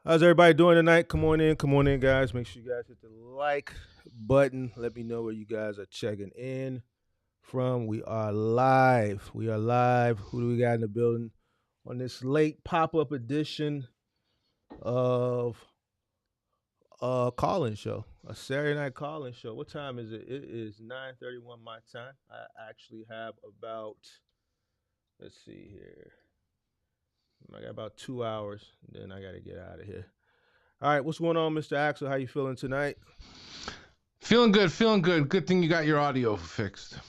How's everybody doing tonight? Come on in, guys. Make sure you guys hit the like button. Let me know where you guys are checking in from. We are live. We are live. Who do we got in the building on this late pop-up edition of call-in show, a Saturday night call-in show? What time is it? It is 9:31 my time. I actually have about, let's see here. I got about 2 hours. Then I got to get out of here. All right, what's going on, Mr. Axel? How you feeling tonight? Feeling good, feeling good. Good thing you got your audio fixed.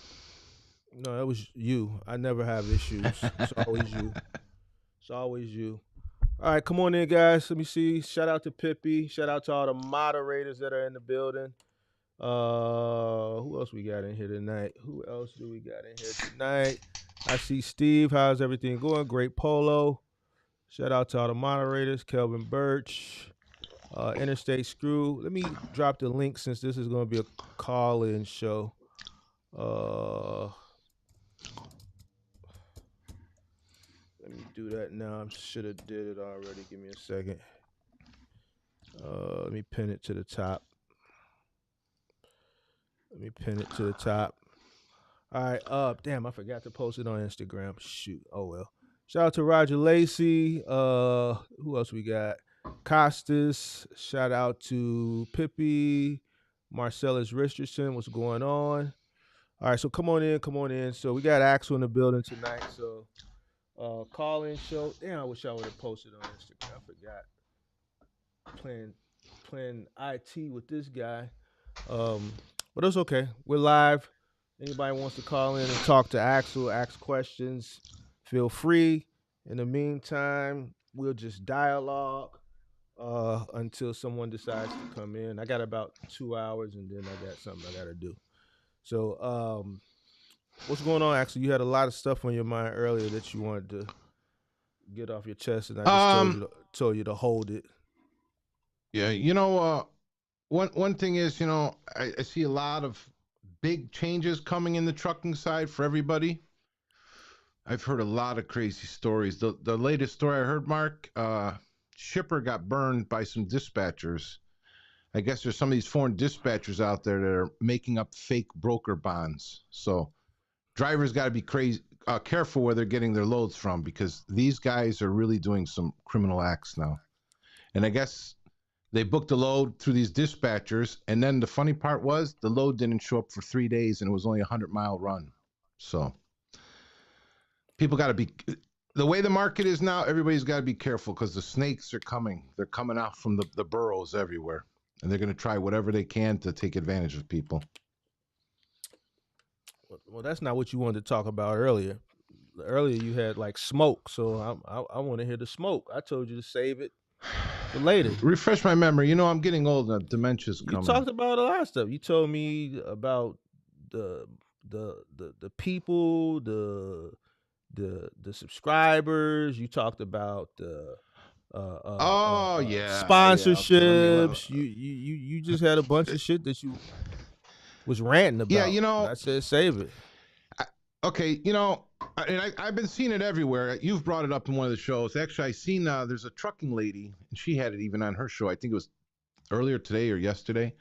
No, that was you. I never have issues. It's always you. It's always you. All right, come on in, guys. Let me see. Shout out to Pippi. Shout out to all the moderators that are in the building. Who else we got in here tonight? Who else do we got in here tonight? I see Steve. How's everything going? Great Polo. Shout out to all the moderators. Kelvin Birch. Interstate Screw. Let me drop the link since this is going to be a call-in show. Let me do that now. I should have did it already. Give me a second. Let me pin it to the top. All right. Damn, I forgot to post it on Instagram. Shoot. Oh well. Shout out to Roger Lacey. Who else we got? Costas. Shout out to Pippi. Marcellus Richardson. What's going on? All right, so come on in. So we got Axel in the building tonight. So call-in show. Damn, I wish I would have posted on Instagram. I forgot. Playing IT with this guy. But it's okay. We're live. Anybody wants to call in and talk to Axel, ask questions, feel free. In the meantime, we'll just dialogue until someone decides to come in. I got about 2 hours, and then I got something I got to do. So, what's going on, Axel? You had a lot of stuff on your mind earlier that you wanted to get off your chest, and I just told you to hold it. Yeah, one thing is, I see a lot of big changes coming in the trucking side for everybody. I've heard a lot of crazy stories. The latest story I heard, Mark, shipper got burned by some dispatchers. I guess there's some of these foreign dispatchers out there that are making up fake broker bonds. So drivers got to be careful where they're getting their loads from, because these guys are really doing some criminal acts now. And I guess they booked a load through these dispatchers, and then the funny part was the load didn't show up for 3 days, and it was only a 100-mile run. So people got to be, the way the market is now, everybody's got to be careful, because the snakes are coming. They're coming out from the burrows everywhere, and they're going to try whatever they can to take advantage of people. Well, that's not what you wanted to talk about earlier. Earlier you had like smoke, so I want to hear the smoke. I told you to save it for later. Refresh my memory. I'm getting old and dementia's coming. You talked about a lot of stuff. You told me about the people, the subscribers. You talked about the sponsorships. Yeah. You just had a bunch of shit that you was ranting about. Yeah, I said save it. Okay, and I've been seeing it everywhere. You've brought it up in one of the shows. Actually, I seen there's a trucking lady, and she had it even on her show. I think it was earlier today or yesterday.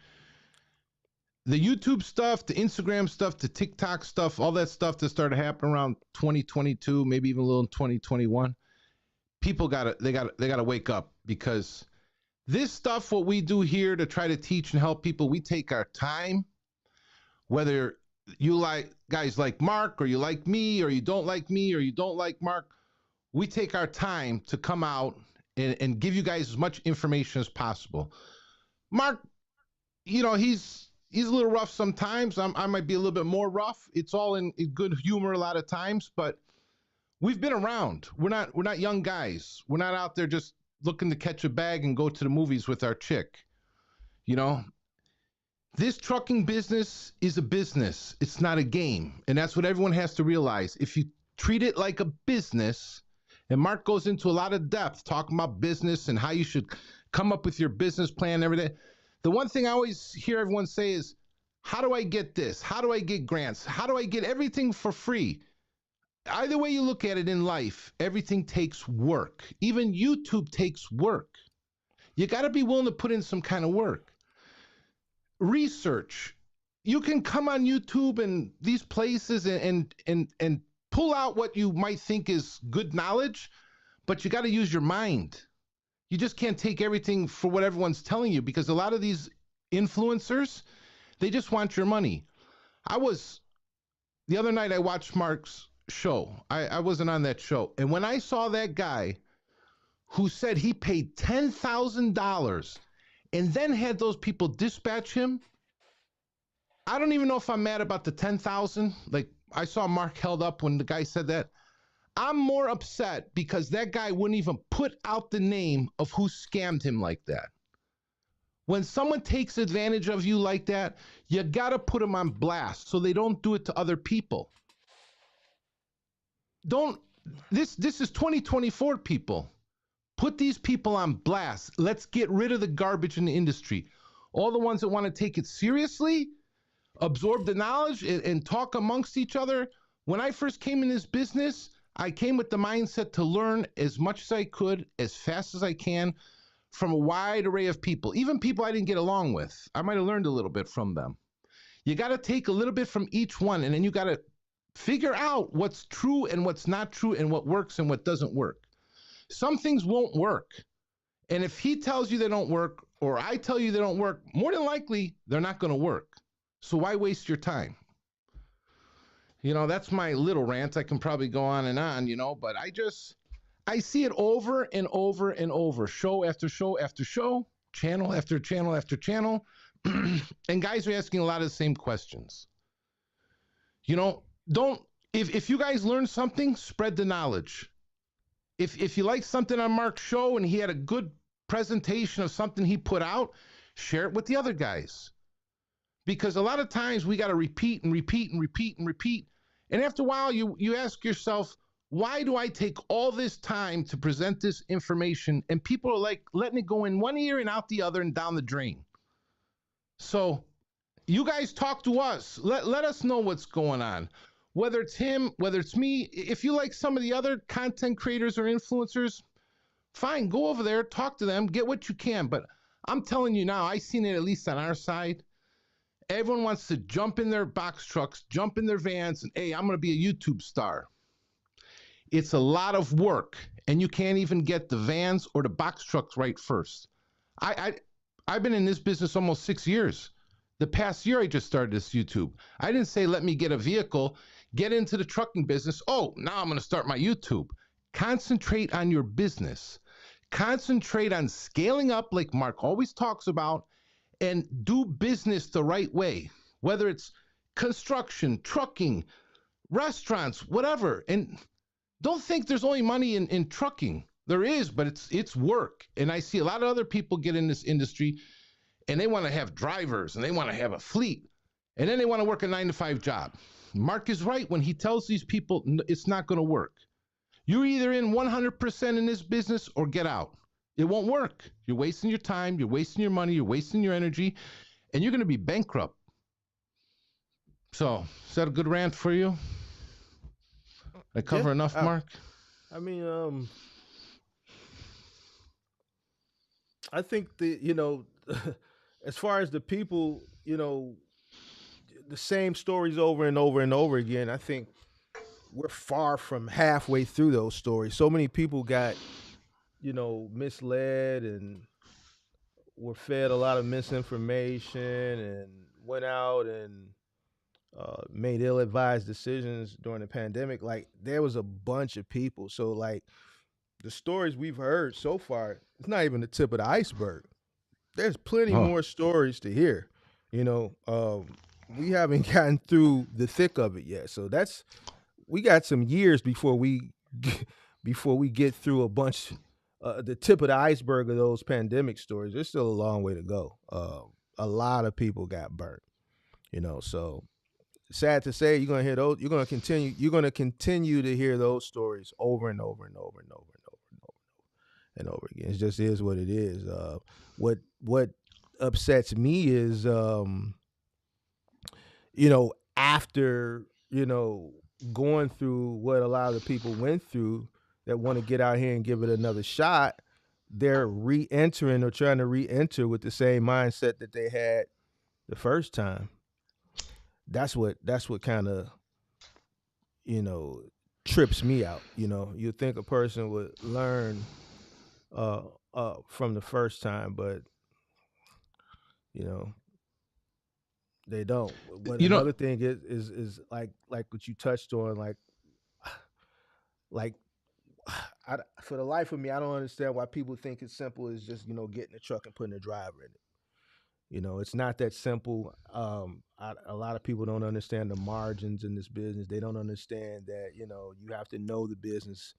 The YouTube stuff, the Instagram stuff, the TikTok stuff, all that stuff that started happening around 2022, maybe even a little in 2021. People gotta wake up, because this stuff, what we do here to try to teach and help people, we take our time. Whether you guys like Mark, or you like me, or you don't like me, or you don't like Mark, we take our time to come out and give you guys as much information as possible. Mark, he's a little rough sometimes. I might be a little bit more rough. It's all in good humor a lot of times, but we've been around. We're not young guys. We're not out there just looking to catch a bag and go to the movies with our chick. This trucking business is a business. It's not a game. And that's what everyone has to realize. If you treat it like a business, and Mark goes into a lot of depth talking about business and how you should come up with your business plan and everything. The one thing I always hear everyone say is, how do I get this? How do I get grants? How do I get everything for free? Either way you look at it in life, everything takes work. Even YouTube takes work. You got to be willing to put in some kind of work. Research. You can come on YouTube and these places and pull out what you might think is good knowledge, but you got to use your mind. You just can't take everything for what everyone's telling you, because a lot of these influencers, they just want your money. The other night I watched Mark's show. I wasn't on that show. And when I saw that guy who said he paid $10,000 and then had those people dispatch him, I don't even know if I'm mad about the 10,000. Like, I saw Mark held up when the guy said that. I'm more upset because that guy wouldn't even put out the name of who scammed him like that. When someone takes advantage of you like that, you got to put them on blast so they don't do it to other people. This is 2024, people. Put these people on blast. Let's get rid of the garbage in the industry. All the ones that want to take it seriously, absorb the knowledge, and talk amongst each other. When I first came in this business, I came with the mindset to learn as much as I could, as fast as I can, from a wide array of people, even people I didn't get along with. I might have learned a little bit from them. You got to take a little bit from each one, and then you got to figure out what's true and what's not true, and what works and what doesn't work. Some things won't work. And if he tells you they don't work, or I tell you they don't work, more than likely, they're not going to work. So why waste your time? That's my little rant. I can probably go on, but I see it over and over and over, show after show after show, channel after channel after channel. And guys are asking a lot of the same questions. If you guys learn something, spread the knowledge. If you like something on Mark's show and he had a good presentation of something he put out, share it with the other guys. Because a lot of times we got to repeat and repeat and repeat and repeat. And after a while, you ask yourself, why do I take all this time to present this information? And people are like letting it go in one ear and out the other and down the drain. So you guys talk to us. Let us know what's going on. Whether it's him, whether it's me. If you like some of the other content creators or influencers, fine, go over there, talk to them, get what you can. But I'm telling you now, I've seen it at least on our side. Everyone wants to jump in their box trucks, jump in their vans, and hey, I'm going to be a YouTube star. It's a lot of work, and you can't even get the vans or the box trucks right first. I've been in this business almost 6 years. The past year, I just started this YouTube. I didn't say, let me get a vehicle, get into the trucking business. Oh, now I'm going to start my YouTube. Concentrate on your business. Concentrate on scaling up like Mark always talks about, and do business the right way, whether it's construction, trucking, restaurants, whatever. And don't think there's only money in trucking. There is, but it's work. And I see a lot of other people get in this industry and they want to have drivers and they want to have a fleet. And then they want to work a 9-to-5 job. Mark is right when he tells these people it's not going to work. You're either in 100% in this business or get out. It won't work. You're wasting your time, you're wasting your money, you're wasting your energy, and you're going to be bankrupt. So, is that a good rant for you? I cover enough, Mark? I mean, I think as far as the people, the same stories over and over and over again, I think we're far from halfway through those stories. So many people got, misled and were fed a lot of misinformation and went out and made ill-advised decisions during the pandemic. Like, there was a bunch of people. So, like, the stories we've heard so far, it's not even the tip of the iceberg. There's plenty more stories to hear. We haven't gotten through the thick of it yet. So we got some years before we get through a bunch, the tip of the iceberg of those pandemic stories. There's still a long way to go. A lot of people got burnt. So sad to say, you're gonna hear those. You're gonna continue to hear those stories over and over and over and over and over and over and over again. It just is what it is. What upsets me is, after going through what a lot of the people went through that want to get out here and give it another shot, they're re-entering or trying to re-enter with the same mindset that they had the first time. That's what kind of, you know, trips me out. You know, you think a person would learn uh from the first time, but you know, they don't. What You know, another thing is like what you touched on, like for the life of me, I don't understand why people think it's simple as just, getting a truck and putting a driver in it. It's not that simple. A lot of people don't understand the margins in this business. They don't understand that you have to know the business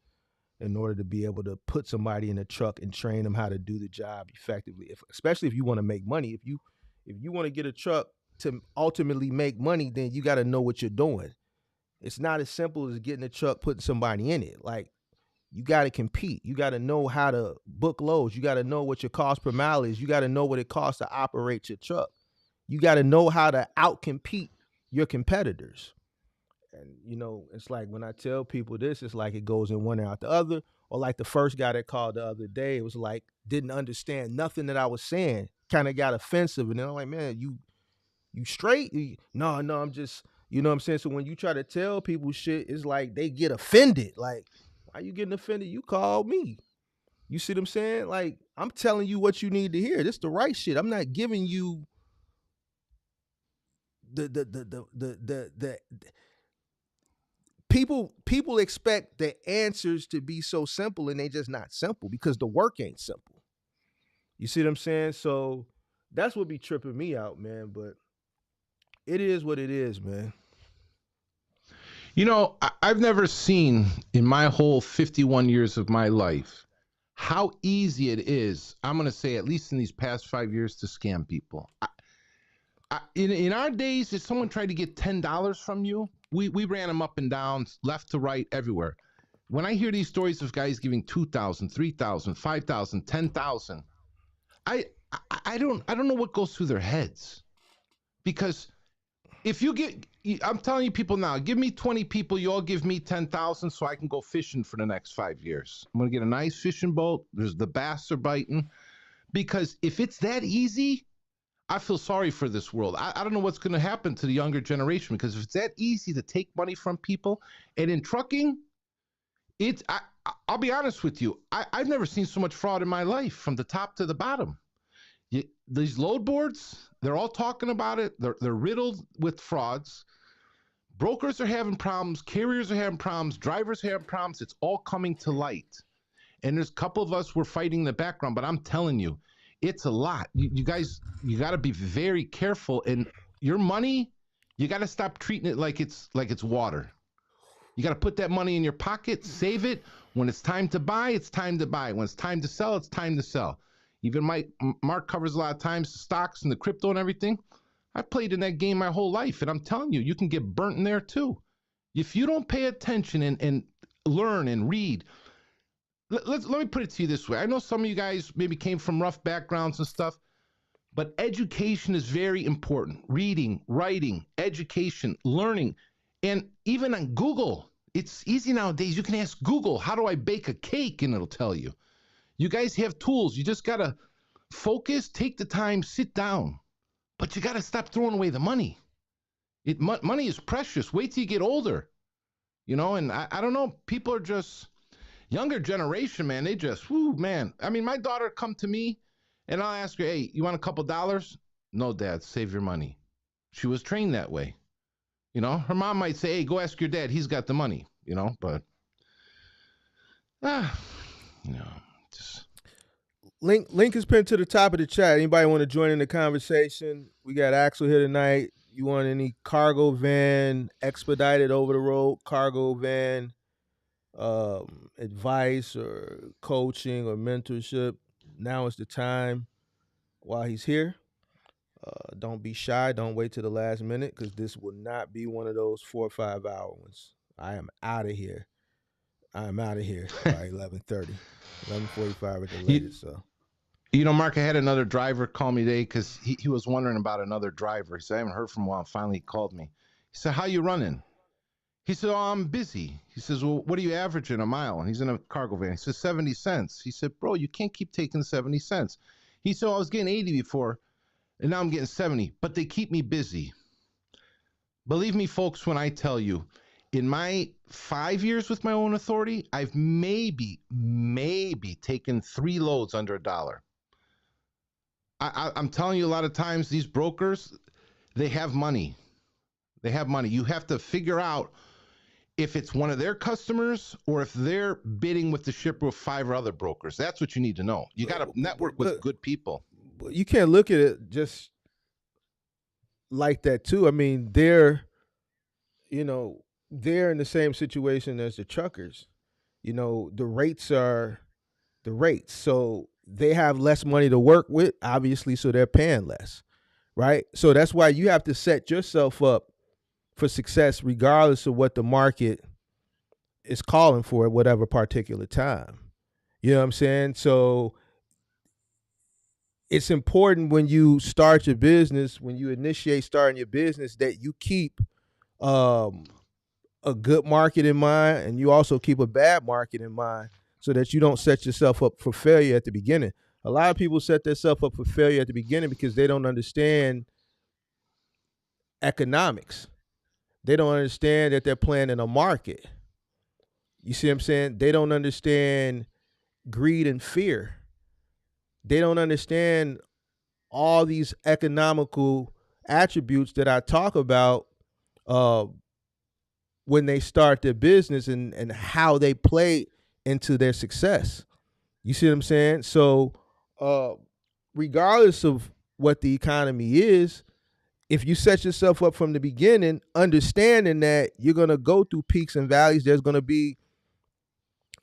in order to be able to put somebody in a truck and train them how to do the job effectively. Especially if you want to make money. If you want to get a truck to ultimately make money, then you got to know what you're doing. It's not as simple as getting a truck, putting somebody in it. Like, you got to compete. You got to know how to book loads. You got to know what your cost per mile is. You got to know what it costs to operate your truck. You got to know how to outcompete your competitors. And it's like when I tell people this, it's like it goes in one ear out the other. Or like the first guy that called the other day, it was like didn't understand nothing that I was saying. Kind of got offensive, and then I'm like, man, you straight? No, no, I'm just, you know what I'm saying? So when you try to tell people shit, it's like they get offended. Like, why you getting offended? You called me. You see what I'm saying? Like, I'm telling you what you need to hear. This the right shit. I'm not giving you the people expect the answers to be so simple, and they just not simple because the work ain't simple. You see what I'm saying? So that's what be tripping me out, man. But it is what it is, man. I've never seen in my whole 51 years of my life how easy it is. I'm going to say, at least in these past 5 years, to scam people. In our days, if someone tried to get $10 from you, we ran them up and down, left to right, everywhere. When I hear these stories of guys giving 2,000, 3,000, 5,000, 10,000, I don't know what goes through their heads. Because if you get, I'm telling you people now, give me 20 people, you all give me 10,000 so I can go fishing for the next 5 years. I'm going to get a nice fishing boat. There's the bass are biting. Because if it's that easy, I feel sorry for this world. I don't know what's going to happen to the younger generation, because if it's that easy to take money from people, and in trucking, I'll be honest with you, I've never seen so much fraud in my life from the top to the bottom. These load boards, they're all talking about it. They're riddled with frauds. Brokers are having problems. Carriers are having problems. Drivers are having problems. It's all coming to light. And there's a couple of us, we're fighting in the background, but I'm telling you, it's a lot. You guys, you got to be very careful. And your money, you got to stop treating it like it's water. You got to put that money in your pocket, save it. When it's time to buy, it's time to buy. When it's time to sell, it's time to sell. Even Mark covers a lot of times stocks and the crypto and everything. I've played in that game my whole life, and I'm telling you, you can get burnt in there too. If you don't pay attention and learn and read, let me put it to you this way. I know some of you guys maybe came from rough backgrounds and stuff, but education is very important. Reading, writing, education, learning, and even on Google. It's easy nowadays. You can ask Google, how do I bake a cake? And it'll tell you. You guys have tools. You just got to focus, take the time, sit down. But you got to stop throwing away the money. Money is precious. Wait till you get older. And I don't know. People are just, younger generation, man, they just, whoo, man. I mean, my daughter come to me and I'll ask her, hey, you want a couple dollars? No, Dad, save your money. She was trained that way. Her mom might say, hey, go ask your dad. He's got the money, but, ah, you know, just. Link is pinned to the top of the chat. Anybody want to join in the conversation? We got Axel here tonight. You want any cargo van, expedited over the road cargo van advice or coaching or mentorship? Now is the time while he's here. Don't be shy. Don't wait till the last minute, because this will not be one of those 4 or 5 hour ones. I am out of here. I'm out of here by 11:30, 11:45 at the latest. So. Mark, I had another driver call me today because he was wondering about another driver. He said, I haven't heard from him in a while. Finally, he called me. He said, how you running? He said, "Oh, I'm busy." He says, "Well, what are you averaging a mile?" And he's in a cargo van. He says, 70 cents. He said, "Bro, you can't keep taking 70 cents." He said, "I was getting 80 before, and now I'm getting 70, but they keep me busy." Believe me, folks, when I tell you, in my 5 years with my own authority, I've maybe taken 3 loads under $1. I'm telling you, a lot of times these brokers, they have money. They have money. You have to figure out if it's one of their customers or if they're bidding with the shipper with 5 other brokers. That's what you need to know. You got to network with good people. You can't look at it just like that too. I mean, you know, they're in the same situation as the truckers. The rates are the rates. So they have less money to work with, obviously, so they're paying less, right? So that's why you have to set yourself up for success regardless of what the market is calling for at whatever particular time. You know what I'm saying? So it's important when you start your business, when you initiate starting your business, that you keep um, a good market in mind and you also keep a bad market in mind so that you don't set yourself up for failure at the beginning. A lot of people set themselves up for failure at the beginning because they don't understand economics. They don't understand that they're playing in a market. You see what I'm saying? They don't understand greed and fear. They don't understand all these economical attributes that I talk about uh, when they start their business and how they play into their success. You see what I'm saying? So, uh, regardless of what the economy is, if you set yourself up from the beginning, understanding that you're going to go through peaks and valleys, there's going to be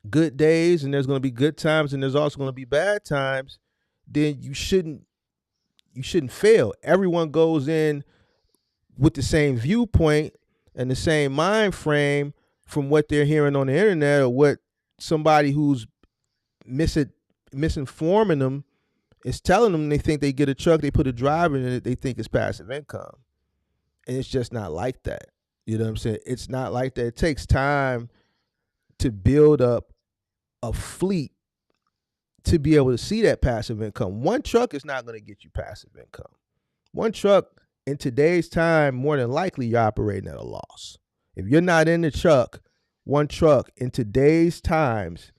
good days and there's going to be good times and there's also going to be bad times, then you shouldn't fail. Everyone goes in with the same viewpoint and the same mind frame from what they're hearing on the internet or what somebody who's misinforming them is telling them. They think they get a truck, they put a driver in it, they think it's passive income. And it's just not like that. You know what I'm saying? It's not like that. It takes time to build up a fleet to be able to see that passive income. One truck is not going to get you passive income. One truck in today's time, more than likely, you're operating at a loss. If you're not in the truck, one truck in today's times,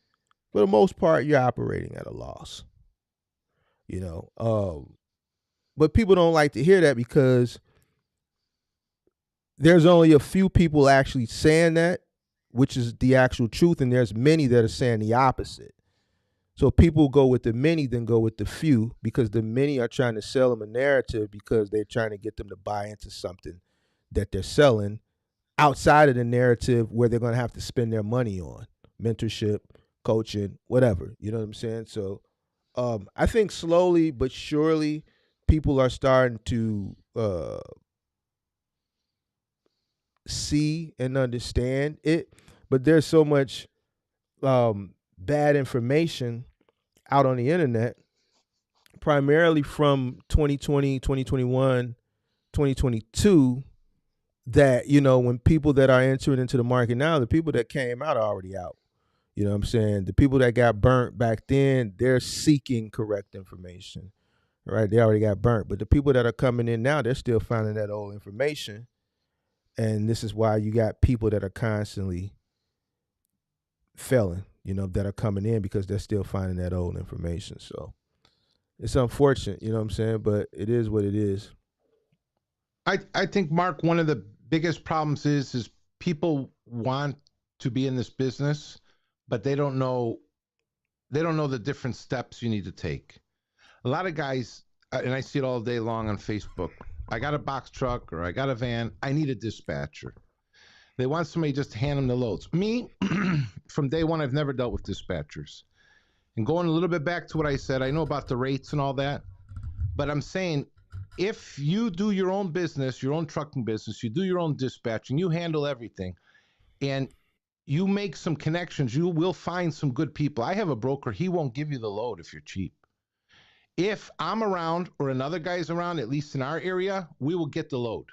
for the most part, you're operating at a loss. You know, but people don't like to hear that because there's only a few people actually saying that, which is the actual truth, and there's many that are saying the opposite. So people go with the many, then go with the few, because the many are trying to sell them a narrative because they're trying to get them to buy into something that they're selling outside of the narrative where they're going to have to spend their money on mentorship, coaching, whatever. You know what I'm saying? So I think slowly but surely people are starting to see and understand it, but there's so much bad information out on the internet, primarily from 2020, 2021, 2022, that, when people that are entering into the market now, the people that came out are already out. You know what I'm saying? The people that got burnt back then, they're seeking correct information, right? They already got burnt. But the people that are coming in now, they're still finding that old information. And this is why you got people that are constantly failing, that are coming in because they're still finding that old information. So it's unfortunate, you know what I'm saying? But it is what it is. I think, Mark, one of the biggest problems is people want to be in this business, but they don't know the different steps you need to take. A lot of guys, and I see it all day long on Facebook. I got a box truck or I got a van. I need a dispatcher. They want somebody just to hand them the loads. Me, from day one, I've never dealt with dispatchers. And going a little bit back to what I said, I know about the rates and all that, but I'm saying if you do your own business, your own trucking business, you do your own dispatching, you handle everything, and you make some connections, you will find some good people. I have a broker, he won't give you the load if you're cheap. If I'm around or another guy's around, at least in our area, we will get the load.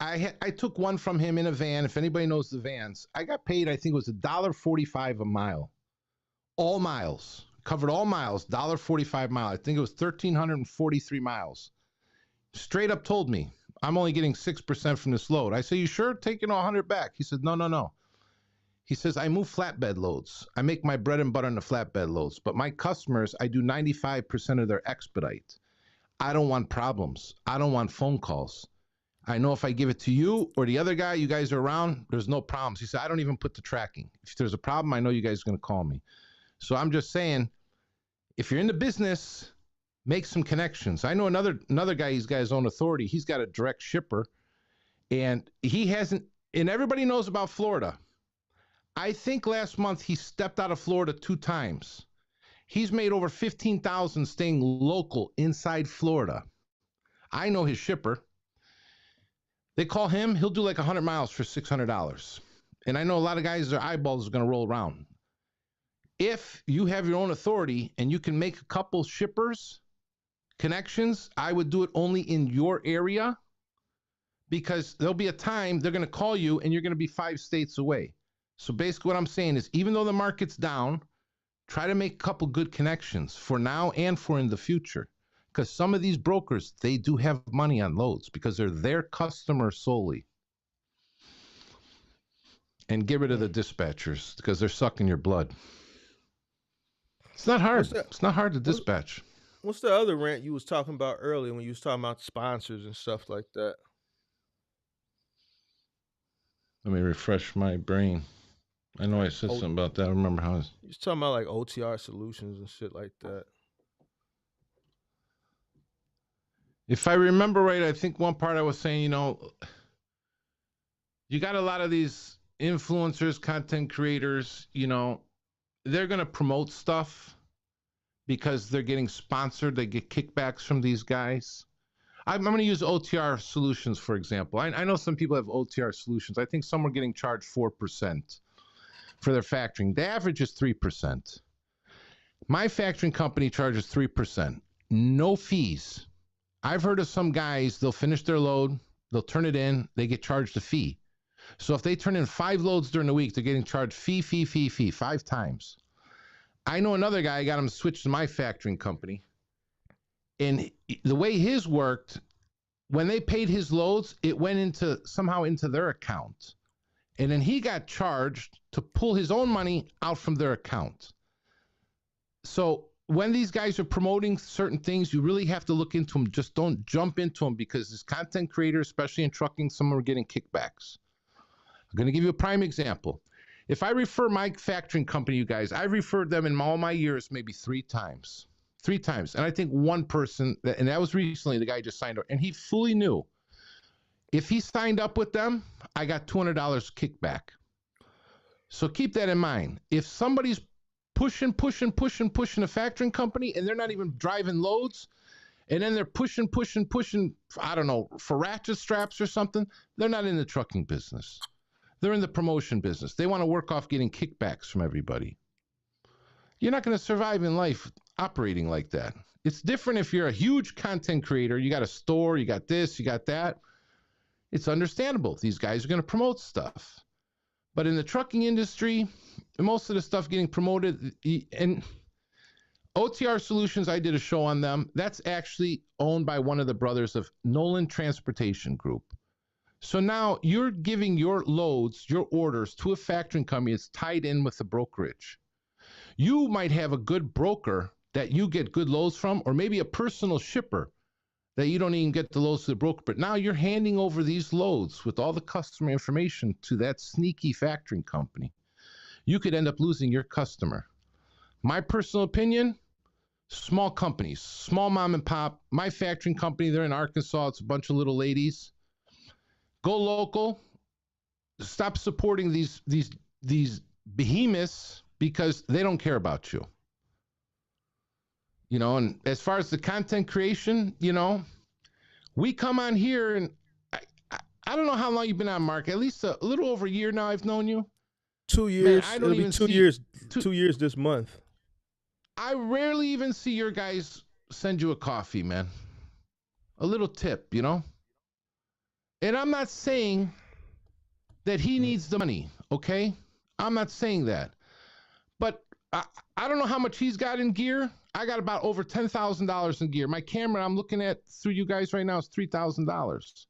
I took one from him in a van. If anybody knows the vans, I got paid. I think it was $1.45 a mile. All miles covered, all miles. $1.45 mile. I think it was 1,343 miles. Straight up told me, I'm only getting 6% from this load. I said, you sure? Taking 100 back. He said, no, no, no. He says, I move flatbed loads. I make my bread and butter on the flatbed loads. But my customers, I do 95% of their expedite. I don't want problems. I don't want phone calls. I know if I give it to you or the other guy, you guys are around, there's no problems. He said, I don't even put the tracking. If there's a problem, I know you guys are going to call me. So I'm just saying, if you're in the business, make some connections. I know another guy, he's got his own authority. He's got a direct shipper, and he hasn't, and everybody knows about Florida. I think last month he stepped out of Florida 2 times. He's made over $15,000 staying local inside Florida. I know his shipper. They call him, he'll do like 100 miles for $600. And I know a lot of guys, their eyeballs are going to roll around. If you have your own authority and you can make a couple shippers connections, I would do it only in your area, because there'll be a time they're going to call you and you're going to be 5 states away. So basically what I'm saying is, even though the market's down, try to make a couple good connections for now and for in the future. Because some of these brokers, they do have money on loads because they're their customer solely. And get rid of the dispatchers because they're sucking your blood. It's not hard. It's not hard to dispatch. What's the other rant you was talking about earlier when you was talking about sponsors and stuff like that? Let me refresh my brain. I know I said something about that. I remember how it was. You was talking about like OTR Solutions and shit like that. If I remember right, I think one part I was saying, you know, you got a lot of these influencers, content creators, you know, they're going to promote stuff because they're getting sponsored. They get kickbacks from these guys. I'm going to use OTR Solutions, for example. I know some people have OTR Solutions. I think some are getting charged 4% for their factoring. The average is 3%. My factoring company charges 3%. No fees. I've heard of some guys, they'll finish their load, they'll turn it in, they get charged a fee. So if they turn in 5 loads during the week, they're getting charged fee 5 times. I know another guy, I got him switched to my factoring company. And the way his worked, when they paid his loads, it went somehow into their account. And then he got charged to pull his own money out from their account. So when these guys are promoting certain things, you really have to look into them. Just don't jump into them, because as content creators, especially in trucking, some are getting kickbacks. I'm going to give you a prime example. If I refer my factoring company, you guys, I've referred them in all my years maybe 3 times. 3 times. And I think one person, and that was recently, the guy just signed up, and he fully knew if he signed up with them, I got $200 kickback. So keep that in mind. If somebody's pushing a factoring company and they're not even driving loads, and then they're pushing, I don't know, for ratchet straps or something, they're not in the trucking business. They're in the promotion business. They want to work off getting kickbacks from everybody. You're not going to survive in life operating like that. It's different if you're a huge content creator. You got a store, you got this, you got that. It's understandable. These guys are going to promote stuff. But in the trucking industry, most of the stuff getting promoted, and OTR Solutions, I did a show on them. That's actually owned by one of the brothers of Nolan Transportation Group. So now you're giving your loads, your orders to a factoring company that's tied in with the brokerage. You might have a good broker that you get good loads from, or maybe a personal shipper that you don't even get the loads to the broker. But now you're handing over these loads with all the customer information to that sneaky factoring company. You could end up losing your customer. My personal opinion, small companies, small mom and pop. My factoring company, they're in Arkansas. It's a bunch of little ladies. Go local. Stop supporting these behemoths, because they don't care about you. You know, and as far as the content creation, you know, we come on here, and I don't know how long you've been on, Mark. At least a little over a year now I've known you. 2 years. Man, It'll be 2 years. 2 years this month. I rarely even see your guys send you a coffee, man. A little tip, you know? And I'm not saying that he needs the money, okay? I'm not saying that. But I don't know how much he's got in gear. I got about over $10,000 in gear. My camera I'm looking at through you guys right now is $3,000.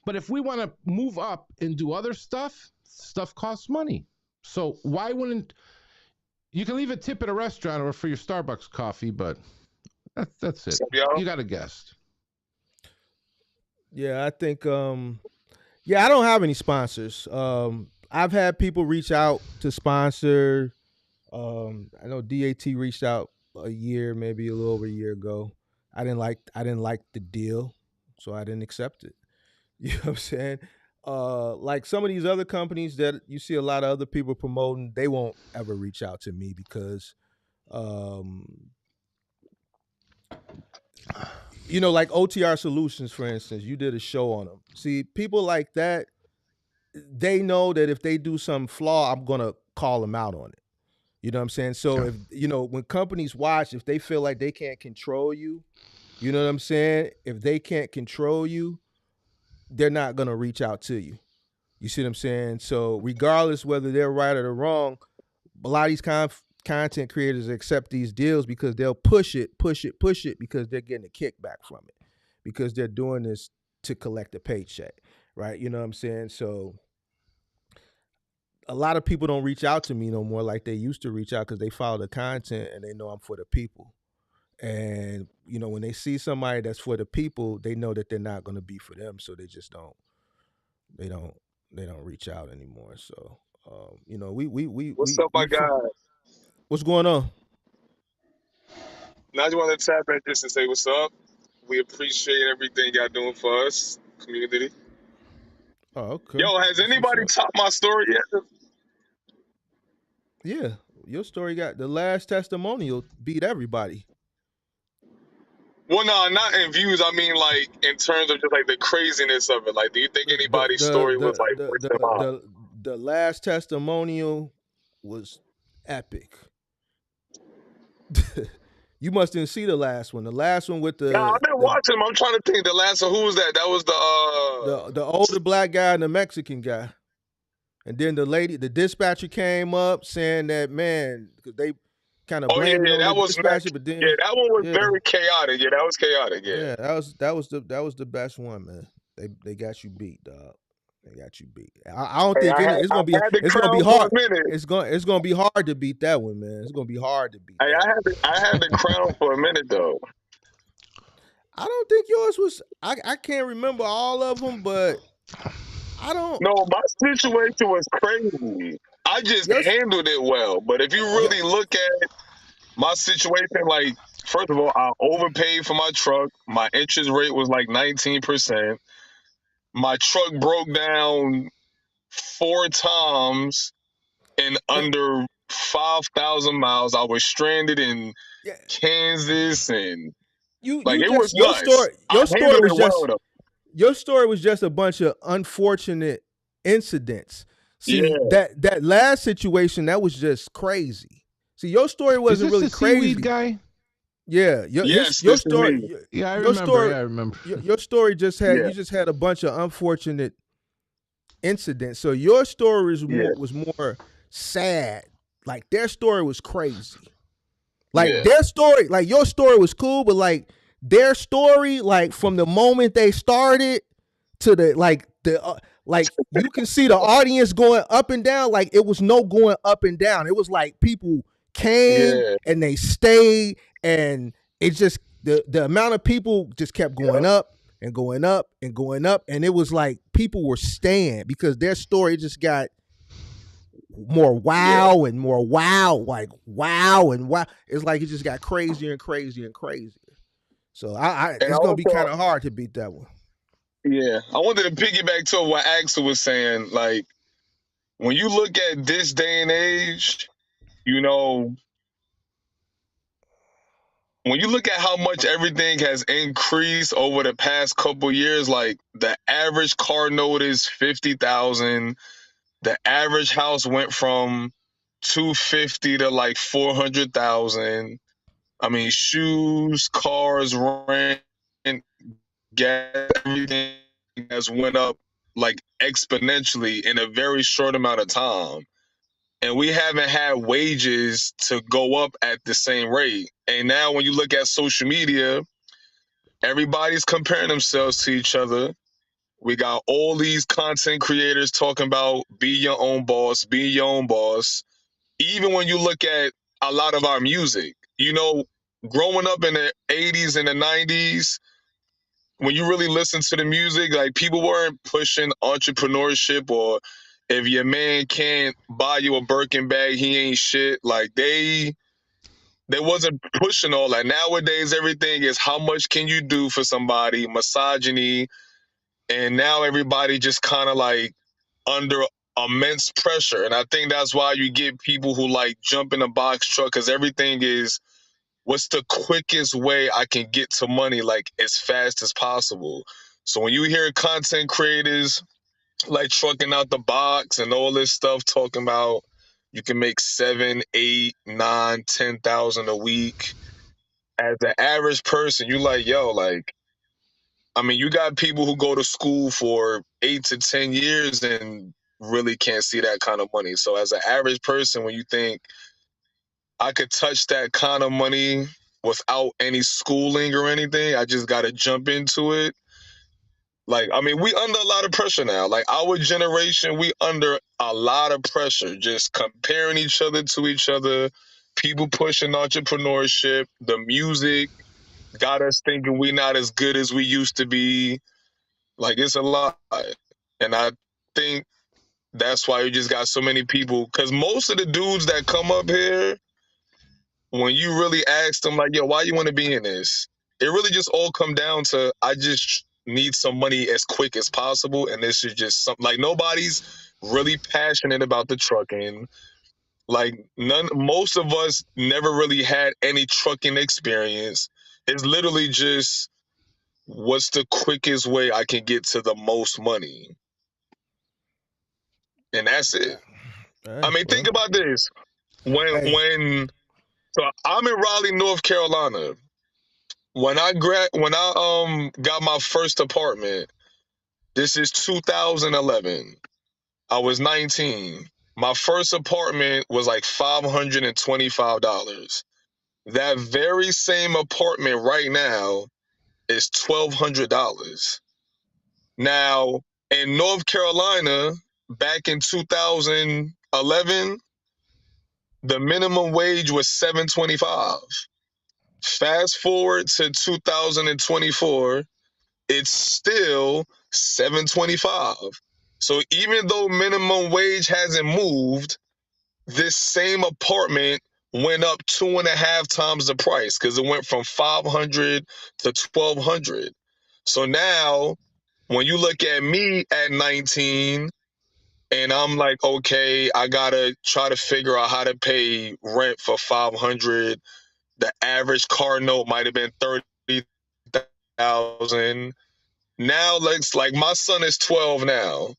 But if we want to move up and do other stuff, stuff costs money. So why wouldn't you can leave a tip at a restaurant or for your Starbucks coffee, but that's it. You got a guest. Yeah, I think yeah, I don't have any sponsors. I've had people reach out to sponsor. I know DAT reached out a year, maybe a little over a year ago. I didn't like the deal, so I didn't accept it. You know what I'm saying? Like some of these other companies that you see a lot of other people promoting, they won't ever reach out to me because um like OTR Solutions, for instance, you did a show on them. See, people like that, they know that if they do some flaw, I'm gonna call them out on it. You know what I'm saying? So Yeah. if when companies watch, if they feel like they can't control you, you know what I'm saying? If they can't control you, they're not gonna reach out to you. You see what I'm saying? So regardless whether they're right or they're wrong, a lot of these content creators accept these deals because they'll push it, push it, push it because they're getting a kickback from it, because they're doing this to collect a paycheck, right? You know what I'm saying? So a lot of people don't reach out to me no more like they used to reach out because they follow the content and they know I'm for the people. And when they see somebody that's for the people, they know that they're not going to be for them, so they just don't. They don't. They don't reach out anymore. So, What's up, my guy? What's going on? Now I just want to tap in just to say what's up. We appreciate everything y'all doing for us, community. Oh, okay. Yo, has That's what's anybody up. topped my story yet? Yeah, your story got the last testimonial beat everybody. Well, no, not in views. I mean, like in terms of just like the craziness of it. Like, do you think The the anybody's the story was like the worth the their the, while? the, the last testimonial was epic. You must didn't see the last one. The last one with Nah, I've been the watching them. I'm trying to think. The last one, who was that? That was the the older black guy and the Mexican guy. And then the dispatcher came up saying that, man, because they kind of Oh yeah, blamed it yeah, on the that was dispatcher, Mac. but Yeah, then that one was yeah, very chaotic. Yeah, that was chaotic. Yeah. yeah, that was the best one, man. They got you beat, dog. They got you beat. I don't Hey, think it's I gonna be had the it's gonna be crown for hard. a minute. It's gonna be hard to beat that one, man. It's gonna be hard to beat Hey, that one. I had the crown for a minute though. I don't think yours was. I can't remember all of them, but I don't. No, my situation was crazy. I just Yes. handled it well. But if you Yeah. really look at my situation, like, first of all, I overpaid for my truck. My interest rate was like 19%. My truck broke down 4 times in But under 5,000 miles. I was stranded in yeah, Kansas and like you it was just nuts. I your story handled was it well just though. a bunch of unfortunate incidents. See, Yeah. that last situation, that was just crazy. See, your story Is wasn't this really the seaweed crazy. guy? Yeah, Yes, your this is me. story Yeah, I your remember. story Yeah, I remember. your story just had Yeah. you just had a bunch of unfortunate incidents. So your story Yeah. was more sad. Like their story was crazy. Like Yeah. their story, like your story was cool, but like their story, like from the moment they started to like you can see the audience going up and down. Like it was no going up and down. It was like people came Yeah. and they stayed, and it just the amount of people just kept going Yep. up and going up and going up, and it was like people were staying because their story just got more Yeah. wow and more wow, like wow and wow. It's like it just got crazier and crazier and crazier. So And I it's gonna be also, kind of hard to beat that one. yeah, I wanted to piggyback to what Axel was saying. Like, when you look at this day and age, you know, when you look at how much everything has increased over the past couple years, like the average car note is 50,000. The average house went from 250 to like 400,000. I mean, shoes, cars, rent, gas, everything has went up like exponentially in a very short amount of time. And we haven't had wages to go up at the same rate. And now when you look at social media, everybody's comparing themselves to each other. We got all these content creators talking about be your own boss, be your own boss. Even when you look at a lot of our music, growing up in the 80s and the 90s, when you really listen to the music, like people weren't pushing entrepreneurship, or if your man can't buy you a Birkin bag, he ain't shit. Like they wasn't pushing all that. Nowadays, everything is how much can you do for somebody, misogyny, and now everybody just kind of like under immense pressure. And I think that's why you get people who like jump in a box truck, because everything is what's the quickest way I can get to money like as fast as possible. So when you hear content creators like trucking out the box and all this stuff talking about you can make 7, 8, 9, 10,000 a week, as the average person, you like, yo, like, I mean, you got people who go to school for 8 to 10 years and really can't see that kind of money. So as an average person, when you think I could touch that kind of money without any schooling or anything, I just got to jump into it. Like, I mean, we under a lot of pressure now. Like our generation, we under a lot of pressure, just comparing each other to each other, people pushing entrepreneurship, the music got us thinking we not as good as we used to be. Like it's a lot. And I think that's why you just got so many people, because most of the dudes that come up here, when you really ask them like, yo, why you want to be in this? It really just all come down to, I just need some money as quick as possible. And this is just something like nobody's really passionate about the trucking. Like most of us never really had any trucking experience. It's literally just what's the quickest way I can get to the most money. And that's it. I mean, think about this. When so I'm in Raleigh, North Carolina. When I got my first apartment, this is 2011. I was 19. My first apartment was like $525. That very same apartment right now is $1,200. Now, in North Carolina, back in 2011, the minimum wage was $7.25. Fast forward to 2024, it's still $7.25. So even though minimum wage hasn't moved, this same apartment went up 2.5 times the price, because it went from 500 to 1,200. So now, when you look at me at 19, and I'm like, okay, I gotta try to figure out how to pay rent for 500. The average car note might have been 30,000. Now, like my son is 12 now.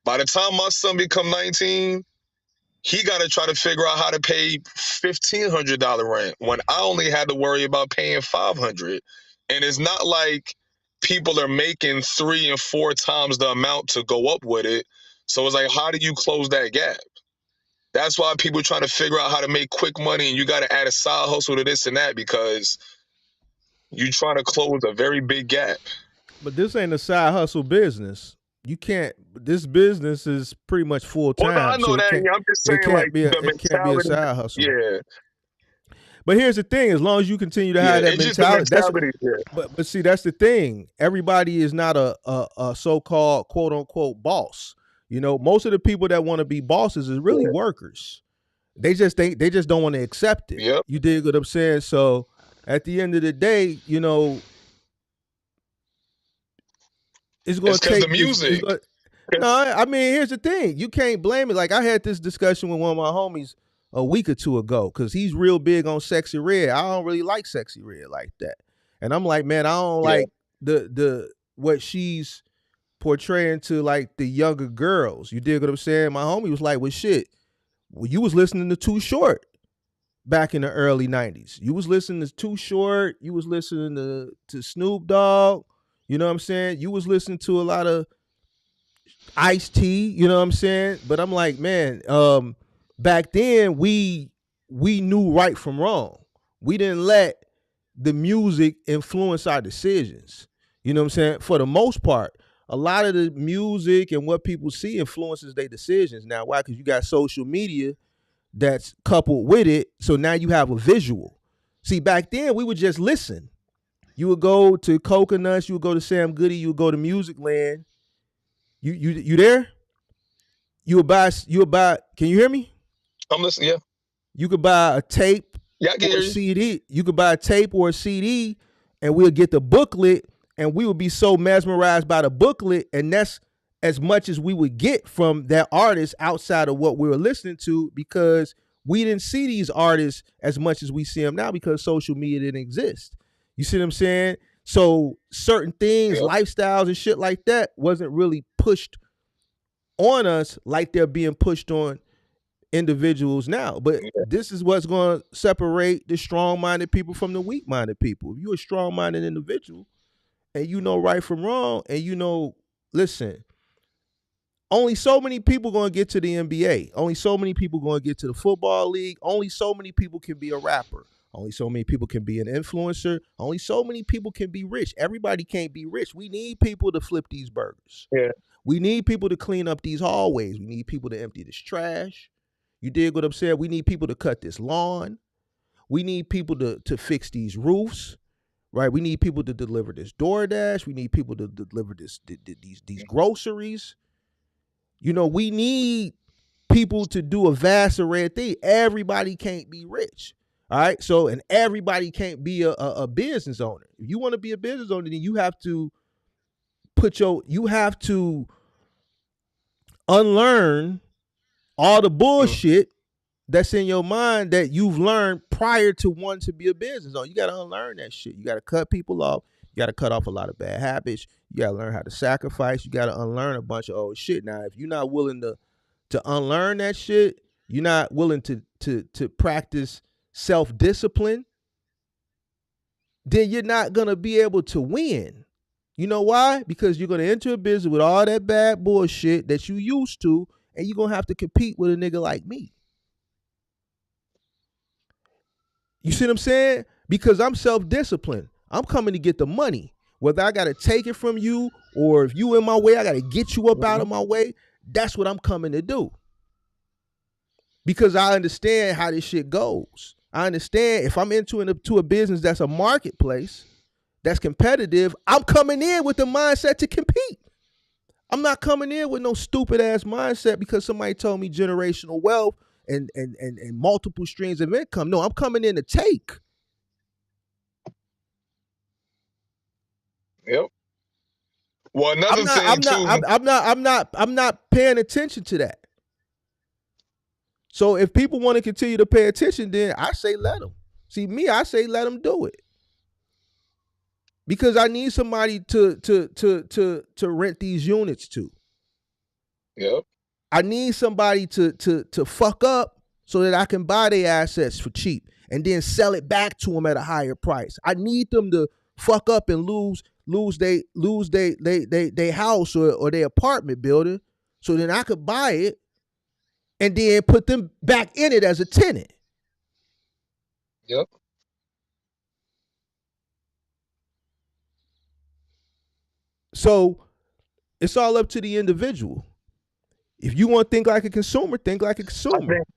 By the time my son become 19, he got to try to figure out how to pay $1,500 rent when I only had to worry about paying $500. And it's not like people are making 3 and 4 times the amount to go up with it. So it's like, how do you close that gap? That's why people are trying to figure out how to make quick money, and you got to add a side hustle to this and that, because you're trying to close a very big gap. But this ain't a side hustle business. You can't. This business is pretty much full time. Well, I know so that. I'm just saying, it can't be a side hustle. Yeah. But here's the thing: as long as you continue to have that mentality, but see, that's the thing. Everybody is not a so-called quote unquote boss. You know, most of the people that want to be bosses is really workers. They just don't want to accept it. Yep. You dig what I'm saying? So at the end of the day, you know, it's going to take the music. No, I mean, here's the thing. You can't blame it. Like, I had this discussion with one of my homies a week or two ago, because he's real big on Sexy Red. I don't really like Sexy Red like that. And I'm like, man, I don't like the what she's portraying to like the younger girls. You dig what I'm saying? My homie was like, well, shit, you was listening to Too Short back in the early 90s. You was listening to Too Short. You was listening to Snoop Dogg. You know what I'm saying? You was listening to a lot of iced tea, you know what I'm saying? But I'm like, man, back then we knew right from wrong. We didn't let the music influence our decisions. You know what I'm saying? For the most part, a lot of the music and what people see influences their decisions. Now, why? Because you got social media that's coupled with it. So now you have a visual. See, back then we would just listen. You would go to Coconuts, you would go to Sam Goody, you would go to Music Land. You there? You would buy. Can you hear me? I'm listening. Yeah, You could buy a tape yeah, I can or hear a you. CD. You could buy a tape or a CD, and we'll get the booklet, and we would be so mesmerized by the booklet, and that's as much as we would get from that artist outside of what we were listening to, because we didn't see these artists as much as we see them now because social media didn't exist. You see what I'm saying? So certain things, Yep. lifestyles and shit like that wasn't really pushed on us like they're being pushed on individuals now. But Yeah. this is what's going to separate the strong-minded people from the weak-minded people. If you're a strong-minded individual and you know right from wrong, and you know, listen, only so many people going to get to the NBA. Only so many people going to get to the football league. Only so many people can be a rapper. Only so many people can be an influencer. Only so many people can be rich. Everybody can't be rich. We need people to flip these burgers. Yeah. We need people to clean up these hallways. We need people to empty this trash. You dig what I'm saying? We need people to cut this lawn. We need people to fix these roofs, right? We need people to deliver this DoorDash. We need people to deliver these groceries. You know, we need people to do a vast array of things. Everybody can't be rich. All right. So, and everybody can't be a business owner. If you want to be a business owner, then you have to you have to unlearn all the Mm. bullshit that's in your mind that you've learned prior to wanting to be a business owner. You got to unlearn that shit. You got to cut people off. You got to cut off a lot of bad habits. You got to learn how to sacrifice. You got to unlearn a bunch of old shit. Now, if you're not willing to unlearn that shit, you're not willing to practice self-discipline, then you're not going to be able to win. You know why? Because you're going to enter a business with all that bad bullshit that you used to, and you're going to have to compete with a nigga like me. You see what I'm saying? Because I'm self-disciplined. I'm coming to get the money. Whether I got to take it from you or if you in my way, I got to get you up out of my way. That's what I'm coming to do. Because I understand how this shit goes. I understand if I'm into a business that's a marketplace, that's competitive, I'm coming in with the mindset to compete. I'm not coming in with no stupid ass mindset because somebody told me generational wealth and multiple streams of income. No, I'm coming in to take. Yep. Well, I'm another not. thing I'm not. too. I'm not paying attention to that. So if people want to continue to pay attention, then I say let them. See me, I say let them do it because I need somebody to rent these units to. Yep. I need somebody to fuck up so that I can buy their assets for cheap and then sell it back to them at a higher price. I need them to fuck up and lose they house or their apartment building so then I could buy it and then put them back in it as a tenant. Yep. So it's all up to the individual. If you want to think like a consumer, think like a I consumer. think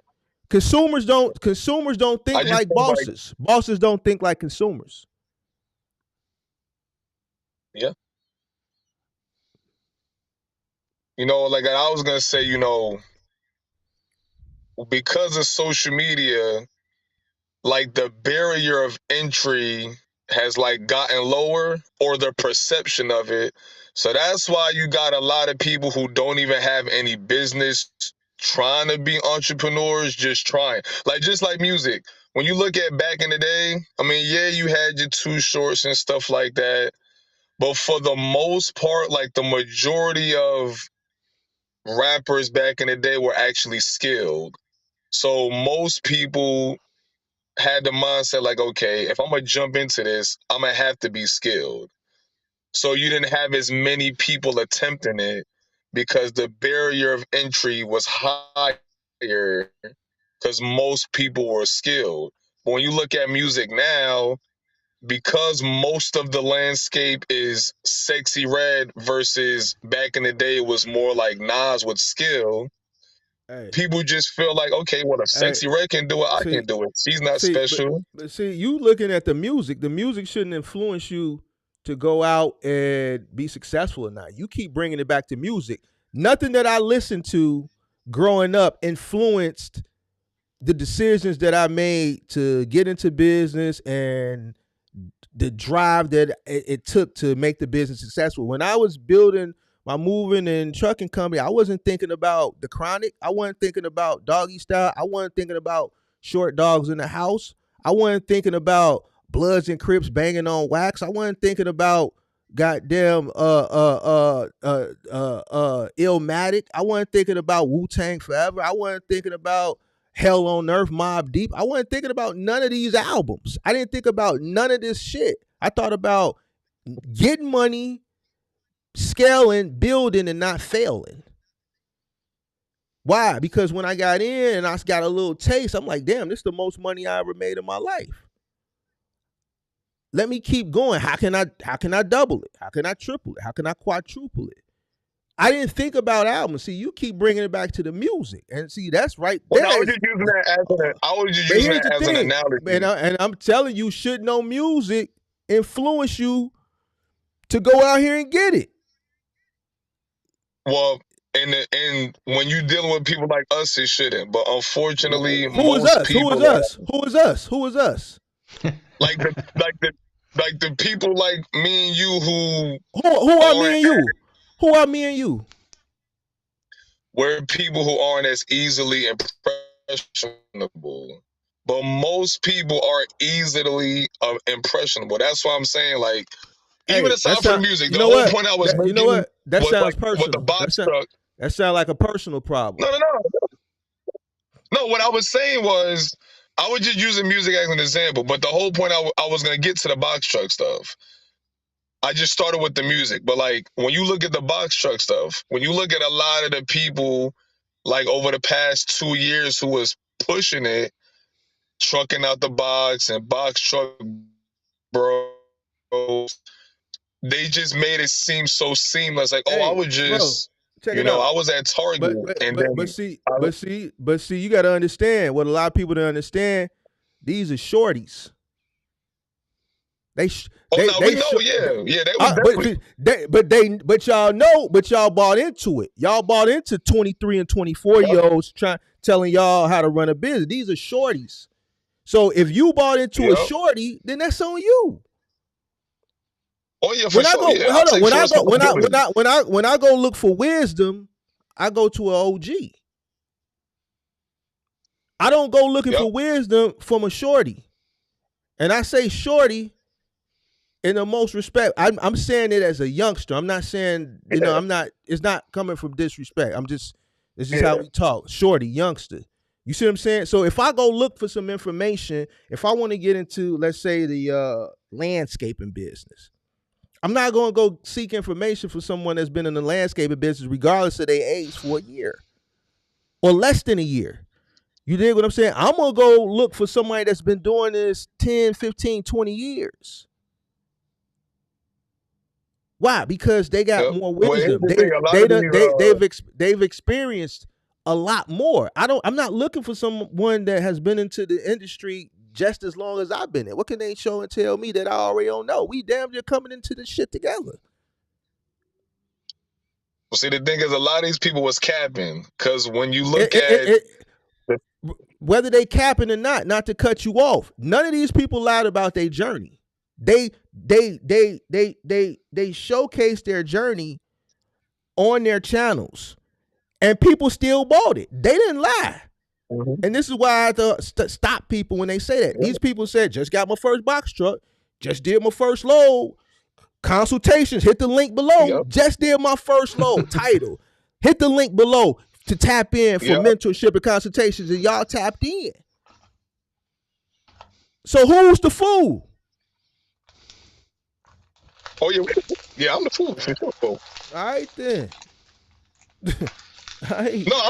Consumers don't I think just like think like bosses. Bosses don't think like consumers. yeah. Like I was gonna say, because of social media, like the barrier of entry has like gotten lower or the perception of it. So that's why you got a lot of people who don't even have any business trying to be entrepreneurs, just trying. Like just like music. When you look at back in the day, I mean, yeah, you had your Too Shorts and stuff like that. But for the most part, like the majority of rappers back in the day were actually skilled. So most people had the mindset like, okay, if I'm gonna jump into this, I'm gonna have to be skilled. So you didn't have as many people attempting it because the barrier of entry was higher because most people were skilled. But when you look at music now, because most of the landscape is Sexy Red versus back in the day it was more like Nas with skill, Hey, people just feel like, okay, well, if hey, Sexy Red can do it, I see, can do it. She's not see, but special. but see, you looking at the music. The music shouldn't influence you to go out and be successful or not. You keep bringing it back to music. Nothing that I listened to growing up influenced the decisions that I made to get into business and the drive that it took to make the business successful. When I was building my moving and trucking company, I wasn't thinking about the Chronic. I wasn't thinking about Doggy Style. I wasn't thinking about Short Dogs in the House. I wasn't thinking about Bloods and Crips banging on wax. I wasn't thinking about goddamn Illmatic. I wasn't thinking about Wu Tang Forever. I wasn't thinking about Hell on Earth, Mob Deep. I wasn't thinking about none of these albums. I didn't think about none of this shit. I thought about getting money, scaling, building, and not failing. Why? Because when I got in and I got a little taste, I'm like, damn, this is the most money I ever made in my life. Let me keep going. How can I double it? How can I triple it? How can I quadruple it? I didn't think about albums. See, you keep bringing it back to the music, and see, that's right Well, there. I was just using that as an analogy. And I'm telling you, should no music influence you to go out here and get it? Well, and when you're dealing with people like us, it shouldn't. But unfortunately, Who is most us? people Who is us? Who is us? Who is us? like the people like me and you who are me and you? Who are me and you? We're people who aren't as easily impressionable. But most people are easily impressionable. That's why I'm saying, like, even aside from the music, the whole point I was making, you know what? That was sounds like personal. with the box truck. That sounds like a personal problem. No. What I was saying was, I was just using music as an example, but the whole point I was going to get to the box truck stuff. I just started with the music, but like when you look at the box truck stuff, when you look at a lot of the people like over the past 2 years who was pushing it, trucking out the box and box truck bros, they just made it seem so seamless. Like, I would just, bro, check it out. I was at Target, but see, you got to understand what a lot of people don't understand. These are shorties. They but y'all know, but y'all bought into it. Y'all bought into 23 and 24-year-olds telling y'all how to run a business. These are shorties. So if you bought into a shorty, then that's on you. Oh yeah, for sure. When I go look for wisdom, I go to an OG. I don't go looking for wisdom from a shorty. And I say shorty in the most respect. I'm saying it as a youngster. I'm not saying, I'm not, it's not coming from disrespect. This is how we talk. Shorty, youngster. You see what I'm saying? So if I go look for some information, if I want to get into, let's say, the landscaping business, I'm not going to go seek information for someone that's been in the landscaping business, regardless of their age, for a year or less than a year. You dig what I'm saying? I'm going to go look for somebody that's been doing this 10, 15, 20 years. Why? Because they got more wisdom. They've experienced a lot more. I'm not looking for someone that has been into the industry just as long as I've been in. What can they show and tell me that I already don't know? We damn near coming into this shit together. Well, see, the thing is, a lot of these people was capping, because when you look at whether they capping or not to cut you off, none of these people lied about their journey. They showcase their journey on their channels, and people still bought it. They didn't lie. Mm-hmm. And this is why I have to stop people when they say that. These people said, just got my first box truck, just did my first load, consultations, hit the link below, just did my first load, title, hit the link below to tap in for mentorship and consultations, and y'all tapped in. So who's the fool? Oh, yeah, I'm the fool. All right, then. I, No,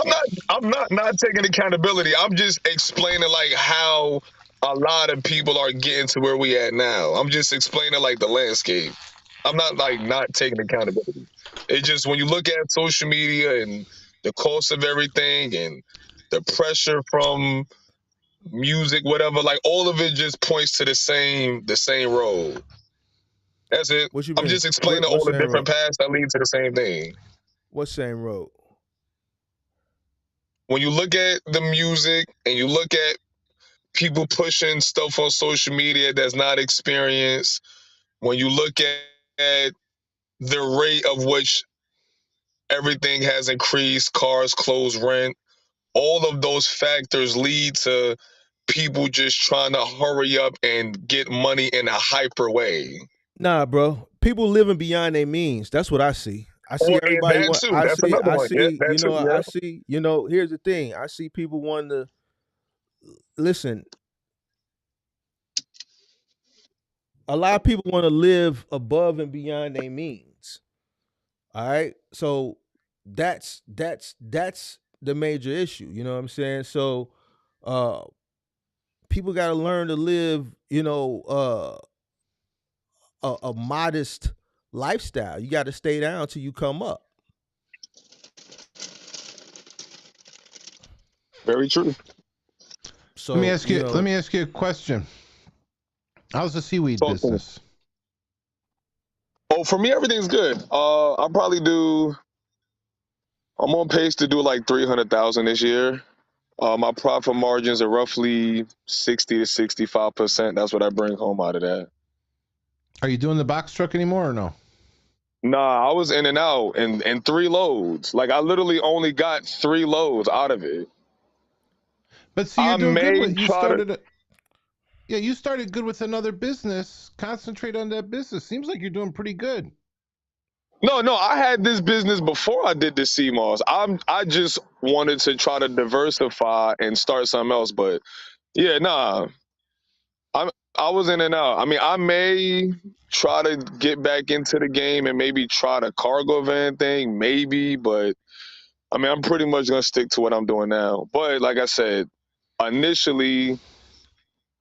I'm not taking accountability. I'm just explaining like how a lot of people are getting to where we at now. I'm just explaining like the landscape. I'm not like not taking accountability. It's just when you look at social media and the cost of everything and the pressure from music, whatever, like all of it just points to the same road. That's it. what you I'm mean? just explaining What all the same road? different paths that lead to the same thing. What same road? When you look at the music and you look at people pushing stuff on social media that's not experienced, when you look at the rate of which everything has increased, cars, clothes, rent, all of those factors lead to people just trying to hurry up and get money in a hyper way. Nah, bro. People living beyond their means. That's what I see. I see Or and everybody that want. too. That's another I one. Yeah, see. that too. Yeah. I see. Here's the thing. I see people wanting to listen. A lot of people want to live above and beyond their means. All right. So that's the major issue. You know what I'm saying? So uh people got to learn to live, a modest lifestyle. You got to stay down till you come up. Very true. Let me So, ask you. Let me ask you a question. How's the seaweed Talk to me. business? Oh, for me, everything's good. I probably do. I'm on pace to do like 300,000 this year. My profit margins are roughly 60 to 65%. That's what I bring home out of that. Are you doing the box truck anymore or no? Nah, I was in and out in 3 loads. Like I literally only got 3 loads out of it. But see, you're I doing good may with you try to. started. Yeah, you started good with another business. Concentrate on that business. Seems like you're doing pretty good. No, no, I had this business before I did the CMOS. I just wanted to try to diversify and start something else. But yeah, nah, I was in and out. I mean, I may try to get back into the game and maybe try the cargo van thing, maybe, but I mean, I'm pretty much gonna stick to what I'm doing now. But like I said, initially,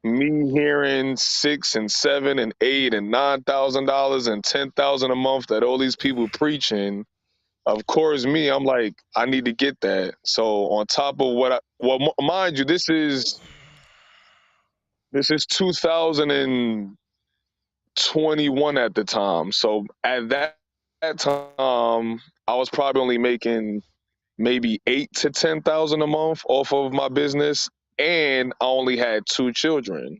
me hearing 6 and 7 and 8 and $9,000 and 10,000 a month that all these people preaching, of course, me, I'm like, I need to get that. So on top of mind you, this is 2021 at the time. So at that time, I was probably only making maybe 8 to 10,000 a month off of my business, and I only had 2 children.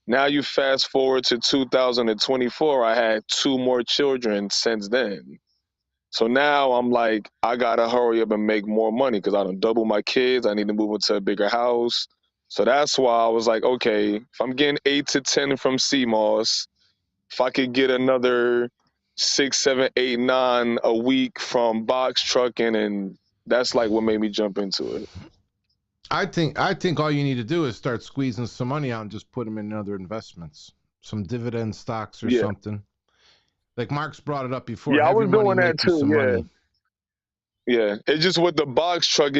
Now you fast forward to 2024, I had 2 more children since then. So now I'm like, I gotta hurry up and make more money because I done double my kids. I need to move into a bigger house. So that's why I was like, okay, if I'm getting 8 to 10 from CMOS, if I could get another 6, 7, 8, 9 a week from box trucking, and that's like what made me jump into it. I think all you need to do is start squeezing some money out and just put them in other investments, some dividend stocks or Yeah, something. Like Mark's brought it up before. yeah, I Have your was money doing that make you too. some Yeah, money. yeah. It's just with the box truck,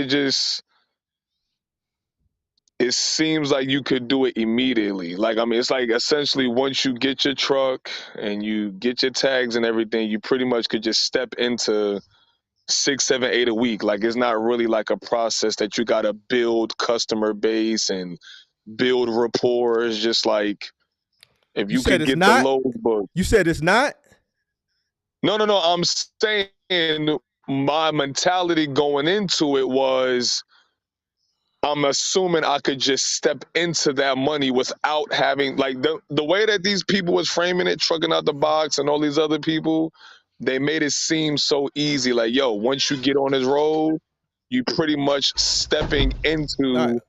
it seems like you could do it immediately. Like, I mean, it's like essentially once you get your truck and you get your tags and everything, you pretty much could just step into 6, 7, 8 a week. Like, it's not really like a process that you got to build customer base and build rapport. It's just like if you you said could it's get the not. load book. You said it's not. No, no, no. I'm saying my mentality going into it was I'm assuming I could just step into that money without having like the way that these people was framing it, trucking out the box and all these other people, they made it seem so easy. Like, yo, once you get on this road, you pretty much stepping All right. into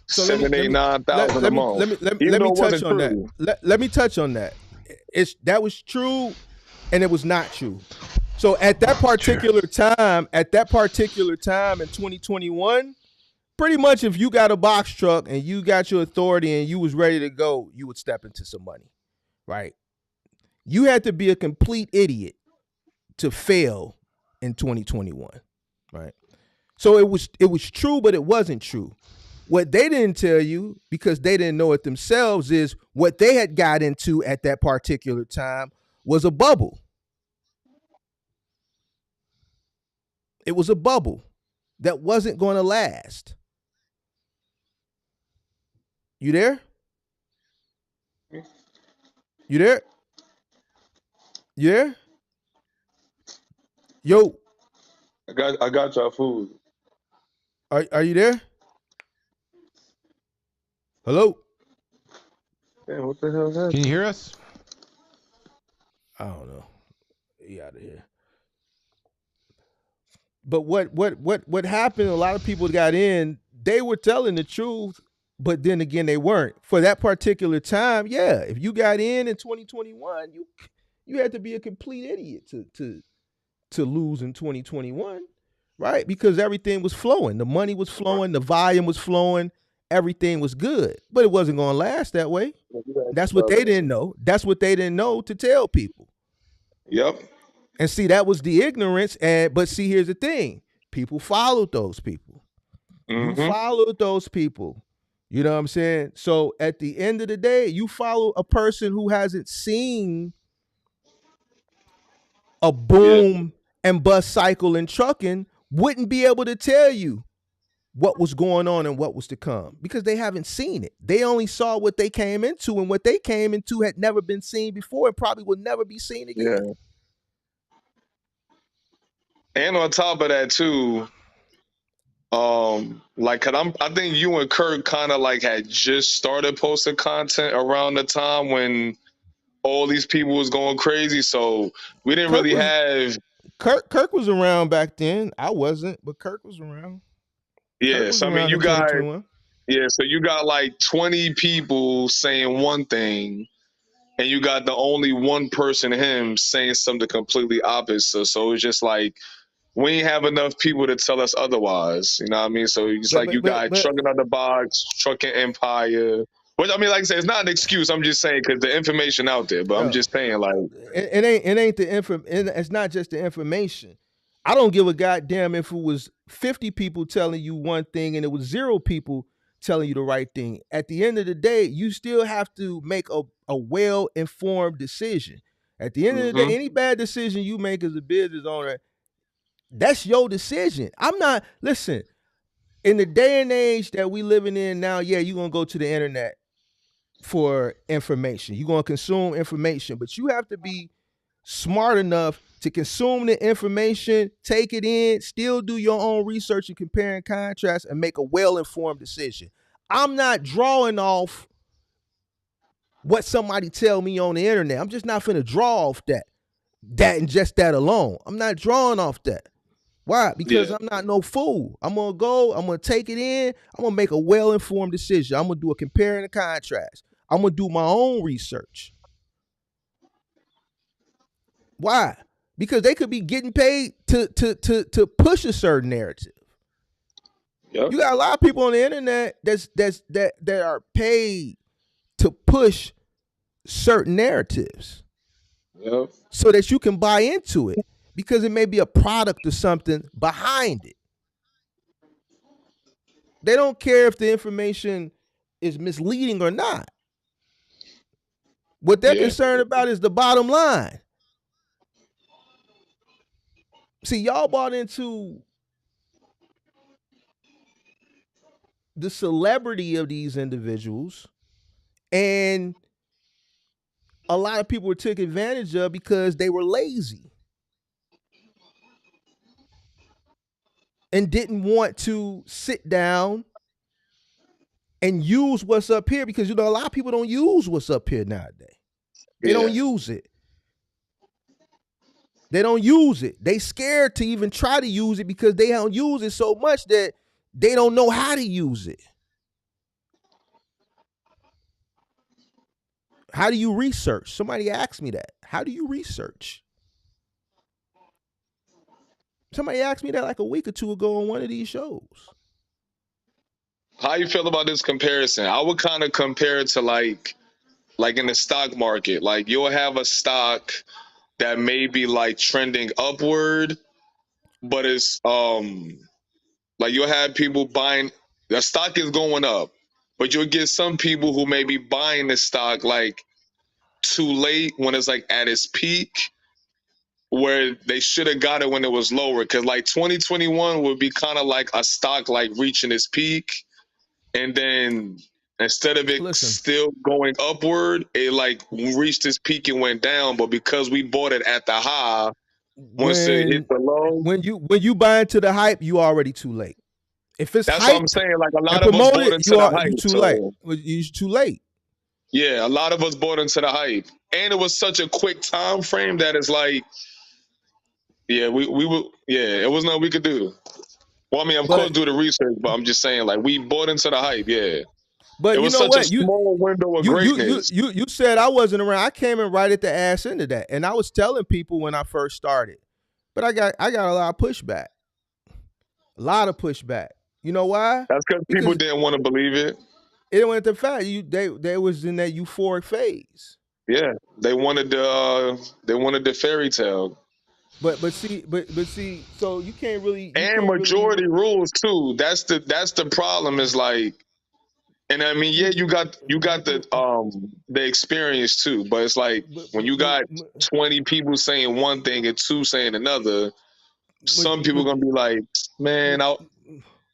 So let me seven, let eight, me nine let, thousand a let me month, let me let, even let though me it touch wasn't on that. true. Let me touch on that. That was true, and it was not true. So at that particular time in 2021, pretty much if you got a box truck and you got your authority and you was ready to go, you would step into some money, right? You had to be a complete idiot to fail in 2021. right? So it was true, but it wasn't true. What they didn't tell you, because they didn't know it themselves, is what they had got into at that particular time was a bubble. It was a bubble that wasn't going to last. You there? You there? You there? Yo, I got y'all food. are you there? Hello? Damn, what the hell is that? Can you hear us? I don't know. He out of here. But what happened? A lot of people got in. They were telling the truth, but then again, they weren't. For that particular time, yeah. If you got in 2021, you had to be a complete idiot to lose in 2021, right? Because everything was flowing. The money was flowing. The volume was flowing. Everything was good, but it wasn't going to last that way. That's what they didn't know. That's what they didn't know to tell people. Yep. And see, that was the ignorance. But see, here's the thing: people followed those people. You followed those people. You know what I'm saying? So at the end of the day, you follow a person who hasn't seen a boom and bust cycle in trucking, wouldn't be able to tell you what was going on and what was to come, because they haven't seen it. They only saw what they came into, and what they came into had never been seen before and probably will never be seen again. Yeah. And on top of that too, like, cause I think you and Kirk kind of like had just started posting content around the time when all these people was going crazy. So we didn't really have. Kirk was around back then. I wasn't, but Kirk was around. Yeah, Kirk was so I mean, around you in got 2021. so you got like 20 people saying one thing, and you got the only one person, him, saying something completely opposite. So it's just like we ain't have enough people to tell us otherwise. You know what I mean? So it's like you got Trucking Out the Box, Trucking Empire. Which I mean, like I said, it's not an excuse. I'm just saying because the information out there. But I'm just saying, like, it ain't the info. It's not just the information. I don't give a goddamn if it was 50 people telling you one thing and it was 0 people telling you the right thing. At the end of the day, you still have to make a well-informed decision. At the end of the day, any bad decision you make as a business owner, that's your decision. Listen, in the day and age that we living in now, yeah, you're going to go to the internet for information. You're going to consume information, but you have to be smart enough to consume the information, take it in, still do your own research and compare and contrast, and make a well-informed decision. I'm not drawing off what somebody tell me on the internet. I'm just not finna draw off that and just that alone. I'm not drawing off that. Why? Because I'm not no fool. I'm gonna go, I'm gonna take it in, I'm gonna make a well-informed decision. I'm gonna do a compare and a contrast. I'm gonna do my own research. Why? Because they could be getting paid to push a certain narrative. Yep. You got a lot of people on the internet that are paid to push certain narratives. Yep. So that you can buy into it, because it may be a product or something behind it. They don't care if the information is misleading or not. What they're concerned about is the bottom line. See, y'all bought into the celebrity of these individuals, and a lot of people were taken advantage of because they were lazy and didn't want to sit down and use what's up here, because, you know, a lot of people don't use what's up here nowadays. They don't use it. They don't use it. They scared to even try to use it because they don't use it so much that they don't know how to use it. How do you research? Somebody asked me that. How do you research? Somebody asked me that like a week or two ago on one of these shows. How you feel about this comparison? I would kind of compare it to like in the stock market. Like, you'll have a stock that may be like trending upward, but it's like you'll have people buying the stock is going up, but you'll get some people who may be buying the stock like too late when it's like at its peak, where they should have got it when it was lower. Cause like 2021 would be kind of like a stock like reaching its peak, and then instead of it Listen, still going upward, it like reached its peak and went down. But because we bought it at the high, once it hit when the low, you buy into the hype, you already too late. If it's that's what I'm hyped saying. Like a and lot of us bought promoted, into the you hype. too late. So You too late. yeah, a lot of us bought into the hype, and it was such a quick time frame that it's like, yeah, we were, yeah, it was nothing we could do. Well, I mean, of course, But do the research, but I'm just saying, like, we bought into the hype. Yeah, it you was know such a what? small window of greatness. You said I wasn't around. I came in right at the ass end of that, and I was telling people when I first started, but I got a lot of pushback. A lot of pushback. You know why? That's because people Because didn't want to believe it. it went the fact they was in that euphoric phase. Yeah, they wanted the fairy tale. But see, so you And can't really majority rules too. That's the problem. Is like, and I mean, yeah, you got the experience too, but it's like when you got 20 people saying one thing and two saying another, some people gonna be like, man,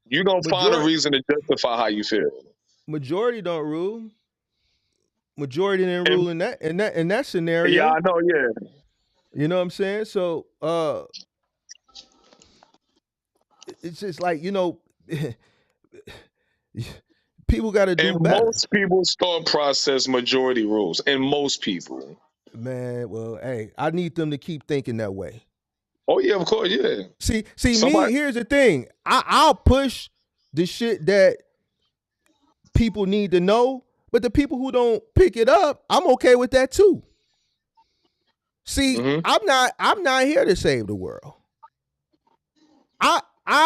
you gonna find a majority reason to justify how you feel. majority don't rule. Majority didn't And rule in that yeah, scenario. I know, yeah. You know what I'm saying? So it's just like, people got to And do better. most people's thought process majority rules. And most people. Man, well, hey, I need them to keep thinking that way. Oh yeah, of course, yeah. See me, Somebody here's the thing. I'll push the shit that people need to know, but the people who don't pick it up, I'm okay with that too. See, mm-hmm. I'm not here to save the world. I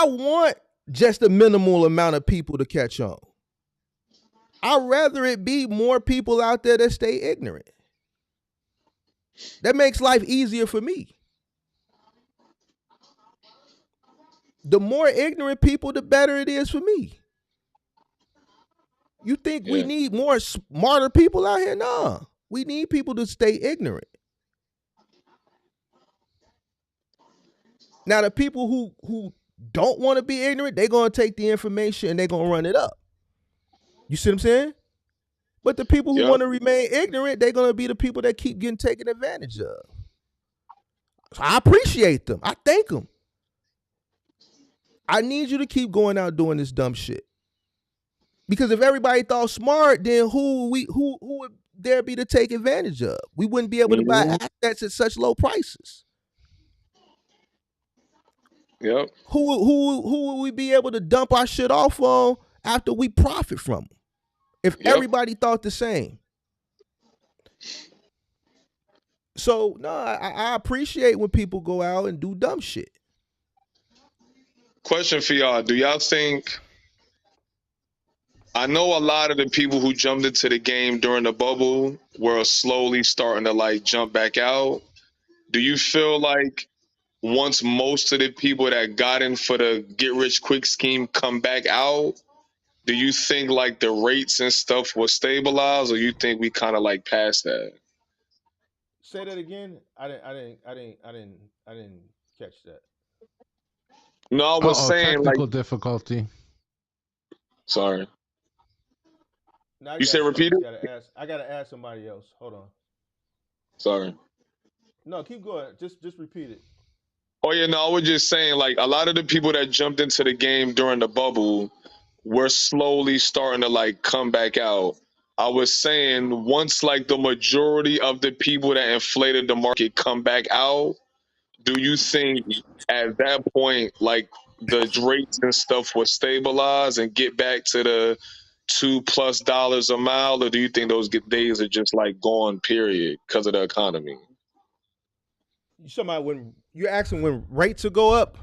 want just a minimal amount of people to catch on. I'd rather it be more people out there that stay ignorant. That makes life easier for me. The more ignorant people, the better it is for me. You think we need more smarter people out here? Nah. We need people to stay ignorant. Now, the people who don't want to be ignorant, they're going to take the information and they're going to run it up. You see what I'm saying? But the people who want to remain ignorant, they're going to be the people that keep getting taken advantage of. So I appreciate them. I thank them. I need you to keep going out doing this dumb shit. Because if everybody thought smart, then who would there be to take advantage of? We wouldn't be able to buy assets at such low prices. Yep. Who would we be able to dump our shit off on after we profit from them? If everybody thought the same. So no, I appreciate when people go out and do dumb shit. Question for y'all: do y'all think? I know a lot of the people who jumped into the game during the bubble were slowly starting to like jump back out. Do you feel like once most of the people that got in for the get rich quick scheme come back out, do you think like the rates and stuff will stabilize, or you think we kind of like past that? Say that again. I didn't catch that. No, I was saying like technical difficulty. Sorry. No, You said repeat it? I gotta ask somebody else. Hold on. Sorry. No, keep going. Just repeat it. Oh yeah, no, I was just saying like a lot of the people that jumped into the game during the bubble were slowly starting to like come back out. I was saying once like the majority of the people that inflated the market come back out, do you think at that point like the rates and stuff will stabilize and get back to the $2+ a mile, or do you think those days are just like gone period because of the economy? You talking about when you're asking when rates will go up?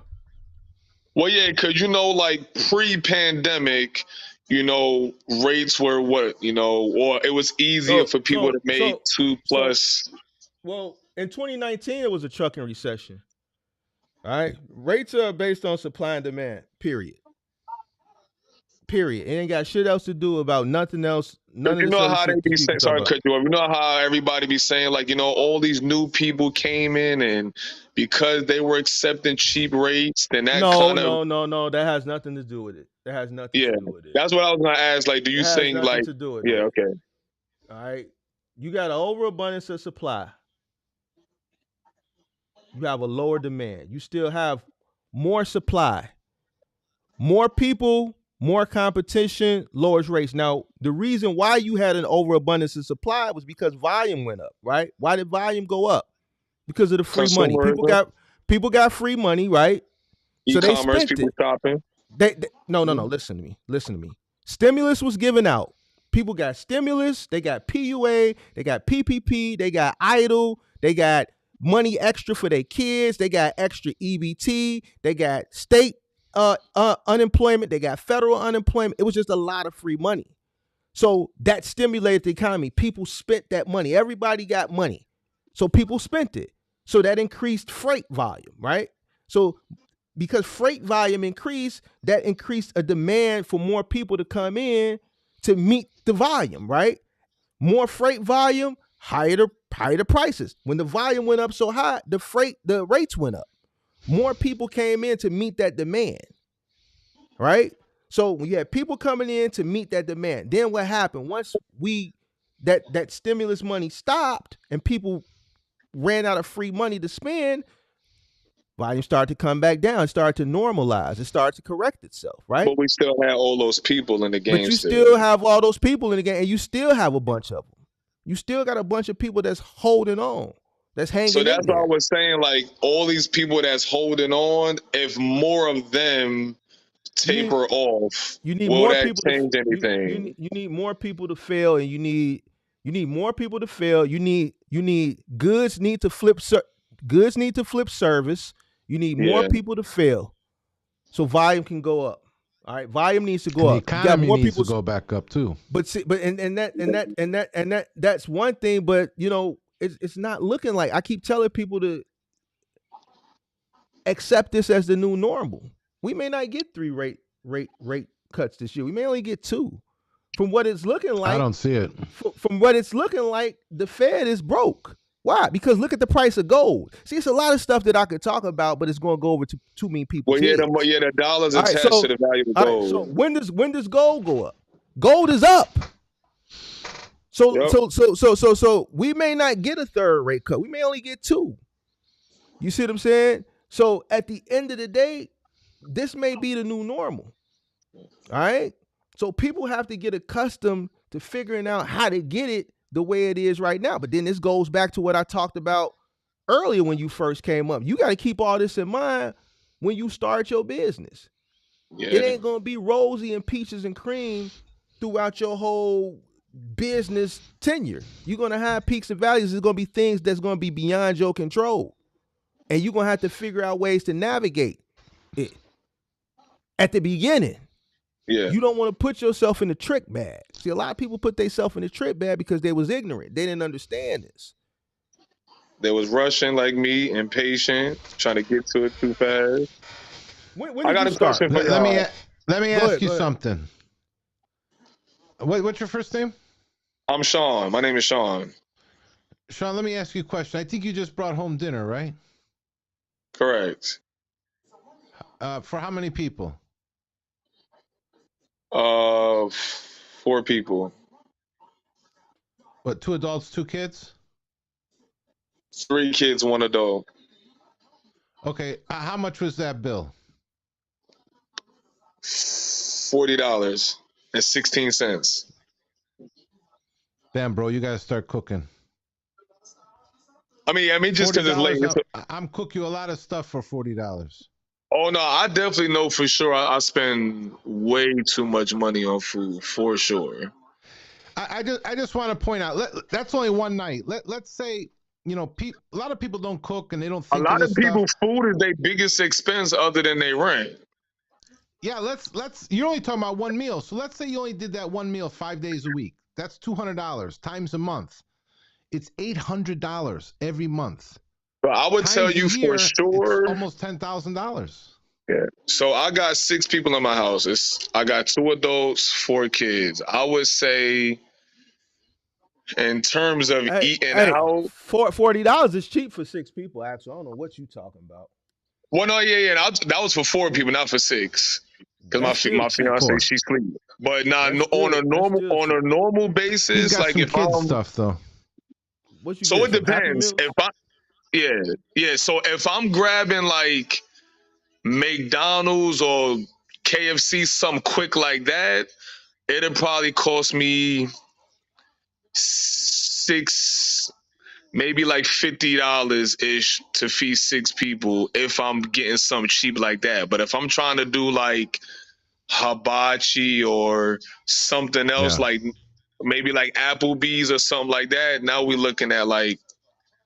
Well, yeah, because like pre-pandemic, rates were what, or it was easier for people to make two plus. Well, in 2019 it was a trucking recession. All right, rates are based on supply and demand. Period. Period. It ain't got shit else to do about nothing else. None of You this know other how they shit that be people saying, talk sorry to about. cut you off. You know how everybody be saying, like, all these new people came in and because they were accepting cheap rates, then that No, kind of, no, no, no. That has nothing to do with it. That has nothing to yeah. do with it. That's what I was going to ask. Like, do That you has think, nothing like, to do with yeah, that. okay. All right. You got an overabundance of supply. You have a lower demand. You still have more supply. More people, more competition, lowers rates. Now, the reason why you had an overabundance of supply was because volume went up, right? Why did volume go up? Because of the free money. Consumerism, People got free money, right? So they e-commerce, spent people it. shopping. No. Listen to me. Listen to me. Stimulus was given out. People got stimulus. They got PUA. They got PPP. They got idle. They got money extra for their kids. They got extra EBT. They got state unemployment. They got federal unemployment. It was just a lot of free money. So that stimulated the economy. People spent that money. Everybody got money. So people spent it. So that increased freight volume, right? So because freight volume increased, that increased a demand for more people to come in to meet the volume, right? More freight volume, higher the prices. When the volume went up so high, the rates went up. More people came in to meet that demand, right? So when you had people coming in to meet that demand, then what happened? Once that stimulus money stopped and people ran out of free money to spend, volume started to come back down. It started to normalize. It started to correct itself, right? But we still had all those people in the But game you still. still have all those people in the game, and you still have a bunch of them. You still got a bunch of people that's holding on, that's hanging So in that's what I there. was saying. Like, all these people that's holding on, if more of them You need taper off, you need will more that people to change anything? you need more people to fail, and you need more people to fail. You need goods need to flip goods need to flip service. You need more Yeah, people to fail, so volume can go up. All right, volume needs to go And the up. You got economy more needs people. to go back up too. But see, but that's one thing. But it's not looking like. I keep telling people to accept this as the new normal. We may not get 3 rate cuts this year. We may only get 2. From what it's looking I like, don't see it. from what it's looking like, the Fed is broke. Why? Because look at the price of gold. See, it's a lot of stuff that I could talk about, but it's going to go over to too many people's well, yeah, heads. the dollars All right, attached to so the value of gold. when does gold go up? Gold is up. So Yep. so we may not get a 3rd rate cut. We may only get 2. You see what I'm saying? So at the end of the day, this may be the new normal. All right. So people have to get accustomed to figuring out how to get it the way it is right now. But then this goes back to what I talked about earlier when you first came up. You got to keep all this in mind when you start your business. Yeah. It ain't going to be rosy and peaches and cream throughout your whole business tenure. You're going to have peaks and valleys. There's going to be things that's going to be beyond your control. And you're going to have to figure out ways to navigate it. At the beginning, Yeah. you don't want to put yourself in the trick bag. See, a lot of people put themselves in the trick bag because they was ignorant. They didn't understand this. They was rushing like me, impatient, trying to get to it too fast. When I did got you a start? question for Let me y'all. let me Go ask ahead, you go ahead. something. What's your first name? I'm Sean. My name is Sean. Sean, let me ask you a question. I think you just brought home dinner, right? Correct. For how many people? 4 people. What, 2 adults, 2 kids? 3 kids, 1 adult. Okay, how much was that bill? $40.16. Damn, bro, you gotta start cooking. I mean, just because it's late. $40. I'm cook you a lot of stuff for $40. Oh no, I definitely know for sure. I spend way too much money on food for sure. I just want to point out that's only one night. Let's say a lot of people don't cook and they don't A think of lot of this stuff. people's food is their biggest expense other than their rent. Yeah, let's you're only talking about one meal. So let's say you only did that one meal 5 days a week. That's $200 times a month. It's $800 every month. But I would tell times a you for year, it's sure. almost $10,000. Yeah. So I got 6 people in my house. I got 2 adults, 4 kids. I would say in terms of Hey, eating hey, out. $40 is cheap for 6 people. Actually, I don't know what you talking about. Well, no, yeah. That was for 4 people, not for 6. Because That's still my cheap. fiance, Four. she's sleeping. But nah, That's still on a cheap. normal He's basis, got like some if kids I'm, stuff though. What you so get? it Some Happy depends. If Meals? I, yeah, yeah. So if I'm grabbing like McDonald's or KFC, something quick like that, it'll probably cost me six, maybe like $50 ish to feed 6 people if I'm getting something cheap like that. But if I'm trying to do like hibachi or something else, Yeah. like maybe like Applebee's or something like that, now we're looking at like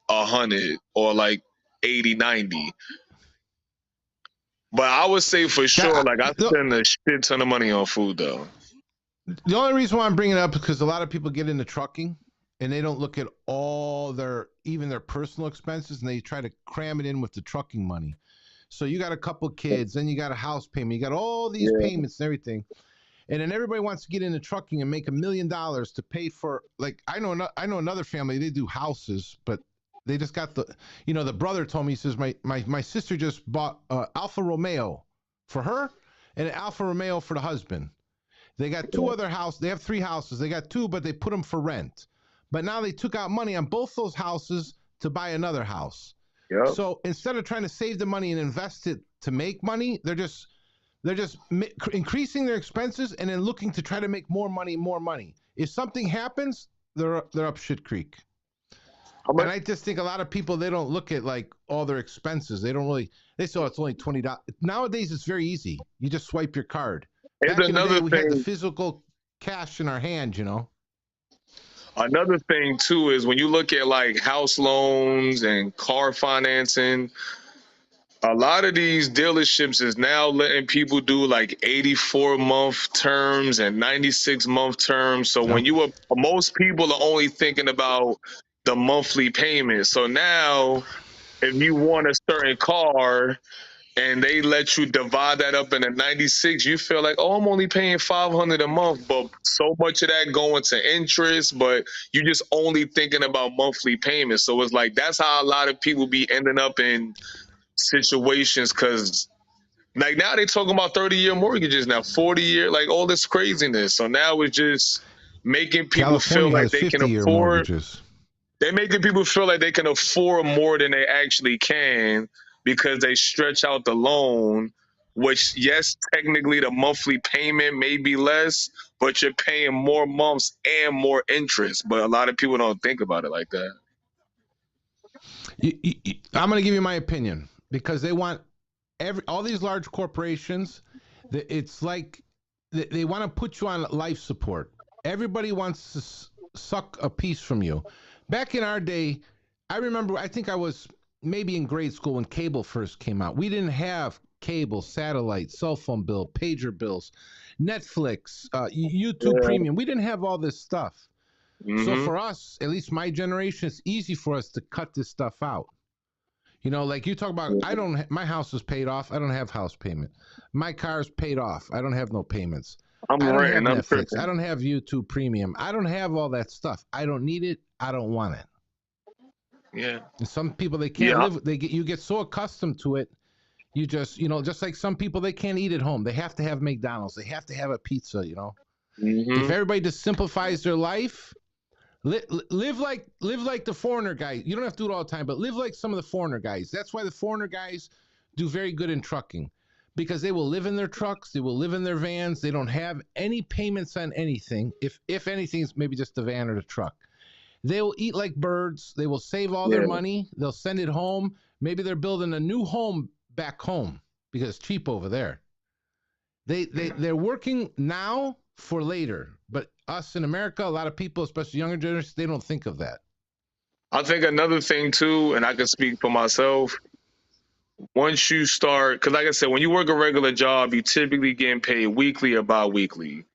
100 or like 80, 90. But I would say for sure, That, like I spend a shit ton of money on food though. the only reason why I'm bringing it up is because a lot of people get into trucking and they don't look at all even their personal expenses, and they try to cram it in with the trucking money. So you got a couple kids, then you got a house payment, you got all these Yeah, payments and everything, and then everybody wants to get into trucking and make $1 million to pay for. Like I know another family, they do houses, but they just got the brother told me, he says my sister just bought Alfa Romeo for her and an Alfa Romeo for the husband. They got two other houses. They have 3 houses. They got 2, but they put them for rent. But now they took out money on both those houses to buy another house. yep. So instead of trying to save the money and invest it to make money, they're just increasing their expenses and then looking to try to make more money, more money. If something happens, they're up shit creek. And I just think a lot of people, they don't look at like all their expenses. They don't really. They say, oh, it's only $20. Nowadays, it's very easy. You just swipe your card. It's Back in the day, another we had the thing. physical cash in our hand. Another thing too is when you look at like house loans and car financing, a lot of these dealerships is now letting people do like 84-month terms and 96-month terms. So Yep. most people are only thinking about the monthly payment. So now if you want a certain car and they let you divide that up into 96, you feel like, oh, I'm only paying $500 a month, but so much of that going to interest, but you just only thinking about monthly payments. So it's like that's how a lot of people be ending up in situations, because like now they talking about 30-year mortgages now, 40-year, like all this craziness. So now it's just making people feel California like has they can 50-year afford. mortgages. They're making people feel like they can afford more than they actually can because they stretch out the loan, which, yes, technically the monthly payment may be less, but you're paying more months and more interest. But a lot of people don't think about it like that. I'm going to give you my opinion, because they want all these large corporations. It's like they want to put you on life support. Everybody wants to suck a piece from you. Back in our day, I remember, I think I was maybe in grade school when cable first came out. We didn't have cable, satellite, cell phone bill, pager bills, Netflix, YouTube Premium. We didn't have all this stuff. So for us, at least my generation, it's easy for us to cut this stuff out. Like you talk about, my house is paid off. I don't have house payment. My car's paid off. I don't have no payments. I'm I don't have renting. I'm Netflix. tripping. I don't have YouTube Premium. I don't have all that stuff. I don't need it. I don't want it. Yeah. And some people, they can't live. You get so accustomed to it. You just, just like some people, they can't eat at home. They have to have McDonald's. They have to have a pizza. If everybody just simplifies their life, live like the foreigner guy. You don't have to do it all the time, but live like some of the foreigner guys. That's why the foreigner guys do very good in trucking, because they will live in their trucks, they will live in their vans. They don't have any payments on anything. If anything, it's maybe just the van or the truck. They will eat like birds. They will save all their money. They'll send it home. Maybe they're building a new home back home because it's cheap over there. They're working now for later. But us in America, a lot of people, especially younger generations, they don't think of that. I think another thing too, and I can speak for myself, once you start, because like I said, when you work a regular job, you typically getting paid weekly or bi-weekly.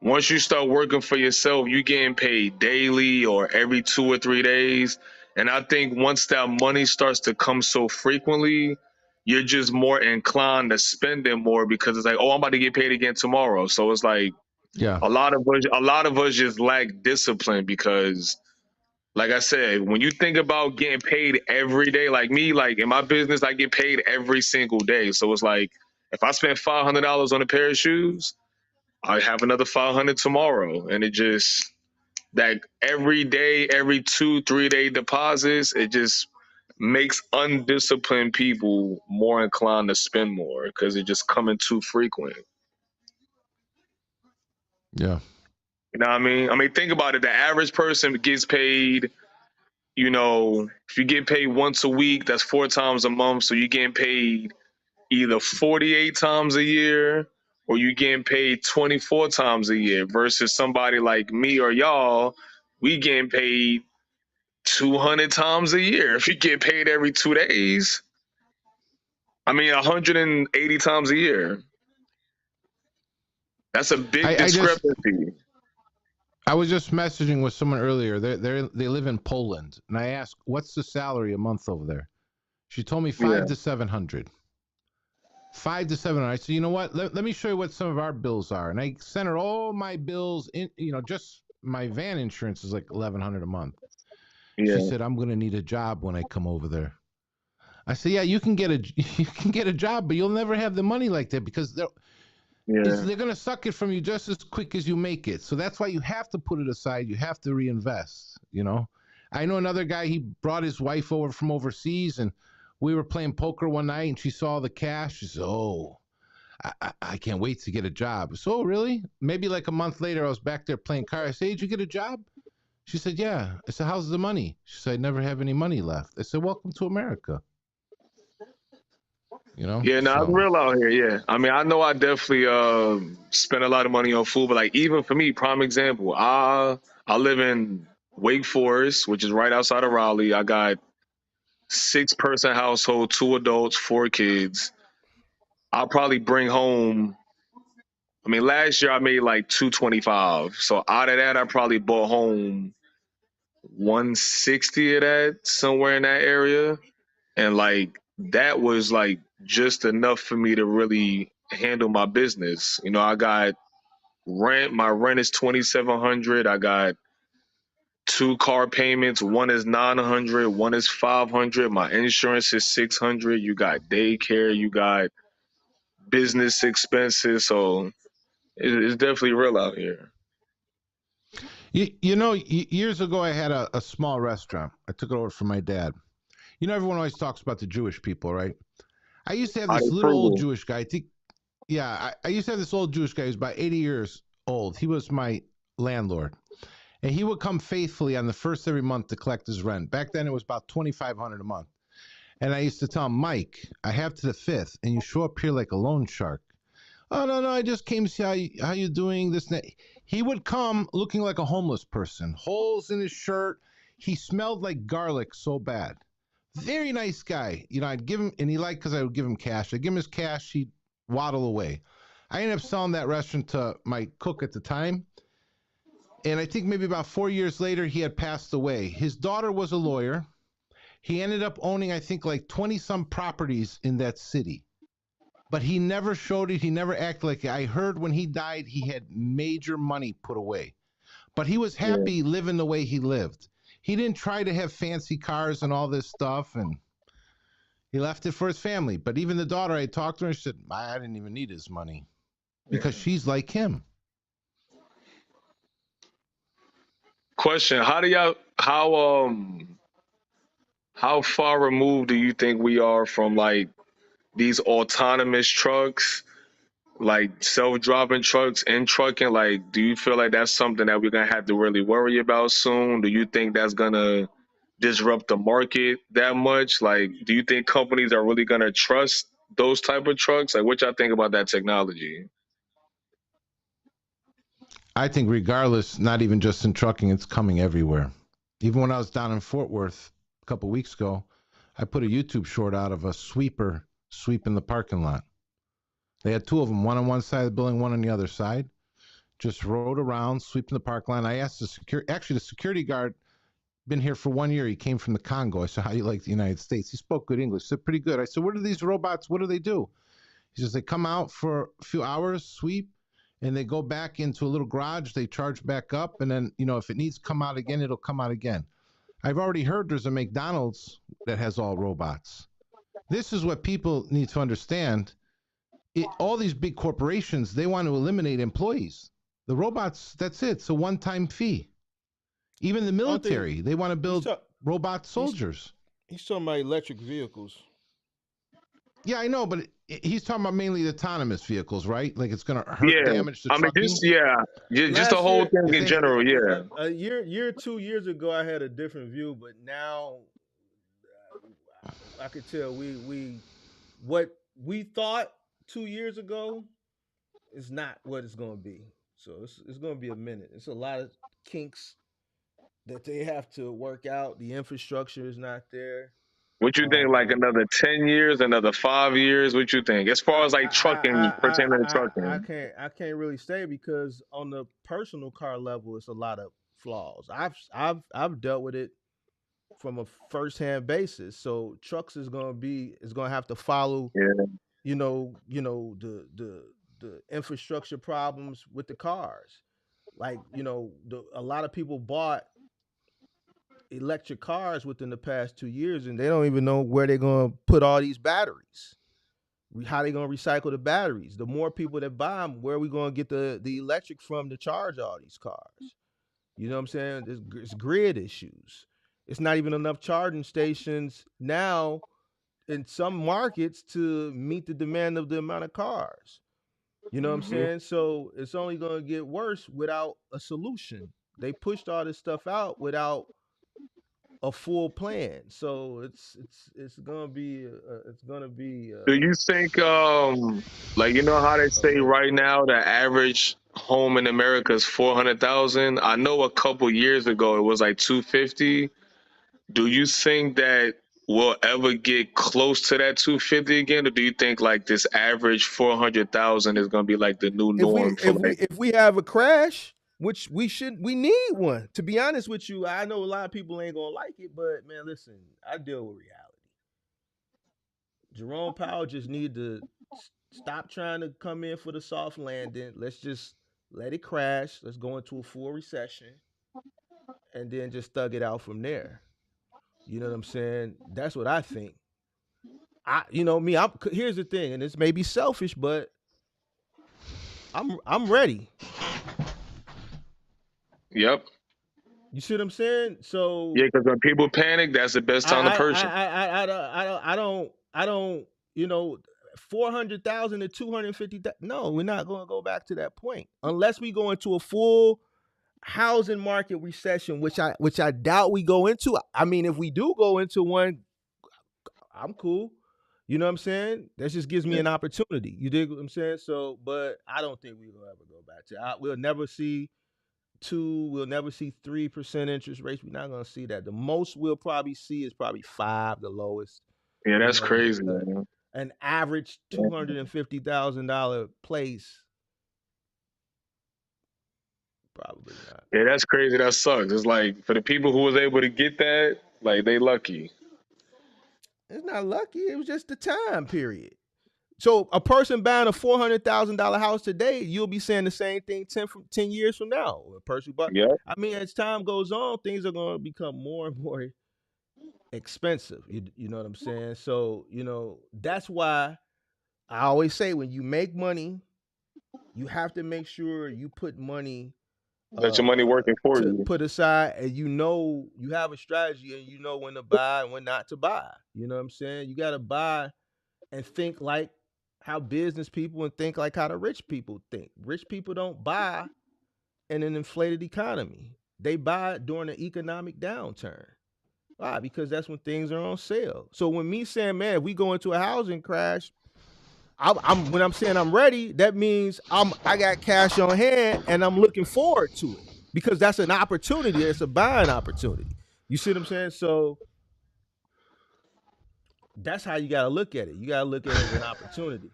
Once you start working for yourself, you getting paid daily or every 2 or 3 days. And I think once that money starts to come so frequently, you're just more inclined to spend it more because it's like, oh, I'm about to get paid again tomorrow. So it's like Yeah. a lot of us just lack discipline because, like I said, when you think about getting paid every day, like me, like in my business, I get paid every single day. So it's like if I spend $500 on a pair of shoes, I have another 500 tomorrow, and it just that every day, every 2 3 day deposits, it just makes undisciplined people more inclined to spend more because it just coming too frequent. Yeah. You know what I mean? I mean, think about it. The average person gets paid, if you get paid once a week, that's 4 times a month. So you're getting paid either 48 times a year or you getting paid 24 times a year versus somebody like me or y'all, we getting paid 200 times a year. If you get paid every 2 days, I mean, 180 times a year. That's a big I just discrepancy. I was just messaging with someone earlier. They live in Poland, and I asked, "What's the salary a month over there?" She told me Yeah. 5 to 700. 5 to 700. I said, you know what? Let me show you what some of our bills are, and I sent her all my bills. Just my van insurance is like 1,100 a month. She Yeah. said, "I'm going to need a job when I come over there." I said, "Yeah, you can get a job, but you'll never have the money like that because Yeah. they're going to suck it from you just as quick as you make it. So that's why you have to put it aside. You have to reinvest, you know. I know another guy, he brought his wife over from overseas, and we were playing poker one night, and she saw the cash. She said, "Oh, I can't wait to get a job." So, really? Maybe like a month later, I was back there playing cards. I said, "Hey, did you get a job?" She said, "Yeah." I said, "How's the money?" She said, "I never have any money left." I said, "Welcome to America." Yeah, no, it's So real out here. Yeah, I mean, I know I definitely spend a lot of money on food, but like even for me, prime example, I live in Wake Forest, which is right outside of Raleigh. I got 6-person household, 2 adults, 4 kids. I'll probably bring home. I mean, last year I made like 225. So out of that, I probably bought home 160 of that, somewhere in that area. And like that was like just enough for me to really handle my business. I got rent. My rent is 2,700. I got 2 car payments. One is 900. One is 500. My insurance is 600. You got daycare. You got business expenses. So it's definitely real out here. years ago, I had a small restaurant. I took it over from my dad. Everyone always talks about the Jewish people, right? I used to have Are this they little old frugal? Jewish guy. I think, yeah, I used to have this old Jewish guy who's about 80 years old. He was my landlord. And he would come faithfully on the first every month to collect his rent. Back then, it was about 2,500 a month. And I used to tell him, "Mike, I have to the fifth, and you show up here like a loan shark." "Oh, no, no, I just came to see how you doing, this and that." He would come looking like a homeless person, holes in his shirt. He smelled like garlic so bad. Very nice guy. I'd give him, and he liked because I would give him cash. I'd give him his cash, he'd waddle away. I ended up selling that restaurant to my cook at the time. And I think maybe about 4 years later, he had passed away. His daughter was a lawyer. He ended up owning, I think, like 20 some properties in that city. But he never showed it. He never acted like it. I heard when he died, he had major money put away. But he was Yeah. happy living the way he lived. He didn't try to have fancy cars and all this stuff. And he left it for his family. But even the daughter, I talked to her, she said, "I didn't even need his money," because she's like him. Question: how far removed do you think we are from like these autonomous trucks, like self-driving trucks and trucking? Like, do you feel like that's something that we're gonna have to really worry about soon? Do you think that's gonna disrupt the market that much? Like, do you think companies are really gonna trust those type of trucks? Like, what y'all think about that technology? I think regardless, not even just in trucking, it's coming everywhere. Even when I was down in Fort Worth a couple of weeks ago, I put a YouTube short out of a sweeper sweeping the parking lot. They had two of them, one on one side of the building, one on the other side. Just rode around sweeping the parking lot. I asked the security guard, been here for 1 year. He came from the Congo. I said, how do you like the United States? He spoke good English. He said, pretty good. I said, what are these robots? What do they do? He says, they come out for a few hours, sweep, and they go back into a little garage. They charge back up. And then, if it needs to come out again, it'll come out again. I've already heard there's a McDonald's that has all robots. This is what people need to understand. All these big corporations, they want to eliminate employees. The robots, that's it. It's a one-time fee. Even the military, they want to build robot soldiers. He's talking about electric vehicles. Yeah, I know, but he's talking about mainly the autonomous vehicles, right? Like it's going to hurt, damage the trucking. Just the whole thing in general. Yeah, a year, 2 years ago, I had a different view, but now I could tell what we thought 2 years ago is not what it's going to be. So it's going to be a minute. It's a lot of kinks that they have to work out. The infrastructure is not there. What you think? Like another 10 years, another 5 years? What you think? As far as like trucking, pertaining to trucking, I can't really say because on the personal car level, it's a lot of flaws. I've dealt with it from a firsthand basis. So trucks is gonna have to follow. Yeah. The infrastructure problems with the cars. Like a lot of people bought electric cars within the past 2 years, and they don't even know where they're gonna put all these batteries. How they gonna recycle the batteries? The more people that buy them, where are we gonna get the electric from to charge all these cars? You know what I'm saying? It's grid issues. It's not even enough charging stations now in some markets to meet the demand of the amount of cars. You know what I'm saying? So it's only gonna get worse without a solution. They pushed all this stuff out without a full plan. So it's gonna be Do you think like how they say right now the average home in America is 400,000? I know a couple years ago it was like 250. Do you think that we'll ever get close to that 250 again, or do you think like this average 400,000 is gonna be like the new norm? If we have a crash, which we need one. To be honest with you, I know a lot of people ain't gonna like it, but man, listen, I deal with reality. Jerome Powell just need to stop trying to come in for the soft landing. Let's just let it crash. Let's go into a full recession, and then just thug it out from there. You know what I'm saying? That's what I think. Here's the thing, and this may be selfish, but I'm ready. Yep. You see what I'm saying? So yeah, because when people panic, that's the best time to purchase. I don't. 400,000 to 250,000. No, we're not going to go back to that point unless we go into a full housing market recession, which I doubt we go into. I mean, if we do go into one, I'm cool. You know what I'm saying? That just gives me an opportunity. You dig what I'm saying? So, but I don't think we'll ever go back to. We'll never see 2. We'll never see 3% interest rates. We're not going to see that. The most we'll probably see is probably 5. The lowest. Yeah, that's crazy, man. An average $250,000 place. Probably not. Yeah, that's crazy. That sucks. It's like for the people who was able to get that, like they lucky. It's not lucky. It was just the time period. So a person buying a $400,000 house today, you'll be saying the same thing 10 years from now. A person, but yeah. I mean, as time goes on, things are going to become more and more expensive. You know what I'm saying? So that's why I always say when you make money, you have to make sure you put money. Let your money working for you. Put aside, and you have a strategy, and you know when to buy and when not to buy. You know what I'm saying? You got to buy and think like how business people and think like how the rich people think. Rich people don't buy in an inflated economy. They buy during an economic downturn. Why? Because that's when things are on sale. So when me saying, man, if we go into a housing crash, when I'm saying I'm ready, that means I got cash on hand and I'm looking forward to it because that's an opportunity. It's a buying opportunity. You see what I'm saying? So that's how you got to look at it. You got to look at it as an opportunity.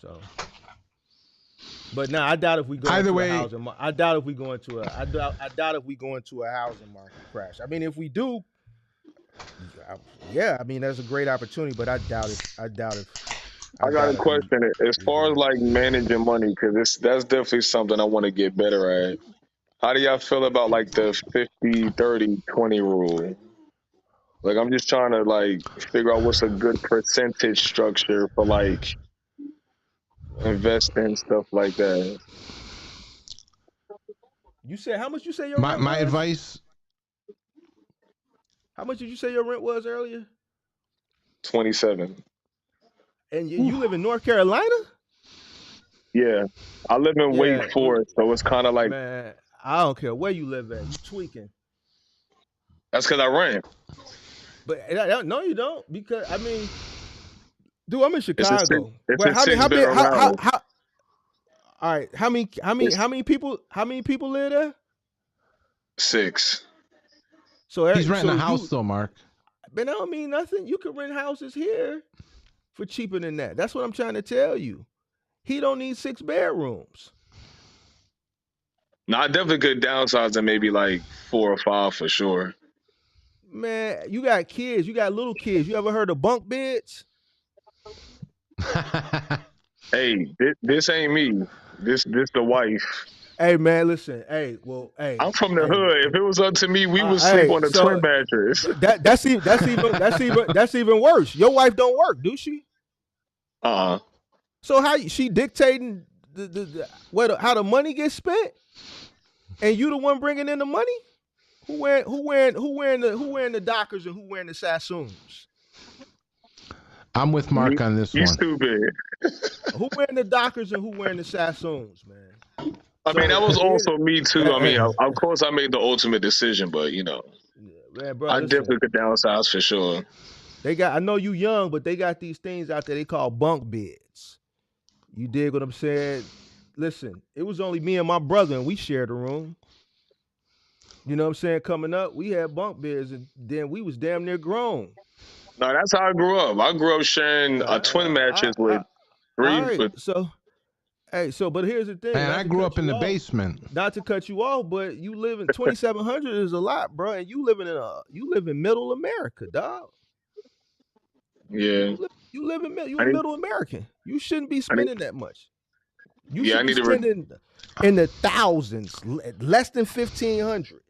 So But now I doubt if we go Either into a way, housing. I doubt if we go into a. I doubt if we go into a housing market crash. I mean, if we do, yeah, I mean that's a great opportunity. But I doubt if. I I got a doubt if question. As we far go as in. like managing money, because that's definitely something I want to get better at. How do y'all feel about like the 50-30-20 rule? Like, I'm just trying to like figure out what's a good percentage structure for like investing and stuff like that. You said how much? You say your rent my was? advice. How much did you say your rent was earlier? 27. And Whew. you live in North Carolina? Yeah, I live in Wake Yeah, Forest, so it's kind of like man. I don't care where you live at. You tweaking. that's because I rent. But no, you don't. Because I mean, dude, I'm in It's a six. Chicago. It's Where a how many? six bedroom house. How? All right. It's How many people? How many people live there? 6. He's renting So a house you. though, Mark. But that don't mean nothing. You can rent houses here for cheaper than that. That's what I'm trying to tell you. He don't need 6 bedrooms. No, I definitely could downsize to maybe like 4 or 5 for sure. Man, you got kids. You got little kids. You ever heard of bunk beds? Hey, this ain't me. This the wife. Hey man, listen. Hey, well, I'm from the hey, hood. If it was up to me, we would sleep hey. on a twin So mattress. that's even worse. Your wife don't work, do she? Uh-uh. So how she dictating how the money gets spent, and you the one bringing in the money? Who wearing the Dockers and who wearing the Sassoons? I'm with Mark on this You one. stupid. Who wearing the Dockers and who wearing the Sassoons, man? I mean, that was also me too. I mean, Hey, of course, I made the ultimate decision, but man, bro, I listen. definitely could downsize for sure. They got. I know you young, but they got these things out there they call bunk beds. You dig what I'm saying? Listen, it was only me and my brother, and we shared a room. You know what I'm saying? Coming up, we had bunk beds, and then we was damn near grown. No, that's how I grew up. I grew up sharing a twin mattress with All three. right. So, hey, but here's the thing. And Not I to grew cut up in you the off. basement. Not to cut you off, but you live in 2,700 is a lot, bro. And you live in middle America, dog. Yeah, You live in I a need. middle American. You shouldn't be I need. spending that much. You Yeah, should I be need to. spending in the thousands, less than 1,500.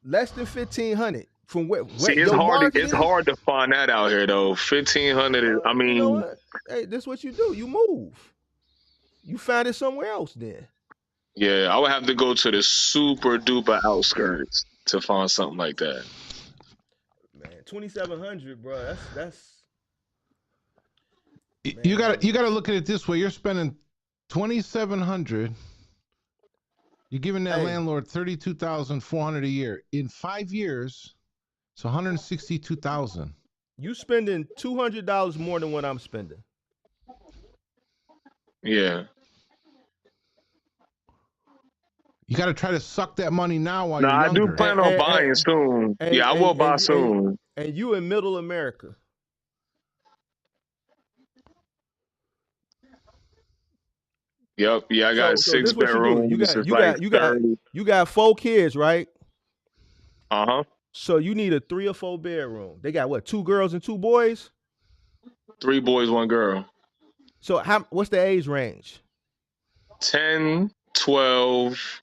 Less than 1,500 from See, where it's your hard. market It's is. hard to find that out here, though. 1,500 is. I You know mean, what? Hey, this is what you do. You move. You find it somewhere else then. yeah, I would have to go to the super duper outskirts to find something like that. Man, 2,700, bro. That's You man. gotta look at it this way. You're spending $2,700. You're giving that Hey, landlord $32,400 a year. In 5 years, it's $162,000. you spending $200 more than what I'm spending. Yeah. You got to try to suck that money now while No, you're I do younger. plan on buying soon. Yeah, I will buy soon. And you in middle America. Yep. Yeah, I got So six this what you do. bedrooms. It's like 30. You got 4 kids, right? Uh-huh. So you need a 3 or 4 bedroom. They got what? 2 girls and 2 boys? 3 boys, 1 girl. So what's the age range? 10, 12,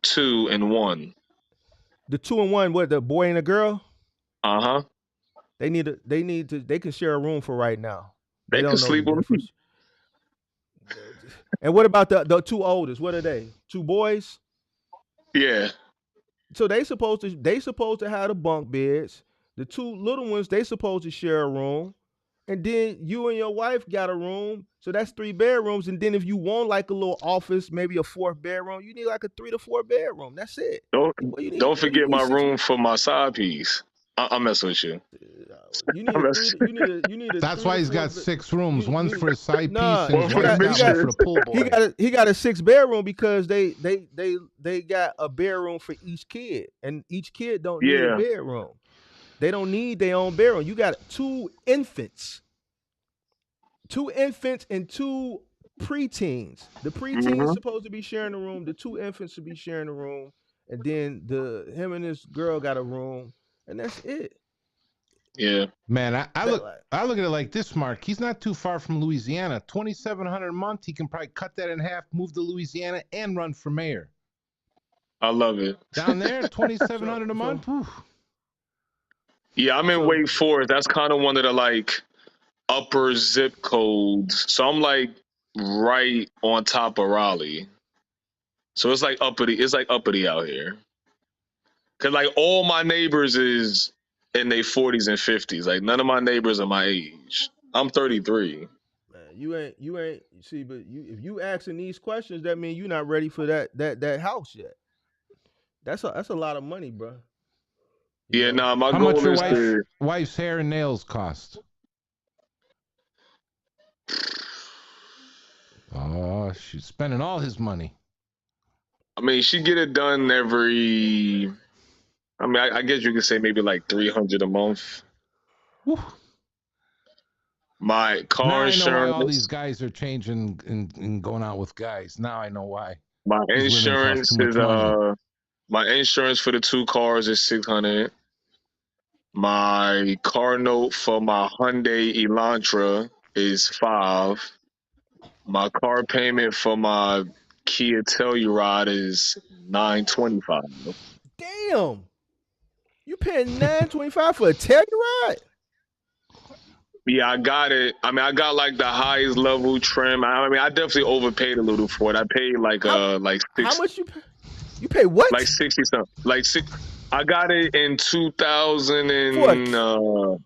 2, and 1. The 2 and 1, what, the boy and a girl? Uh-huh. They can share a room for right now. They can don't know the sleep with me. difference. And what about the 2 oldest? What are they? 2 boys? Yeah. So they supposed to have the bunk beds. The 2 little ones, they supposed to share a room. And then you and your wife got a room. So that's 3 bedrooms. And then if you want like a little office, maybe a 4th bedroom, you need like a 3 to 4 bedroom. That's it. Don't forget my room for my side piece. I'm messing with you. You need a 3 you need a That's 3 why to he's 4 got 6 rooms. One's for his side Nah, piece and One his for the wife's got mission. one for the pool boy. he got a 6 bedroom because they got a bedroom for each kid. And each kid don't need a Yeah. bedroom. They don't need their own bedroom. You got 2 infants. 2 infants and 2 preteens. The preteens supposed to be sharing the room. The two infants should be sharing the room, and then him and this girl got a room, and that's it. Yeah. Man, I look like, I look at it like this, Mark. He's not too far from Louisiana. $2,700 a month. He can probably cut that in half, move to Louisiana, and run for mayor. I love it. Down there, $2,700 a month. Yeah, I'm in Wake Forest. That's kind of one of the like upper zip codes. So I'm like right on top of Raleigh. So it's like uppity out here. Cause like all my neighbors is in their 40s and 50s. Like none of my neighbors are my age. I'm 33. Man, you ain't see, but if you asking these questions, that means you're not ready for that house yet. That's a lot of money, bro. Yeah, nah, my How goal much your is to wife's hair and nails cost? Oh, she's spending all his money. I mean, she get it done every. I mean, I guess you could say maybe like 300 a month. Whew. My car Now insurance. I know why all these guys are changing and going out with guys. Now I know why. My insurance is my insurance for the 2 cars is $600. My car note for my Hyundai Elantra is $5. My car payment for my Kia Telluride is $925. Damn, you paying $925 for a Telluride? Yeah, I got it. I mean, I got like the highest level trim. I mean, I definitely overpaid a little for it. I paid like how much you pay? You pay what? Like 60 something. Like six. I got it in 2000 For and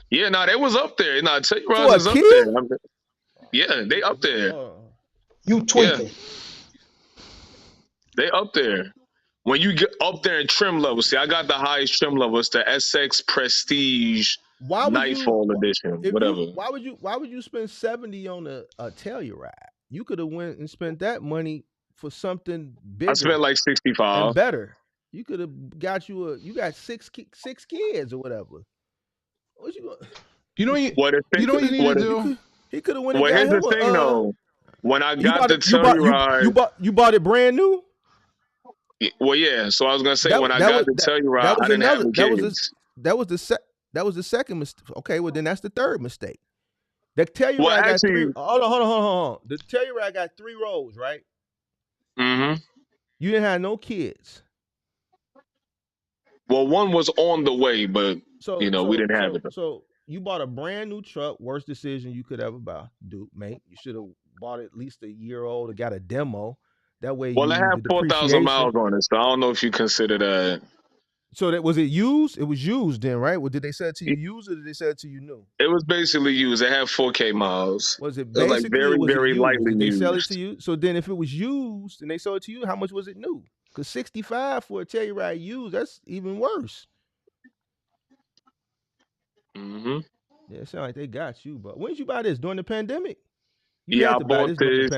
yeah, nah, they was up there. Nah, for Tellurides a is up Kia? there. Yeah, they up there. You tweaking. Yeah, they up there. When you get up there in trim level, see, I got the highest trim level. It's the SX Prestige Why would Nightfall Edition, whatever. why would you spend 70 on a Telluride? You could have went and spent that money for something bigger. I spent like 65 and better. You could have got you got six kids or whatever. What you? You know you What you know what you need to do? He could have went and Well, got here's him the thing though. When I got the you Telluride, you bought it brand new. well, yeah. So I was gonna say when I got the Telluride, I didn't have any kids. That was the second mistake. Okay, well then that's the third mistake. The Telluride Well, got actually, three. Hold on. The Telluride got 3 rows, right? Mm-hmm. You didn't have no kids. Well, one was on the way, but we didn't have it. So you bought a brand new truck. Worst decision you could ever make. You should have bought it at least a year old or got a demo. That way, well, it had 4,000 miles on it, so I don't know if you consider that. So was it used? It was used then, right? Well, did they sell it to you used or did they sell it to you new? It was basically used. It had 4K miles. Was it basically like very, very lightly used? Did they sell it used? to you? So then, if it was used and they sold it to you, how much was it new? Because 65 for a Telluride used, that's even worse. Mm-hmm. Yeah, it sounds like they got you. But when did you buy this? During the pandemic? I bought this.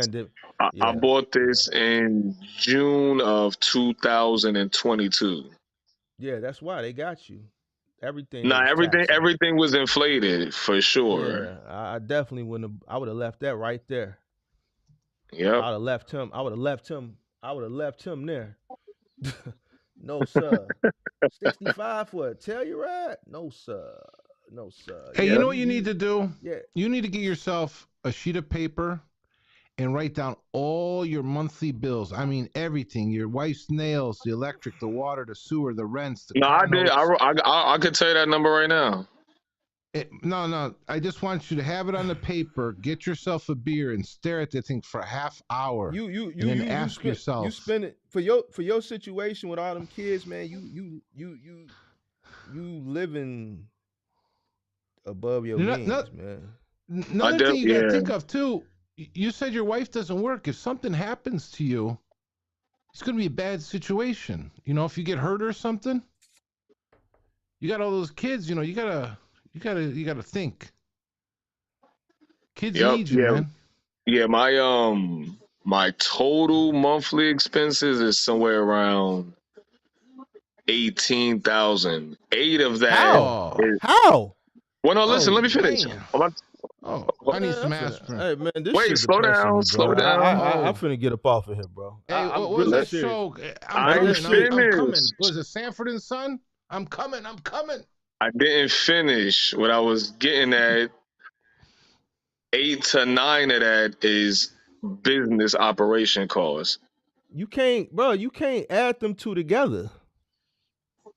I bought this in June of 2022. Yeah, that's why they got you. Everything. Nah, everything was inflated for sure. Yeah, I definitely wouldn't have. I would have left that right there. Yep. I would have left him. I would have left him there. No, sir. 65 for a Telluride? No, sir. No, sir. Hey, you know what you need to do? Yeah. You need to get yourself a sheet of paper and write down all your monthly bills. I mean, everything. Your wife's nails, the electric, the water, the sewer, the rents. No, I did. I could tell you that number right now. No. I just want you to have it on the paper. Get yourself a beer and stare at that thing for a half hour. And ask yourself. You spend it for your situation with all them kids, man. You living above your means, man. Another thing you gotta think of too. You said your wife doesn't work. If something happens to you, it's gonna be a bad situation. If you get hurt or something, you got all those kids. You gotta think. Kids need you, man. Yeah, my total monthly expenses is somewhere around 18,000. 8 of that. How? Well, no, listen. Let me finish. Oh, I need Man, some aspirin. hey man, this Wait, shit slow depressing down, me, bro. slow down. I Oh, finna get up off of here, bro. hey, I'm what was really that serious. show? I'm I Hey, that ain't coming. shit. I'm coming. finished. Was it Sanford and Son? I'm coming. I'm coming. I didn't finish. What I was getting at, 8 to 9 of that is business operation costs. You can't, bro. You can't add them two together.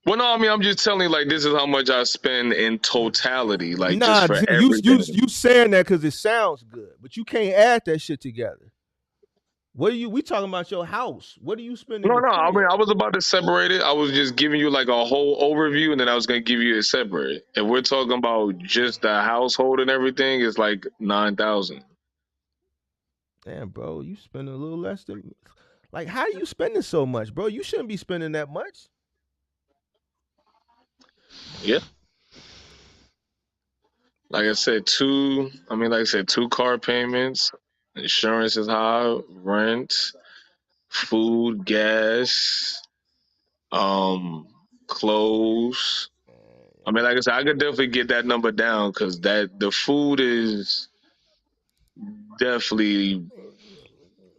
Well, no, I mean, I'm just telling you, like, this is how much I spend in totality, like, just Nah, for you everything. saying that because it sounds good, but you can't add that shit together. What are you? We talking about your house? What do you spend in No, the no, I mean, crib? I was about to separate it. I was just giving you, like, a whole overview, and then I was going to give you a separate. If we're talking about just the household and everything, it's like 9,000. Damn, bro, you spending a little less than. Like, how are you spending so much, bro? You shouldn't be spending that much. Yeah. Like I said, two car payments, insurance is high, rent, food, gas, clothes. I mean, like I said, I could definitely get that number down because the food is definitely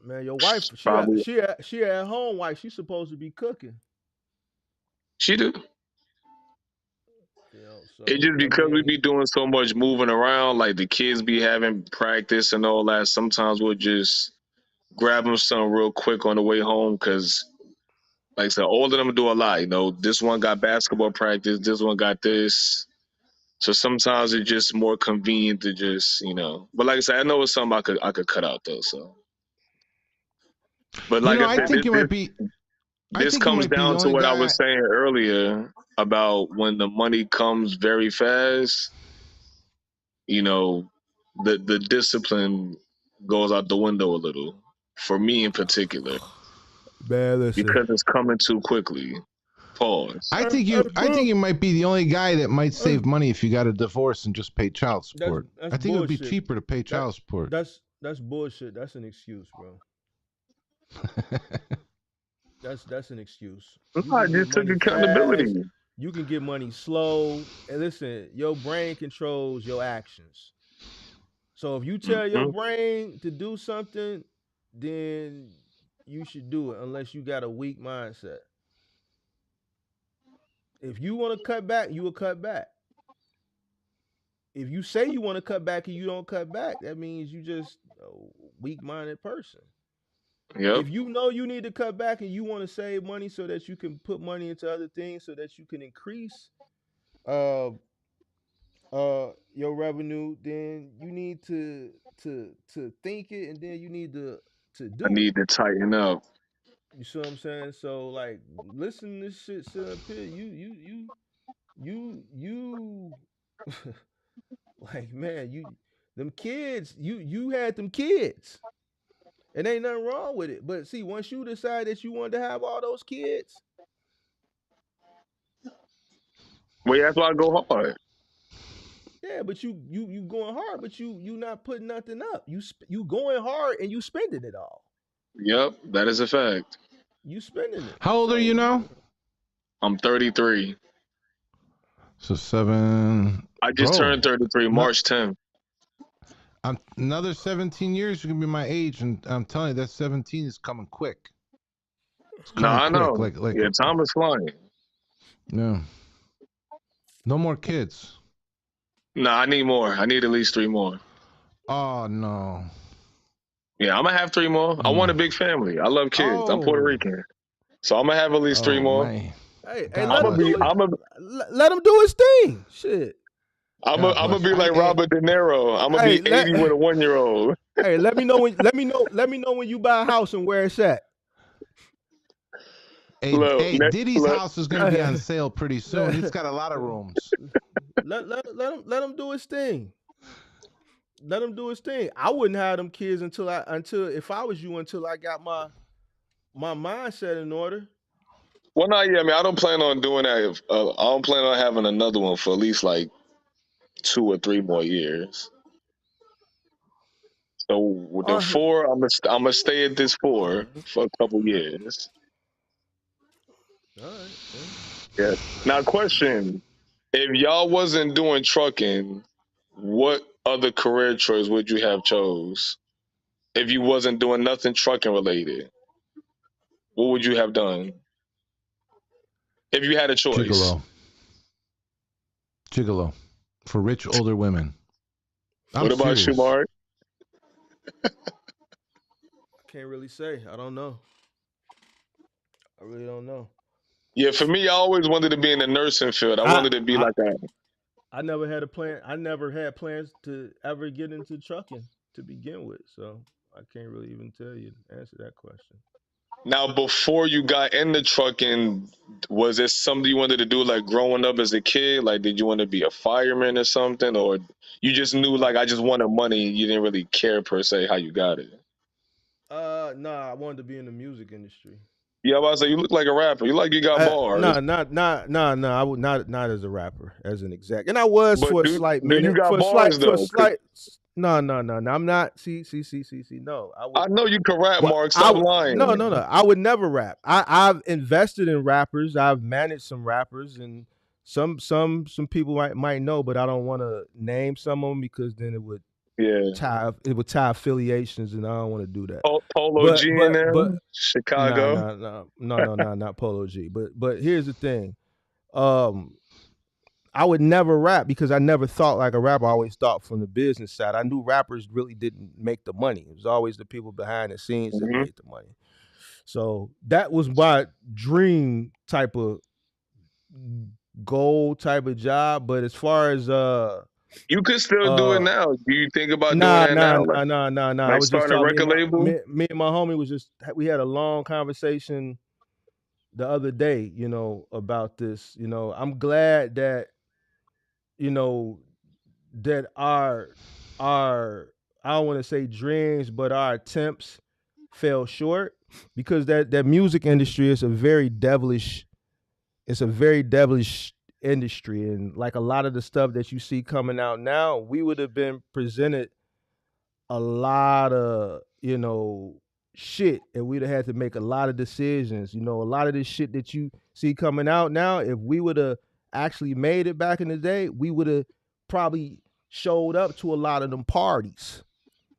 Man, your wife, probably she at home. Like she's supposed to be cooking. she do. You know, It so just I because we be mean, doing so much moving around, like the kids be having practice and all that. Sometimes we'll just grab them something real quick on the way home because like I said, all of them do a lot. You know, this one got basketball practice, this one got this. So sometimes it's just more convenient to just, you know. But like I said, I know it's something I could cut out though. So, but You like know, I I said, think you might be. I this think you comes might be the down to only what I guy. was saying earlier about when the money comes very fast. You know, the discipline goes out the window a little for me in particular man, listen. because it's coming too quickly. Pause. I think Bro, you might be the only guy that might save money if you got a divorce and just pay child support. that's I think it would be bullshit. cheaper to pay That child support. that's bullshit. That's an excuse, bro. That's an excuse. You I can get just took money fast. accountability. You can get money slow. And listen, your brain controls your actions. So if you tell your Mhm. brain to do something, then you should do it unless you got a weak mindset. If you want to cut back, you will cut back. If you say you want to cut back and you don't cut back, that means you just a weak-minded person. Yep. If you know you need to cut back and you want to save money so that you can put money into other things so that you can increase uh your revenue, then you need to think it and then you need to I do it. need to tighten up. You see what I'm saying? So like listen to this shit sit up here. You like man, you them kids, you had them kids. And ain't nothing wrong with it. But see, once you decide that you wanted to have all those kids, Well, that's why I go hard. yeah, but you going hard, but you not putting nothing up. You going hard and you spending it all. Yep, that is a fact. You spending it. How old are you So now? I'm 33. So 7, I just bro. turned 33 No, March 10th. I'm another 17 years. You're gonna be my age, and I'm telling you that 17 is coming quick. It's No, coming I quick. know. Like, Yeah, time is flying. no, no more kids. No, I need more. I need at least 3 more. Oh no. Yeah, I'm gonna have 3 more. I want a big family. I love kids. I'm Puerto Oh, Rican, so I'm gonna have at least three oh more. man. hey, I'm let God gonna him bless be. do you. it. I'm gonna. Let him do his thing. Shit. God I'm gonna bless you. be like Robert De Niro. I'm gonna Hey, be 80 with a 1 year old. hey, let me know when you buy a house and where it's at. Hey, Diddy's Look. house is gonna be on sale pretty soon. It's got a lot of rooms. Let him do his thing. Let him do his thing. I wouldn't have them kids until if I was you until I got my mindset in order. Well, no, yeah. I mean, I don't plan on doing that. I don't plan on having another one for at least like 2 or 3 more years. So with the Uh, four, I'm gonna stay at this four for a couple years. all right. Yeah. Yeah. Now, question: if y'all wasn't doing trucking, what other career choice would you have chose if you wasn't doing nothing trucking related? What would you have done if you had a choice? Gigolo for rich older women. I'm What about you, serious. Mark? I can't really say. I don't know. I really don't know. Yeah, for me, I always wanted to be in the nursing field. I I wanted to be I like a. I never had a plan. I never had plans to ever get into trucking to begin with. So I can't really even tell you answer that question. Now, before you got into trucking, was it something you wanted to do like growing up as a kid? Like, did you want to be a fireman or something? Or you just knew, Uh, like, I just wanted money. You didn't really care per se how you got it? nah, I wanted to be in the music industry. Yeah, I was like, you look like a rapper. You like you got bars. Nah, I would not as a rapper, as an exec, and I was But for a slight do you minute, got bars, for a though? 'Cause slight. No. I'm not. See. No, I would. I know you can rap, What Mark. I Stop would no. lying. I would never rap. I've invested in rappers. I've managed some rappers, and some people might know, but I don't want to name some of them because then Yeah. it would tie affiliations, and I don't want to do that. Polo But G in but there, but Chicago. not Polo G. But here's the thing. Um, I would never rap because I never thought like a rapper. I always thought from the business side. I knew rappers really didn't make the money. It was always the people behind the scenes that Hmm. made the money. So that was my dream type of goal type of job. But as far as You could still do it uh now. Do you think about doing that now? I Like was just starting a talking. record label? Me and my homie was just we had a long conversation the other day. About this. I'm glad that you know that our I don't want to say dreams, but our attempts fell short because that music industry is a very devilish. It's a very devilish industry, and like a lot of the stuff that you see coming out now, we would have been presented a lot of shit, and we'd have had to make a lot of decisions. A lot of this shit that you see coming out now, if we would have actually made it back in the day, we would have probably showed up to a lot of them parties,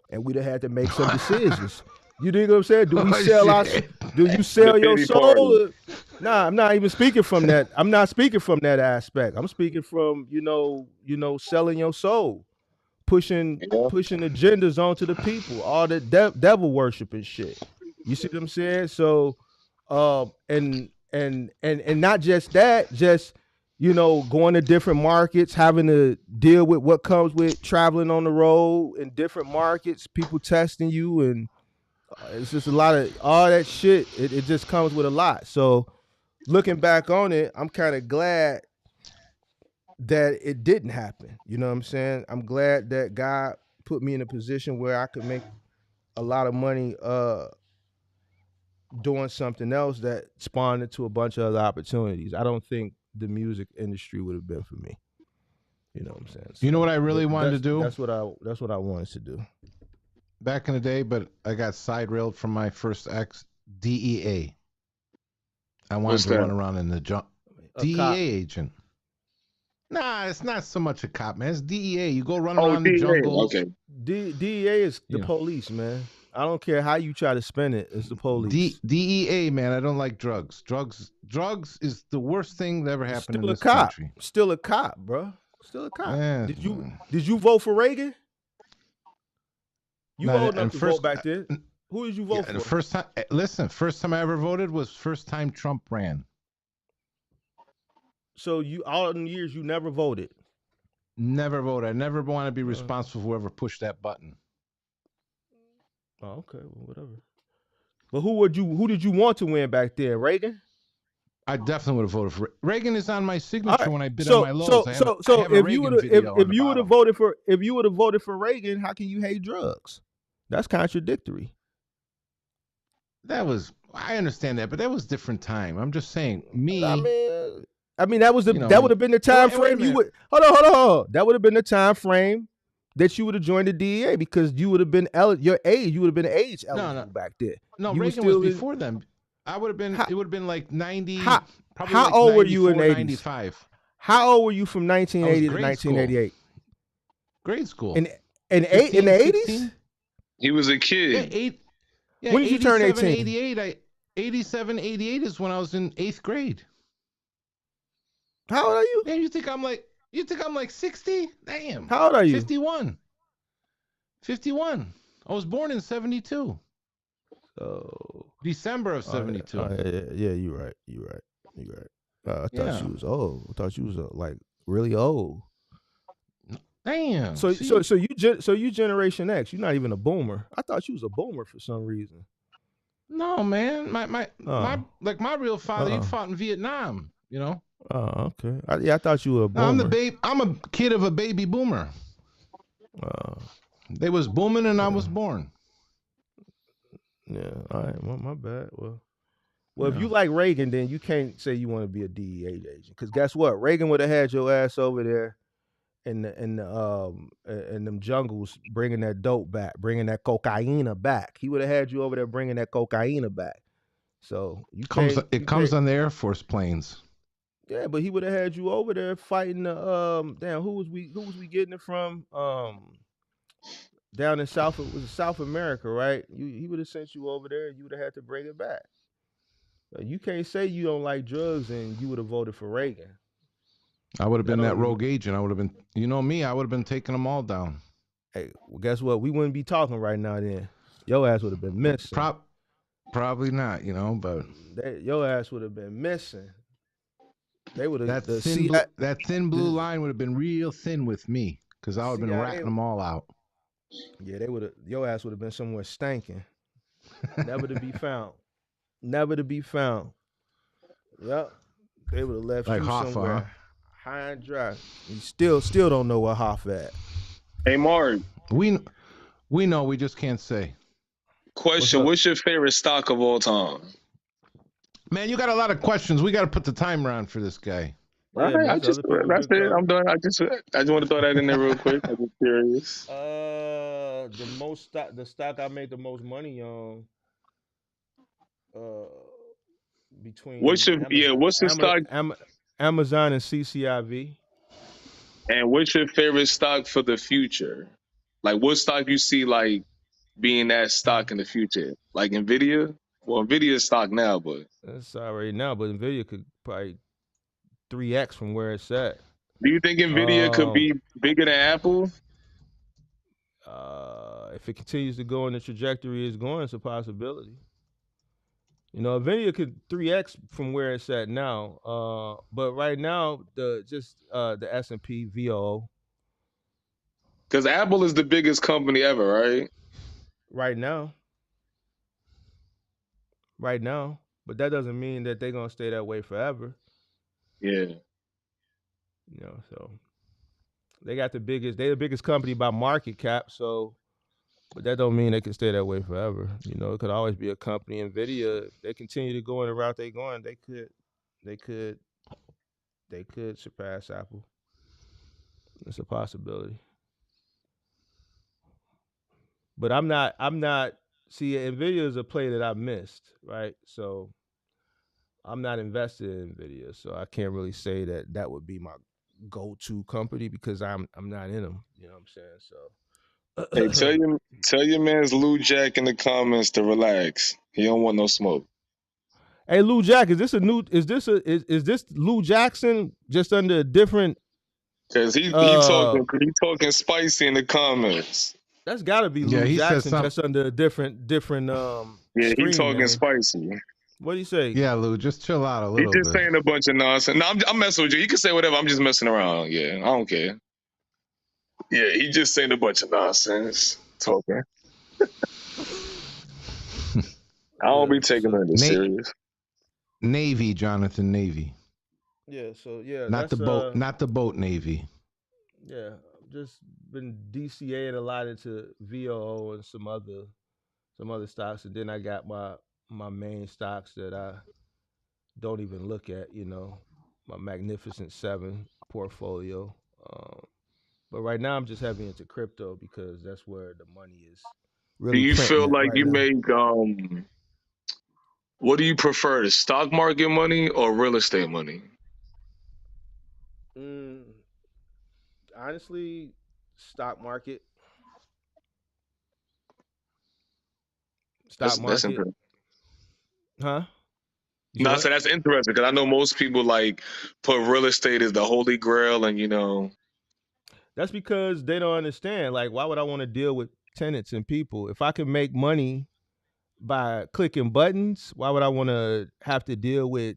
and we'd have had to make some decisions. You dig what I'm saying? Do we Oh, sell our? shit. Do you The sell your pity soul? party. Nah, I'm not even speaking from that. I'm not speaking from that aspect. I'm speaking from selling your soul, pushing Yeah. pushing agendas onto the people, all the devil worship and shit. You see what I'm saying? So, and not just that, just going to different markets, having to deal with what comes with traveling on the road in different markets, people testing you, and it's just a lot of all that shit. It just comes with a lot. So, looking back on it, I'm kind of glad that it didn't happen. You know what I'm saying? I'm glad that God put me in a position where I could make a lot of money doing something else that spawned into a bunch of other opportunities. I don't think the music industry would have been for me. You know what I'm saying? You know So what I really wanted to do that's what I wanted to do. back in the day, but I got side railed from my first ex, DEA. I wanted What's to run that? around in the A DEA cop. agent. Nah, it's not so much a cop, man. It's DEA. You go run Oh, around the DA. jungles. Okay. DEA is the You know, police, man. I don't care how you try to spin it. It's the police. DEA, man. I don't like drugs. Drugs is the worst thing that ever happened in Still a this cop. country. Still a cop, bro. Still a cop. Yeah. Did you vote for Reagan? You Nah, old enough and to first, vote back then. Who did you yeah, vote the for? first time. Listen, first time I ever voted was first time Trump ran. So you all in years you never voted. Never voted. I never want to be responsible for whoever pushed that button. Oh, okay, well, whatever. But who did you want to win back then? Reagan? I definitely would have voted for Reagan. Is on my All signature right. when I bid on my lows. I have a If you Reagan would video on if the you would have bottom. voted for Reagan, how can you hate drugs? That's contradictory. I understand that, but that was different time. I'm just saying, I mean that was that would have been the time frame you would hold on. That would have been the time frame that you would have joined the DEA because you would have been your age. You would have been age eligible back then. No, you Reagan was before them. I would have been. It would have been like 90. How like old were you in the 94, 95? How old were you from 1980 to grade school. 1988? Grade school. In in 15, the 80s? 16? He was a Yeah, kid. yeah, When did you turn 87, 18? 88. 87, 88 is when I was in 8th grade. How old are you? Yeah, you think I'm like 60? Damn. How old are you? 51. 51. I was born in 72. Oh, December of 72. yeah, you're right. You're right. You're right. I thought Yeah. she was old. I thought she was like really old. Damn. So see? so you Generation X. You're not even a boomer. I thought you was a boomer for some reason. No, man. My Oh, my real father, he fought in Vietnam, you know? oh, okay. I thought you were a No, boomer. I'm a kid of a baby boomer. They was booming and I was born. Yeah. All right. Well, my bad. Well, Yeah. if you like Reagan, then you can't say you want to be a DEA agent. Because guess what? Reagan would have had your ass over there in them jungles, bringing that dope back, bringing that cocaine back. He would have had you over there bringing that cocaine back. So you can't. It comes on the Air Force planes. Yeah, but he would have had you over there fighting the damn. Who was we getting it from? Down in South, it was South America, right? He would have sent you over there, and you would have had to bring it back. You can't say you don't like drugs and you would have voted for Reagan. I would have been that rogue agent. I would have been, you know me, I would have been taking them all down. Hey, well, guess what? We wouldn't be talking right now then. Your ass would have been missing. Probably not, you know, but your ass would have been missing. They would have that thin blue line would have been real thin with me because I would have been ratting them all out. Yeah, they would have. Your ass would have been somewhere stinking, never to be found, never to be found. Yep, they would have left like you Hoffa, somewhere high and dry. You still don't know where Hoffa at. Hey, Mark. We know. We just can't say. Question: what's your favorite stock of all time? Man, you got a lot of questions. We got to put the timer on for this guy. Yeah, right, that's it. I'm done. I just want to throw that in there real quick. I'm just curious. The stock I made the most money on. Between what's the stock? Amazon and CCIV. And what's your favorite stock for the future? Like, what stock you see like being that stock in the future? Like Nvidia? Well, Nvidia is stock now, but that's already now. But Nvidia could probably 3x from where it's at. Do you think Nvidia could be bigger than Apple? If it continues to go in the trajectory it's going, it's a possibility. You know, Nvidia could 3x from where it's at now. But right now, the S&P VOO. Because Apple is the biggest company ever, right? Right now. But that doesn't mean that they're gonna stay that way forever. Yeah. You know, so they're the biggest company by market cap, so but that don't mean they can stay that way forever. You know, it could always be a company. Nvidia, if they continue to go in the route they're going, they could surpass Apple. It's a possibility. But I'm not see, Nvidia is a play that I missed, right? So I'm not invested in Nvidia, so I can't really say that would be my go-to company because I'm not in them. You know what I'm saying? So hey, tell your man's Lou Jack in the comments to relax. He don't want no smoke. Hey, Lou Jack, is this Lou Jackson just under a different? Because he talking spicy in the comments. That's got to be Lou Jackson just under a different. Yeah, he talking name. Spicy. What do you say? Yeah, Lou, just chill out a little bit. He just saying a bunch of nonsense. No, I'm messing with you. You can say whatever. I'm just messing around. Yeah, I don't care. Yeah, he just saying a bunch of nonsense. Talking. I don't be taking that serious. Navy, Jonathan, Navy. Yeah, so yeah. Not the boat Navy. Yeah, just been DCAing a lot into VOO and some other stocks, and then I got my main stocks that I don't even look at, you know, my Magnificent Seven portfolio. But right now I'm just heavy into crypto because that's where the money is. Really, do you feel like you make what do you prefer, the stock market money or real estate money? Honestly, Stock market. Stock That's market. interesting. Huh? You said No, so what? that's interesting because I know most people like put real estate as the holy grail, and That's because they don't understand. Like, why would I want to deal with tenants and people? If I can make money by clicking buttons, why would I want to have to deal with yeah,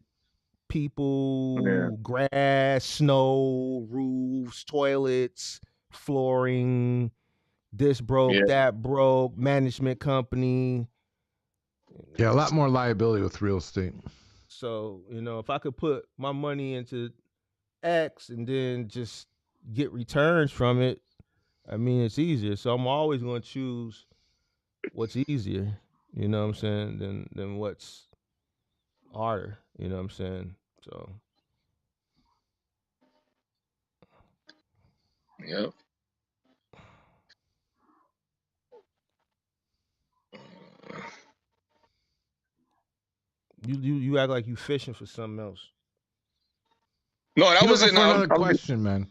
people, grass, snow, roofs, toilets, flooring, this broke, yeah, that broke, management company. Yeah, a lot more liability with real estate. So, if I could put my money into X and then just get returns from it, I mean, it's easier. So I'm always going to choose what's easier, you know what I'm saying, than what's harder, you know what I'm saying? So, yeah. you act like you fishing for something else. No, that He was looking it. for No, another question, man.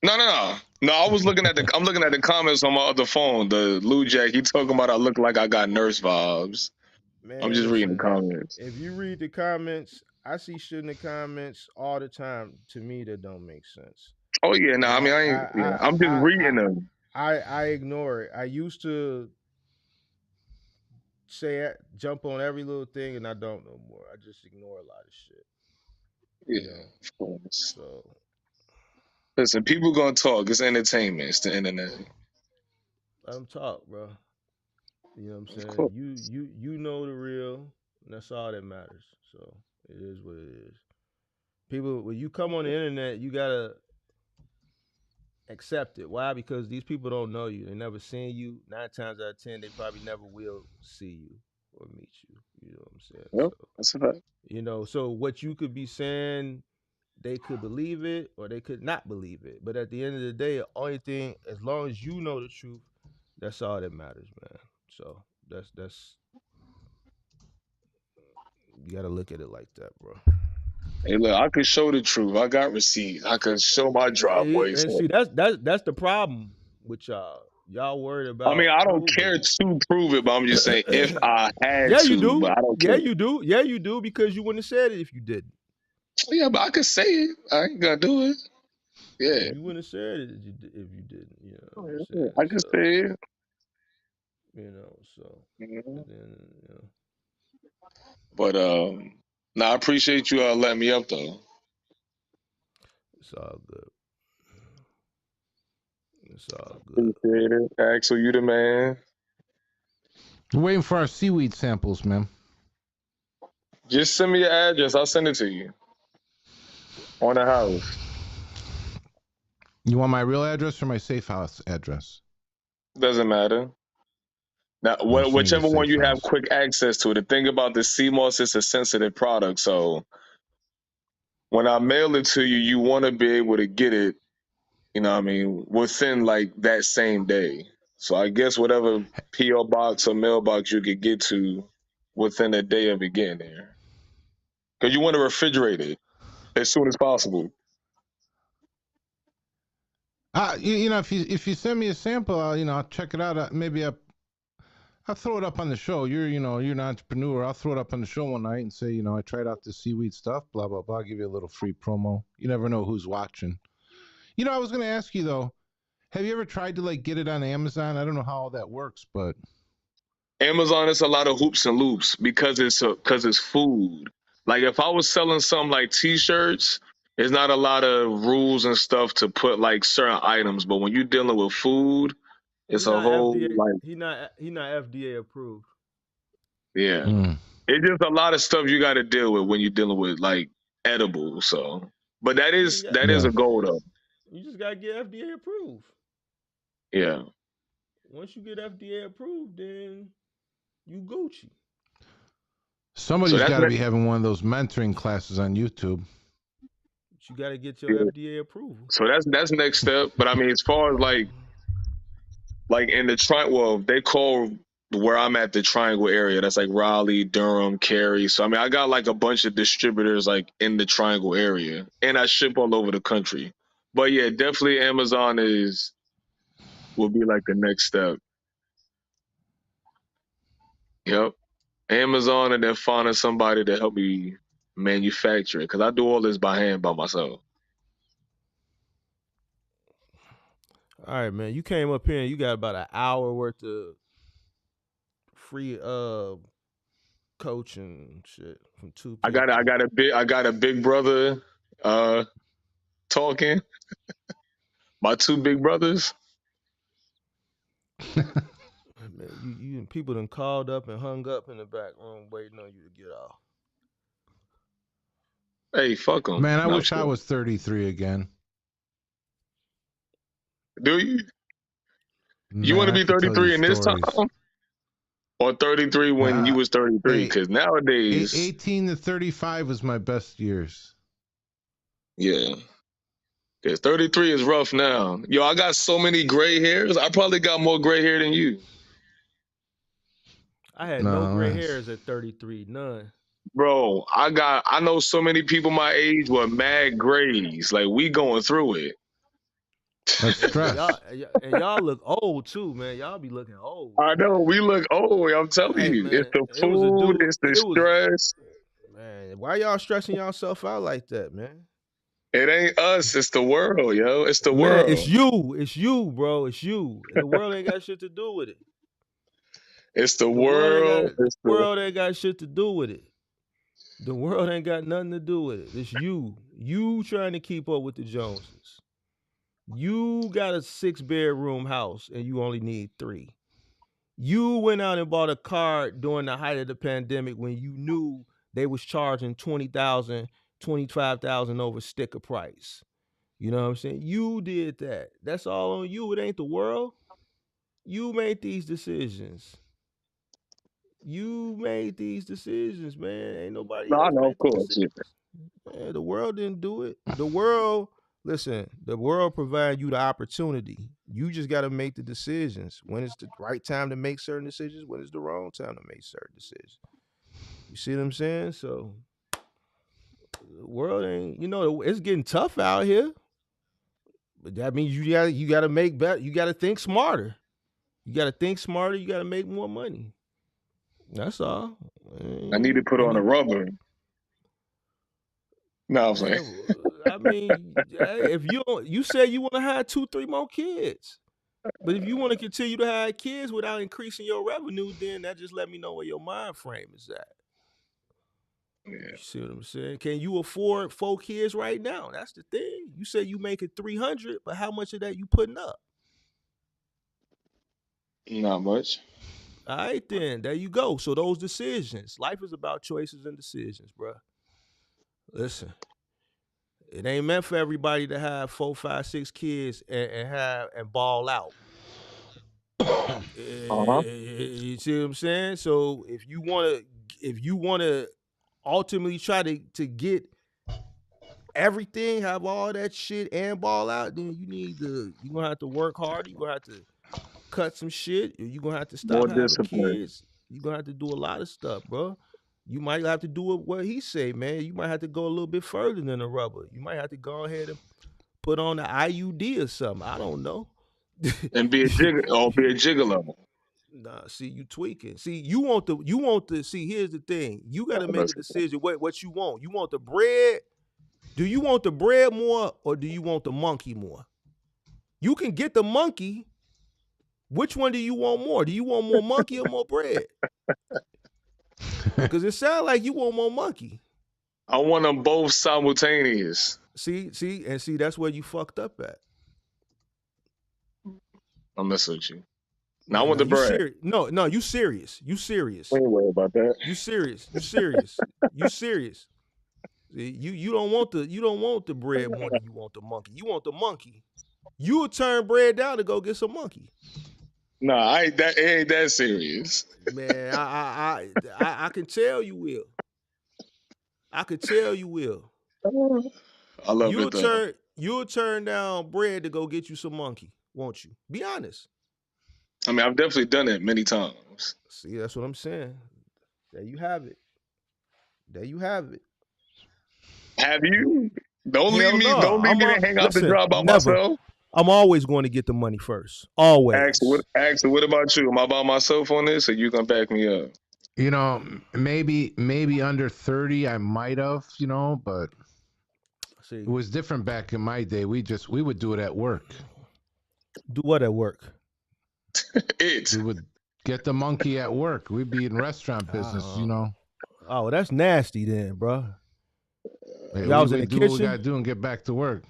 no. I was looking at I'm looking at the comments on my other phone. The Lou Jack, he talking about I look like I got nurse vibes. I'm Man, just reading the listen, comments. if you read the comments, I see shit in the comments all the time. To me, that don't make sense, Oh yeah, no. and I mean, I ain't. Yeah, I'm just reading them. I ignore it. I used to jump on every little thing, and I don't no more. I just ignore a lot of shit, you Yeah, know. of course. So Listen, people gonna talk. It's entertainment. It's the internet. let them talk, bro. You know what I'm Of saying? course. You know the real, and that's all that matters. So it is what it is. People, when you come on the internet, you gotta accept it. Why? Because these people don't know you. They never seen you. 9 times out of 10, they probably never will see you or meet you. You know what I'm saying? Yep, So that's a fact. so what you could be saying, they could believe it or they could not believe it. But at the end of the day, the only thing, as long as you know the truth, that's all that matters, man. So that's you got to look at it like that, bro. Hey, look, I could show the truth. I got receipts. I could show my driveway. And So, see, that's the problem with y'all. Y'all worried I mean, about I don't proving care it. to prove it, but I'm just saying if I had Yeah, you to, but do. I don't Yeah, care. you do. Yeah, you do because you wouldn't have said it if you didn't. Yeah, but I could say it. I ain't gonna do it. Yeah, You wouldn't have said it if you didn't. You know what I'm I saying? could So say it. so Mhm. and then But I appreciate you letting me up though. it's all good. It's all good. Appreciate it. Axel, you the man. We're waiting for our seaweed samples, man. Just send me your address. I'll send it to you on the house. You want my real address or my safe house address? Doesn't matter. Now, I'll send you the whichever one safe you have house. quick access to. The thing about the CMOS, it's a sensitive product. So when I mail it to you, you want to be able to get it, what I mean, within like that same day. So I guess whatever PO box or mailbox you could get to within a day of it getting there. Because you want to refrigerate it as soon as possible. If you send me a sample, I'll check it out. Maybe I'll throw it up on the show. You're an entrepreneur. I'll throw it up on the show one night and say, I tried out the seaweed stuff, blah blah blah. I'll give you a little free promo. You never know who's watching. I was going to ask you though. Have you ever tried to like get it on Amazon? I don't know how all that works, but Amazon is a lot of hoops and loops because it's food. Like if I was selling something like T-shirts, there's not a lot of rules and stuff to put like certain items. But when you're dealing with food, He it's a not whole FDA. like He not FDA approved. yeah. mm. It's just a lot of stuff you got to deal with when you're dealing with like edibles. So, but that You just is got that is Yeah. a goal though. you just got to get FDA approved. Yeah. Once you get FDA approved, then you Gucci. So Somebody's that's got to be next. having one of those mentoring classes on YouTube. But you got to get your Yeah. FDA approval. So that's next step. But I mean, as far as like in the well, they call where I'm at the Triangle area. That's like Raleigh, Durham, Cary. So I mean, I got like a bunch of distributors like in the Triangle area, and I ship all over the country. But yeah, definitely Amazon is will be like the next step. Yep. Amazon and then finding somebody to help me manufacture it because I do all this by hand by myself. All right, man. You came up here and you got about an hour worth of free coaching shit from two people. I got a big brother uh talking. My two big brothers. Man, you people done called up and hung up in the back room waiting on you to get off. Hey, fuck them. Man, I No, wish I was 33 again. do you? You want Man, to I be could tell you 33 in this time? stories. Or 33 when you Uh, was 33? hey, Because nowadays, 18 to 35 was my best years. yeah. Because 33 is rough now. Yo, I got so many gray hairs. I probably got more gray hair than you. I had no No, gray that's hairs at 33, none. Bro, I know so many people my age with mad grays. Like, we going through it. that's stress. And y'all look old too, man. Y'all be looking old, I know, man. we look old. I'm telling Hey, you. It's man, the it was a food, dude. it's the It was stress. man. Why y'all stressing yourself out like that, man? It ain't us, it's the world, yo. It's the Man, it's world. you. It's you, bro. It's you. The world ain't got shit to do with it. It's the The world ain't got world. the It's the world ain't got shit to do with it. The world ain't got nothing to do with it. It's you. You trying to keep up with the Joneses. You got a 6-bedroom house and you only need 3. You went out and bought a car during the height of the pandemic when you knew they was charging 20,000, 25,000 over sticker price. You know what I'm saying? You did that. That's all on you. It ain't the world. You made these decisions. You made these decisions, man. Ain't nobody No, I else know, of made the course. Yeah. decisions. Yeah, the world didn't do it. The world, listen, the world provided you the opportunity. You just got to make the decisions. When is the right time to make certain decisions? When is the wrong time to make certain decisions? You see what I'm saying? So the world ain't, it's getting tough out here. But that means you gotta make better. You gotta think smarter. You gotta think smarter. You gotta make more money. That's all. I need to put on a rubber. No, I'm saying. Man, I mean, if you say you want to have 2, 3 more kids, but if you want to continue to have kids without increasing your revenue, then that just let me know where your mind frame is at. Yeah. You see what I'm saying? Can you afford 4 kids right now? That's the thing. You say you make it 300, but how much of that you putting up? Not much. All right, then there you go. So those decisions, life is about choices and decisions, bro. Listen, it ain't meant for everybody to have 4, 5, 6 kids and ball out. Uh-huh. You see what I'm saying? So if you wanna ultimately try to get everything, have all that shit and ball out, then you're gonna have to work harder. You're gonna have to cut some shit. You're gonna have to More stop having discipline. kids. You're gonna have to do a lot of stuff, bro. You might have to do what he say, man. You might have to go a little bit further than the rubber. You might have to go ahead and put on the IUD or something. I don't know. And be a gigolo. Nah, see, you tweaking. See, you want the see, here's the thing. You gotta make a decision what you want. You want the bread? Do you want the bread more or do you want the monkey more? You can get the monkey. Which one do you want more? Do you want more monkey or more bread? Because it sounds like you want more monkey. I want them both simultaneous. See, that's where you fucked up at. I'm messing with you. Now I Yeah, want no, the you bread. serious. No, you serious. You serious. We ain't worried about that. You serious. You serious. You serious. See, you don't want the bread more than you want the monkey. You want the monkey. You would turn bread down to go get some monkey. Nah, it ain't that serious. Man, I can tell you will. I could tell you will. I love it though. You'll turn down bread to go get you some monkey, won't you? Be honest. I mean, I've definitely done it many times. See, that's what I'm saying. There you have it. There you have it. Have you? Don't leave Hell me. no. Don't leave me to hang out the Listen, job by never. myself. I'm always going to get the money first. Always. Axel, what about you? Am I by myself on this, or you gonna back me up? You know, maybe under 30 I might have, but See, it was different back in my day. We would do it at work. do what at work? It. We would get the monkey at work. We'd be in restaurant business, Oh, that's nasty then, bro. Y'all We was in the would do what we gotta kitchen? do and get back to work.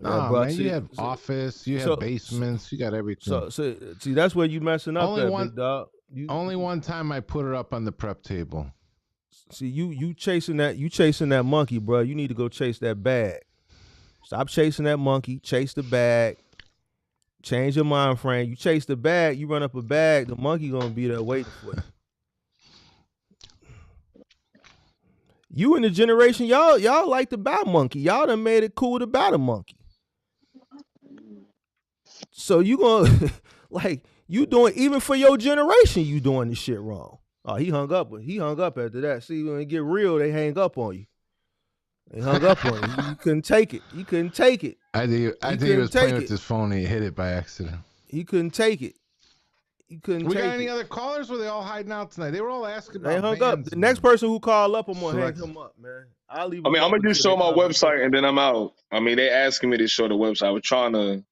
Yeah, Nah, bro. man, you have office, you have So, basements, you got everything. see, that's where you messing up Only at, one big dog. only one time I put her up on the prep table. See, you chasing that monkey, bro. You need to go chase that bag. Stop chasing that monkey. Chase the bag. Change your mind frame. You chase the bag. You run up a bag. The monkey gonna be there waiting for you. You in the generation, y'all like to buy monkey. Y'all done made it cool to buy the monkey. So you gonna like you doing even for your generation, you doing this shit wrong. Oh, he hung up. He hung up after that. See, when it get real, they hang up on you. They hung up on you. You couldn't take it. He couldn't take it. I think he was playing with his phone and he hit it by accident. He couldn't take it. He couldn't take it. We got any other callers? Were they all hiding out tonight? They were all asking about They hung up. bands The next person who call up, I'm gonna Select- hang him up, man. I'll leave. I mean, I'm gonna just show my website and then I'm out. I mean, they asking me to show the website. I was trying to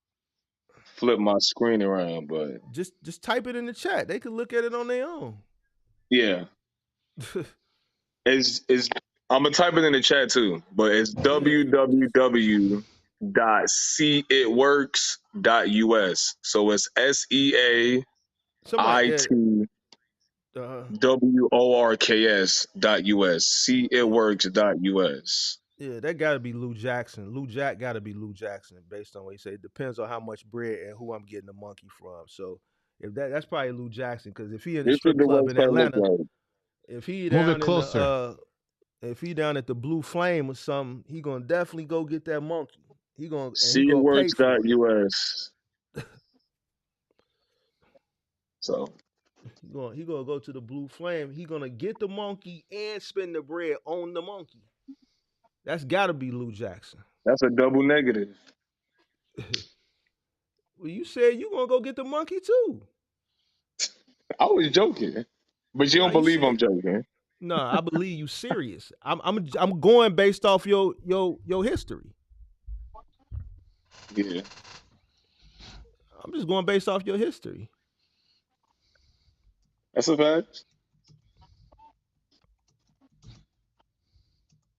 flip my screen around, but Just type it in the chat. They could look at it on their own. yeah, it's I'm gonna type it in the chat too, but it's www.seeitworks.us. So it's SEAITWORKS.US. Seeitworks.us. Yeah, that gotta be Lou Jackson. Lou Jack gotta be Lou Jackson based on what he said. It depends on how much bread and who I'm getting the monkey from. So if that's probably Lou Jackson, because if he in the This is strip the club in website look Atlanta, like. if he Move down it in closer. the if he down at the Blue Flame or something, he gonna definitely go get that monkey. He gonna pay for it. Seaworks.us. So He gonna go to the Blue Flame. He gonna get the monkey and spend the bread on the monkey. That's gotta be Lou Jackson. that's a double negative. Well, you said you gonna go get the monkey too. I was joking, but you Nah, don't believe I'm joking. No, I believe you serious. I'm going based off your history. Yeah. I'm just going based off your history. That's a fact.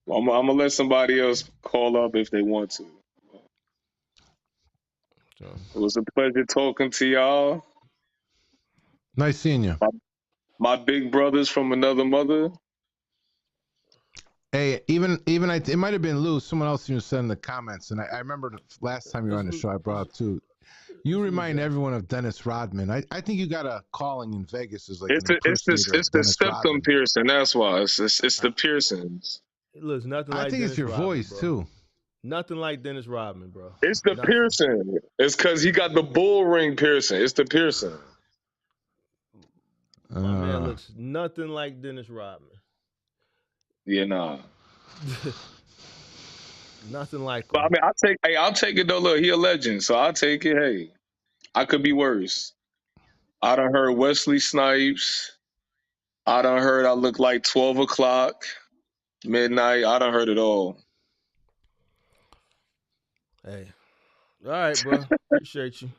Well, I'm gonna let somebody else call up if they want to. So, It was a pleasure talking to y'all. Nice seeing you. My big brothers from another mother. Hey, even it might have been Lou. Someone else you said in the comments, and I remember the last time you were on the show, I brought up too. You remind everyone of Dennis Rodman. I think you got a calling in Vegas as like It's an it's impersonator of the Dennis septum Rodman. piercing. That's why it's the piercings. it looks nothing like I think Dennis it's your Rodman, voice bro. too. Nothing like Dennis Rodman, bro. It's the Nothing. piercing. It's because he got the bull ring piercing. It's the piercing. My man looks nothing like Dennis Rodman. Yeah, nah. Nothing like But I him. mean, I'll take it though. Look, he a legend, so I'll take it. Hey, I could be worse. I done heard Wesley Snipes. I done heard I look like 12 o'clock, midnight. I done heard it all. Hey. All right, bro. Appreciate you.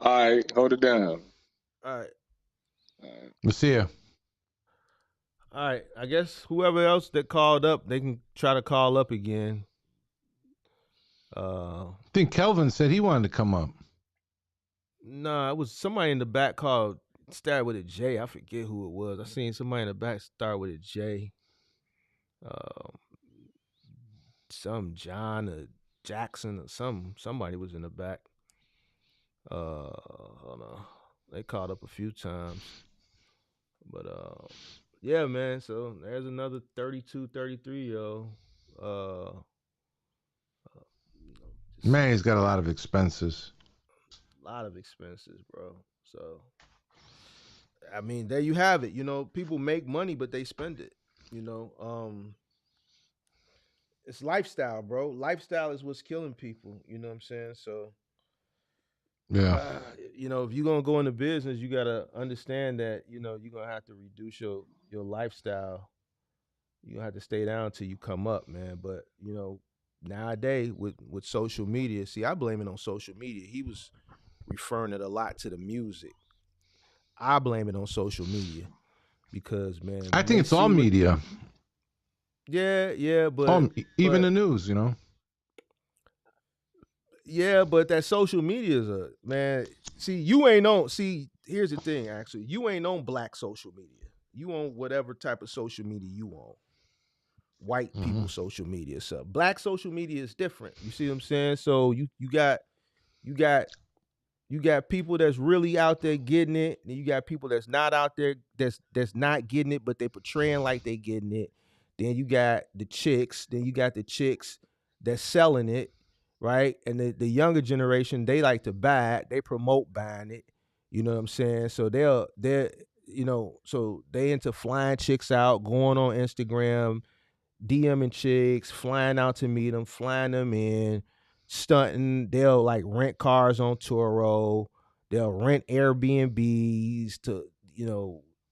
All right, hold it down. All right. We'll see you. All right. I guess whoever else that called up, they can try to call up again. I think Kelvin said he wanted to come up. Nah, it was somebody in the back called started with a J. I forget who it was. I seen somebody in the back start with a J. Some John or Jackson or somebody was in the back. Hold on. They called up a few times. But yeah, man. So there's another 32, 33-year-old. Man, he's got a lot of expenses. A lot of expenses, bro. So I mean, there you have it. You know, people make money, but they spend it. You know, it's lifestyle, bro. Lifestyle is what's killing people. You know what I'm saying? So, Yeah. uh, if you're gonna go into business, you gotta understand that you're gonna have to reduce your lifestyle. You have to stay down till you come up, man. But nowadays with social media, see, I blame it on social media. He was referring it a lot to the music. I blame it on social media because, man, I when think they it's all see what, media. yeah, Even but the news, you know. yeah, but that social media is a man. See, you ain't on. See, here's the thing. Actually, you ain't on black social media. You on whatever type of social media you on. White Hmm. people social media. So black social media is different. You see what I'm saying? So you got you got people that's really out there getting it, and you got people that's not out there that's not getting it, but they portraying like they getting it. Then you got the chicks. Then you got the chicks that's selling it, right? And the younger generation, they like to buy it. They promote buying it. You know what I'm saying? So so they into flying chicks out, going on Instagram, DMing chicks, flying out to meet them, flying them in, stunting. They'll like rent cars on Turo. They'll rent Airbnbs to,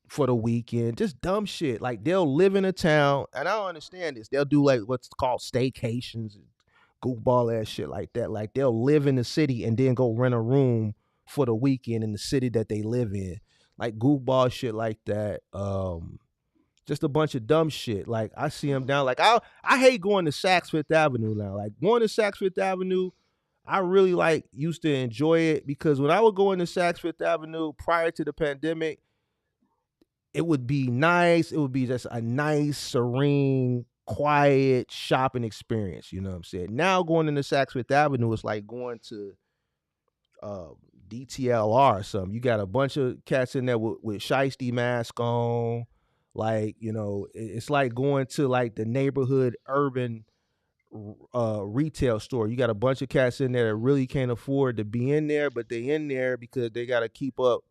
for the weekend. Just dumb shit. Like they'll live in a town, and I don't understand this. They'll do like what's called staycations and goofball ass shit like that. Like they'll live in the city and then go rent a room for the weekend in the city that they live in. Like goofball shit like that. Just a bunch of dumb shit. Like I see them down. Like I hate going to Saks Fifth Avenue now. Like going to Saks Fifth Avenue, I really like used to enjoy it because when I would go into Saks Fifth Avenue prior to the pandemic, it would be nice. It would be just a nice, serene, quiet shopping experience. You know what I'm saying? Now going into Saks Fifth Avenue is like going to uh, DTLR or something. You got a bunch of cats in there with shiesty mask on. Like, it's like going to like the neighborhood urban retail store. You got a bunch of cats in there that really can't afford to be in there, but they in there because they got to keep up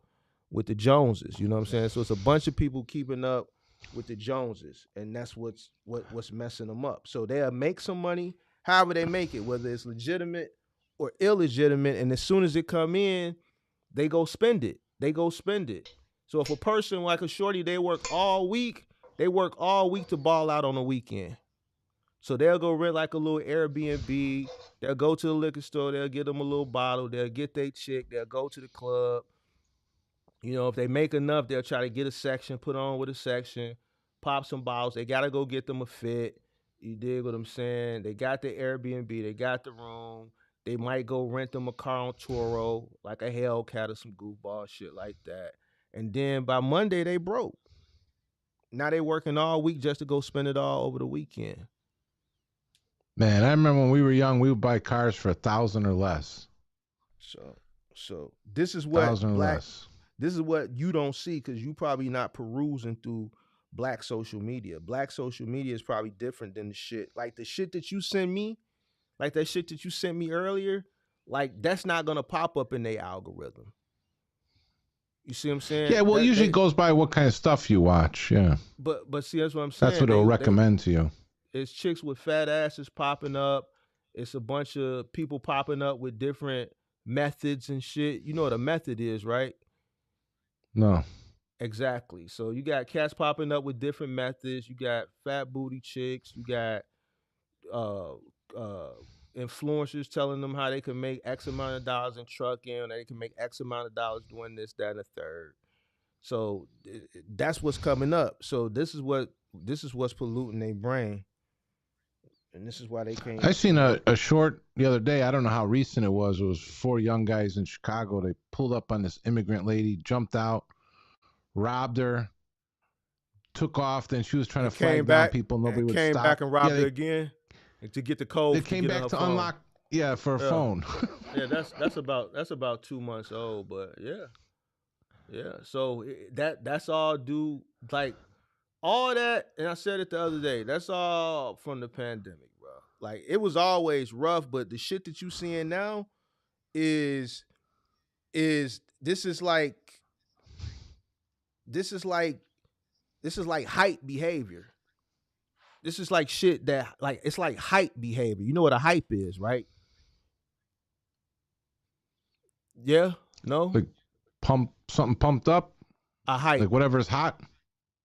with the Joneses. You know what I'm saying? So it's a bunch of people keeping up with the Joneses, and that's what's messing them up. So they'll make some money, however they make it, whether it's legitimate or illegitimate, and as soon as it come in, they go spend it. They go spend it. So if a person like a shorty, they work all week to ball out on the weekend. So they'll go rent like a little Airbnb. They'll go to the liquor store. They'll get them a little bottle. They'll get their chick. They'll go to the club. If they make enough, they'll try to get a section, put on with a section, pop some bottles. They gotta go get them a fit. You dig what I'm saying? They got the Airbnb, they got the room. They might go rent them a car on Turo, like a Hellcat or some goofball shit like that. And then by Monday they broke. Now they working all week just to go spend it all over the weekend. Man, I remember when we were young, we would buy cars for 1,000 or less. So so this is what 1,000 or black less. this is what you don't see because you probably not perusing through black social media. Black social media is probably different than the shit. Like the shit that you send me, like that shit that you sent me earlier, like that's not gonna pop up in their algorithm. You see what I'm saying? Yeah, well, it That usually they goes by what kind of stuff you watch. Yeah, but see that's what I'm that's saying. what it'll They recommend to you. it's chicks with fat asses popping up. It's a bunch of people popping up with different methods and shit. You know what a method is, right? No. Exactly. So you got cats popping up with different methods. You got fat booty chicks. You got uh uh influencers telling them how they can make X amount of dollars in trucking, or they can make X amount of dollars doing this, that, and the third. So that's what's coming up. So this is what's polluting their brain, and this is why they I can't. seen a short the other day. I don't know how recent it was. It was four young guys in Chicago. They pulled up on this immigrant lady, jumped out, robbed her, took off. Then she was trying to and flag came down back people. Nobody and would came back stop. and Yeah, robbed her they again to get the they code to came get in back her to phone. unlock. Yeah, for a Yeah. phone. Yeah, that's about 2 months old, but yeah, yeah. So that's all due like all that, and I said it the other day. That's all from the pandemic, bro. Like it was always rough, but the shit that you seeing now is is this is like this is like this is like hype behavior. this is like shit that like it's like hype behavior. You know what a hype is, right? Yeah, no, Like something pumped up, a like hype, whatever's hot.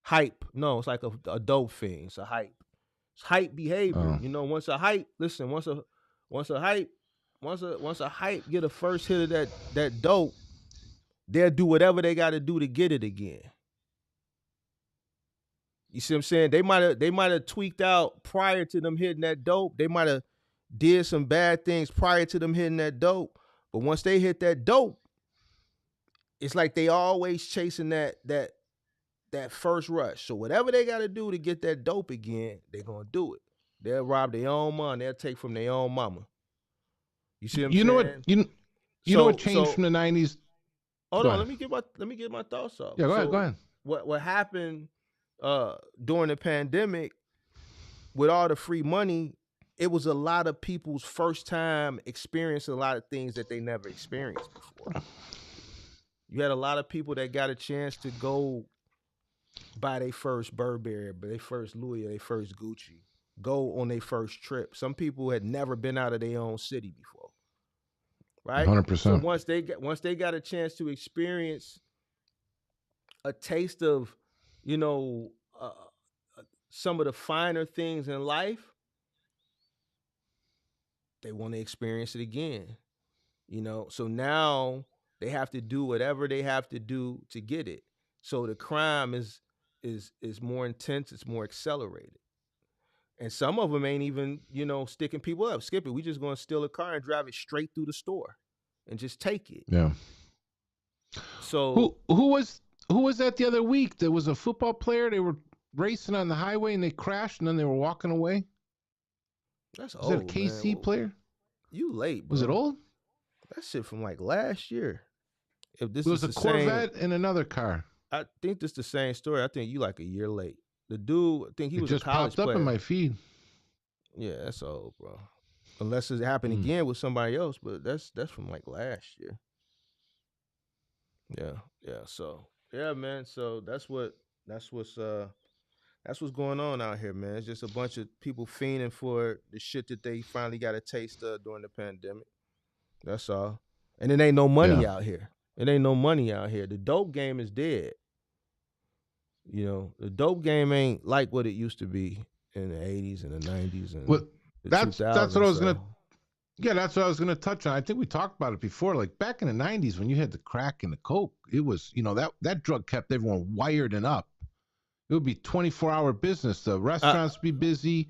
hype. No, it's like a dope thing. It's a hype. It's hype behavior. Oh. You know, once a hype, listen, once a hype, once a hype get a first hit of that dope, they'll do whatever they got to do to get it again. You see what I'm saying? They might have tweaked out prior to them hitting that dope. They might have did some bad things prior to them hitting that dope. But once they hit that dope, it's like they always chasing that first rush. So whatever they got to do to get that dope again, they're gonna do it. They'll rob their own money. They'll take from their own mama. You see what I'm You know what saying? you know what So changed from the 90s? hold Go on. ahead. Let me get my thoughts off. Yeah, go ahead. So Go ahead. what happened during the pandemic with all the free money? It was a lot of people's first time experiencing a lot of things that they never experienced before. You had a lot of people that got a chance to go buy their first Burberry, their first Louis, their first Gucci, go on their first trip. Some people had never been out of their own city before, right? 100%. So once they got a chance to experience a taste of, you know, some of the finer things in life, they want to experience it again. You know, so now they have to do whatever they have to do to get it. So the crime is more intense, it's more accelerated. And some of them ain't even, you know, sticking people up. Skip it. We just gonna steal a car and drive it straight through the store and just take it. Yeah. So Who was that the other week? There was a football player. They were racing on the highway and they crashed and then they were walking away. that's Was that a old, KC man. player? You late, bro. Was it old? That shit from like last year. If this It was is a the Corvette same, and another car. I think this the same story. I think you like a year late. The dude, I think he It was a just college popped up player. in my feed. Yeah, that's old, bro. Unless it happened again with somebody else, but that's from like last year. Yeah. So yeah, man. So that's what's going on out here, man. It's just a bunch of people fiending for the shit that they finally got a taste of during the pandemic. That's all. And it ain't no money Yeah. out here. It ain't no money out here. The dope game is dead. You know, the dope game ain't like what it used to be in the 80s and the 90s and Well, the that's 2000s. what I was so. gonna. Yeah, that's what I was gonna touch on. I think we talked about it before. Like back in the 90s when you had the crack and the coke, it was, you know, that drug kept everyone wired and up. It would be 24-hour business. The restaurants would be busy,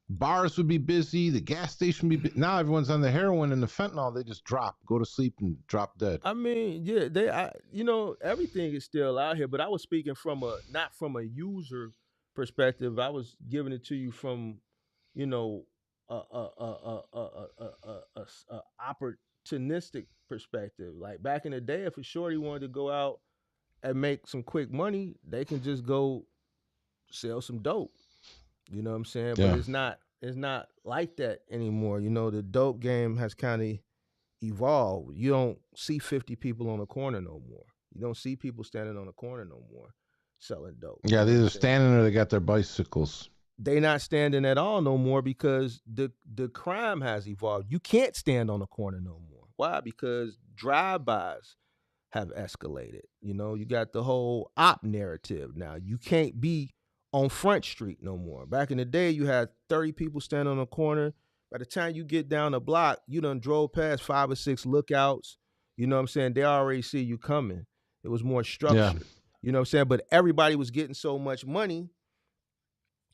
bars would be busy, the gas station would be now everyone's on the heroin and the fentanyl. They just go to sleep and drop dead. I mean, yeah, you know, everything is still out here, but I was speaking from not from a user perspective. I was giving it to you from, you know, a opportunistic perspective. Like back in the day, if a shorty wanted to go out and make some quick money, they can just go sell some dope. You know what I'm saying? But Yeah. it's not like that anymore. You know, the dope game has kind of evolved. You don't see 50 people on a corner no more. You don't see people standing on a corner no more selling dope. Yeah, You know they're what I'm either saying? standing or they got their bicycles. They not standing at all no more because the crime has evolved. You can't stand on a corner no more. Why? Because drive-bys have escalated. You know, you got the whole op narrative now. You can't be on Front Street no more. Back in the day, you had 30 people standing on a corner. By the time you get down the block, you done drove past 5 or 6 lookouts. You know what I'm saying? They already see you coming. It was more Yeah. structured. You know what I'm saying? But everybody was getting so much money,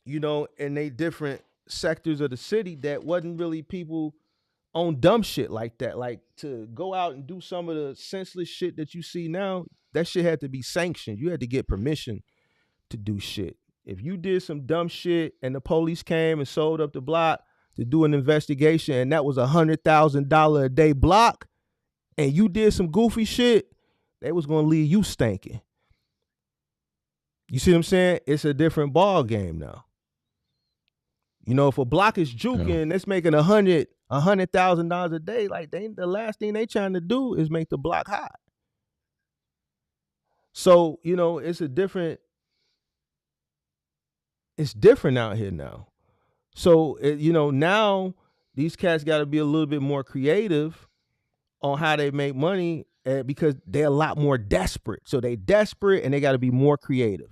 you know, in they different sectors of the city that wasn't really people on dumb shit like that. Like to go out and do some of the senseless shit that you see now, that shit had to be sanctioned. You had to get permission to do shit. If you did some dumb shit and the police came and sold up the block to do an investigation and that was $100,000 a day block and you did some goofy shit, they was gonna leave you stinking. You see what I'm saying? It's a different ball game now. You know, if a block is juking, it's making $100,000 a day. Like the last thing they trying to do is make the block hot. So you know, it's a different it's different out here now. So now these cats got to be a little bit more creative on how they make money, because they're a lot more desperate. So they desperate and they got to be more creative.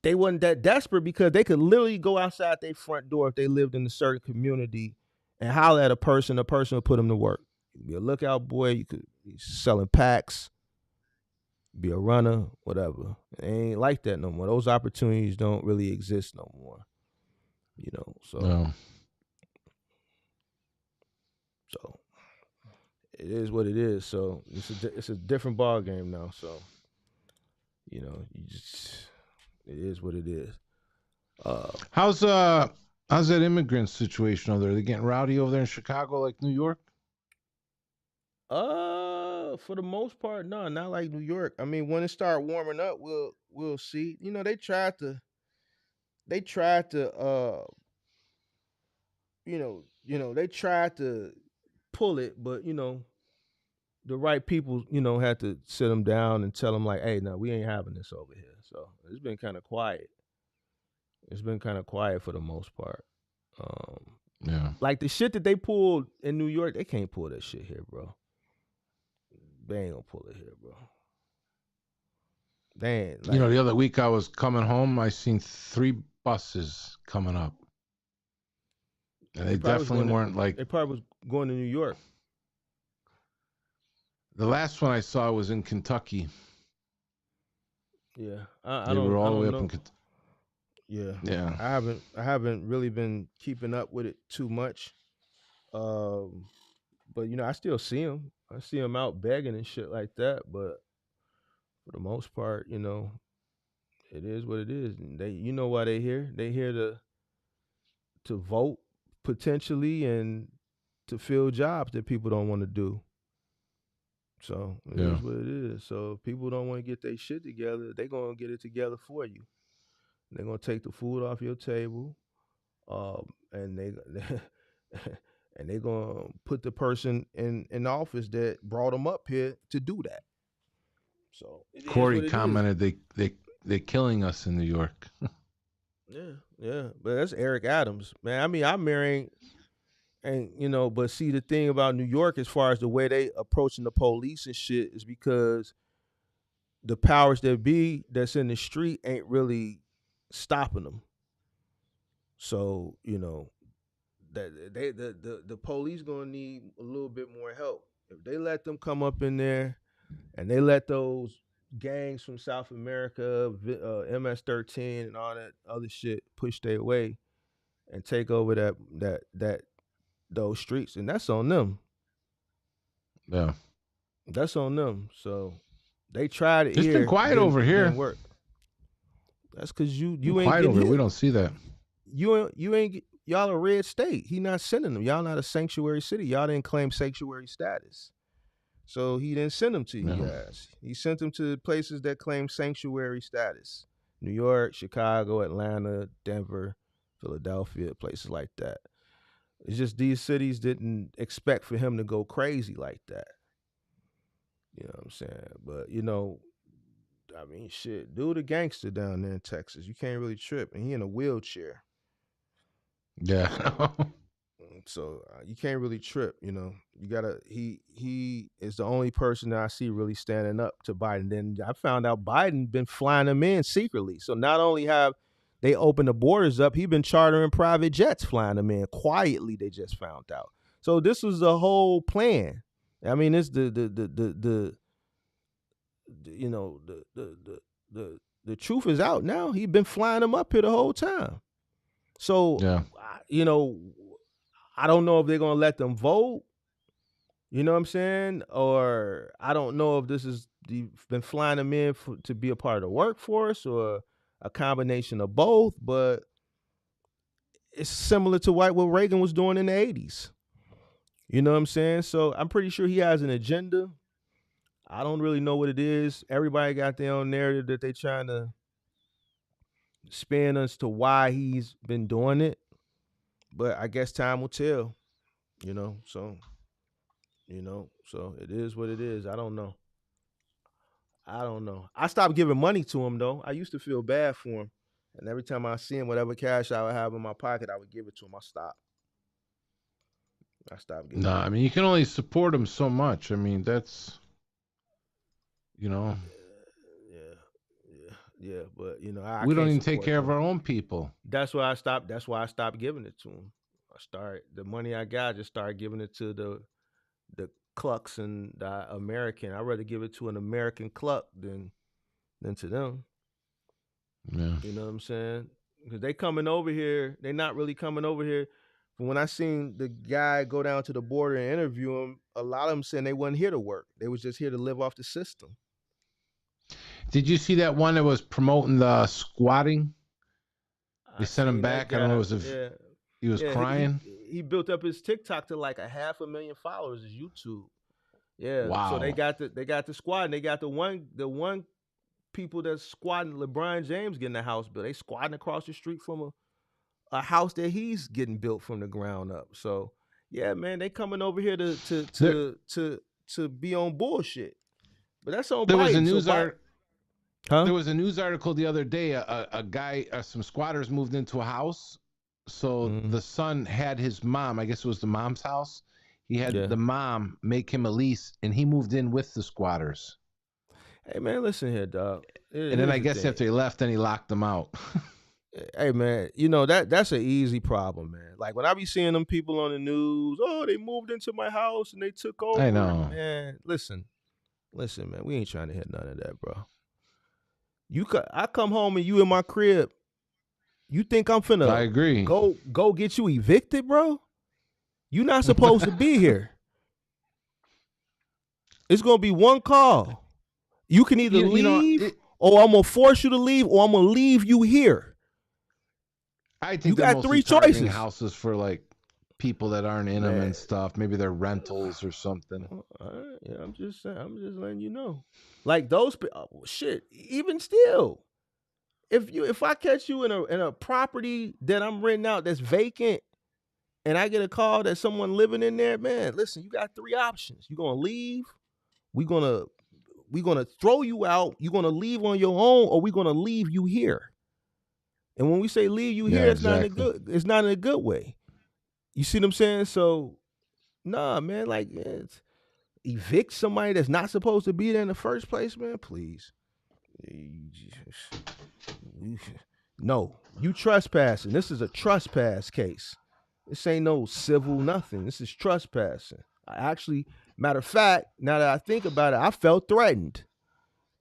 They wasn't that desperate because they could literally go outside their front door if they lived in a certain community and holler at a person would put them to work. You could be a lookout boy, you could be selling packs, be a runner, whatever. It ain't like that no more. Those opportunities don't really exist no more. So No. so it is what it is. So it's a different ball game now. So you just it is what it is. How's that immigrant situation over there? Are they getting rowdy over there in Chicago like New York? For the most part, no, not like New York. I mean, when it start warming up, we'll see. They tried to they tried to pull it, but the right people, had to sit them down and tell them like, hey, no, we ain't having this over here. So it's been kind of quiet. It's been kind of quiet for the most part. Yeah. Like the shit that they pulled in New York, they can't pull that shit here, bro. They ain't gonna pull it here, bro. They ain't. Like, The other week I was coming home, I seen 3 buses coming up. And they definitely weren't like. They probably was going to New York. The last one I saw was in Kentucky. Yeah, They were all the way up in Kentucky. Yeah, Yeah. I haven't really been keeping up with it too much. But I still see them. I see them out begging and shit like that. But for the most part, it is what it is. And they, why they here? They here to vote potentially and to fill jobs that people don't want to do. So it is what it is. So if people don't want to get their shit together, they're gonna get it together for you. They're gonna take the food off your table, and they and they're gonna put the person in office that brought them up here to do that. So Corey commented they're killing us in New York. yeah, but that's Eric Adams, man. I mean, I'm marrying. And but see, the thing about New York, as far as the way they approaching the police and shit, is because the powers that be that's in the street ain't really stopping them. So that the police gonna need a little bit more help. If they let them come up in there and they let those gangs from South America, MS-13 and all that other shit push their way and take over that those streets, and that's on them. Yeah. That's on them. So they tried it It's here. been quiet over here. Didn't work. That's because you ain't quiet getting over hit. here. We don't see that. You ain't y'all a red state. He not sending them. Y'all not a sanctuary city. Y'all didn't claim sanctuary status. So he didn't send them to you guys. He sent them to places that claim sanctuary status. New York, Chicago, Atlanta, Denver, Philadelphia, places like that. It's just these cities didn't expect for him to go crazy like that. You know what I'm saying? But I mean, shit, dude, a gangster down there in Texas. You can't really trip, and he in a wheelchair. Yeah. So you can't really trip. You gotta. He is the only person that I see really standing up to Biden. Then I found out Biden been flying them in secretly. So not only have they opened the borders up, he been chartering private jets flying them in quietly. They just found out. So this was the whole plan. I mean, it's the the truth is out now. He been flying them up here the whole time. So I don't know if they're gonna let them vote. You know what I'm saying? Or I don't know if this is been flying them in to be a part of the workforce or a combination of both. But it's similar to what Reagan was doing in the '80s. You know what I'm saying? So I'm pretty sure he has an agenda. I don't really know what it is. Everybody got their own narrative that they trying to spin as to why he's been doing it. But I guess time will tell. So it is what it is. I don't know. I don't know. I stopped giving money to him though. I used to feel bad for him, and every time I see him, whatever cash I would have in my pocket, I would give it to him. I stopped giving No, I money. mean you can only support them so much. I mean that's you know Yeah. But I we don't can't even take support care of them. our own people. That's why I stopped. That's why I stopped giving it to him. I started the money I got. I just started giving it to the clucks and the American. I'd rather give it to an American cluck than to them. Yeah. You know what I'm saying? Because they coming over here. They not really coming over here. But when I seen the guy go down to the border and interview him, a lot of them saying they wasn't here to work. They was just here to live off the system. Did you see that one that was promoting the squatting? They I sent him seen that back. I don't know. guy. It was if Yeah, he was yeah. crying. He built up his TikTok to like a 500,000 followers. His YouTube. Yeah. So Wow. they got the squad. And they got the one people that's squatting. LeBron James getting the house built. They squatting across the street from a house that he's getting built from the ground up. So yeah, man, they coming over here There, to be on bullshit. But that's on there was a Biden. So news Biden, art. huh? There was a news article the other day. A guy, some squatters moved into a house. So Mm, the son had his mom. I guess it was the mom's house. He had yeah. the mom make him a lease, and he moved in with the squatters. Hey man, listen here, dog. And then I Here's the guess thing. after he left, then he locked them out. Hey man, that's an easy problem, man. Like when I be seeing them people on the news, oh, they moved into my house and they took I over. know. Man, listen, man, we ain't trying to hear none of that, bro. I come home and you in my crib. You think I'm I finna agree. go get you evicted, bro? You not supposed to be here. It's gonna be one call. You can either You know, leave, or I'm gonna force you to leave, or I'm gonna leave you here. I You think they're got mostly three targeting choices, houses for like people that aren't in them man. and stuff. Maybe they're rentals or something. All right, yeah, I'm just saying. I'm just letting you know. Like those shit. Even still, if I catch you in a property that I'm renting out that's vacant, and I get a call that someone living in there, man, listen, you got three options. You gonna leave? We gonna throw you out. You gonna leave on your own, or we gonna leave you here. And when we say leave you Yeah, here, it's not in a exactly. good. It's not in a good way. You see what I'm saying? So, nah, man. Like, evict somebody that's not supposed to be there in the first place, man. Please. No, you trespassing. This is a trespass case. This ain't no civil nothing. This is trespassing. I actually, matter of fact, now that I think about it, I felt threatened.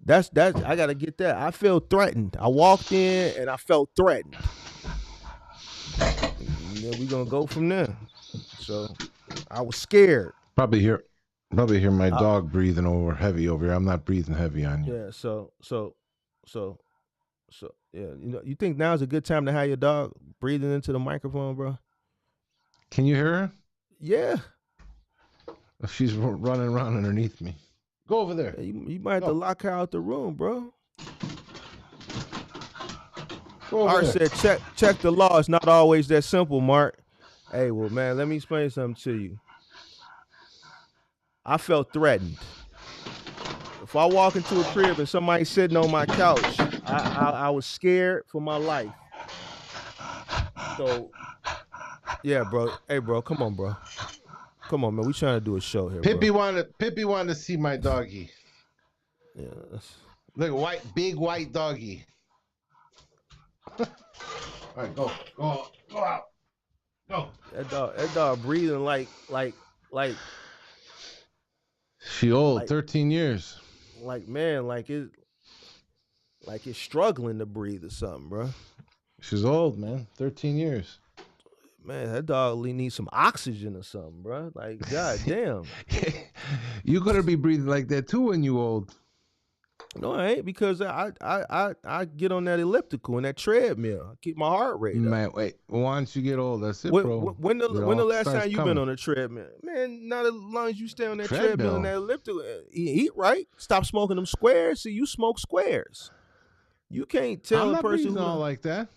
That's I gotta get that. I felt threatened. I walked in and I felt threatened. And then we gonna go from there. So I was scared. Probably hear my I, dog breathing heavy over here. I'm not breathing heavy on you. yeah. So yeah. You think now's a good time to have your dog breathing into the microphone, bro? Can you hear her? Yeah. She's running around underneath me. Go over there. Yeah, you might have to lock her out the room, bro. Go over Art there. said, check the law. It's not always that simple, Mark. Hey, well, man, let me explain something to you. I felt threatened. If I walk into a crib and somebody's sitting on my couch, I was scared for my life. So, yeah, bro. Hey, bro, come on, bro. Come on, man. We trying to do a show here, Pippi bro. wanted to see my doggy. Yeah. Look, big white doggy. All right, go out, go. That dog breathing like She old, like 13 years. man, like it's struggling to breathe or something, bro. She's old, man. 13 years. Man, that dog needs some oxygen or something, bro. Like, god damn. You gotta be breathing like that too when you old. No, I ain't, because I get on that elliptical and that treadmill. I keep my heart rate up. Man, wait. Once you get old, that's it, bro. When the last starts time you coming. been on a treadmill? Man, not as long as you stay on that treadmill and that elliptical. Eat right. Stop smoking them squares. See, you smoke squares. You can't tell I'm a not person breathing who all like that.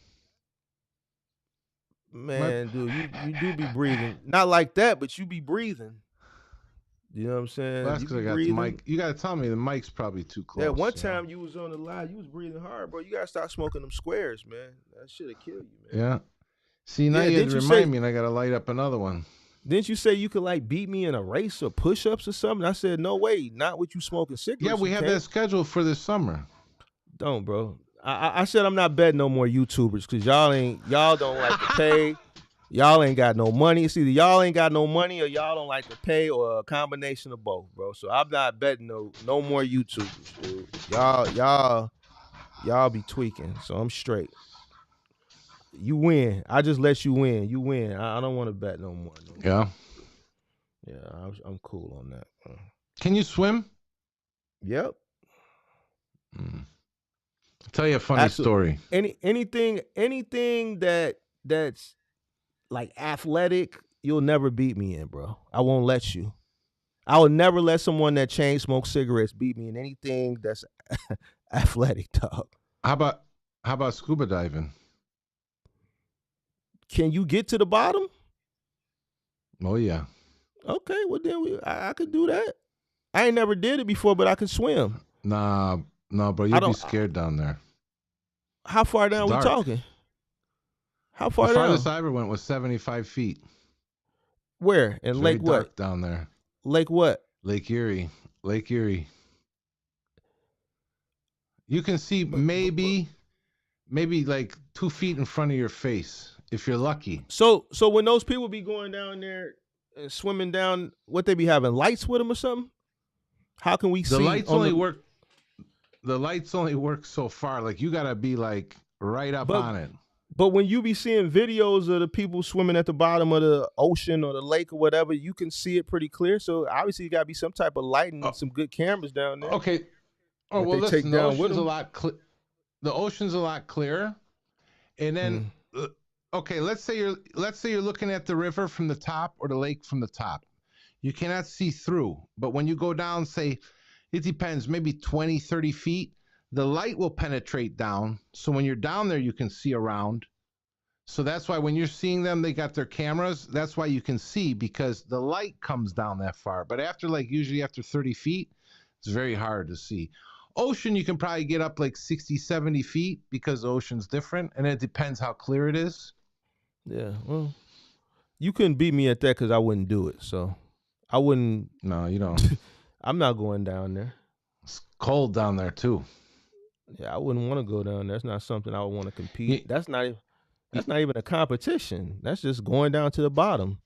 Man, dude, you do be breathing. Not like that, but you be breathing. You know what I'm saying? Well, that's You because be I got the breathing. mic. You got to tell me the mic's probably too close. Yeah, one time you was on the live, you was breathing hard, bro. You gotta stop smoking them squares, man. That shit'll kill you, man. Yeah. See, now Yeah, you had didn't to you remind say? me, and I got to light up another one. Didn't you say you could like beat me in a race or push-ups or something? I said, no way, not with you smoking Yeah, cigarettes. we You have can't. that scheduled for this summer. Don't, bro. I said I'm not betting no more YouTubers because y'all don't like to pay. Y'all ain't got no money. It's either y'all ain't got no money or y'all don't like to pay or a combination of both, bro. So I'm not betting no more YouTubers, dude. Y'all be tweaking. So I'm straight. You win. I just let you win. You win. I don't want to bet no more. Yeah. Yeah, I'm cool on that. Can you swim? Yep. I'll tell you a funny story. Anything that's like athletic, you'll never beat me in, bro. I won't let you. I will never let someone that chain smokes cigarettes beat me in anything that's athletic, dog. How about scuba diving? Can you get to the bottom? Oh yeah. Okay, well then I could do that. I ain't never did it before, but I can swim. Nah, no, bro, you'll be scared down there. How far down we talking? How far down? The farthest down? I ever went was 75 feet. Where? In Lake very dark what? Down there. Lake what? Lake Erie. Lake Erie. You can see maybe like 2 feet in front of your face if you're lucky. So when those people be going down there and swimming down, what they be having lights with them or something? How can we see? The lights only work. The lights only work so far. Like you gotta be like right up on it. But when you be seeing videos of the people swimming at the bottom of the ocean or the lake or whatever, you can see it pretty clear. So obviously you gotta be some type of lighting and some good cameras down there. Okay. Oh well, listen. The ocean's a lot. The ocean's a lot clearer. And then, okay, let's say you're looking at the river from the top or the lake from the top. You cannot see through. But when you go down, say, it depends, maybe 20, 30 feet, the light will penetrate down. So when you're down there, you can see around. So that's why when you're seeing them, they got their cameras. That's why you can see because the light comes down that far. But usually after 30 feet, it's very hard to see. Ocean, you can probably get up like 60, 70 feet because the ocean's different. And it depends how clear it is. Yeah, well, you couldn't beat me at that because I wouldn't do it. So I wouldn't. No, you don't. I'm not going down there. It's cold down there too. Yeah, I wouldn't want to go down there. That's not something I would want to compete. That's not even a competition. That's just going down to the bottom.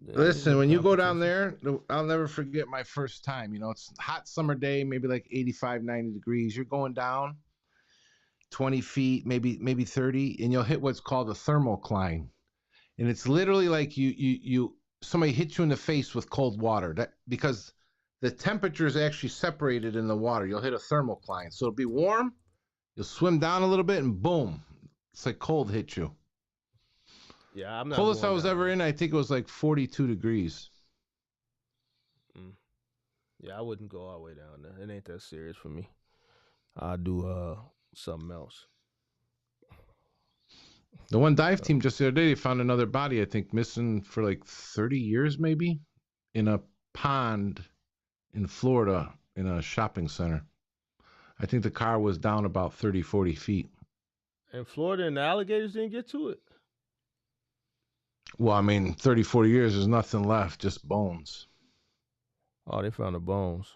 Listen, when you go down there, I'll never forget my first time. It's a hot summer day, maybe like 85, 90 degrees. You're going down 20 feet, maybe 30, and you'll hit what's called a thermocline. And it's literally like somebody hits you in the face with cold water. Because the temperature is actually separated in the water. You'll hit a thermocline. So it'll be warm, you'll swim down a little bit, and boom, it's like cold hit you. Yeah, I'm not. Coldest I was ever in, I think it was like 42 degrees. Yeah, I wouldn't go all the way down there. It ain't that serious for me. I'll do something else. The one dive team just the other day, they found another body, I think, missing for like 30 years maybe, in a pond in Florida in a shopping center. I think the car was down about 30, 40 feet. In Florida, and the alligators didn't get to it? Well, I mean, 30, 40 years, there's nothing left, just bones. Oh, they found the bones.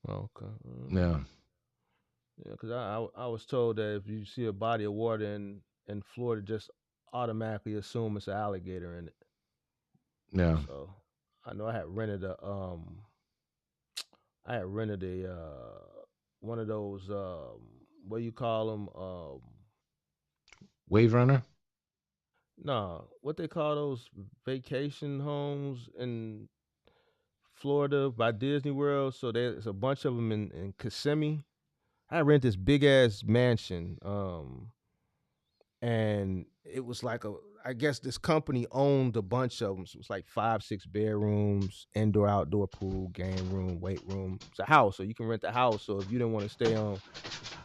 Oh, okay. Yeah. Yeah, because I was told that if you see a body of water in Florida, just automatically assume it's an alligator in it. Yeah. So I know I had rented a one of those what do you call them? Wave runner? No, what they call those vacation homes in Florida by Disney World. So there's a bunch of them in Kissimmee. I rent this big ass mansion, and it was like I guess this company owned a bunch of them. So it was like 5, 6 bedrooms, indoor, outdoor pool, game room, weight room. It's a house, so you can rent the house. So if you didn't want to stay on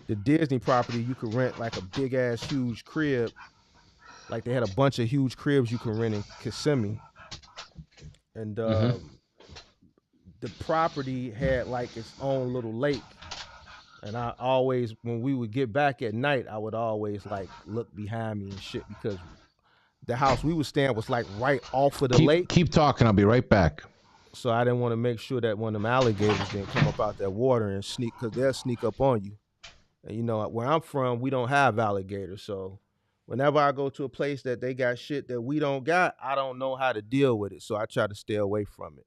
the Disney property, you could rent like a big ass huge crib. Like they had a bunch of huge cribs you can rent in Kissimmee. And the the property had like its own little lake. And I always, when we would get back at night, I would always like look behind me and shit because the house we was staying was like right off of the lake. Keep talking. I'll be right back. So I didn't want to make sure that one of them alligators didn't come up out that water and sneak, because they'll sneak up on you. And you know, where I'm from, we don't have alligators. So whenever I go to a place that they got shit that we don't got, I don't know how to deal with it. So I try to stay away from it.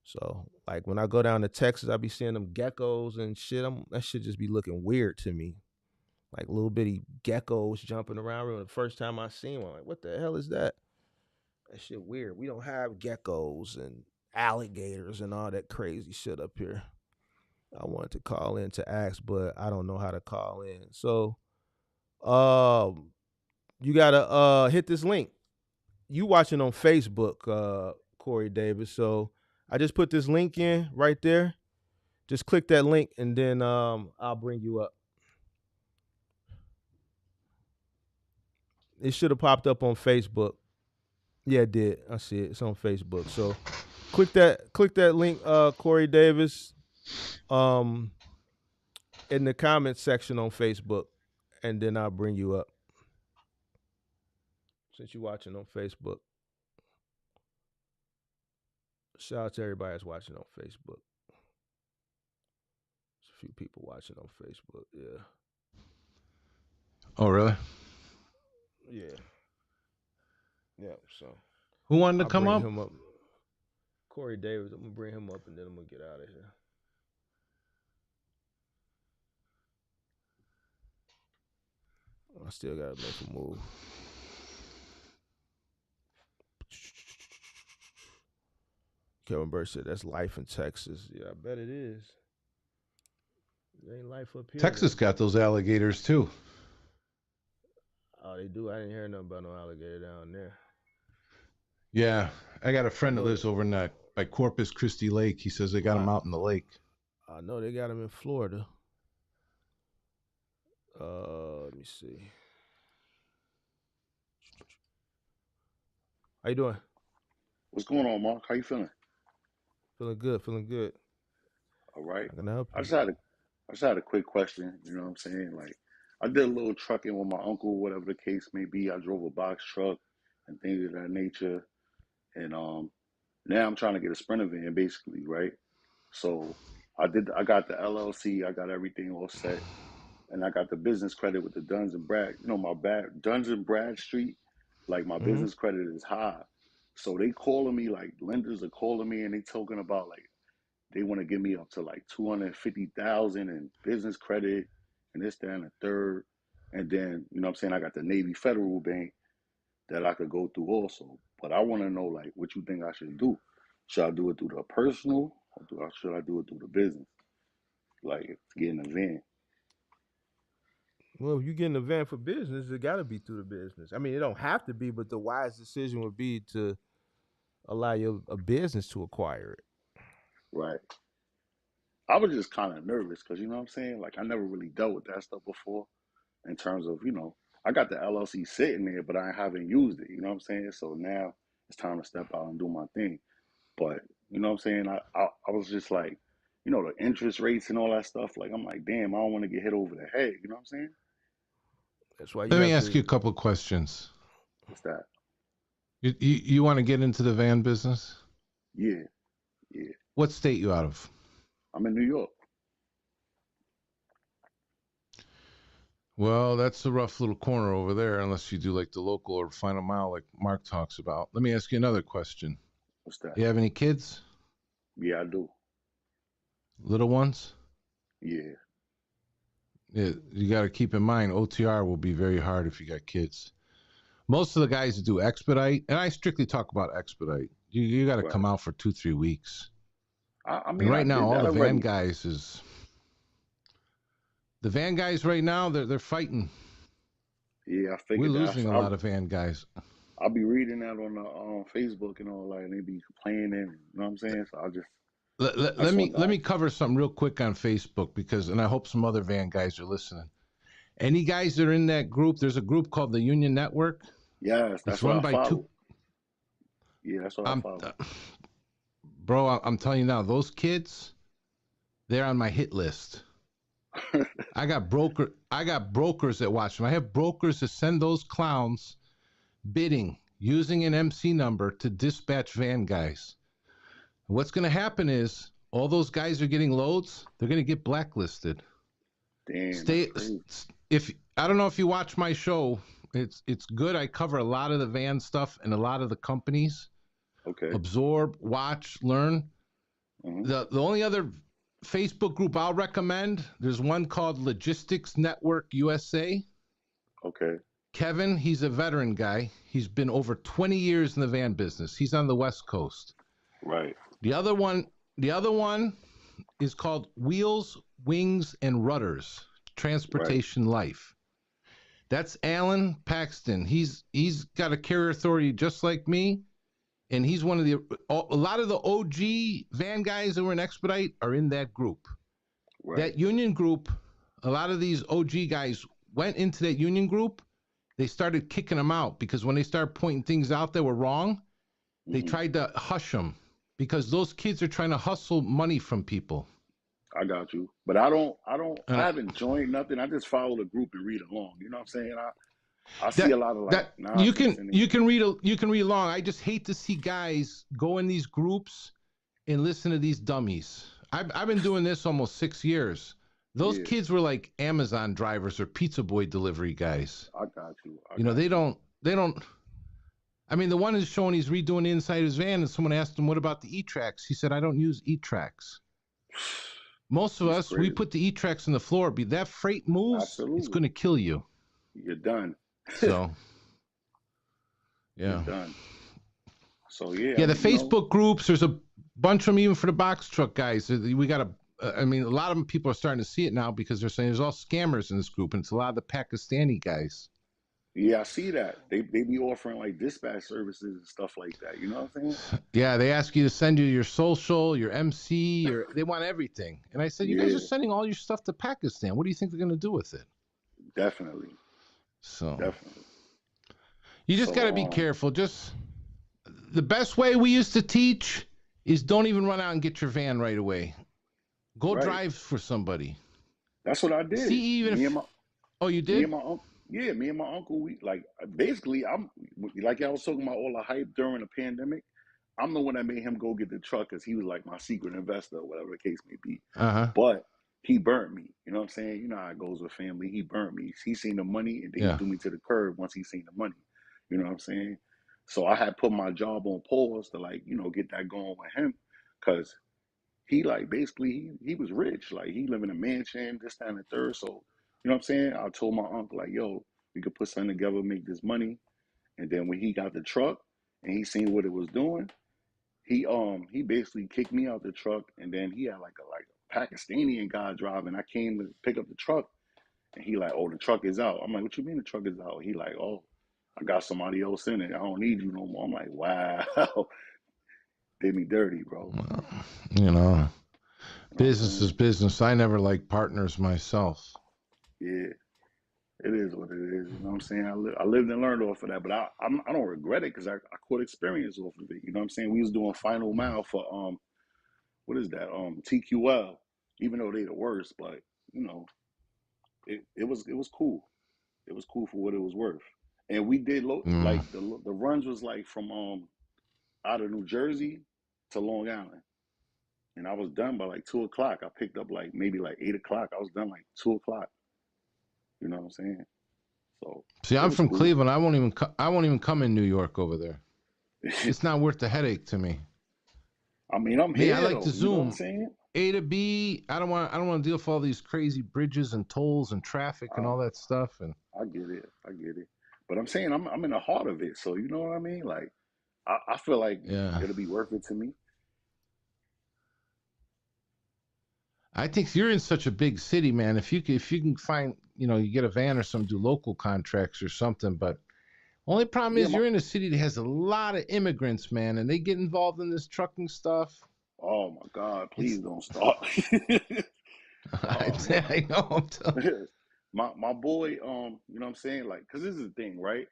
So like when I go down to Texas, I be seeing them geckos and shit. That shit just be looking weird to me. Like little bitty geckos jumping around. Remember the first time I seen one, like, what the hell is that? That shit weird. We don't have geckos and alligators and all that crazy shit up here. I wanted to call in to ask, but I don't know how to call in. So you gotta hit this link. You watching on Facebook, Corey Davis. So I just put this link in right there. Just click that link and then I'll bring you up. It should have popped up on Facebook. Yeah, it did. I see it. It's on Facebook. So click that link, Corey Davis, in the comments section on Facebook, and then I'll bring you up. Since you're watching on Facebook. Shout out to everybody that's watching on Facebook. There's a few people watching on Facebook, yeah. Oh, really? Yeah. Yeah, so. Who wanted to come bring up? him up? Corey Davis. I'm going to bring him up and then I'm going to get out of here. I still got to make a move. Kevin Burr said that's life in Texas. Yeah, I bet it is. It ain't life up here. Texas got those alligators too. Oh, they do? I didn't hear nothing about no alligator down there. Yeah, I got a friend that lives over in that by Corpus Christi Lake. He says they got them out in the lake. I know they got them in Florida. Let me see. How you doing? What's going on, Mark? How you feeling? Feeling good. All right. I can help you. I just had a quick question. You know what I'm saying? Like, I did a little trucking with my uncle, whatever the case may be. I drove a box truck and things of that nature. And now I'm trying to get a Sprinter van, basically, right? So I got the LLC, I got everything all set, and I got the business credit with the Duns and Brad. You know, Duns and Bradstreet, like my business credit is high. So they calling me, like lenders are calling me, and they talking about like they want to give me up to like 250,000 in business credit, and this, that, and the third. And then, you know what I'm saying, I got the Navy Federal Bank that I could go through also. But I want to know like what you think I should do. Should I do it through the personal, or should I do it through the business? Like getting a van. Well, if you get in the van for business, it got to be through the business. I mean, it don't have to be, but the wise decision would be to allow a business to acquire it. Right. I was just kind of nervous because, you know what I'm saying? Like, I never really dealt with that stuff before in terms of, you know, I got the LLC sitting there, but I haven't used it. You know what I'm saying? So now it's time to step out and do my thing. But, you know what I'm saying? I was just like, you know, the interest rates and all that stuff. Like, I'm like, damn, I don't want to get hit over the head. You know what I'm saying? That's why you Let me have ask you a couple of questions. What's that? You want to get into the van business? Yeah. What state you out of? I'm in New York. Well, that's a rough little corner over there, unless you do like the local or final mile like Mark talks about. Let me ask you another question. What's that? You have any kids? Yeah, I do. Little ones? Yeah. Yeah, you got to keep in mind, OTR will be very hard if you got kids. Most of the guys that do expedite, and I strictly talk about expedite, you got to come out for 2-3 weeks. I mean, and right now, all the already. van guys right now, they're fighting. Yeah, I figured we're losing a lot of van guys. I'll be reading that on Facebook and all that, and they be complaining. You know what I'm saying? So I just let me cover something real quick on Facebook and I hope some other van guys are listening. Any guys that are in that group, there's a group called the Union Network. Yes, that's run what I by follow. Yeah, that's what I follow. bro, I'm telling you now, those kids, they're on my hit list. I got brokers that watch them. I have brokers that send those clowns bidding using an MC number to dispatch van guys. What's going to happen is all those guys are getting loads. They're going to get blacklisted. Damn, that's crazy. If I don't know if you watch my show, it's good. I cover a lot of the van stuff and a lot of the companies. Okay. Absorb, watch, learn. Mm-hmm. The only other Facebook group I'll recommend, there's one called Logistics Network USA. Okay. Kevin, he's a veteran guy. He's been over 20 years in the van business. He's on the West Coast. Right. The other one is called Wheels, Wings, and Rudders, Transportation Life. That's Alan Paxton. He's got a carrier authority just like me. And he's one of a lot of the OG van guys that were in Expedite are in that group. Right. That union group, a lot of these OG guys went into that union group. They started kicking them out because when they started pointing things out that were wrong, they tried to hush them because those kids are trying to hustle money from people. I got you. But I haven't joined nothing. I just follow the group and read along. You know what I'm saying? I see a lot of you can read along. I just hate to see guys go in these groups and listen to these dummies. I've been doing this almost 6 years. Those kids were like Amazon drivers or pizza boy delivery guys. I got you. They don't. I mean, the one is showing he's redoing the inside of his van, and someone asked him, "What about the E-Tracks?" He said, "I don't use E-Tracks." Most of us, we put the E-Tracks on the floor. Be that freight moves, Absolutely. It's going to kill you. You're done. So, yeah. You're done. So yeah. Yeah, the Facebook groups. There's a bunch of them even for the box truck guys. We got a lot of them. People are starting to see it now because they're saying there's all scammers in this group, and it's a lot of the Pakistani guys. Yeah, I see that. They be offering like dispatch services and stuff like that. You know what I'm saying? Yeah, they ask you to send you your social, your MC, they want everything. And I said, you guys are sending all your stuff to Pakistan. What do you think they're going to do with it? Definitely. So definitely. You just got to be careful. Just the best way we used to teach is don't even run out and get your van right away. Go drive for somebody. That's what I did. See, even you did? Me and my uncle. Yeah, me and my uncle, we basically I'm like I was talking about all the hype during the pandemic. I'm the one that made him go get the truck because he was like my secret investor or whatever the case may be. But he burnt me. You know what I'm saying? You know how it goes with family. He burnt me. He seen the money and then he threw me to the curb once he seen the money. You know what I'm saying? So I had put my job on pause to get that going with him because he basically he was rich. Like he lived in a mansion, this, that, and the third. So you know what I'm saying? I told my uncle, yo, we could put something together, make this money. And then when he got the truck and he seen what it was doing, he basically kicked me out the truck. And then he had like a Pakistani guy driving. I came to pick up the truck and he like, oh, the truck is out. I'm like, what you mean the truck is out? He like, oh, I got somebody else in it. I don't need you no more. I'm like, wow. Did me dirty, bro. Well, business is business. I never liked partners myself. Yeah, it is what it is. You know what I'm saying? I lived and learned off of that, but I don't regret it because I caught experience off of it. You know what I'm saying? We was doing final mile for what is that? TQL, even though they the worst, but it was cool. It was cool for what it was worth. And we did like the runs was like from out of New Jersey to Long Island. And I was done by like 2 o'clock. I picked up maybe 8 o'clock. I was done 2 o'clock. You know what I'm saying? So see, I'm from Cleveland. I won't even come in New York over there. It's not worth the headache to me. I mean, I'm here. I like to zoom. You know what I'm saying? A to B. I don't want to deal with all these crazy bridges and tolls and traffic and all that stuff. And I get it. But I'm saying I'm in the heart of it. So you know what I mean? Like I feel like it'll be worth it to me. I think you're in such a big city, man. If you can find, you get a van or something, do local contracts or something. But only problem is you're in a city that has a lot of immigrants, man, and they get involved in this trucking stuff. Oh my God! Please don't stop. I know. My boy, you know what I'm saying? Like, cause this is the thing, right?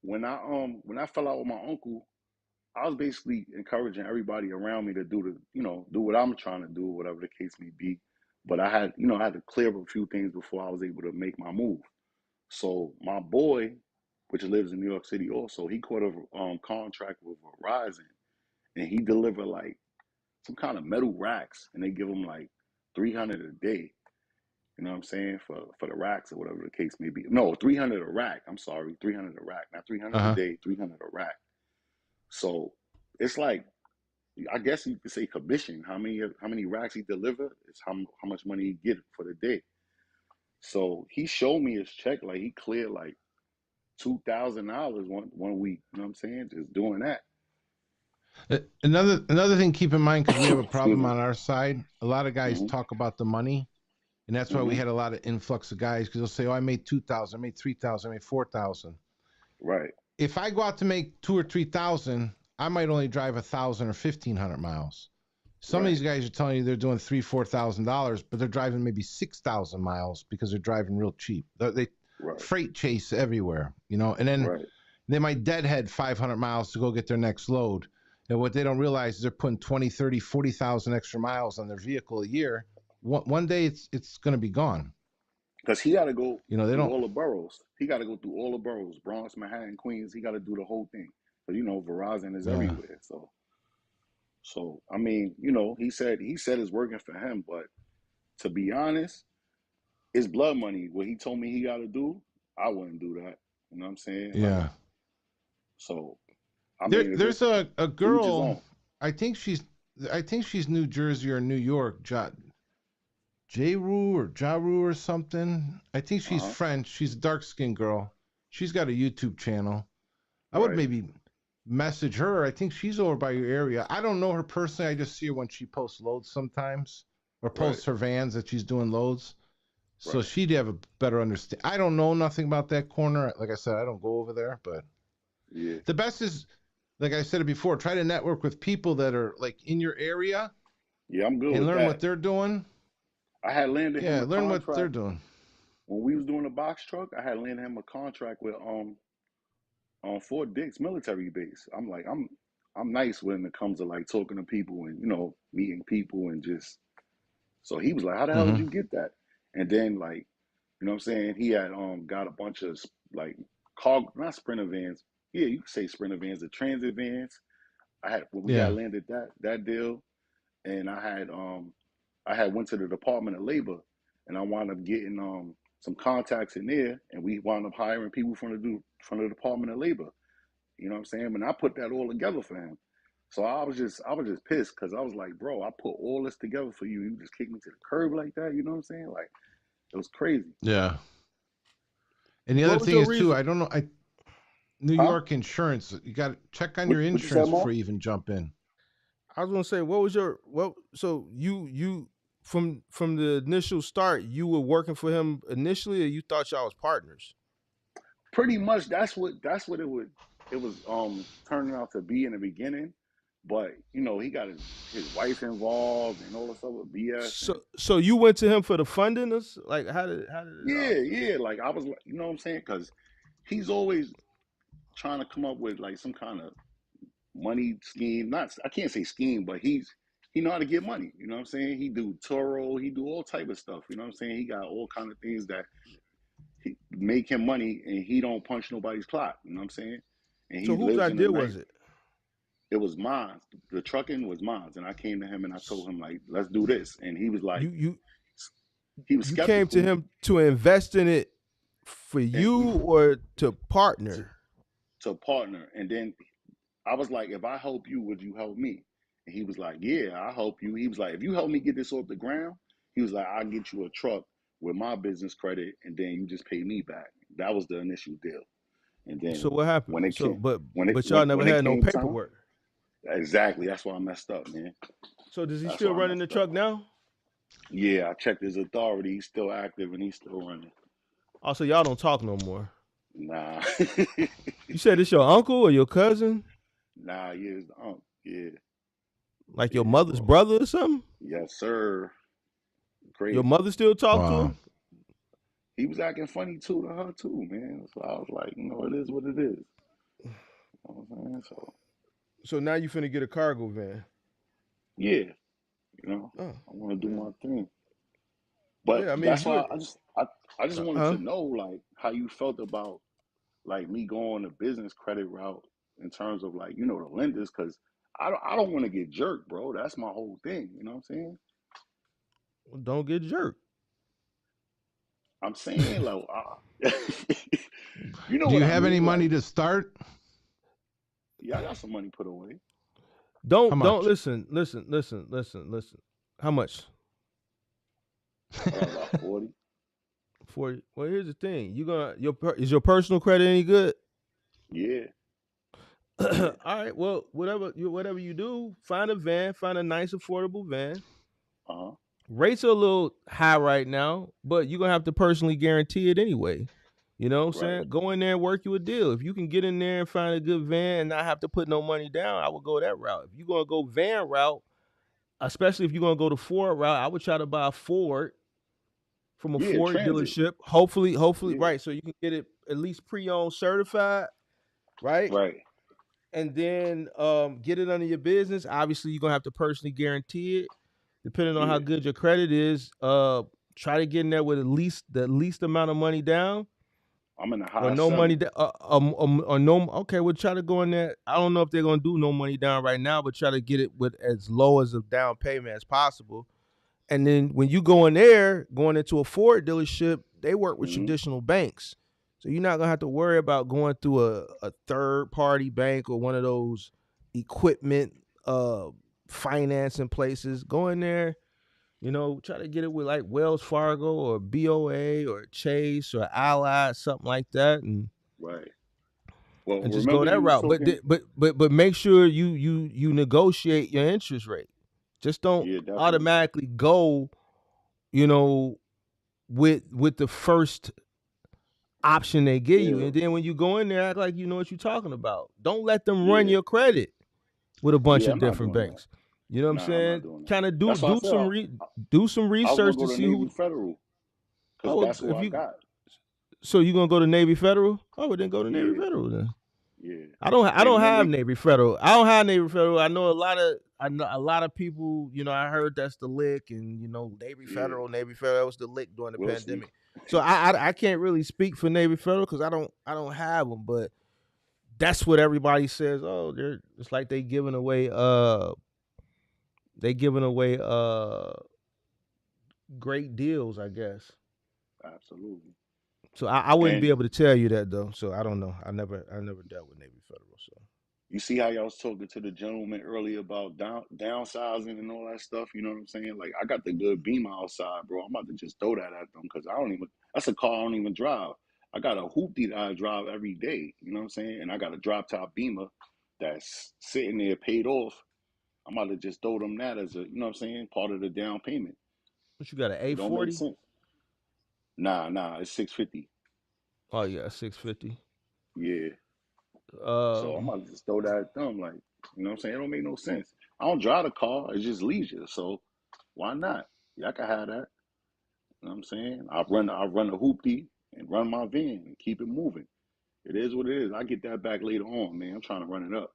When I fell out with my uncle, I was basically encouraging everybody around me to do what I'm trying to do, whatever the case may be. But I had to clear up a few things before I was able to make my move. So my boy, which lives in New York City also, he caught a contract with Verizon, and he delivered like some kind of metal racks, and they give him like 300 a day. You know what I'm saying, for the racks or whatever the case may be. No, 300 a rack. I'm sorry, 300 a rack, not 300 a Uh-huh. day, 300 a rack. So it's like, I guess you could say commission. How many racks he delivered is how much money he get for the day. So he showed me his check, like he cleared like $2,000 one week. You know what I'm saying? Just doing that. Another thing, keep in mind, because we have a Excuse problem me. on our side. A lot of guys Hmm. talk about the money, and that's why we Hmm. had a lot of influx of guys, because they'll say, "Oh, I made 2,000, I made 3,000, I made 4,000." Right. If I go out to make 2 or 3,000, I might only drive 1,000 or 1,500 miles. Some of Right. these guys are telling you they're doing $3,000, $4,000, but they're driving maybe 6,000 miles because they're driving real cheap. They Right. freight chase everywhere, and then Right. they might deadhead 500 miles to go get their next load. And what they don't realize is they're putting 20, 30, 40,000 extra miles on their vehicle a year. One day it's going to be gone. Because he got to go They through don't. all the boroughs. He got to go through all the boroughs: Bronx, Manhattan, Queens. He got to do the whole thing. But Verizon is Yeah. everywhere. So I mean, he said it's working for him. But to be honest, it's blood money. What he told me he got to do, I wouldn't do that. You know what I'm saying? Like, Yeah. so I mean, if There's it's a each his girl. own. I think she's New Jersey or New York. Jaru or Jaru or something. I think Uh she's huh. French. She's a dark skinned girl. She's got a YouTube channel. I would Right. maybe message her. I think she's over by your area. I don't know her personally. I just see her when she posts loads sometimes, or Right. posts her vans that she's doing loads. So Right. she'd have a better understand. I don't know nothing about that corner. Like I said, I don't go over there, but Yeah. the best is, like I said it before, try to network with people that are like in your area Yeah. I'm good and with learn what that. they're doing. I had landed him Yeah, a learn what they're contract doing. when we was doing the box truck. I had landed him a contract with on Fort Dix military base. I'm nice when it comes to like talking to people and meeting people and just. So he was like, "How the hell did Mm-hmm. you get that?" And then like, what I'm saying, he had got a bunch of like car, not sprinter vans. Yeah, you could say sprinter vans, the transit vans. I had when we had Yeah. landed that deal, and I had went to the Department of Labor, and I wound up getting some contacts in there, and we wound up hiring people from the Department of Labor. You know what I'm saying? And I put that all together for him. So I was just pissed because I was like, bro, I put all this together for you. You just kicked me to the curb like that. You know what I'm saying? Like it was crazy. Yeah. And the other What was thing your is too, reason? I don't know, New Huh? York insurance. You got to check on What your what you said, insurance Mo? before you even jump in. I was gonna say, what was your what? So you from the initial start, you were working for him initially, or you thought y'all was partners? Pretty much that's what it was turning out to be in the beginning. But he got his wife involved and all this other BS. And So you went to him for the funding? Like how did it yeah, all? yeah, like I was like, you know what I'm saying? Because he's always trying to come up with like some kind of money scheme. Not I can't say scheme, but he know how to get money. You know what I'm saying? He do Toro, he do all type of stuff. You know what I'm saying? He got all kind of things that he make him money, and he don't punch nobody's clock. You know what I'm saying? And So he whose lives in a idea nice. was it? It was mine. The trucking was mine, and I came to him and I told him like, let's do this, and he was like, You you he was you came to skeptical, him to invest in it for and you or to to, partner? to partner, and then I was like, if I help you, would you help me? And he was like, yeah, I'll help you. He was like, if you help me get this off the ground, he was like, I'll get you a truck with my business credit, and then you just pay me back. That was the initial deal. And then So what happened? when it So came, when it but y'all when never when it had no came time, paperwork. exactly, that's why I messed up, man. So does he That's still why I running the messed up. truck now? Yeah, I checked his authority. He's still active and he's still running. Also, y'all don't talk no more. Nah, You said it's your uncle or your cousin, nah, yeah, it's the yeah, like your yeah, mother's bro. brother or something. Yes, sir. Your Crazy. mother still talk to Wow. him? He was acting funny too to her too, man. So I was like, it is what it is. You know what I'm saying? So So now you finna get a cargo van. Yeah, you know, Oh, I want to do yeah. my thing. Yeah, But I mean it's that's why good. I just wanted Huh? to know like how you felt about like me going the business credit route in terms of like, you know, the lenders, because I don't want to get jerked, bro. That's my whole thing. You know what I'm saying? Well, don't get jerked. I'm saying like, you know Do what you I have any mean? money Like, to start? yeah, I got some money put away. How Don't much? listen. How much? I got about 40. Well, here's the thing. Is your personal credit any good? Yeah, All yeah, right. Well, whatever you do, find a van, find a nice affordable van. uh huh, Rates are a little high right now, but you're gonna have to personally guarantee it anyway. You know what I'm right, saying? Go in there and work you a deal. If you can get in there and find a good van and not have to put no money down, I would go that route. If you're gonna go van route, especially if you're gonna go the Ford route, I would try to buy a Ford from a yeah, Ford transit, dealership. Hopefully, yeah, right. So you can get it at least pre-owned certified, right? right, And then get it under your business. Obviously, you're gonna have to personally guarantee it. Depending on how yeah. good your credit is, try to get in there with at least the least amount of money down, I'm in the or high no money, seven. or no. Okay, we'll try to go in there. I don't know if they're gonna do no money down right now, but try to get it with as low as a down payment as possible. And then when you go in there, going into a Ford dealership, they work with Hmm. traditional banks. So you're not gonna have to worry about going through a third party bank or one of those equipment financing places. Go in there, try to get it with like Wells Fargo or BOA or Chase or Ally, something like that, Right. Well, and just go remember that you was route. But talking. make sure you negotiate your interest rate. Just don't Yeah, definitely. automatically go, you know, with the first option they give you. Yeah, And then when you go in there, act like you know what you're talking about. Don't let them run yeah, your credit with a bunch yeah. of I'm not different doing that. banks. You know what I'm Nah, I'm not saying? doing that. Kind of That's why I said do some I was gonna research go to to see Navy who. Federal because Oh, that's who if I you got. so you gonna go to Navy Federal? Oh, well, then go to Navy Yeah, Federal then. yeah. I They don't one have week. Navy Federal. I don't have Navy Federal. I know a lot of people. I heard that's the lick, and Yeah, Navy Federal. That was the lick during the we'll see. pandemic. So I can't really speak for Navy Federal because I don't have them. But that's what everybody says. Oh, it's like they giving away great deals, I guess. Absolutely. So I wouldn't be And able to tell you that though. So I don't know. I never dealt with Navy Federal. So you see how y'all was talking to the gentleman earlier about downsizing and all that stuff. You know what I'm saying? Like I got the good Beamer outside, bro. I'm about to just throw that at them because I don't even. That's a car I don't even drive. I got a hoopty that I drive every day. You know what I'm saying? And I got a drop top Beamer that's sitting there paid off. I'm about to just throw them that as a, you know what I'm saying, part of the down payment. what you got, an It don't make A40? sense. Nah, it's 650. Oh yeah, 650. Yeah. So I'm Um, about to just throw that at them. Like, you know what I'm saying? It don't make no sense. I don't drive the car. It's just leisure. So why not? Y'all can have that. You know what I'm saying? I run a hoopty and run my van and keep it moving. It is what it is. I get that back later on, man. I'm trying to run it up.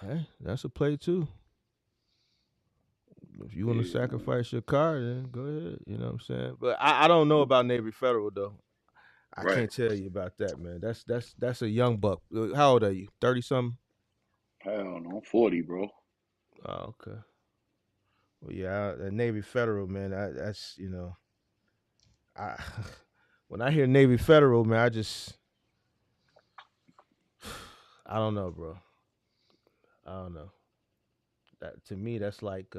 hey, that's a play too. If you want to Yeah, man. sacrifice your car, then go ahead. You know what I'm saying? But I don't know about Navy Federal though. I Right. can't tell you about that, man. That's a young buck. How old are you? 30 something? Hell no. I'm 40, bro. Oh, okay. Well, yeah, Navy Federal, man. That's I when I hear Navy Federal, man, I don't know, bro. I don't know. That to me, that's like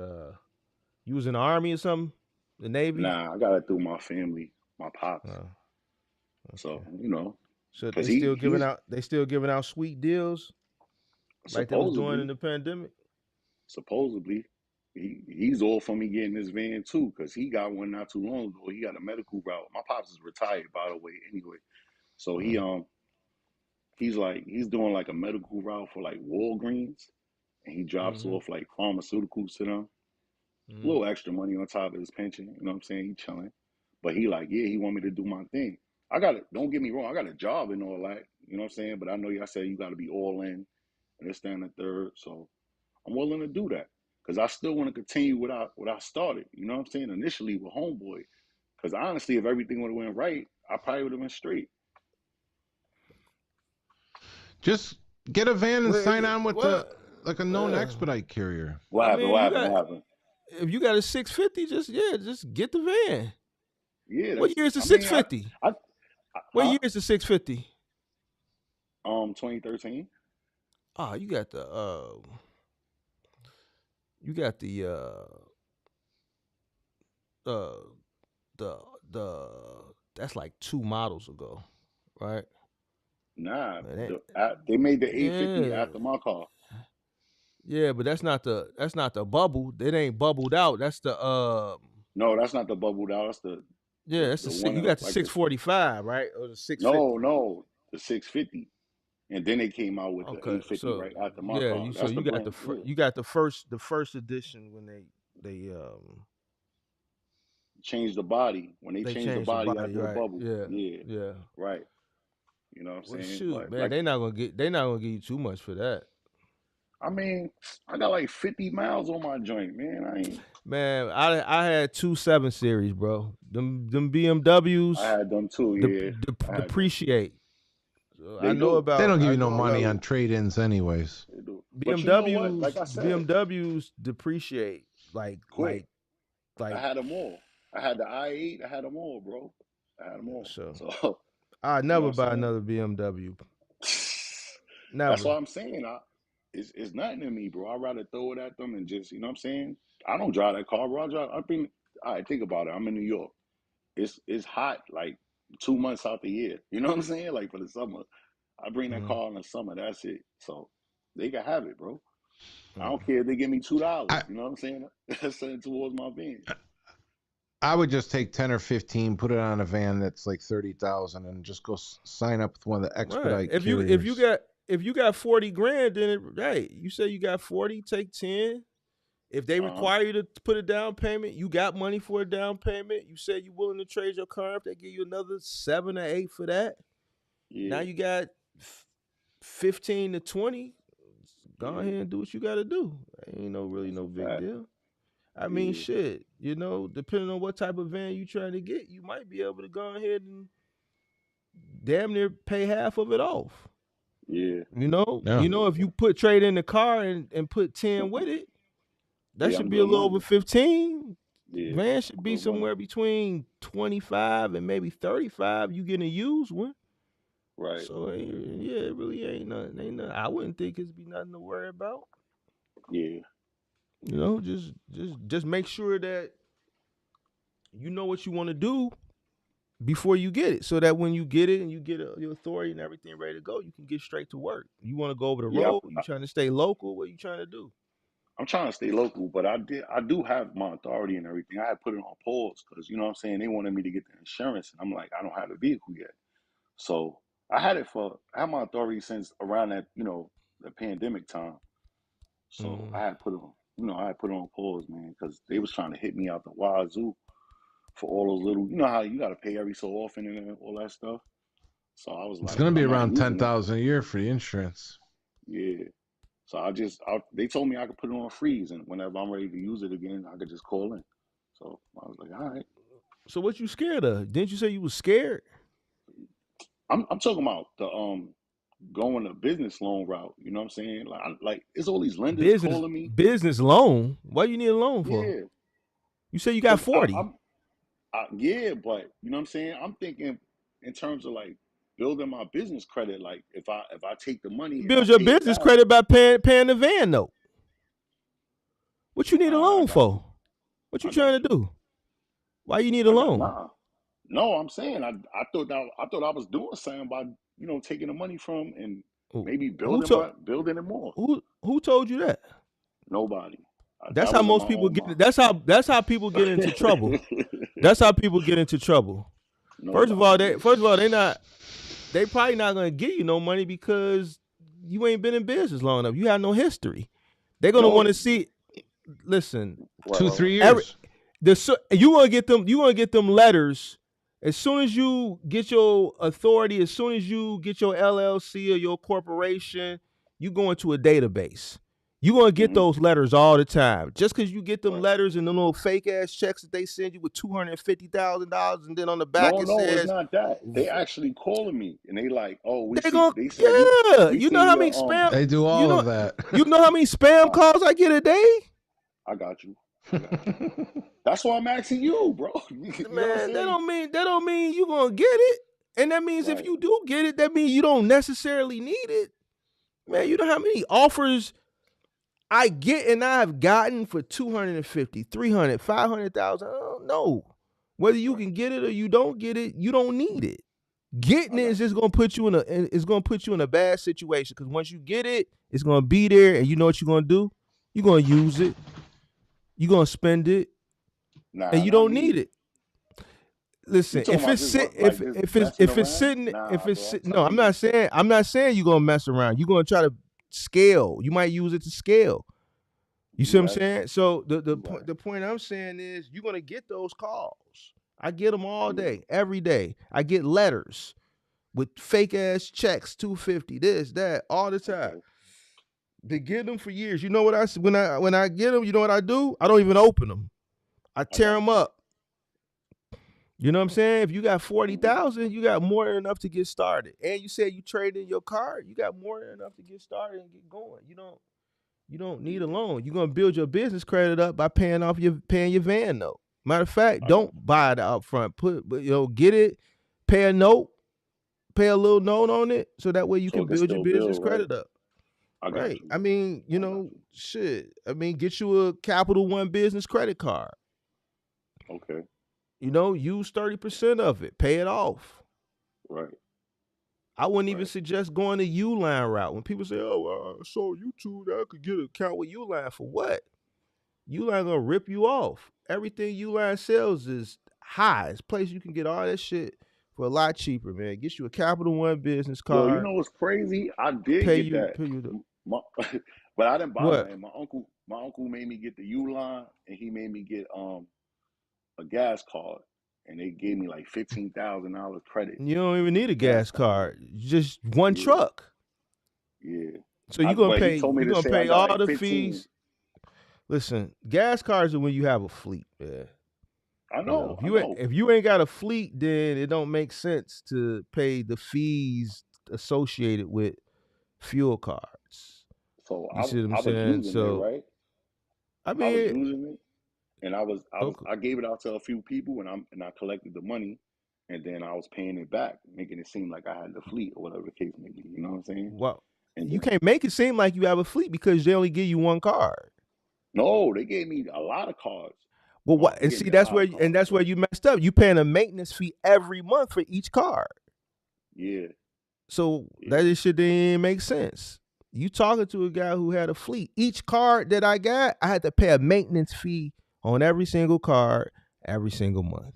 you was in the army or something, the Navy. Nah, I got it through my family, my pops. Oh, So, okay. So because he's they still giving out sweet deals like they was doing in supposedly the pandemic. supposedly he's all for me getting this van too because he got one not too long ago. He got a medical route. My pops is retired, by the way, anyway. So Uh, he's doing like a medical route for like Walgreens, and he drops mm-hmm. off like pharmaceuticals to them. A Mm. little extra money on top of his pension. You know what I'm saying? He chilling, but he like, yeah, he want me to do my thing. I got it. Don't get me wrong. I got a job and all that. You know what I'm saying? But I know y'all say you got to be all in, and this, that, and the third. So I'm willing to do that because I still want to continue what I started. You know what I'm saying? Initially with Homeboy, because honestly, if everything would have went right, I probably would have been straight. Just get a van and Well, sign on with like a known yeah. expedite carrier. What I happened? mean, What you happened? got What happened? if you got a 650, just get the van. Yeah, What that's. year is the I mean, 650? What huh? year is the 650? 2013. Oh, you got the uh the that's like 2 models ago, right? Nah, Man, they made the 850 yeah. after my car. Yeah, but that's not the bubble. It ain't bubbled out. That's the No, that's not the bubbled out. That's yeah, that's the the six. one You that got looked the like the 645, right? Or the 650. no, the 650. And then they came out with the Okay, 850 so right after my yeah, car. so That's the you got brand. Yeah. you got the first edition when they Changed the body. When they they changed the changed the body body, after the right? bubble. Yeah, Yeah, yeah. right. You know what I'm Well, saying? shoot, But man, like, they not gonna give you too much for that, I mean, I got like 50 miles on my joint, man. man. I had 2 7 Series, bro. Them I BMWs had them too, yeah. I had them. depreciate. So I They know do. They about don't give I you no know They money about on do. trade-ins, anyways. They do. But you know what? BMWs. Like I said, BMWs depreciate like quick. I like had them all. I had the i8. I had them all, bro. I had them all. so. So, I you know never what I'm buy saying? another BMW. That's Never. what I'm saying. It's nothing to me, bro. I'd rather throw it at them and just, you know what I'm saying? I don't drive that car, bro. I bring, all right, think about it. I'm in New York. It's hot like 2 months out the year. You know what I'm saying? Like for the summer. I bring that Mm, car in the summer. That's it. So they can have it, bro. I mm. don't care if they give me $2. I You know what I'm saying? That's something towards my van. I would just take 10 or 15, put it on a van that's like 30,000, and just go sign up with one of the Right. expedite If you carriers. got 40 grand, then hey, you say you got 40, take 10. If they Uh huh. require you to put a down payment, you got money for a down payment. You said you're willing to trade your car. If they give you another 7 or 8 for that, now Yeah. you got 15 to 20. Go Yeah. ahead and do what you got to do. Ain't really That's no a big fact. deal. I mean, Yeah. shit. Depending on what type of van you trying to get, you might be able to go ahead and damn near pay half of it off. Yeah. Yeah. If you trade in the car and put 10 with it, that Yeah. should I'm be a good little money. over 15. Yeah. Van should be Good money. somewhere between 25 and maybe 35. You getting a used one. Right. So yeah, it really ain't nothing. Ain't nothing. I wouldn't think it'd be nothing to worry about. Yeah. Just make sure that you know what you want to do before you get it, so that when you get it and you get your authority and everything ready to go, you can get straight to work. You want to go over the Yeah. road? You trying to stay local? What you trying to do? I'm trying to stay local, but I do have my authority and everything. I had put it on pause because you know what I'm saying, they wanted me to get the insurance, and I'm like, I don't have the vehicle yet. So I had my authority since around that, the pandemic time. So Mm-hmm. I had put it on, I had put it on pause, man, because they was trying to hit me out the wazoo for all those little, you know how you got to pay every so often and all that stuff. So I was It's like, going to be I'm not around using it. 10,000 a year for the insurance. Yeah. So they told me I could put it on freeze, and whenever I'm ready to use it again, I could just call in. So I was like, all right. So what you scared of? Didn't you say you was scared? I'm talking about the going the business loan route. You know what I'm saying? Like it's all these lenders Business calling me. business loan? What you need a loan for? Yeah, You say you got because 40. yeah, but you know what I'm saying? I'm thinking in terms of like building my business credit. Like if I take the money and I Build your pay it business back, credit by paying the van note. What you need a I loan got for? you. What you I got trying to you. do? Why you need a loan? Nah. No, I'm saying I thought I was doing something by taking the money from and Who maybe who told building it more. who told you that? Nobody. That's That how was in most my people own get. mind. That's how people get into trouble. That's how people get into trouble. First of all, Nobody they did. first of all they probably not gonna give you no money because you ain't been in business long enough. You have no history. They're gonna No, want to see. Listen, what, Two, what, three what? every years. you want to get them letters As soon as you get your authority, as soon as you get your LLC or your corporation, you go into a database. You're going to get those letters all the time. Just because you get them Right. letters and the little fake ass checks that they send you with $250,000, and then on the back No, it no, it's says, not that. They actually calling me and they like, oh, they're going, they said yeah. we You know seen how many your spam, They do you all know, of that. you know how many spam uh, calls I get a day? I got you. I got you. That's why I'm asking you, bro. You know what I'm Man, saying? that don't mean you gonna get it. And that means if Right, you do get it, that means you don't necessarily need it. Man, you right, know how many offers I get and I've gotten for 250, 300, 500,000. I don't know. Whether you right. can get it or you don't get it, you don't need it. Getting I it is got just you. gonna put you in a bad situation, because once you get it, it's gonna be there, and you know what you're gonna do? You're gonna use it, you're gonna spend it, and Nah, you not don't need me. it. You Listen, talking if about it's just sit, like just messing around? Nah, bro. I'm no, telling you. I'm not saying you're gonna mess around. You're gonna try to scale. You might use it to scale. You see You what I'm right. saying? So You right. the point I'm saying is you're gonna get those calls. I get them all Yeah. day, every day. I get letters with fake ass checks, 250, this, that, all the time. Okay. They get them for years. You know what when I get them, you know what I do? I don't even open them. I I tear got them you. up. You know what I'm saying? If you got Hmm. 40,000, you got more than enough to get started. And you said you trade in your car, you got more than enough to get started and get going. You don't need a Yeah. loan. You're gonna build your business credit up by paying your van note. Matter of fact, I got don't you. buy it up front. Get it, pay a note, pay a little note on it, so that way you So can it can build your still business build, right? credit up. I got Right. you. I mean, I got you. shit. I mean, get you a Capital One business credit card. Okay. Use 30% of it, pay it off. Right. I wouldn't even Right. suggest going the Uline route. When people say, "Oh, I saw YouTube that I could get an account with Uline," for what? Uline gonna rip you off. Everything Uline sells is high. It's a place you can get all that shit for a lot cheaper, man. Get you a Capital One business Yo, you card. know what's crazy? I did get that, Pay you the my, but I didn't buy what? nothing. My uncle made me get the U line, and he made me get a gas card, and they gave me like $15,000 credit You don't even need a gas gas card. card. Just one Yeah, truck. yeah. So you're gonna But he pay. told me You're to gonna say I pay got all like the 15. fees. Listen, gas cards are when you have a fleet, man. I know, I know. If you ain't got a fleet, then it don't make sense to pay the fees associated with fuel cards. So You see what I'm I was saying? using it, So right? I I was mean, using it, and okay. I gave it out to a few people, and I collected the money, and then I was paying it back, making it seem like I had the fleet or whatever the case may be. You know what I'm saying? Well, And you then can't make it seem like you have a fleet because they only give you one card. no, they gave me a lot of cards. Well, what? They And gave see, me a lot of cards, that's where bro. you messed up. You paying a maintenance fee every month for each card. Yeah, So yeah, that shit didn't make sense. You talking to a guy who had a fleet. Each card that I got, I had to pay a maintenance fee on every single card every single month.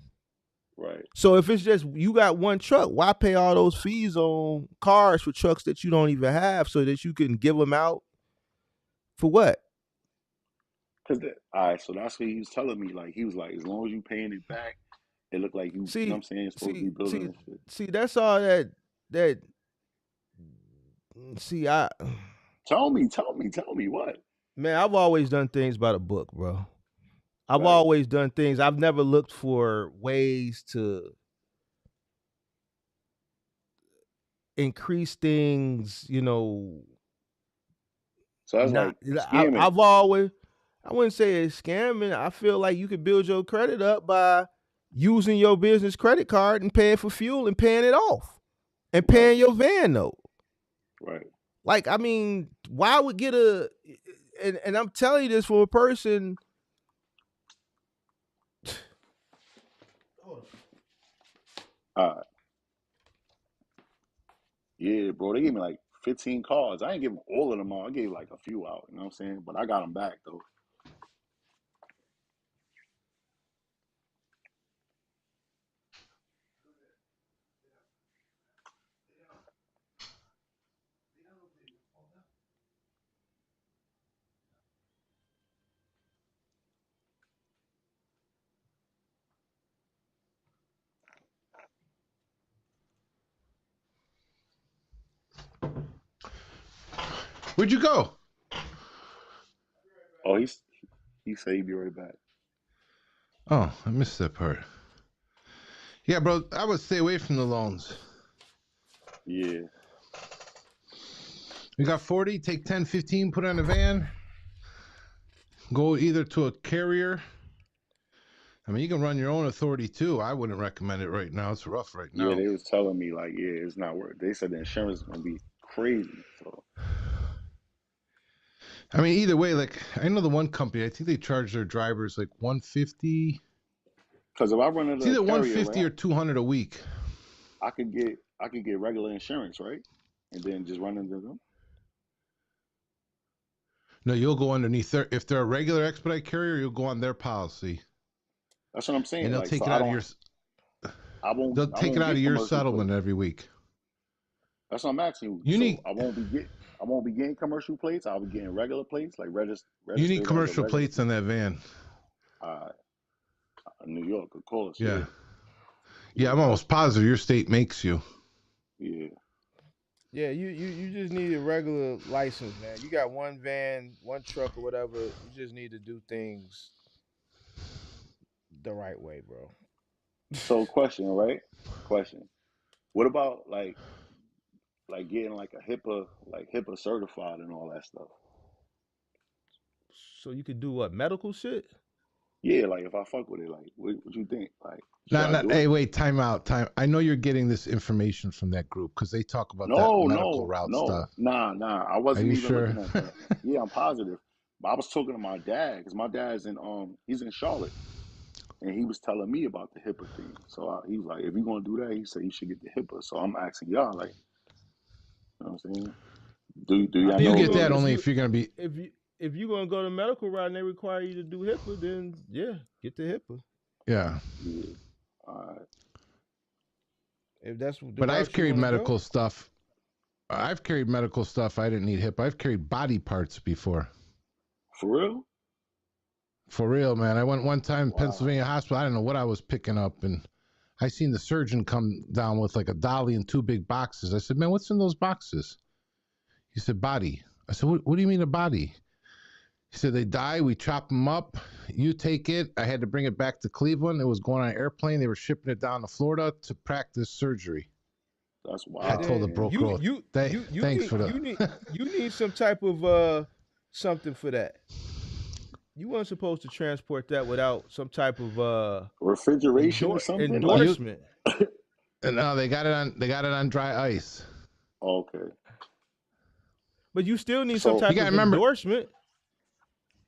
right. So if it's just you got one truck, why pay all those fees on cars for trucks that you don't even have, so that you can give them out for what? All right, so that's what he was telling me. Like he was like, as long as you paying it back, it looked like you know what See, I'm saying, you're supposed to be see, building see, this shit. see. That's all that. See, Tell me what? man, I've always done things by the book, bro. I've Right. always done things. I've never looked for ways to increase things, So that's not like scamming. I've always I wouldn't say it's scamming. I feel like you could build your credit up by using your business credit card and paying for fuel and paying it off and Right, paying your van note. right. Like, I mean, why would get a and I'm telling you this from a person. Yeah, bro. They gave me like 15 cards. I ain't give them all of them out. I gave like a few out. You know what I'm saying? But I got them back though. Where'd you go? Oh, he said he'd be right back. Oh, I missed that part. Yeah, bro, I would stay away from the loans. Yeah. You got 40, take 10, 15, put on a van. Go either to a carrier. I mean, you can run your own authority too. I wouldn't recommend it right now. It's rough right Yeah, now. they was telling me like, yeah, it's not worth. They said the insurance is gonna be crazy. So I mean, either way, like I know the one company, I think they charge their drivers like $150. because if I run It's into a either carrier, 150 right, or 200 a week. I could get regular insurance, right, and then just run into them. No, you'll go underneath their. If they're a regular expedite carrier, you'll go on their policy, That's what I'm and saying. they'll Like, take so it I out of don't. your. I Take it won't out of get your commercial settlement plates. every week. That's what I'm asking you. You So need I won't be getting commercial plates. I'll be getting regular plates, like registered as a commercial regular plates on that van. uh, New York, of course. Yeah, Yeah. I'm almost positive your state makes you. Yeah. Yeah, you just need a regular license, man. You got one van, one truck, or whatever. You just need to do things the right way, bro. So, question, right? Question. What about like getting like HIPAA certified and all that stuff? So you could do what, medical shit? Yeah, like if I fuck with it, like what you think? Like, should I Not. do it? Hey, wait. Time out. Time. I know you're getting this information from that group because they talk about that No, medical no, route no, stuff. nah. I Are wasn't you even sure? looking at that. Yeah, I'm positive. But I was talking to my dad because my dad's he's in Charlotte, and he was telling me about the HIPAA thing. So he was like, if you're gonna do that, he said you should get the HIPAA. So I'm asking y'all, like, you know what I'm saying? Do I y'all mean, You if know you get if gonna that if only you if you're gonna be. if you gonna go the medical route and they require you to do HIPAA, then yeah, get the HIPAA. Yeah. yeah. All right. If that's the But I've route you carried want to medical go. stuff. I've carried medical stuff. I didn't need HIPAA. I've carried body parts before. For real? For real, man. I went one time in Wow. Pennsylvania hospital. I don't know what I was picking up, and I seen the surgeon come down with like a dolly and 2 big boxes. I said, "Man, what's in those boxes?" He said, "Body." I said, "What do you mean a body?" He said, "They die. We chop them up. You take it." I had to bring it back to Cleveland. It was going on an airplane. They were shipping it down to Florida to practice surgery. That's I And wild, told the then man. broker, "Thanks for the." you need some type of something for that. You weren't supposed to transport that without some type of Refrigeration or something? Like, You endorsement. no, they got it on dry ice. okay. But you still need some So, You type got to of remember. endorsement.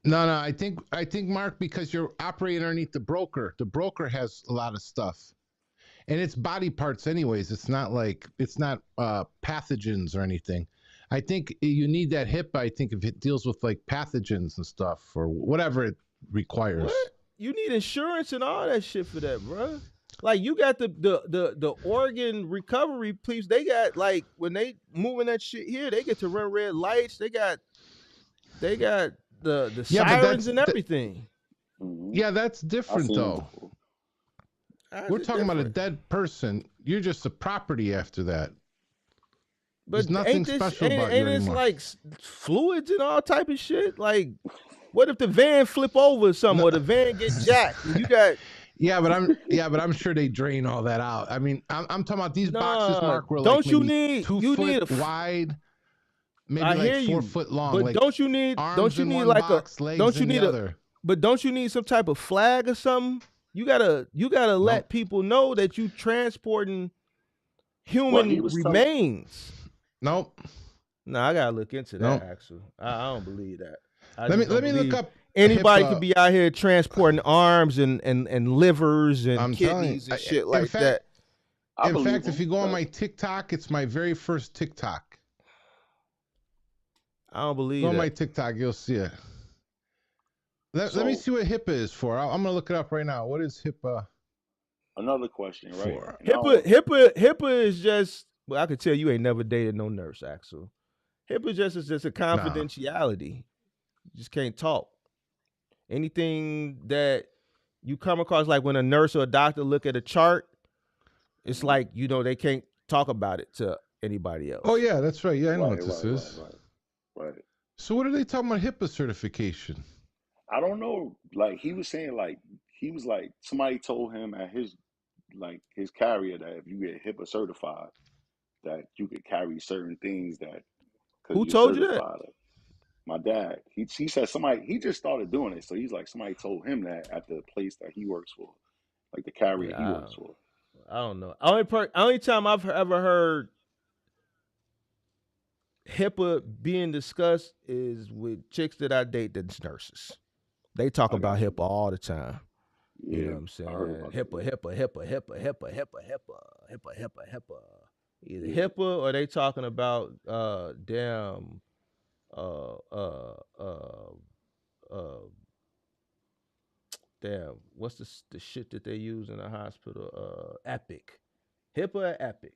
No, I think Mark, because you're operating underneath the broker. The broker has a lot of stuff, and it's body parts anyways. It's not pathogens or anything. I think you need that HIPAA. I think if it deals with like pathogens and stuff or whatever it requires. What? You need insurance and all that shit for that, bro. Like you got the organ recovery police. They got like when they moving that shit here, they get to run red lights. They got the Yeah, but sirens and everything. Yeah, that's I've different seen them though. before. How's We're it talking about a different? dead person. You're just a property after that. There's But nothing ain't this special ain't, about you ain't this anymore. like fluids and all type of shit? Like, what if the van flip over or something, No. or the van get jacked and you got Yeah, but I'm sure they drain all that out. I mean, I'm talking about these boxes, nah? Mark, were like Don't you maybe need 2 you need foot wide, maybe I like hear 4 you, foot long. but Like don't you need arms in one box, legs in the other. but don't you need some type of flag or something? You gotta let Nope. people know that you transporting Well, he human was telling. remains. Nope. No, I gotta look into that. Nope. Actually, I don't believe that. I Let just don't me look believe up anybody HIPAA. could be out here transporting arms and livers and I'm telling you, kidneys and shit like fact, that. I In believe fact, if him. you go on my TikTok, it's my very first TikTok. I don't believe Go on that. my TikTok, you'll see it. Let me see what HIPAA is for. I'm gonna look it up right now. What is HIPAA Another question, right? for? And I don't- HIPAA is just. Well, I could tell you ain't never dated no nurse, Axel. HIPAA is just a confidentiality. You just can't talk. Anything that you come across, like when a nurse or a doctor look at a chart, it's like they can't talk about it to anybody else. Oh yeah, that's right. Yeah, I know Right, what this right, is. right, right. Right. So what are they talking about HIPAA certification? I don't know. Like he was saying, like he was like somebody told him at his carrier that if you get HIPAA certified, that you could carry certain things that because Who you're told you that? certified. My dad, he said somebody he just started doing it, so he's like somebody told him that at the place that he works for, like the carrier he Yeah, works for. I don't know. Only time I've ever heard HIPAA being discussed is with chicks that I date that's nurses. They talk I about got you. HIPAA all the time. You know Yeah, what I'm I heard saying? about that. HIPAA, HIPAA, HIPAA, HIPAA, HIPAA, HIPAA, HIPAA, HIPAA, HIPAA. Either Yeah, HIPAA or they talking about damn uh uh uh uh damn what's the shit that they use in the hospital? Epic. HIPAA, Epic.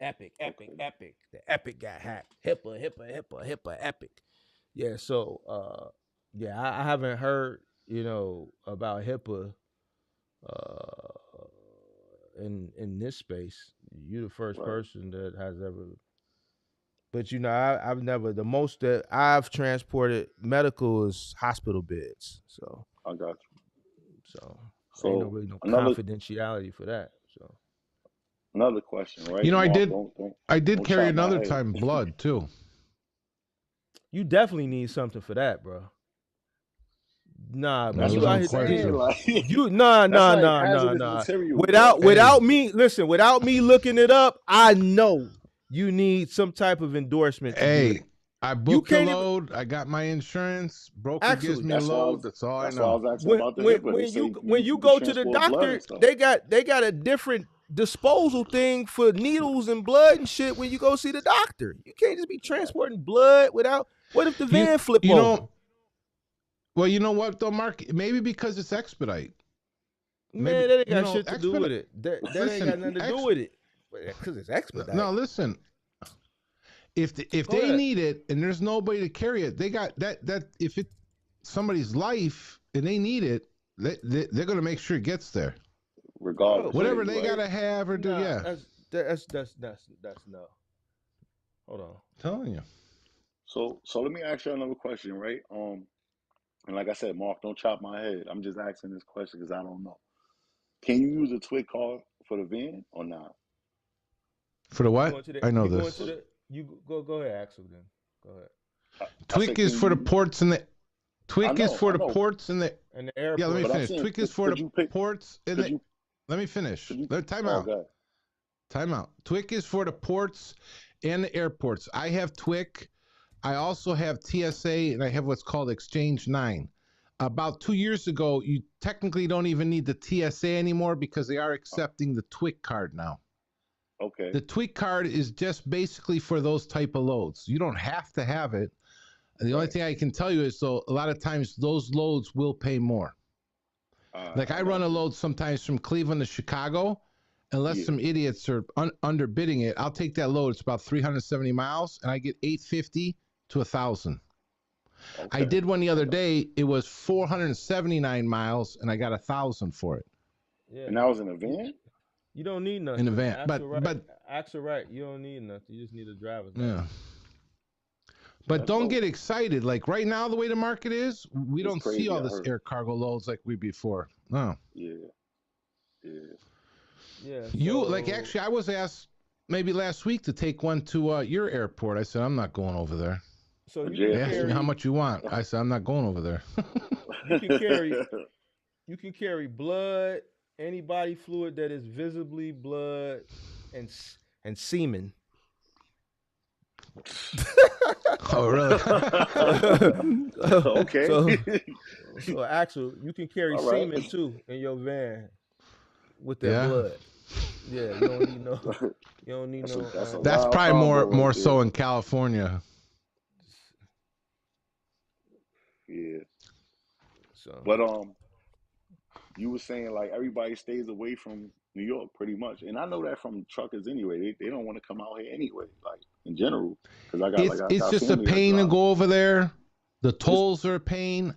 Epic, Epic, okay. Epic. The Epic got hacked. HIPAA, HIPAA, HIPAA, HIPAA, Epic. Yeah, so yeah, I haven't heard, about HIPAA uh in this space. You're the first Right, person that has ever, but I've never, the most that I've transported medical is hospital beds. I got you. So ain't no So really no another confidentiality for that. So another question, right? You know, Mark, don't I did don't carry chop my another head. time blood too. you definitely need something for that, bro. Nah, It but That's you what was out I'm here saying. unpleasant. Like you nah that's nah like nah nah hazardous nah. material, bro. Hey, Without me looking it up, I know you need some type of endorsement to do hey, that. I You booked a can't even load. I got my insurance. Broker gives actually me a load. That's all I That's why I know. was asking about the HIPAA. They say when you you could go to the transport blood doctor, and stuff. they got a different disposal thing for needles and blood and shit when you go see the doctor. You can't just be Right. transporting blood without. What if the You van flip you over? know well, you know what though, Mark? Maybe because it's expedite. Maybe Man, that ain't you got know shit to do expedite. with it. That ain't got Listen, nothing to do with it. Because it's no, expedite. listen. If Go they ahead. need it and there's nobody to carry it, they got that if it somebody's life and they need it, they're gonna make sure it gets there. Oh, Regardless, yeah, but Whatever you're they right. gotta have or do, nah, yeah. that's no. Hold on. I'm telling you. So let me ask you another question, right? And like I said, Mark, don't chop my head. I'm just asking this question because I don't know. Can you use a twig car for the van or not? For the You what? going to the I know you going to this. For, the you go ahead, Axel then. Go ahead. I Twig said, is can for the you? ports and the Twig is for I the know, ports and the And the yeah, let me airport. but I'm finish. saying, Twig is for the you pick? ports and Could the you? let me finish. Could you? Time Oh, out. God. Time out. Twig is for the ports and the airports. I have Twig. I also have TSA and I have what's called Exchange 9. About 2 years ago, you technically don't even need the TSA anymore because they are accepting the Twig card now. Okay. The Twig card is just basically for those type of loads. You don't have to have it. The only Right. thing I can tell you is so a lot of times those loads will pay more. Like I I run got a you. load sometimes from Cleveland to Chicago, unless Yeah. some idiots are underbidding it. I'll take that load. It's about 370 miles, and I get 850 to 1,000. I Okay. did one the I other got day. It was 479 miles, and I got 1,000 for it Yeah. And that was in a You, van? you don't need in a nothing. van. But Axel right. You don't need nothing. You just need a driver's yeah. license. But That's don't dope. get excited. Like right now, the way the market is, we It's don't see crazy. all I this heard. air cargo loads like we before. No. Yeah. Yeah. Yeah, You like so actually I was asked maybe last week to take one to your airport. I said I'm not going over there. so A you can They asked me JFK? how carry much you want. I said I'm not going over there. you can carry you can carry blood, any body fluid that is visibly blood and and semen. Oh really? Okay. so so actually you can carry All right. semen too in your van with that Yeah. blood. Yeah, you don't need no you don't need That's a no that's a That's wild probably combo right more there. so in California. Yeah. so But you were saying like everybody stays away from New York pretty much, and I know that from truckers anyway. They don't want to come out here anyway, like in general, because I It's got just a family that pain to drive. go over there. The It's tolls are a pain.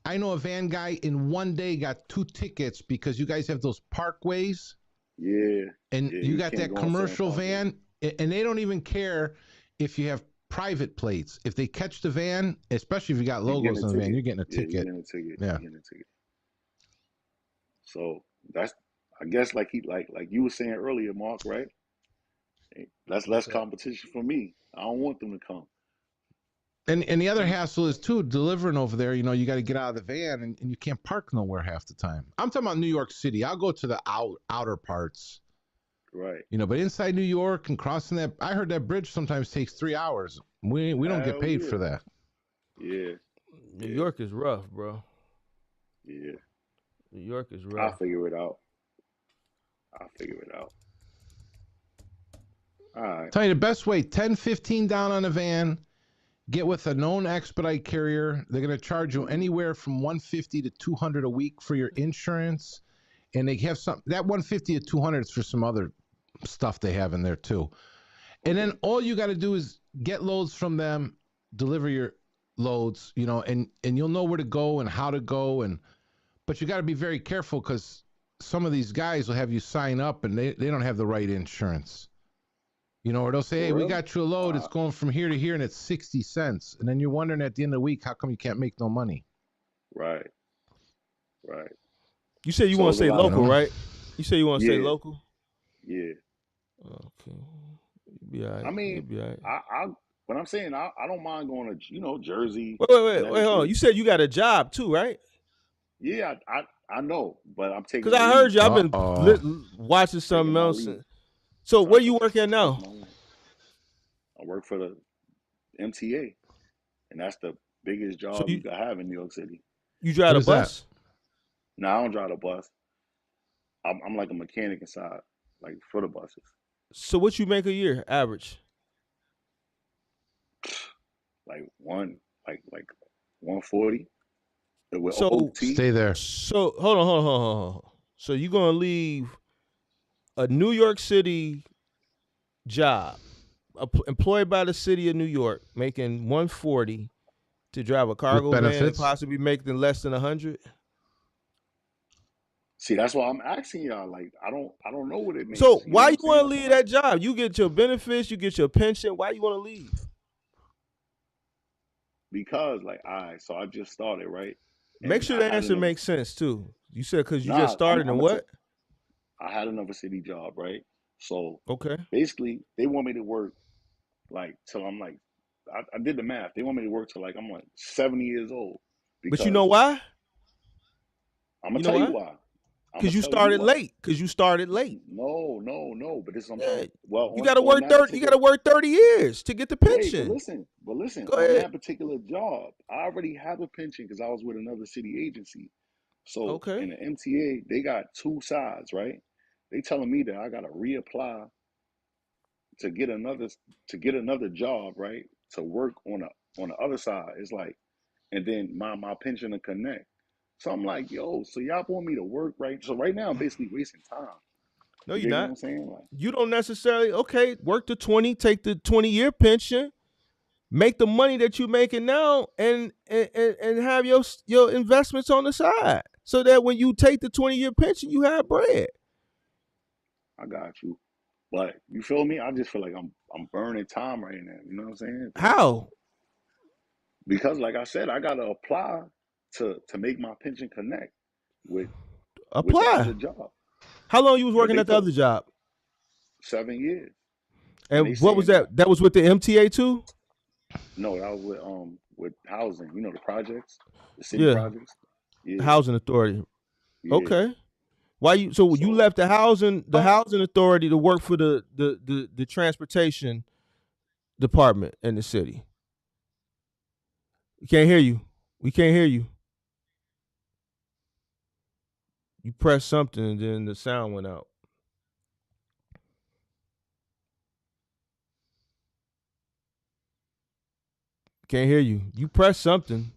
I know a van guy in one day got 2 tickets because you guys have those parkways yeah, and yeah. you You got can't that go on certain commercial parkways. van and they don't even care if you have private plates. If they catch the van, especially if you got logos on the van, you're getting a ticket. You're getting a ticket. Yeah. You're getting a ticket. So that's, I guess, like you were saying earlier, Mark, right? That's less competition for me. I don't want them to come. And the other hassle is too, delivering over there, you got to get out of the van and you can't park nowhere half the time. I'm talking about New York City. I'll go to the outer parts. Right. But inside New York and crossing that, I heard that bridge sometimes takes 3 hours. We don't get paid for that. Yeah. New York is rough, bro. Yeah. New York is rough. I'll figure it out. All right. Tell you the best way, 10, 15 down on a van, get with a known expedite carrier. They're going to charge you anywhere from $150 to $200 a week for your insurance. And they have that $150 to $200 is for some other stuff they have in there too. And then all you got to do is get loads from them, deliver your loads, and you'll know where to go and how to go. But you got to be very careful because some of these guys will have you sign up and they don't have the right insurance. Or they'll say, hey, we got you a load. It's going from here to here and it's 60 cents. And then you're wondering at the end of the week, how come you can't make no money? Right. You said you want to stay local, right? You say you want to stay local? Yeah. Okay. You'll be all right. I mean, You'll be all right. I when I'm saying I don't mind going to, Jersey. Wait, hold on. You said you got a job too, right? Yeah, I know, but I'm taking. Because I heard you. I've been watching something else. So where you work at now? I work for the MTA, and that's the biggest job you can have in New York City. You drive a bus? No, I don't drive a bus. I'm like a mechanic inside, like for the buses. So what you make a year, average? Like 140. So OT. Stay there. So hold on. So you're gonna leave a New York City job, employed by the city of New York, making 140 to drive a cargo van and possibly making less than 100? See, that's why I'm asking y'all. Like, I don't know what it means. So why you want to leave that job? You get your benefits, you get your pension. Why you want to leave? Because, like, so I just started, right? Make sure the answer makes sense too. You said because you just started and what? I had another city job, right? So okay, basically they want me to work like till I'm like, I did the math. They want me to work till like I'm like 70 years old. But you know why? I'm gonna tell you why. Because you started late. No. But this is what I'm saying. Well, you got to work 30. You got to work 30 years to get the pension. But listen. Go on ahead. That particular job, I already have a pension because I was with another city agency. So in the MTA, they got two sides, right? They telling me that I got to reapply to get another job, right? To work on the other side. It's like, and then my pension to connect. So I'm like, yo, so y'all want me to work, right? So right now I'm basically wasting time. No, you're not. What I'm saying? Like, you don't necessarily, work the 20, take the 20-year pension, make the money that you're making now, and have your investments on the side. So that when you take the 20-year pension, you have bread. I got you. But you feel me? I just feel like I'm burning time right now. You know what I'm saying? How? Because like I said, I gotta apply to make my pension connect with the other job. How long you was working at the other job? 7 years. And what was that? That was with the MTA too? No, that was with housing. You know, the projects, the city projects. Yeah. Housing authority. Yeah. Okay. Why you? So you left the housing authority to work for the transportation department in the city. We can't hear you. We can't hear you. You pressed something and then the sound went out. Can't hear you. You pressed something.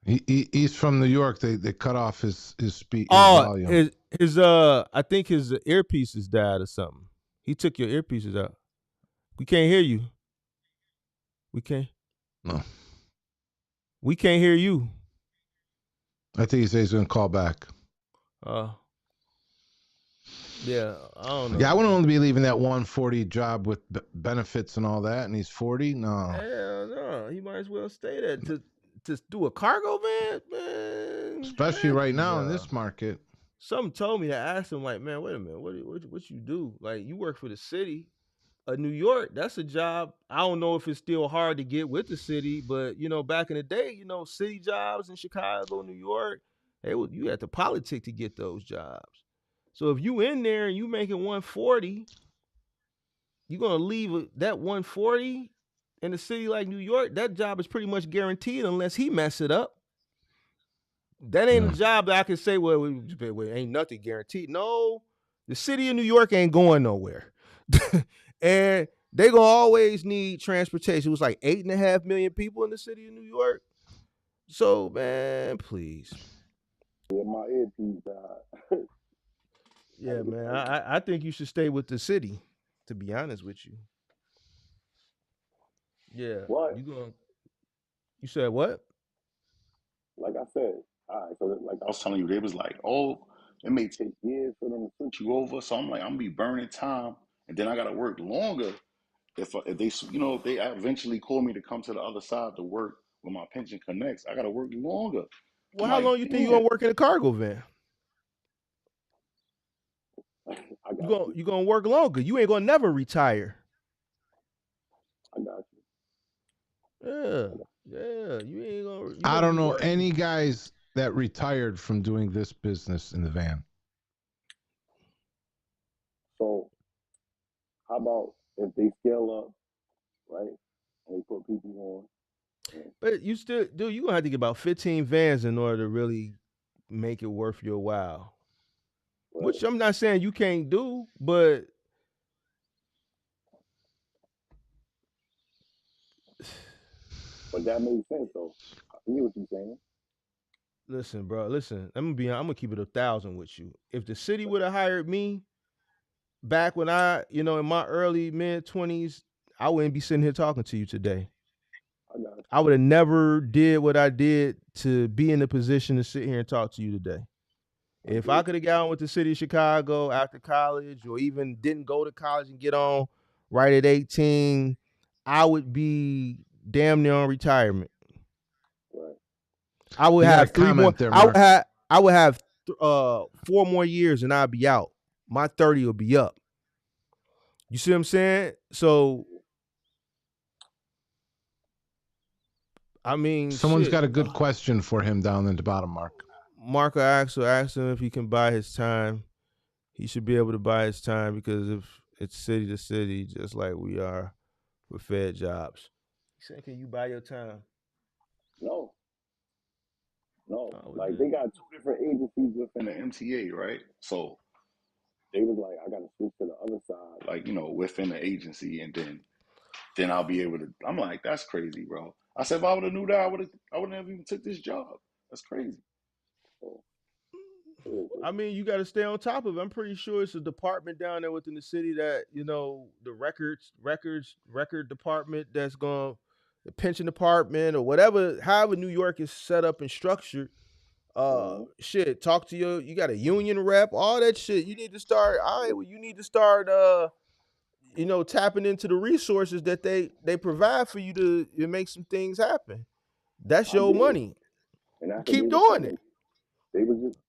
He's from New York. They cut off his speed. Volume. His I think his earpieces died or something. He took your earpieces out. We can't hear you. We can't. No. We can't hear you. I think he says he's gonna call back. Yeah, I don't know. Yeah, I wouldn't want to be leaving that 140 job with benefits and all that, and he's 40. No, Hell no, he might as well stay there to do a cargo van, man. especially Heck right now in no. this market. Something told me to ask him, like, man, wait a minute, what you do? Like, you work for the city of New York. That's a job. I don't know if it's still hard to get with the city, but back in the day, city jobs in Chicago, New York, you had to politic to get those jobs. So if you in there and you making 140, you're gonna leave that 140 in a city like New York. That job is pretty much guaranteed unless he mess it up. That ain't a job that I can say, well, ain't nothing guaranteed. No, the city of New York ain't going nowhere. And they gonna always need transportation. It was like 8.5 million people in the city of New York. So, man, please. Yeah, my earpiece died. Yeah, man. I think you should stay with the city, to be honest with you. Yeah. What? You said what? Like I said, all right. So like I was telling you, they was like, oh, it may take years for them to switch you over. So I'm like, I'm gonna be burning time, and then I gotta work longer. If they if they eventually call me to come to the other side to work when my pension connects, I gotta work longer. Well, I'm how like, long you think you damn. gonna work in a cargo van? I got You gonna work longer. You ain't gonna never retire. I got you. Yeah. Yeah. You I gonna don't be know working. any guys that retired from doing this business in the van. So how about if they scale up, right? And they put people on. But you still, dude, you gonna have to get about 15 vans in order to really make it worth your while. Right? Which I'm not saying you can't do, but But that makes sense though. I hear what you're saying. listen, bro, listen. I'm gonna keep it 1,000 with you. If the city would have hired me back when in my early mid 20s, I wouldn't be sitting here talking to you today. I got you. I would have never did what I did to be in the position to sit here and talk to you today. If I could have got on with the city of Chicago after college, or even didn't go to college and get on right at 18, I would be damn near on retirement. Right. I would You got a have 3 more. comment there, Mark. I would have 4 more years and I'd be out. My 30 will be up. You see what I'm saying? So, I mean, Someone's shit. got a good question for him down at the bottom, Mark. Marco asked him if he can buy his time. He should be able to buy his time because if it's city to city, just like we are with Fed jobs. He said, "Can you buy your time?" No. Oh, Like good. they got 2 different agencies In within the it. MTA, right? So They was like, I gotta switch to the other side. like, within the agency, and then I'll be able to. I'm like, that's crazy, bro. I said, if I would have knew that, I wouldn't have even took this job. That's crazy. So, I mean, you got to stay on top of it. I'm pretty sure it's a department down there within the city that the record department that's going, the pension department or whatever. However, New York is set up and structured. Shit. Talk to you got a union rep, all that shit. You need to start. All right, well, you need to start. Tapping into the resources that they provide for you to make some things happen. That's I your did. money. And that's what Keep they was doing saying. it. They was just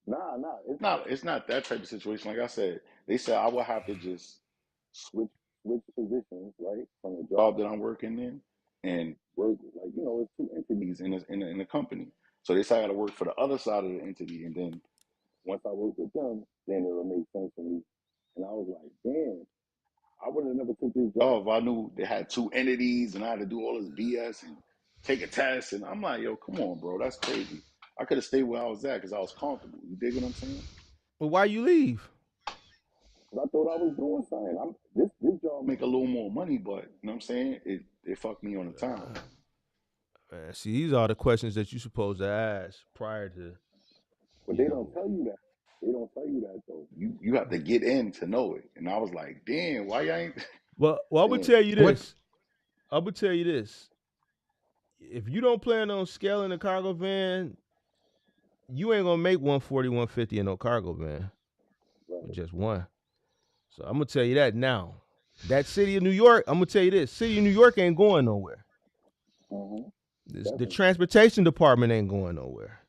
It's not that type of situation. Like I said, they said I would have to just switch positions, right? From the job job that I'm working in and work like, it's 2 entities. in the company. So they said I got to work for the other side of the entity, and then Once I work with them, then it'll make sense for me. And I was like, damn, I would have never took this job. if I knew they had 2 entities and I had to do all this BS and take a test, and I'm like, yo, come on, bro, that's crazy. I could have stayed where I was at because I was comfortable. You dig what I'm saying? Well, why you leave? But I thought I was doing something. This job Make a little more money, but you know what I'm saying? It fucked me on the time. Man, see, these are the questions that you're supposed to ask prior to. But they don't tell you that. They don't tell you that though. You have to get in to know it. And I was like, damn, why y'all ain't Well, I'm gonna damn. tell you What? this. I'm gonna tell you this. If you don't plan on scaling a cargo van, you ain't gonna make 140, 150 in no cargo van. Right. Just one. So I'm gonna tell you that now. That city of New York, I'm gonna tell you this: city of New York ain't going nowhere. Mm-hmm. The Definitely. transportation department ain't going nowhere.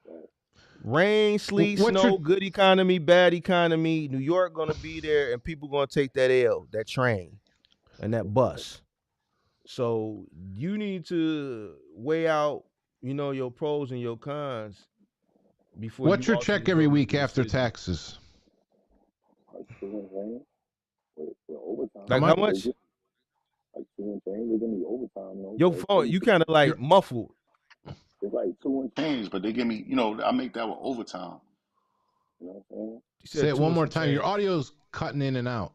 Right. Rain, sleet, What's your snow, good economy, bad economy. New York gonna be there, and people gonna take that L, that train, and that That's right. bus. So you need to weigh out, your pros and your cons before what's you your check ultimately every go make week a after decision. taxes? Like 2 and change with overtime. How Like how much? But they much? get like 2 and change. They give me overtime though, Your so it's phone, really you kind of like You're muffled. it's like 2 and change. Change, but they give me, I make that with overtime. You know what I'm saying? You say said it two one and more some time. Your change. audio's cutting in and out.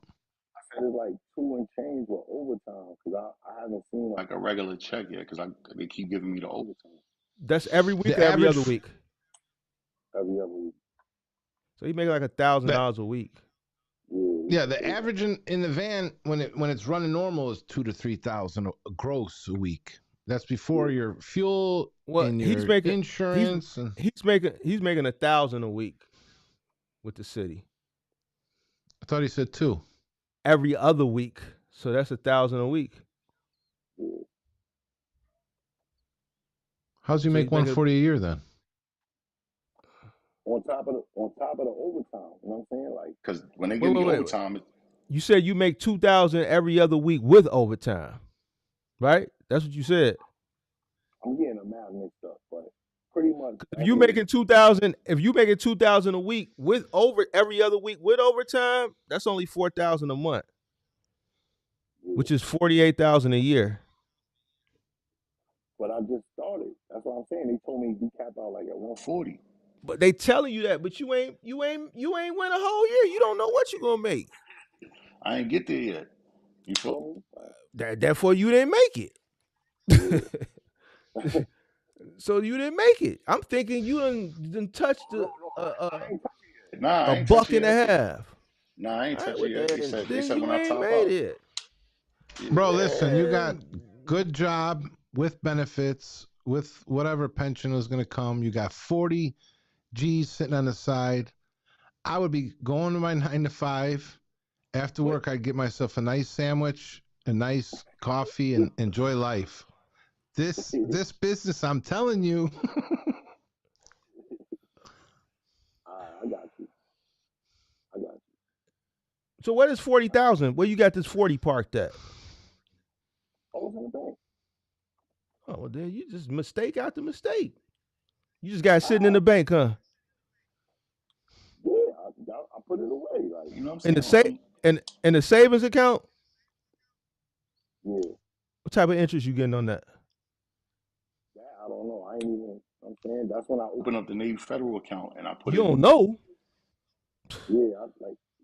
I said it's like 2 and change with overtime because I haven't seen like Like a regular check yet, because they keep giving me the overtime. That's every week The or every average, other week. every other week. So you make like $1,000 the a week. yeah, the It's average in the van when it's running normal is 2 to 3 thousand gross a week. That's before yeah, your fuel Well, and he's your making he's insurance and he's making 1,000 a week with the city I thought he said two. every other week. So that's 1,000 a week. yeah. How's he So make he's making 140 a year then? On top of the overtime. You know what I'm saying? Like Because when they wait give me wait wait wait. overtime, You said you make 2,000 every other week with overtime, right? That's what you said. I'm getting the math mixed up, but pretty much If that's you what it making 2,000, if you making 2,000 a week with over every other week with overtime, that's only 4,000 a month, is. which is 48,000 a year. But I just started. That's what I'm saying. They told me we cap out like at 140. 40. But they telling you that, but you ain't went a whole year. You don't know what you're gonna make. I ain't get there yet. You You feel feel me? me? Like, Therefore you didn't make yeah. it. So you didn't make it. I'm thinking you done touched Oh no, no, I ain't touching it yet. Nah, I a ain't touch buck it and a yet. half. Nah, I ain't All right, touch well it yet. They then, said then when you I ain't top made out. it. Yeah. Bro, listen, you got Man, good job with benefits, with whatever pension is going to come. You got 40 G's sitting on the side. I would be going to my 9 to 5. After what? work, I'd get myself a nice sandwich, a nice coffee, and enjoy life. This business, I'm telling you, I got you. I got you. So what is 40,000? Where you got this 40 parked at? I was in the bank. Oh, well then you just mistake after mistake. You just got it sitting in I, the bank, huh? yeah, I put it away. Like, You know what I'm In the saying? sa- in the savings account. yeah, What type of interest you getting on that? that I don't know. I ain't even. You know what I'm saying that's when I Open opened. up the Navy Federal account and I put You it don't in. know. Yeah,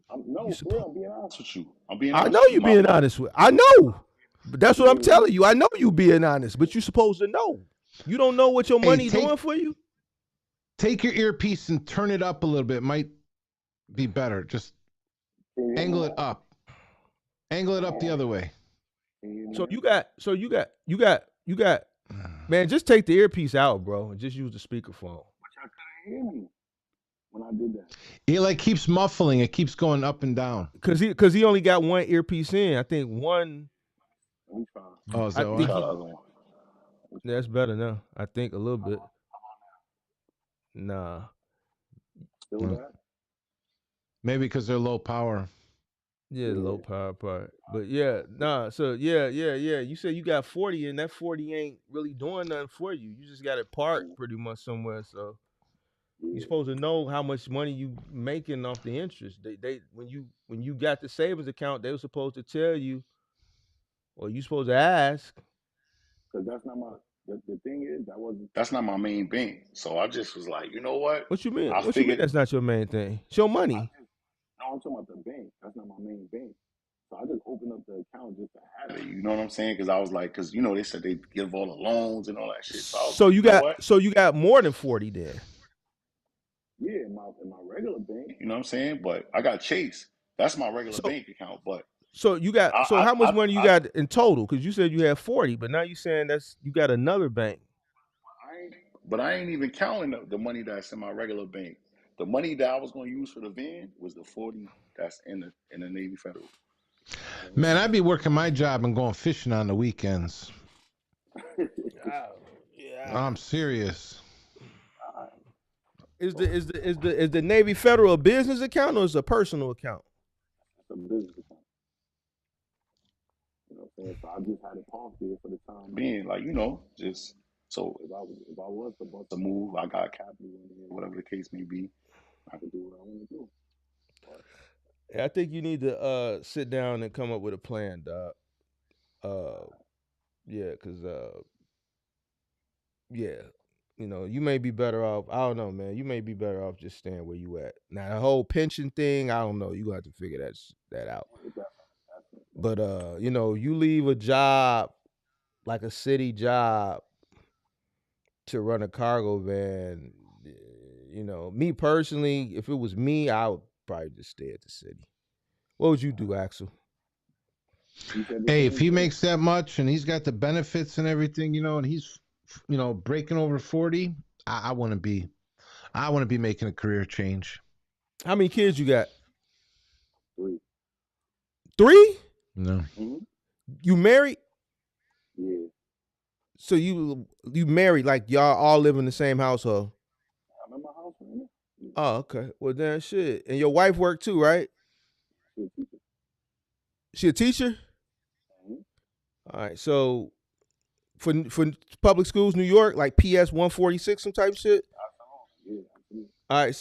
I'm You no for real. supposed. I'm being honest. With you. I'm being I honest know with you. you My being fault. honest with. I know, but that's what I'm Yeah, telling you. I know you being honest, but you supposed to know. You don't know what your hey, money doing for you. take your earpiece and turn it up a little bit. Might be better. Just can you hear me angle it now? up. Angle it up the other way. Can you hear me So now? you got. Man, just take the earpiece out, bro, and just use the speakerphone. But y'all couldn't hear me when I did that. It like keeps muffling. It keeps going up and down. Cause he only got one earpiece in. I think one. Let me try. Oh, is I that Let me think why? try the he. other one. That's better now. I think a little bit. Nah. Still Mm, that? maybe because they're low power. Yeah, the low Yeah. power part. But yeah, nah. So yeah. You said you got 40 and that 40 ain't really doing nothing for you. You just got it parked pretty much somewhere. So you Yeah. supposed to know how much money you making off the interest. They when you got the savings account, they were supposed to tell you, or you supposed to ask. Because that's not my. The thing is, that wasn't. That's not my main bank. So I just was like, you know what? What you mean? I What you mean figured that's not your main thing? It's your I money. just. No, I'm talking about the bank. That's not my main bank. So I just opened up the account just to have it. you know what I'm saying? Because I was like, because they said they give all the loans and all that shit. So I was So like, you you know got what? so you got more than 40 then. Yeah, in my regular bank. You know what I'm saying? But I got Chase. That's my regular So bank account. But so I how much I money you I, got in total? Because you said you had 40, but now you saying that's you got another bank. I ain't, but I ain't even counting the money that's in my regular bank. The money that I was going to use for the van was the 40. that's in the Navy Federal. Man, I'd be working my job and going fishing on the weekends. Yeah. I'm serious. Is the Navy Federal a business account or is it a personal account? It's a business account. You know what I'm saying? So I just had it paused there for the time being. Being like, just so If I was to bust to move, I got capital in there, whatever the case may be. I could do what I want to do. But I think you need to sit down and come up with a plan, Doc. Yeah, cause yeah, you may be better off. I don't know, man. You may be better off just staying where you at. Now the whole pension thing, I don't know. You gonna have to figure that out. But you leave a job like a city job to run a cargo van. Me personally, if it was me, I would probably just stay at the city. What would you do, Axel? he said the Hey, same if he thing. makes that much and he's got the benefits and everything, and he's, breaking over 40, I want to be, making a career change. How many kids you got? 3. 3? No. Mm-hmm. You married? Yeah. So you married, like y'all all live in the same household? I'm in my house right now. Yeah. Oh, okay. Well, then shit. And your wife worked too, right? She's a teacher. She a teacher? Mm-hmm. All right. So for public schools, New York, like PS 146, some type of shit. Yeah, absolutely. All right.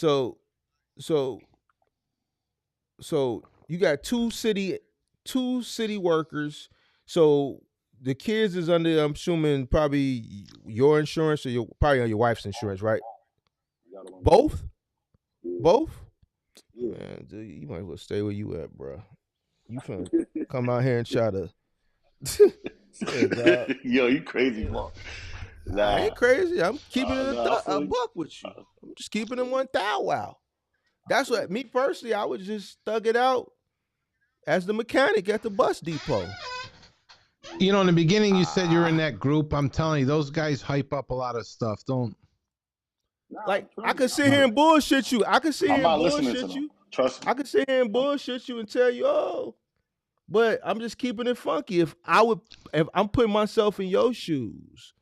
So you got two city workers. So the kids is under, I'm assuming, probably your insurance or probably on your wife's insurance, right? You got it on Both? Yeah. Both? Yeah. Man, dude, you might as well stay where you at, bro. You finna come out here and try to. Yeah, dog. Yo, you crazy, boy. I Nah, ain't crazy. I'm keeping it no, I a feel you. buck with you. I'm just keeping it one thou wow. That's what me personally. I would just thug it out as the mechanic at the bus depot. In the beginning, you said you're in that group. I'm telling you, those guys hype up a lot of stuff. Don't. Nah, Like trust I me, could sit here and bullshit you. I could sit I'm here not and listening to bullshit them. you. Trust me. I could sit here and bullshit you and tell you, oh, but I'm just keeping it funky. If I'm putting myself in your shoes,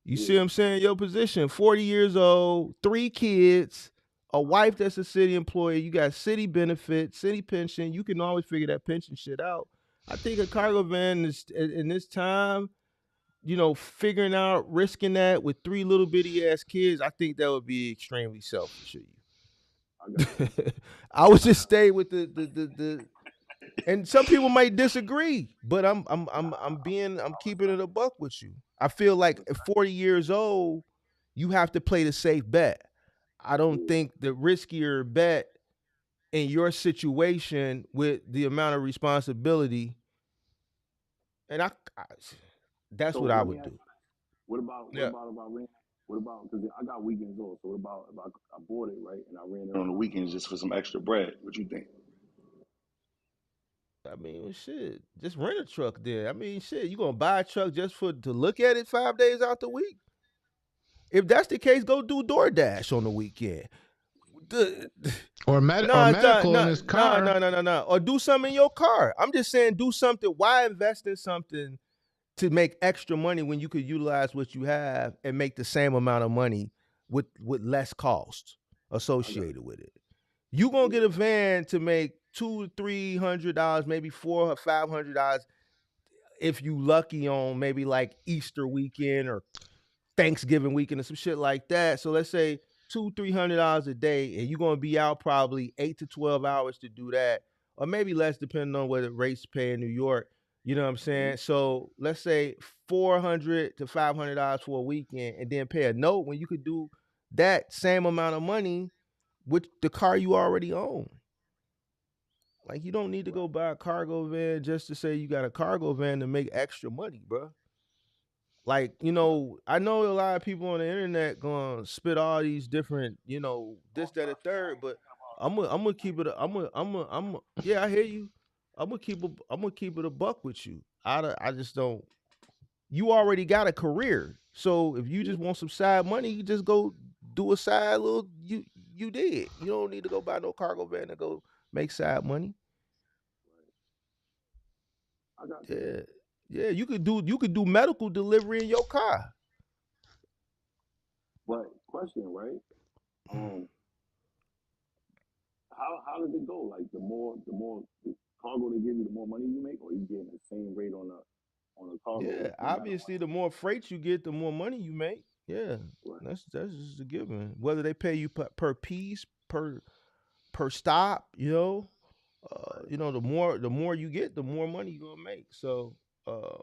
you see what I'm saying? Your position, 40 years old, 3 kids, a wife that's a city employee, you got city benefits, city pension. You can always figure that pension shit out. I think a cargo van is in this time, figuring out risking that with 3 little bitty ass kids. I think that would be extremely selfish of you. I would just stay with the and some people might disagree, but I'm keeping it a buck with you. I feel like at 40 years old, you have to play the safe bet. I don't think the riskier bet in your situation with the amount of responsibility, and that's So what I let me would ask do. What about Yeah. if I ran? What about because I got weekends off? So what about if I bought it right and I ran it On the weekends just for some extra bread. What you think? I mean, well, shit, just rent a truck then. I mean, shit, you gonna buy a truck just to look at it 5 days out the week? If that's the case, go do DoorDash on the weekend. Or medical in his car. No. Or do something in your car. I'm just saying, do something. Why invest in something to make extra money when you could utilize what you have and make the same amount of money with less cost associated with it? You gonna get a van to make $200-300, maybe $400 or $500 if you lucky on maybe like Easter weekend or Thanksgiving weekend or some shit like that. So let's say $200-300 a day, and you're gonna be out probably 8 to 12 hours to do that, or maybe less depending on what the rates pay in New York. You know what I'm saying? So let's say $400 to $500 for a weekend, and then pay a note when you could do that same amount of money with the car you already own. Like you don't need to go buy a cargo van just to say you got a cargo van to make extra money, bro. Like, I know a lot of people on the internet gonna spit all these different, this, that, and third, but I'm gonna keep it. Yeah, I hear you. I'm gonna keep it a buck with you. I just don't. You already got a career, so if you just want some side money, you just go do a side little. You did. You don't need to go buy no cargo van to go make side money. I got you. Yeah. You could do medical delivery in your car. But question, right? How does it go? Like the more the cargo they give you, the more money you make, or you getting the same rate on a cargo Yeah, no matter obviously, the more freight you get, the more money you make. Yeah, what? Right. that's just a given. Whether they pay you per piece, per stop, the more you get, the more money you're gonna make. So, uh,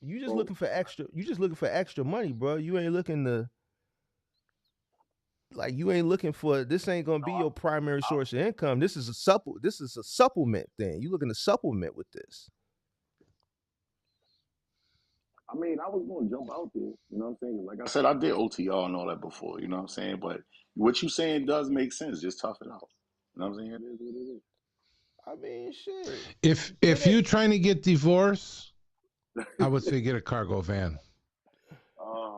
you just So looking for extra. You just looking for extra money, bro. You ain't looking to like you ain't looking for this. Ain't gonna no, be your primary source of income. This is a supplement thing. You looking to supplement with this. I mean, I was gonna jump out there. You know what I'm saying? Like I said, I did OTR and all that before. You know what I'm saying? But what you saying does make sense. Just tough it out. You know what I'm saying? It is what it is. I mean, shit. If you're trying to get divorced, I would say get a cargo van.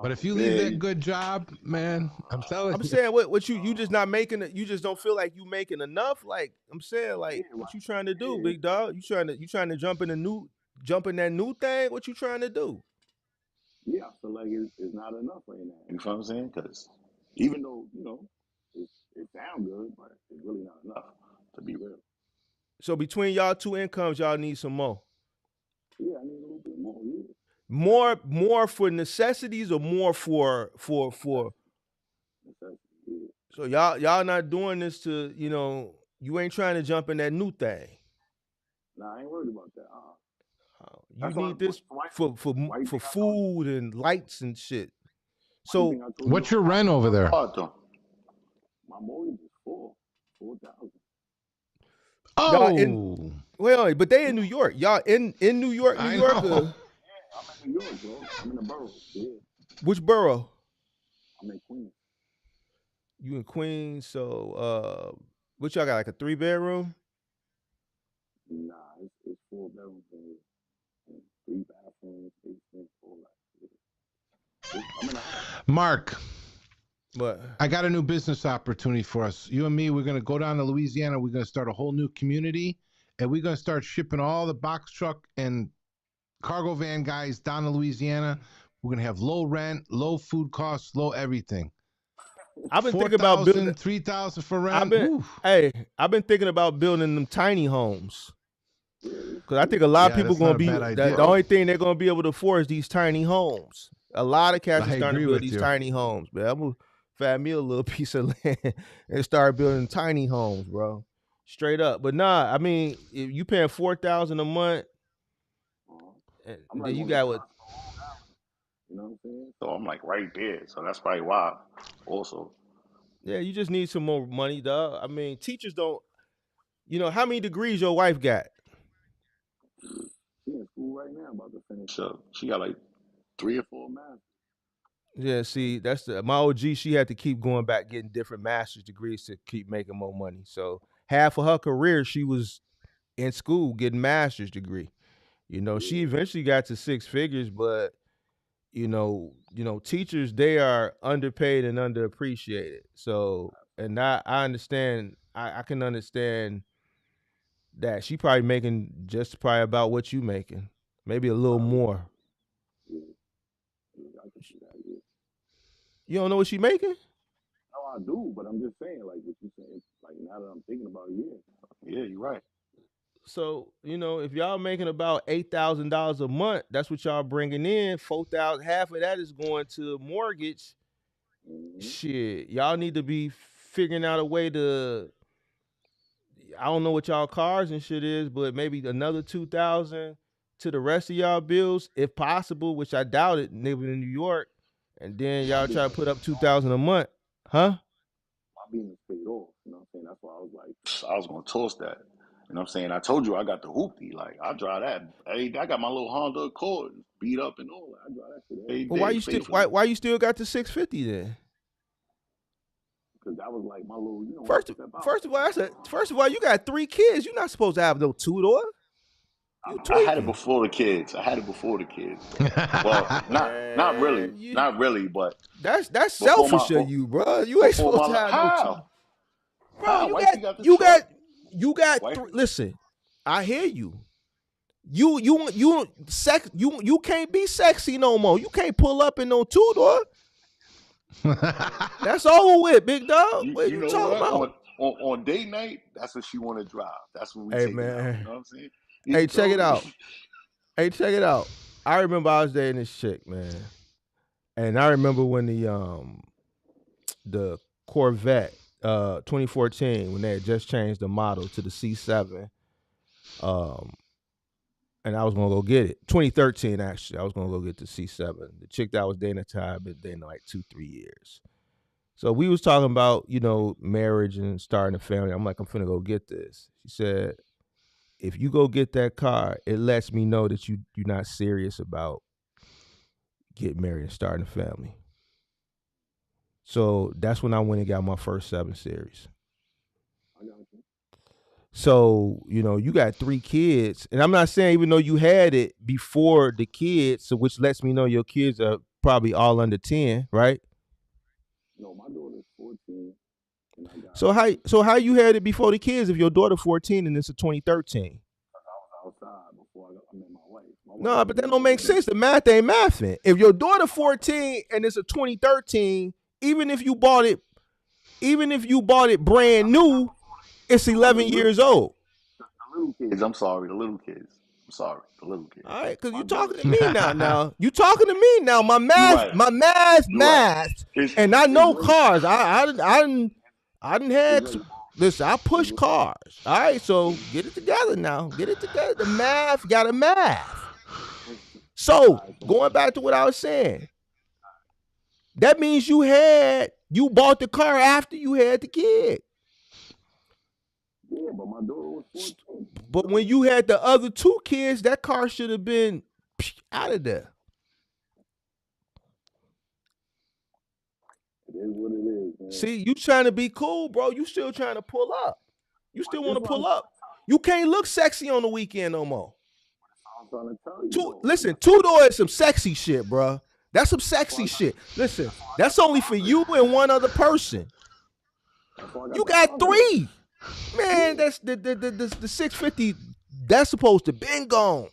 But if you leave that good job, man, I'm telling I'm you. saying what you just not making it. You just don't feel like you making enough. Like I'm saying, like what you trying to do, big dog? You trying to jump in that new thing? What you trying to do? Yeah, I feel like it's not enough right now. You know what I'm saying? Because even though it sounds good, but it's really not enough to be real. So between y'all two incomes, y'all need some more. Yeah, I need a little bit more. Yeah. More for necessities or more for Necessity, yeah. so y'all not doing this to you ain't trying to jump in that new thing. Nah, I ain't worried about that. You That's why. need this Why for you think I told food and lights and shit. Why you So think I told What's you your rent over there? my mortgage is $4,000. y'all in Oh, well, but they in New York. Y'all in New York, New I York. know. I'm in New York, bro. I'm in the borough. Yeah, Which borough? I'm in Queens. You in Queens, so what y'all got, like a 3-bedroom? Nah, it's 4 bedrooms and 3 bathrooms, basement, all that. I'm in a house. Mark, But I got a new business opportunity for us. You and me, we're going to go down to Louisiana. We're going to start a whole new community, and we're going to start shipping all the box truck and cargo van guys down to Louisiana. We're going to have low rent, low food costs, low everything. I've been thinking about 3,000 for I've rent. been thinking about building them tiny homes. Because I think a lot of people that's gonna not a be bad idea. the only thing they're gonna be able to afford is these tiny homes. A lot of cats are I starting to agree build with these you. tiny homes, man. I'm gonna find me a little piece of land and start building tiny homes, bro. Straight up. But nah, I mean, if you paying $4,000 a month, and I'm then like you on the got cusp what? of Long Island. You know what I'm saying? So I'm like right there. So that's probably why. Also, Yeah, you just need some more money, dog. I mean, teachers don't. How many degrees your wife got? she in school right now, about to finish up. She got like 3 or 4 masters. Yeah, see, that's my OG. She had to keep going back getting different master's degrees to keep making more money. So half of her career, she was in school getting master's degree. She eventually got to 6 figures, but teachers, they are underpaid and underappreciated. So, and I understand. I can understand that she probably making just probably about what you making, maybe a little more. Yeah, I can see that. Yeah. You don't know what she making? No, I do, but I'm just saying, like what you saying, like now that I'm thinking about it, yeah, you're right. So if y'all making about $8,000 a month, that's what y'all bringing in. 4,000, half of that is going to mortgage. Mm-hmm. Shit, y'all need to be figuring out a way to. I don't know what y'all cars and shit is, but maybe another 2,000 to the rest of y'all bills, if possible. Which I doubt it. Living in New York, and then y'all try to put up 2,000 a month, huh? My being is paid off. You know what I'm saying? That's why I was like, I was gonna toss that. You know what I'm saying? I told you I got the hoopty. Like I drive that. Hey, I got my little Honda Accord beat up and all that. I drive that shit every Well, why day you still faithfully. why you still got the 650 then? Because that was like my little, when First, I step out. first of all, you got 3 kids. You're not supposed to have no 2-door. You I had it tweaking. before the kids. Well, not really, Man, but that's before my selfish of you, bro. You ain't before supposed to my have no 2. how Bro, how you wifey got the got truck. You got Wife, listen, I hear you. You can't be sexy no more. You can't pull up in no two door. That's over with, big dog. What are you you know talking what? about? On date night, that's what she want to drive. That's when we Hey take it out. You man. know what I'm saying? Hey, You check feel it me? out. Hey, check it out. I remember I was dating this chick, man. And I remember when the Corvette 2014 when they had just changed the model to the C7. And I was gonna go get it. 2013, actually, I was gonna go get the C7. The chick that I was dating at the time, been dating like 2-3 years. So we was talking about marriage and starting a family. I'm like, I'm finna go get this. She said, if you go get that car, it lets me know that you're not serious about getting married and starting a family. So that's when I went and got my first 7 Series. I got you. So, you got 3 kids. And I'm not saying even though you had it before the kids, so which lets me know your kids are probably all under 10, right? No, my daughter's 14, and I got. So how you had it before the kids if your daughter 14 and it's a 2013? I was outside before I met my wife. My wife No, was but that in don't make Miami. sense. The math ain't mathing. If your daughter 14 and it's a 2013, even if you bought it brand new, it's 11 years old. The little kids. I'm sorry. The little kids. I'm sorry. The little kids. All right, because My you daughter. talking to me now. Now you talking to me now. My You're math, right. my math, You're right. math, and I know cars. I didn't have. Listen, I push cars. All right, so get it together now. Get it together. The math got to math. So going back to what I was saying, that means you bought the car after you had the kid. Yeah, but my daughter was 14. But when you had the other 2 kids, that car should have been out of there. It is what it is, man. See, you trying to be cool, bro. You still trying to pull up. You still want to pull up. You can't look sexy on the weekend no more. I'm trying to tell you. Listen, 2-door is some sexy shit, bro. That's some sexy shit. Listen, that's only for you and one other person. You got 3. Man, that's the 650. That's supposed to been gone.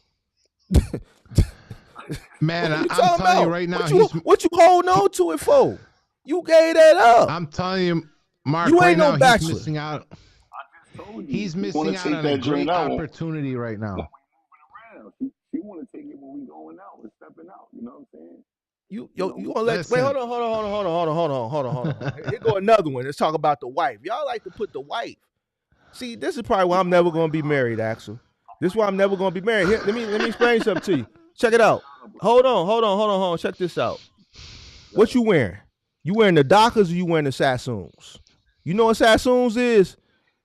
Man, I'm telling you right now, what you holding on to it for? You gave that up. I'm telling you, Mark, you right ain't no now bachelor. he's missing out. He's missing out on a great opportunity right now. She want to take it when we going out and stepping out. You know what I'm saying? You gonna let wait, hold on. Here go another one. Let's talk about the wife. Y'all like to put the wife. See, this is probably why I'm never gonna be married, Axel. This is why I'm never gonna be married. Here, let me explain something to you. Check it out. Hold on. Check this out. What you wearing? You wearing the Dockers or you wearing the Sassoons? You know what Sassoons is?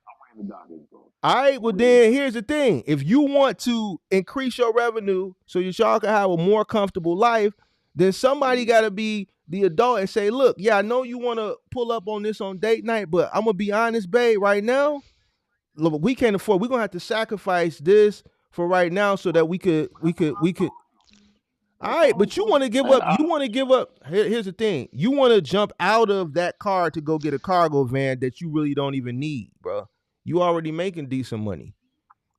I'm wearing the Dockers, bro. All right, well then here's the thing. If you want to increase your revenue so y'all can have a more comfortable life, then somebody gotta be the adult and say, look, yeah, I know you want to pull up on this on date night, but I'm gonna be honest, babe, right now, look, we can't afford. We're gonna have to sacrifice this for right now so that we could. All right, but you want to give up. You want to give up. Here's the thing. You want to jump out of that car to go get a cargo van that you really don't even need, bro. You already making decent money.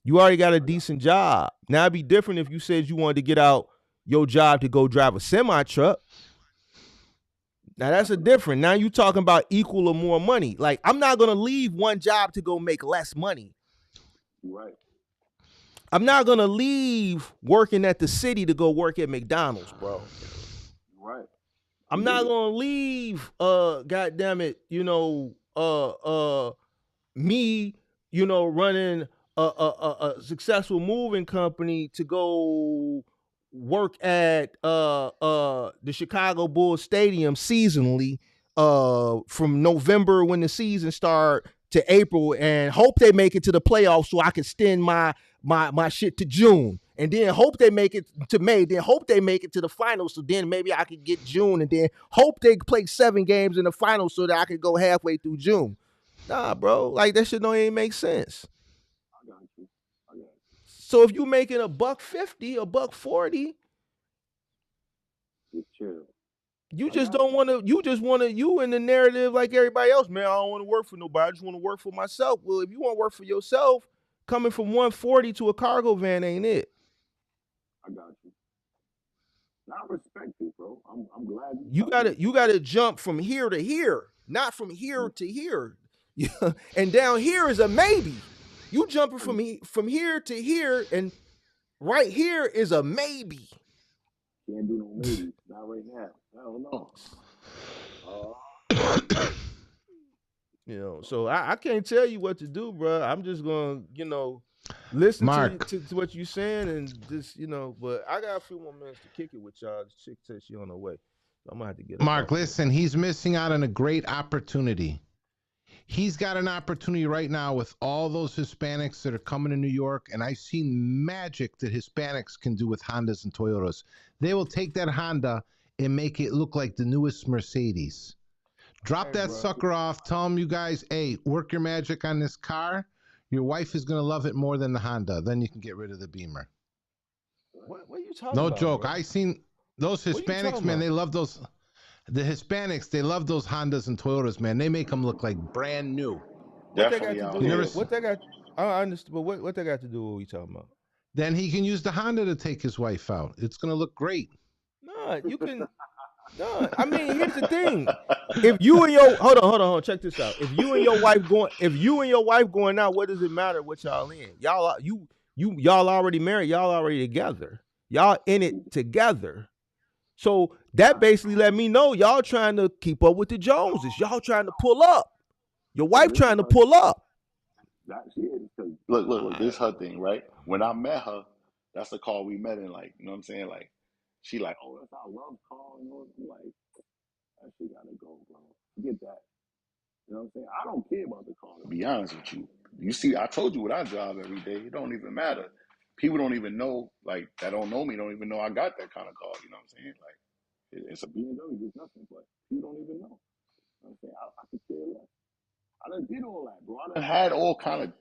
You already got a decent job. Now it'd be different if you said you wanted to get out your job to go drive a semi truck. Now that's a different. Now you talking about equal or more money. Like, I'm not gonna leave one job to go make less money. Right. I'm not gonna leave working at the city to go work at McDonald's, bro. Right. I'm not gonna leave goddamn it, me, running a successful moving company to go work at the Chicago Bulls Stadium seasonally from November when the season start to April and hope they make it to the playoffs so I can extend my shit to June. And then hope they make it to May. Then hope they make it to the finals. So then maybe I could get June. And then hope they play 7 games in the finals so that I could go halfway through June. Nah, bro. Like, that shit don't even make sense. I got you. So if you making $150, $140, just chill. You just don't want to. You just want to. You in the narrative like everybody else, man. I don't want to work for nobody. I just want to work for myself. Well, if you want to work for yourself, coming from 140 to a cargo van ain't it. I got you. I respect it, bro. I'm glad You gotta jump from here to here, not from here to here. And down here is a maybe. You jumping from here to here, and right here is a maybe. Can't do no maybe. Not right now. I don't know. So I can't tell you what to do, bro. I'm just gonna, listen to what you're saying and just, but I got a few more minutes to kick it with y'all. The chick says she on the way. So I'm gonna have to get Mark, listen, he's missing out on a great opportunity. He's got an opportunity right now with all those Hispanics that are coming to New York, and I've seen magic that Hispanics can do with Hondas and Toyotas. They will take that Honda and make it look like the newest Mercedes. Drop that sucker off. Tell them, you guys, hey, work your magic on this car. Your wife is going to love it more than the Honda. Then you can get rid of the Beamer. What are you talking about? No joke. Bro? I seen those Hispanics, man. They love those. The Hispanics, they love those Hondas and Toyotas, man. They make them look like brand new. What they got to do? What they got? I understand, but what they got to do with what we talking about? Then he can use the Honda to take his wife out. It's going to look great. No, you can. No, I mean, here's the thing. If you and your hold on, check this out. If you and your wife going out, what does it matter what y'all in? Y'all already married. Y'all already together. Y'all in it together. So that basically let me know y'all trying to keep up with the Joneses. Y'all trying to pull up. Your wife trying to pull up. Look, this is her thing, right? When I met her, that's the car we met in, like, you know what I'm saying? Like, she like, oh, that's our love car, and all. I'm like, that shit gotta go, bro. Forget that. You know what I'm saying? I don't care about the car, to be honest with you. You see, I told you what I drive every day. It don't even matter. People don't even know, like, that don't know me, don't even know I got that kind of car. You know what I'm saying? Like, it's a BMW, it's nothing, but people don't even know. You know what I'm saying? I could care less. I done did all that, bro. I done had all kind of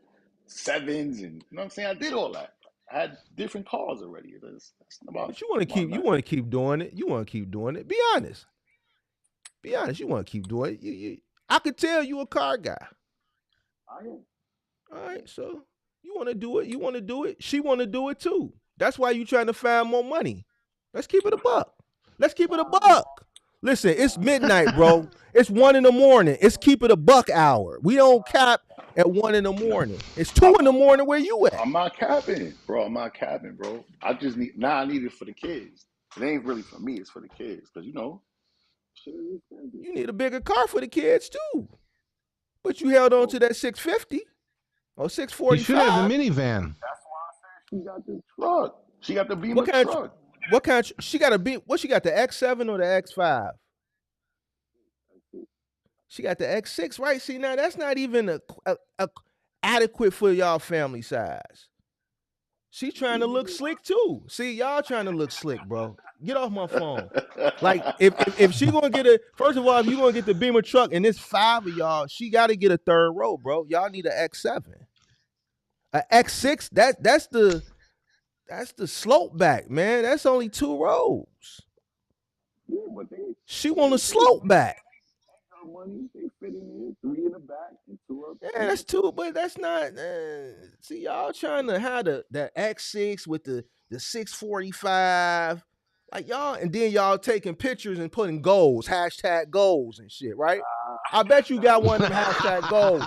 sevens, and you know what I'm saying? I did all that. I had different cars already. That's about. But you want to keep doing it. You want to keep doing it. Be honest. Be honest. You want to keep doing it. I could tell you a car guy. I am. All right, so you want to do it. You want to do it. She want to do it too. That's why you trying to find more money. Let's keep it a buck. Listen, it's midnight, bro. It's 1 a.m. It's keep it a buck hour. We don't cap at 1 a.m. It's 2 a.m. where you at? I'm not capping, bro. I just need I need it for the kids. It ain't really for me. It's for the kids, because you need a bigger car for the kids too. But you held on to that 650 or 645. You should have a minivan. That's why I said she got the truck. She got the Beamer truck. What kind? She got she got the X7 or the X5? She got the X6, right? See, now that's not even a adequate for y'all family size. She trying to look slick too. See, y'all trying to look slick, bro. Get off my phone. Like, if she gonna get first of all, if you gonna get the Beamer truck and there's 5 of y'all, she got to get a third row, bro. Y'all need an X7, a X6. That's the slope back, man. That's only 2 rows. Yeah, but she want a slope back. Money, they fit in here, 3 in the back and 2 up. Yeah, that's 2, but that's not. See, y'all trying to have the X6 with the 645, like y'all, and then y'all taking pictures and putting goals, #goals and shit, right? I bet you got one of them #goals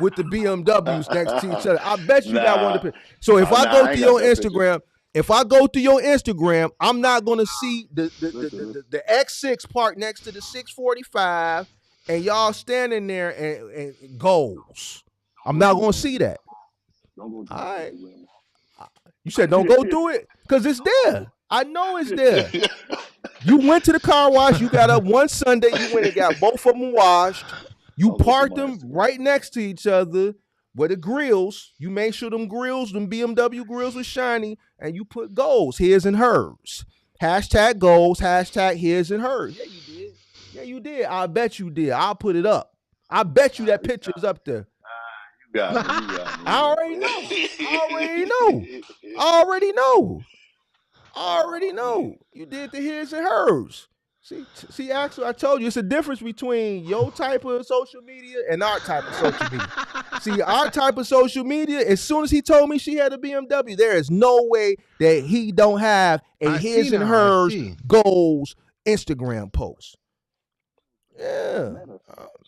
with the BMWs next to each other. I bet you got one of the. So if I go through your Instagram. If I go through your Instagram, I'm not gonna see the X6 part next to the 645, and y'all standing there and goals. I'm not gonna see that. All right. You said don't go through it because it's there. I know it's there. You went to the car wash. You got up one Sunday. You went and got both of them washed. You parked them right next to each other. Where the grills, you made sure them BMW grills were shiny, and you put goals, his and hers. #goals, #his and hers. Yeah, you did. Yeah, you did. I bet you did. I'll put it up. I bet you that picture's up there. You got me. I already know. You did the his and hers. See, Axel, I told you it's a difference between your type of social media and our type of social media. See, our type of social media, as soon as he told me she had a BMW, there is no way that he don't have a his and hers goals Instagram post. Yeah.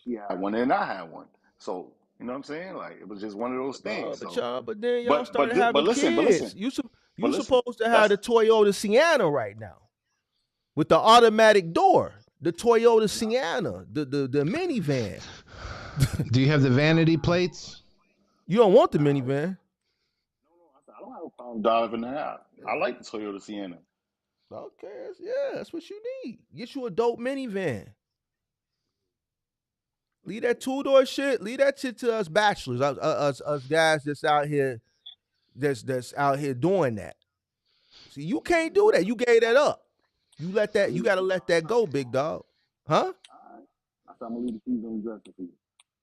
She had one and I had one. So, you know what I'm saying? Like, it was just one of those things. But then y'all started having listen, kids. You supposed to have that's the Toyota Sienna right now with the automatic door. The Toyota Sienna, the minivan. Do you have the vanity plates? You don't want the minivan. I don't have a problem driving that. I like the Toyota Sienna. Okay, that's what you need. Get you a dope minivan. Leave that two-door shit. Leave that shit to us bachelors, us guys that's out here, that's out here doing that. See, you can't do that. You gave that up. You gotta let that go, big dog. Huh? I'm gonna leave the keys on the dresser for you.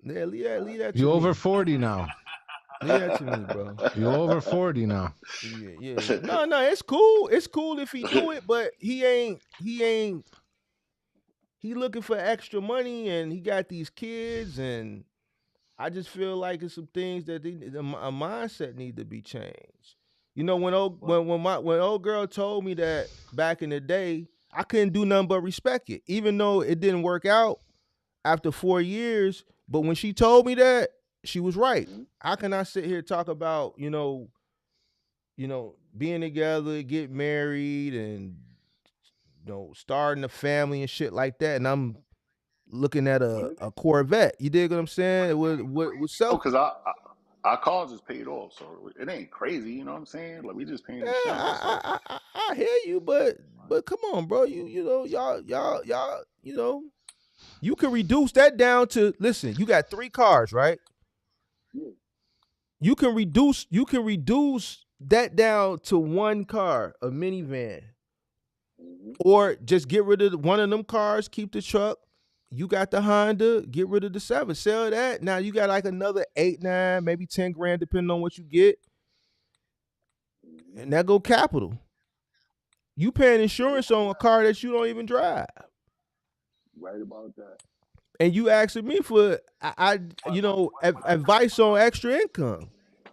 Yeah, leave that to You me. over 40 now. Leave that to me, bro. You over 40 now. Yeah. No, it's cool. It's cool if he do it, but he looking for extra money and he got these kids, and I just feel like it's some things that a mindset need to be changed. You know, when old girl told me that back in the day, I couldn't do nothing but respect it, even though it didn't work out after 4 years. But when she told me that, she was right. How can I sit here and talk about, being together, get married, and starting a family and shit like that, and I'm looking at a Corvette. You dig what I'm saying? With self. Because our cars is paid off, so it ain't crazy. You know what I'm saying? Like, we just paying insurance. I hear you, but come on, bro. Y'all, you can reduce that down to, listen, you got 3 cars, right? Yeah. You can reduce that down to 1 car, a minivan. Or just get rid of one of them cars, keep the truck. You got the Honda, get rid of the 7, sell that. Now you got like another 8, 9, maybe 10 grand, depending on what you get. And that go capital. You paying insurance on a car that you don't even drive. Right about that. And you asking me for advice on extra income.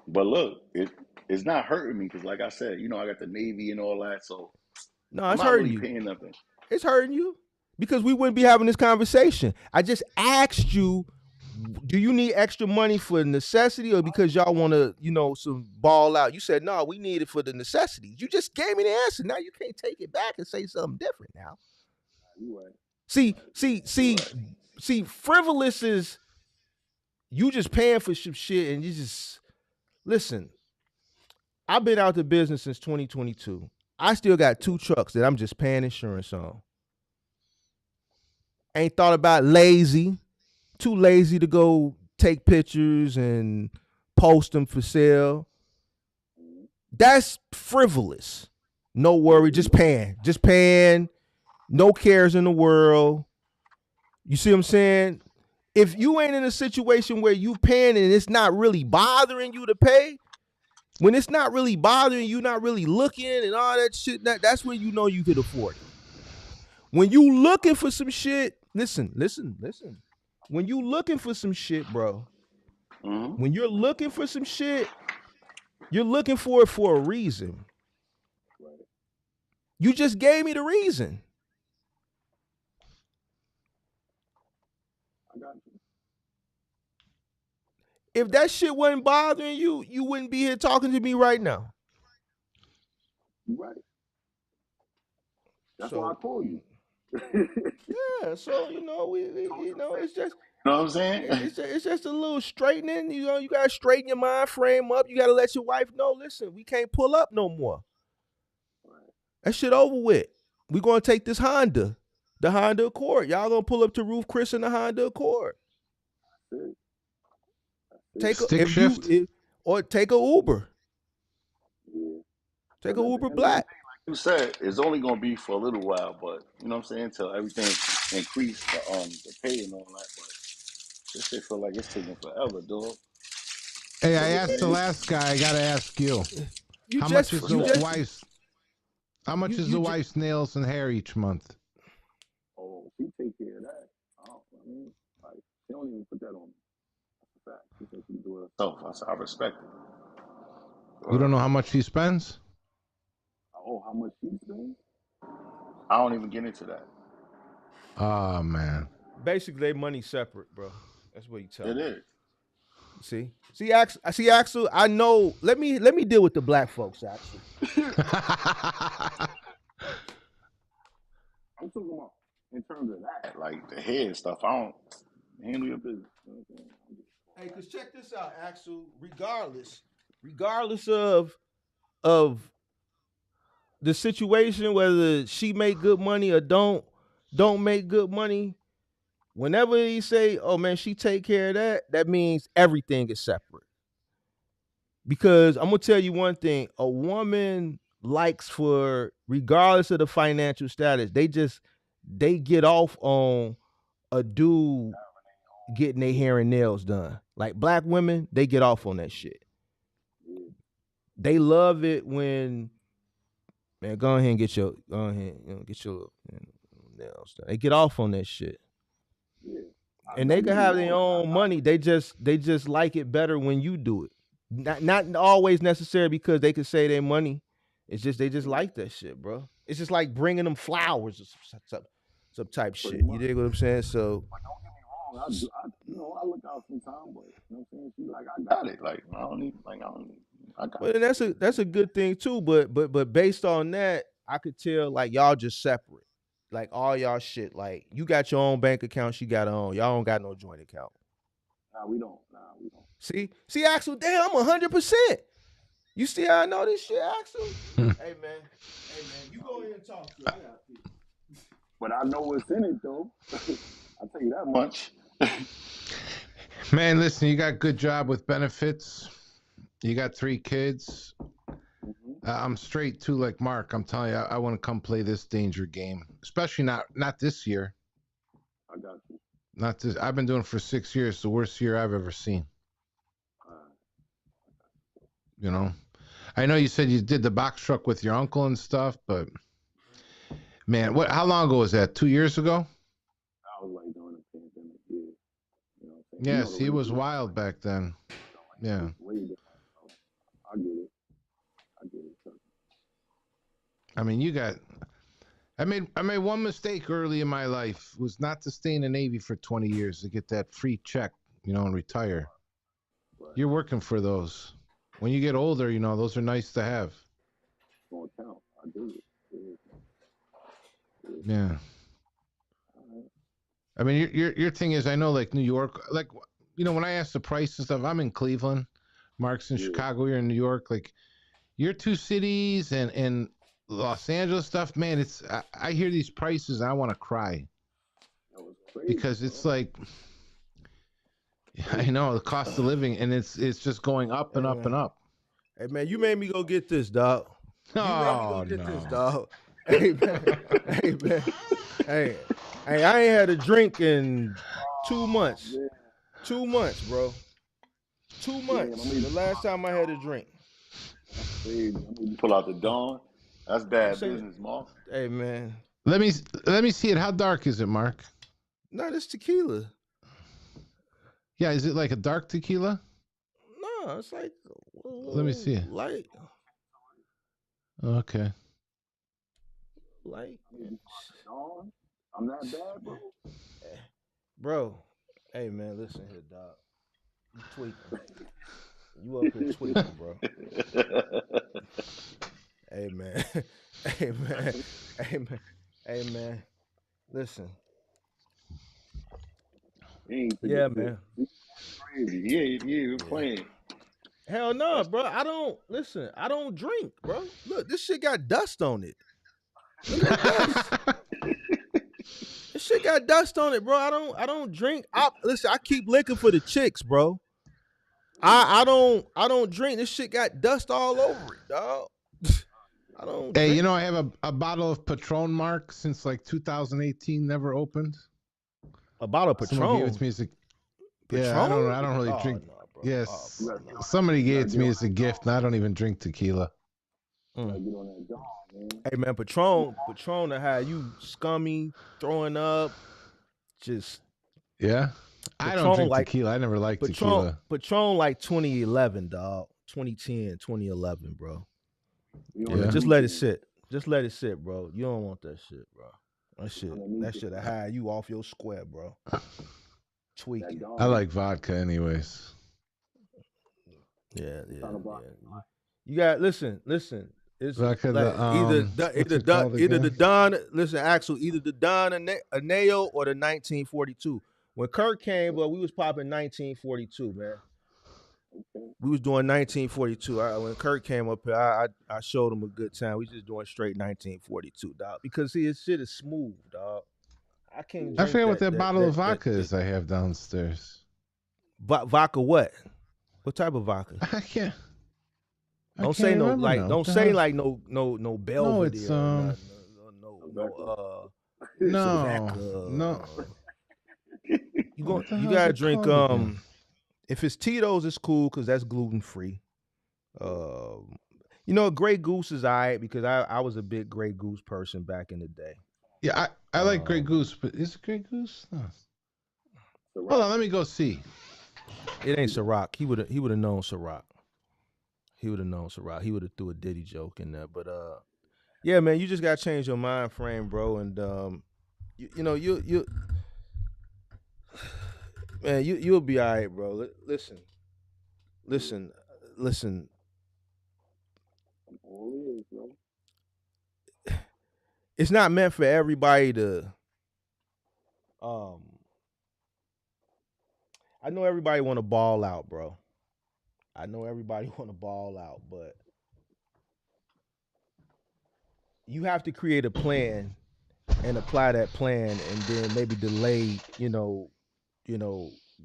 But look, it's not hurting me because, like I said, I got the Navy and all that, so no, it's hurting you. Paying nothing. It's hurting you because we wouldn't be having this conversation. I just asked you, do you need extra money for necessity or because y'all want to, some ball out? You said, no, we need it for the necessities. You just gave me the answer. Now you can't take it back and say something different now. You right. See, frivolous is you just paying for some shit and you just, listen, I've been out the business since 2022. I still got 2 trucks that I'm just paying insurance on. Ain't thought about lazy. Too lazy to go take pictures and post them for sale. That's frivolous. No worry, just paying. No cares in the world. You see what I'm saying? If you ain't in a situation where you paying and it's not really bothering you to pay, when it's not really bothering you, not really looking and all that shit, that's when you know you could afford it. When you looking for some shit, listen. When you looking for some shit, bro, when you're looking for some shit, you're looking for it for a reason. You just gave me the reason. I got you. If that shit wasn't bothering you, you wouldn't be here talking to me right now. You right. That's why I called you. Yeah, so it's just, you know what I'm saying? It's just a little straightening. You gotta straighten your mind frame up. You gotta let your wife know. Listen, we can't pull up no more. That shit over with. We gonna take this Honda, the Honda Accord. Y'all gonna pull up to Roof Chris in the Honda Accord. Take a Uber. Yeah. Take a Uber Black. Like you said, it's only gonna be for a little while, but you know what I'm saying, until everything increase the pay and all that. But this shit feel like it's taking forever, dog. Hey, I asked the last guy. I gotta ask you. How much is the wife's nails and hair each month? She don't even put that on me. That's a fact. She said she can do it herself. I said, I respect it. You don't know how much he spends? Oh, how much she spends? I don't even get into that. Oh man. Basically, they money separate, bro. That's what you tell It me. is. See, Axel. I know. Let me deal with the black folks, Axel. I'm talking about in terms of that, like the head stuff. I don't handle your business. You know what I'm saying? Hey, cause check this out, Axel. Regardless of the situation, whether she make good money or don't make good money, whenever he say, "Oh man, she take care of that," that means everything is separate. Because I'm gonna tell you one thing: a woman likes for, regardless of the financial status, they get off on a dude getting their hair and nails done. Like black women, they get off on that shit. They love it when, man, go ahead and get your nails done. They get off on that shit. Yeah. And they can have their own money. They just like it better when you do it. Not always necessary because they could say their money. It's just they just like that shit, bro. It's just like bringing them flowers or some type shit. You dig what I'm saying? So Don't get me wrong, I look out sometimes, but you know what I'm saying? She like, I got it. Like, I don't need, I got But it. that's a good thing too. But based on that, I could tell like y'all just separate. Like all y'all shit. Like you got your own bank account, she got her own. Y'all don't got no joint account. Nah, we don't. See, Axel, damn, I'm 100%. You see how I know this shit, Axel? Hey man, you go ahead and talk to her. But I know what's in it though. I'll tell you that much. Man, listen, you got good job with benefits. You got 3 kids. I'm straight too, like Mark. I'm telling you, I want to come play this danger game, especially not this year. I got you. Not this. I've been doing it for 6 years. The worst year I've ever seen. You know, I know you said you did the box truck with your uncle and stuff, but man, how long ago was that? 2 years ago? I was like during the pandemic, yeah. You know what I'm saying? Yeah, see, it was wild back then. Yeah. I get it. I mean, I made one mistake early in my life, was not to stay in the Navy for 20 years to get that free check, and retire. Right. You're working for those. When you get older, those are nice to have. Gonna count. I do it. Yeah. I mean, your thing is, I know, like New York, like, when I ask the price and stuff, I'm in Cleveland, Mark's in Chicago, you're in New York, like, your 2 cities and Los Angeles stuff, man, I hear these prices and I want to cry. Crazy, because it's like, I know the cost of living, and it's just going up and up and up. Hey man, you made me go get this, dog. You made me go get this, dog. Hey man. Hey, I ain't had a drink in 2 months. 2 months, bro. 2 months. The last time I had a drink. Pull out the Dawn. That's bad business, Mark. Hey man. Let me see it. How dark is it, Mark? No, it's tequila. Yeah, is it like a dark tequila? No, it's like let me see it. Light. Okay. Light. I'm that bad, bro. Bro, hey man, listen here, dog. You tweaking. You up here tweaking, bro. Hey man. Hey man. Hey man. Hey man. Listen. Yeah, man. Crazy. Yeah, playing. Hell no, bro. I don't drink, bro. Look, this shit got dust on it. Look at the dust. This shit got dust on it, bro. I don't drink. Listen, I keep licking for the chicks, bro. I don't drink. This shit got dust all over it, dog. I don't Hey, drink. I have a bottle of Patron, Mark, since like 2018, never opened. A bottle of Patron? Someone gave it to me as a Yeah, I don't really drink. No, bro. Yes. Somebody gave it to me as a gift, and I don't even drink tequila. Hey man, Patron to have you scummy, throwing up, just Yeah. I don't Patron drink like tequila. I never liked tequila. Patron like 2011, dog. 2010, 2011, bro. Yeah. Just let it sit. Just let it sit, bro. You don't want that shit, bro. That shit will hide you off your square, bro. Tweaking. I like vodka, anyways. Yeah. You got listen. It's Vodka, like what's it called either the again? Don. Listen, Axel, either the Don Aneo or the 1942. When Kirk came, but we was popping 1942, man. We was doing 1942. When Kirk came up here, I showed him a good time. We just doing straight 1942, dog. Because see, his shit is smooth, dog. I can't drink I forget what that bottle of that vodka is I have downstairs. vodka what? What type of vodka? I can't. Don't say no remember like. now. Don't say like no Belvedere. it's, no No. You gotta drink if it's Tito's, it's cool because that's gluten free. Grey Goose is alright because I was a big Grey Goose person back in the day. Yeah, I like Grey Goose, but is it Grey Goose? No. Hold on, let me go see. It ain't Ciroc. He would have known Ciroc. He would have known Ciroc. He would have threw a Diddy joke in there. But yeah, man, you just gotta change your mind frame, bro. And you man, you'll be all right, bro. Listen. It's not meant for everybody to. I know everybody want to ball out, bro. I know everybody want to ball out, but you have to create a plan and apply that plan, and then maybe delay,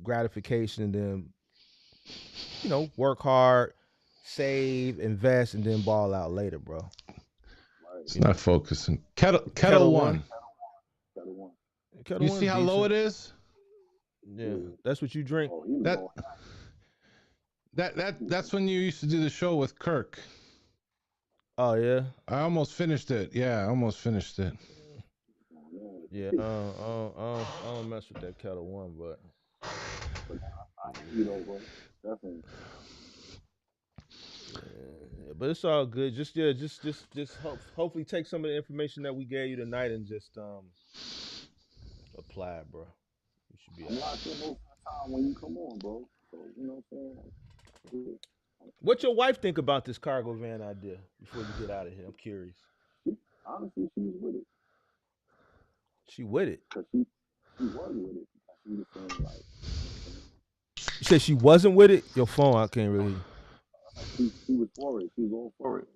gratification, and then, work hard, save, invest, and then ball out later, bro. It's not focusing. Kettle one. You see how low it is? Yeah, that's what you drink. That's when you used to do the show with Kirk. Oh yeah. I almost finished it. Yeah, I almost finished it. Yeah, I don't mess with that Kettle One, but definitely. Yeah, but it's all good. Just hopefully take some of the information that we gave you tonight and just apply it, bro. You should be. I'm locked in most of the time when you come on, bro. So you know what I'm saying. What your wife think about this cargo van idea before you get out of here? I'm curious. Honestly, she's with it. She with it? Cause she was with it. She was saying like. You said she wasn't with it? Your phone, I can't really. She was for it. She was all for it.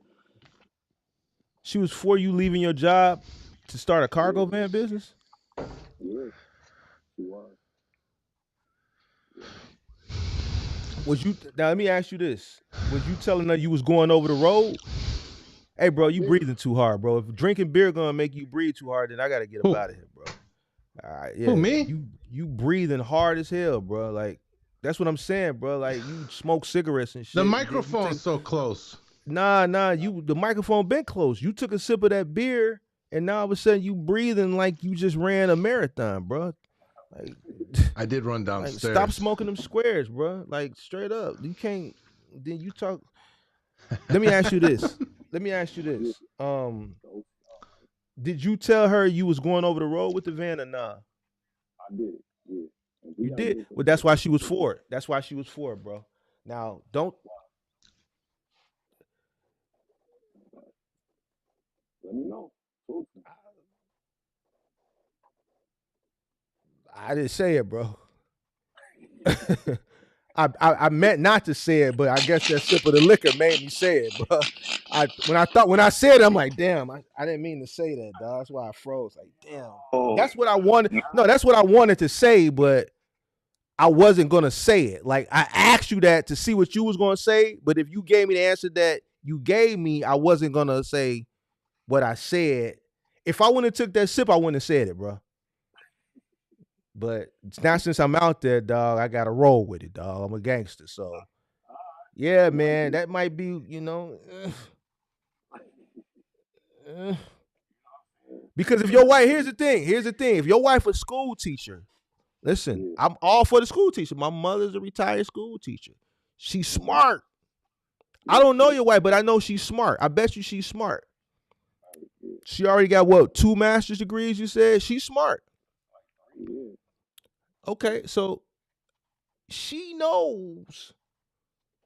She was for you leaving your job to start a cargo van business? Yeah, she was. Was you now? Let me ask you this: was you telling her you was going over the road? Hey, bro, you breathing too hard, bro. If drinking beer gonna make you breathe too hard, then I gotta get up out of here, bro. All right, yeah. Who, me? You breathing hard as hell, bro. Like that's what I'm saying, bro. Like you smoke cigarettes and shit. The microphone's so close. Nah. The microphone been close. You took a sip of that beer, and now all of a sudden you breathing like you just ran a marathon, bro. Like, I did run downstairs. Like, stop smoking them squares, bro. Like straight up, you can't. Then you talk. Let me ask you this. Did you tell her you was going over the road with the van or nah? I did. Yeah. You did. Well, that's why she was for it. That's why she was for it, bro. Now don't. Let me know. I didn't say it, bro. I meant not to say it, but I guess that sip of the liquor made me say it, bro. When I said it, I'm like, damn, I didn't mean to say that, dog. That's why I froze. Like, damn. That's what I wanted. No, that's what I wanted to say, but I wasn't gonna say it. Like I asked you that to see what you was gonna say, but if you gave me the answer that you gave me, I wasn't gonna say what I said. If I wouldn't have took that sip, I wouldn't have said it, bro. But now since I'm out there, dog, I gotta roll with it, dog. I'm a gangster, so yeah, man, that might be, because if your wife, here's the thing, if your wife a school teacher, Listen, Yeah. I'm all for the school teacher. My mother's a retired school teacher. She's smart. I don't know your wife, but I know she's smart. I bet you she's smart. Yeah. She already got what, 2 master's degrees, you said? She's smart. Yeah. Okay, so she knows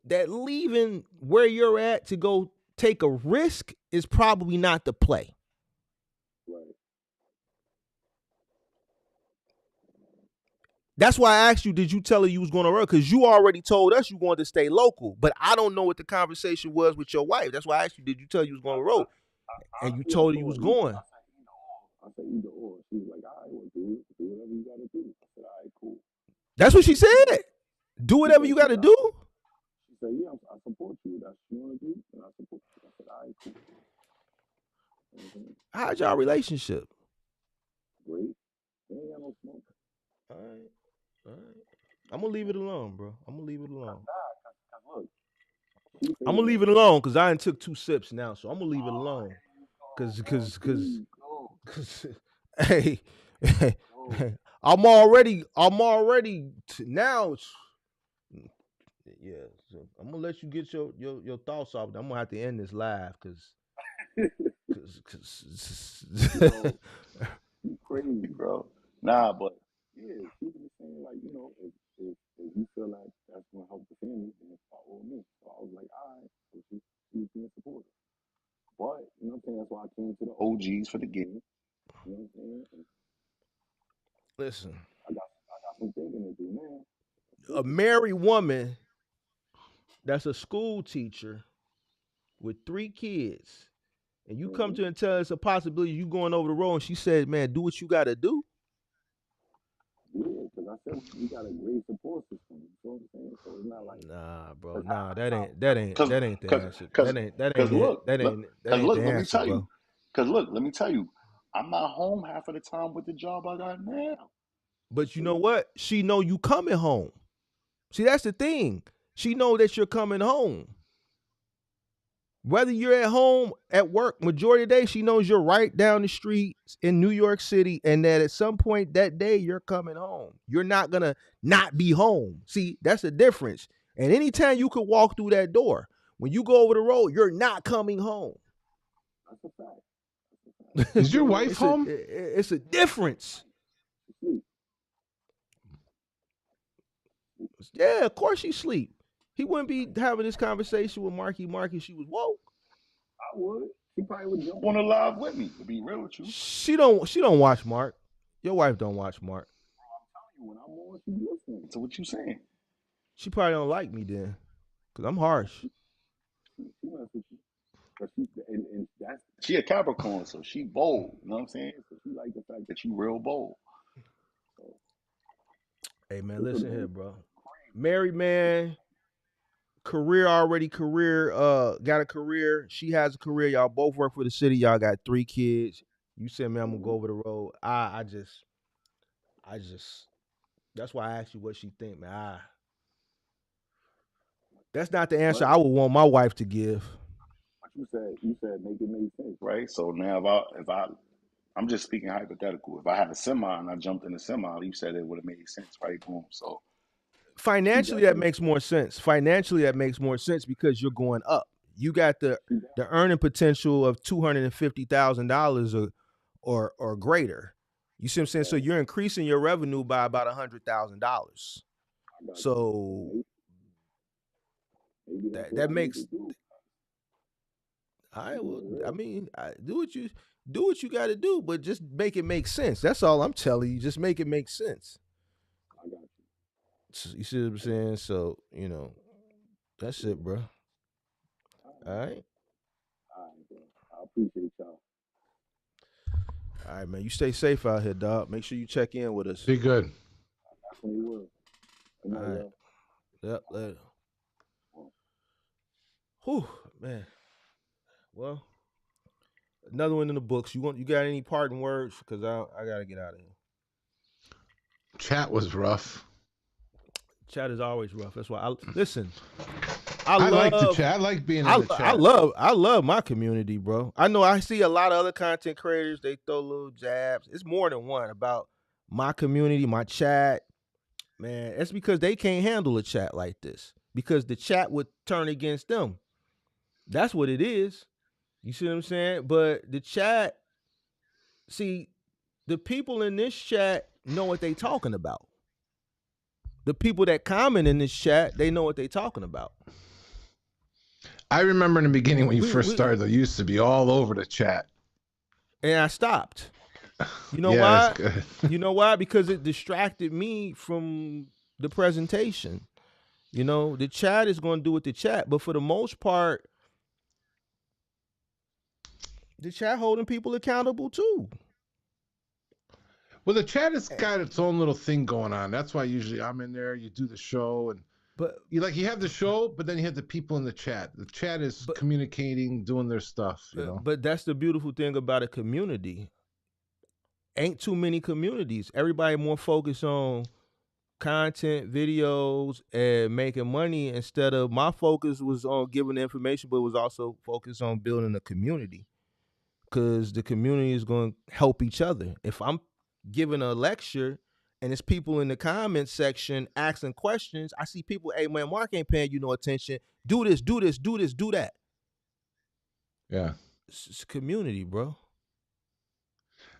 that leaving where you're at to go take a risk is probably not the play. Right. That's why I asked you, did you tell her you was going to work? Because you already told us you wanted to stay local, but I don't know what the conversation was with your wife. That's why I asked you, did you tell her you was going to road? And you told her you was going. I said either or. She was like, all right, well, do whatever you gotta do. I said, all right, cool. That's what she said. Do whatever you got to do. She said, yeah, I support you. That's what you want to do, and I support you. I said, all right, cool. How's y'all relationship? Great. They ain't got no smoke. All right. I'm going to leave it alone, bro. I'm going to leave it alone. Look, I'm going to leave it alone because I done took 2 sips now, so I'm going to leave it alone. Because hey, I'm already now. Yeah, so I'm gonna let you get your thoughts off. I'm gonna have to end this live because you crazy, bro. Nah, but yeah, people be saying like, you know, if you feel like that's gonna help the family, then follow me. So I was like, all right, so she's being supportive. But you know what I'm saying? That's why I came to the OGs for the game. You know what I'm saying? And listen, I got some thinking to do, man. a married woman that's a school teacher with 3 kids, and you come to her and tell us a possibility you going over the road, and she said, "Man, do what you got to do." Yeah, because I said we got a great support system. You know what I'm saying? So it's not like, nah, bro. Nah, that ain't the answer. Cause That ain't look, the let me answer, tell bro. you. Cause look, let me tell you, I'm not home half of the time with the job I got now. But you know what? She know you coming home. See, that's the thing. She know that you're coming home. Whether you're at home, at work, majority of the day, she knows you're right down the street in New York City, and that at some point that day you're coming home. You're not gonna not be home. See, that's the difference. And anytime you could walk through that door, when you go over the road, you're not coming home. That's a fact. Is your wife home? It's a difference. Yeah, of course she sleep. He wouldn't be having this conversation with Marky if she was woke. I would. She probably would jump on a live with me, to be real with you. She don't watch Mark. Your wife don't watch Mark. I'm telling you, when I'm on, she listening to what you saying. She probably don't like me then, cause I'm harsh. She mess with you. But she a Capricorn, so she bold. You know what I'm saying? So she like the fact that you real bold. So, hey man, listen here, bro. Married man, got a career. She has a career. Y'all both work for the city. Y'all got 3 kids. You said, man, I'm gonna go over the road. I just. That's why I asked you what she think, man. That's not the answer I would want my wife to give. You said make it make sense, right? So now I'm just speaking hypothetical. If I had a semi and I jumped in a semi, you said it would have made sense, right? Boom. So financially, that makes more sense. Financially, that makes more sense because you're going up. You got the earning potential of $250,000 or greater. You see what I'm saying? So you're increasing your revenue by about $100,000. So that makes. I mean, do what you got to do, but just make it make sense. That's all I'm telling you. Just make it make sense. I got you. You see what I'm saying? So that's it, bro. All right. All right, bro. I appreciate y'all. All right, man. You stay safe out here, dog. Make sure you check in with us. Be good. I definitely will. All right. Yep. Later. Whew, man. Well, another one in the books. You got any parting words? Because I gotta get out of here. Chat was rough. Chat is always rough. That's why I like the chat. I like being in the chat. I love my community, bro. I know I see a lot of other content creators. They throw little jabs. It's more than one about my community, my chat. Man, it's because they can't handle a chat like this. Because the chat would turn against them. That's what it is. You see what I'm saying? But the chat, see, the people in this chat know what they talking about. The people that comment in this chat, they know what they talking about. I remember in the beginning when you We- first we- started, they used to be all over the chat. And I stopped. You know Yeah, why? it's good. You know why? Because it distracted me from the presentation. You know, the chat is going to do what the chat, but for the most part, the chat holding people accountable too. Well, the chat has got its own little thing going on. That's why usually I'm in there. You do the show, and But you have the show, but then you have the people in the chat. The chat is But- communicating, doing their stuff. You know. but that's the beautiful thing about a community. Ain't too many communities. Everybody more focused on content, videos, and making money instead of my focus was on giving the information, but it was also focused on building a community. Because the community is going to help each other. If I'm giving a lecture and it's people in the comments section asking questions, I see people, hey man, Mark ain't paying you no attention. Do this, do this, do this, do that. Yeah. It's a community, bro.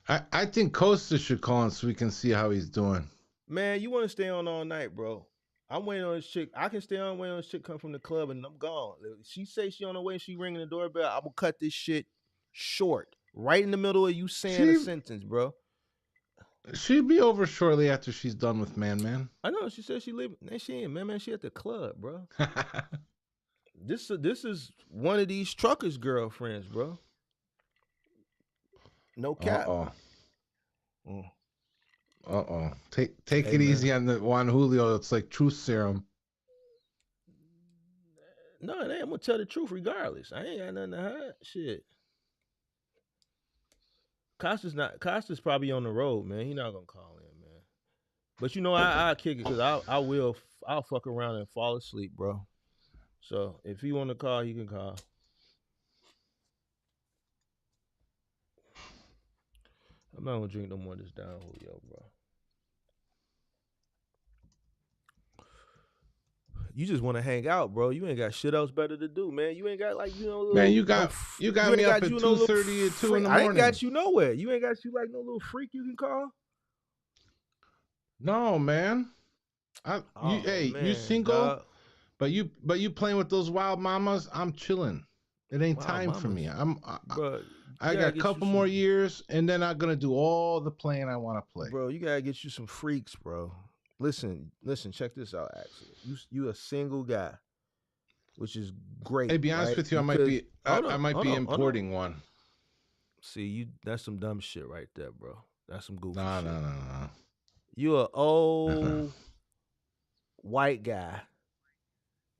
I think Costa should call him so we can see how he's doing. Man, you want to stay on all night, bro. I'm waiting on this chick. I can stay on waiting on this chick come from the club and I'm gone. If she say she on her way and she ringing the doorbell, I'm gonna cut this shit short. Right in the middle of you saying a sentence, bro. She'll be over shortly after she's done with Man. I know. She said she leaving. Man, she ain't. Man, she at the club, bro. This is one of these truckers' girlfriends, bro. No cap. Take Hey, it man. easy on the Juan Julio. It's like truth serum. No, it ain't. I'm gonna tell the truth regardless. I ain't got nothing to hide. Shit. Costa's probably on the road, man. He not gonna call in, man. But you know, I'll kick it because I'll fuck around and fall asleep, bro. So if he want to call, he can call. I'm not gonna drink no more of this down Julio, bro. You just want to hang out, bro. You ain't got shit else better to do, man. You ain't got Man, you got me up at 2:30 and 2 in the morning. I ain't got you nowhere. You ain't got you like no little freak you can call. No, man. You single? Dog. But you playing with those wild mamas? I'm chilling. It ain't Wild time for me. Bro, I got a couple more years, and then I'm gonna do all the playing I want to play. Bro, you gotta get you some freaks, bro. Listen. Check this out. Actually, you a single guy, which is great. Hey, be honest right? with you, I might be importing one. See, that's some dumb shit right there, bro. That's some goofy shit. No. You a old white guy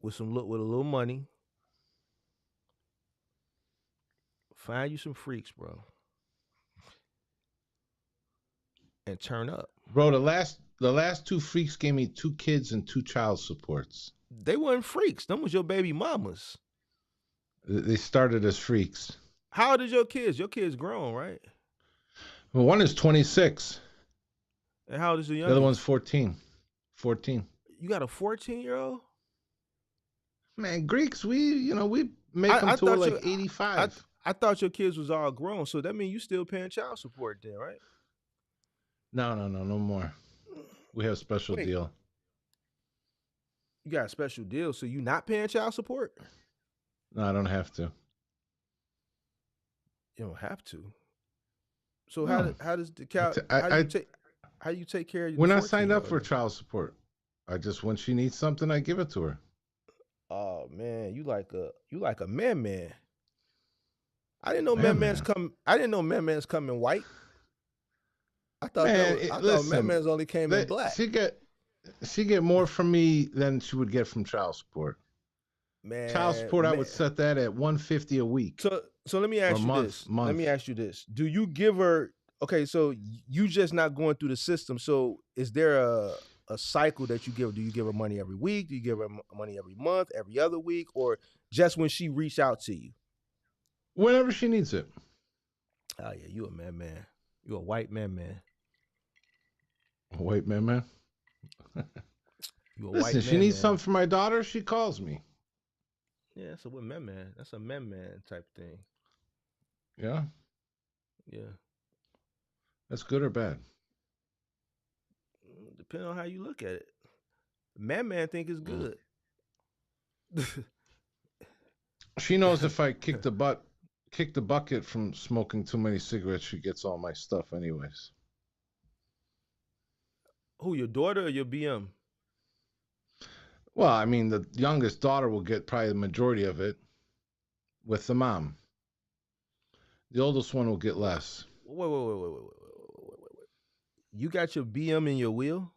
with a little money. Find you some freaks, bro, and turn up. Bro, the last 2 freaks gave me 2 kids and 2 child supports. They weren't freaks. Them was your baby mamas. They started as freaks. How old is your kids? Your kids grown, right? Well, one is 26. And how old is the youngest? The other one's 14. 14. You got a 14-year-old? Man, Greeks, we make them to like 85. I thought your kids was all grown, so that means you still paying child support then, right? No more. We have a special deal. You got a special deal, so you not paying child support? No, I don't have to. You don't have to. So how does the cow? How do you take care of your? We're not signed up for child support. When she needs something, I give it to her. Oh man, you like a man. I didn't know man-man's come. I didn't know man-man's coming white. I thought man-man's only came in black. She get more from me than she would get from child support. Man, child support, I would set that at $150 a week. So let me ask you this. Let me ask you this. Do you give her? Okay, so you just not going through the system. So is there a cycle that you give her? Do you give her money every week? Do you give her money every month, every other week, or just when she reach out to you? Whenever she needs it. Oh yeah, you a man. You a white man. A white man. You a Listen, white if she man, needs man. something for my daughter, she calls me. Yeah, that's a what man. That's a man type thing. Yeah, Yeah. that's good or bad. Depending on how you look at it. Man think it's Mm. good. She knows if I kick the bucket from smoking too many cigarettes, she gets all my stuff anyways. Who, your daughter or your BM? Well, I mean, the youngest daughter will get probably the majority of it with the mom. The oldest one will get less. Wait. You got your BM in your wheel?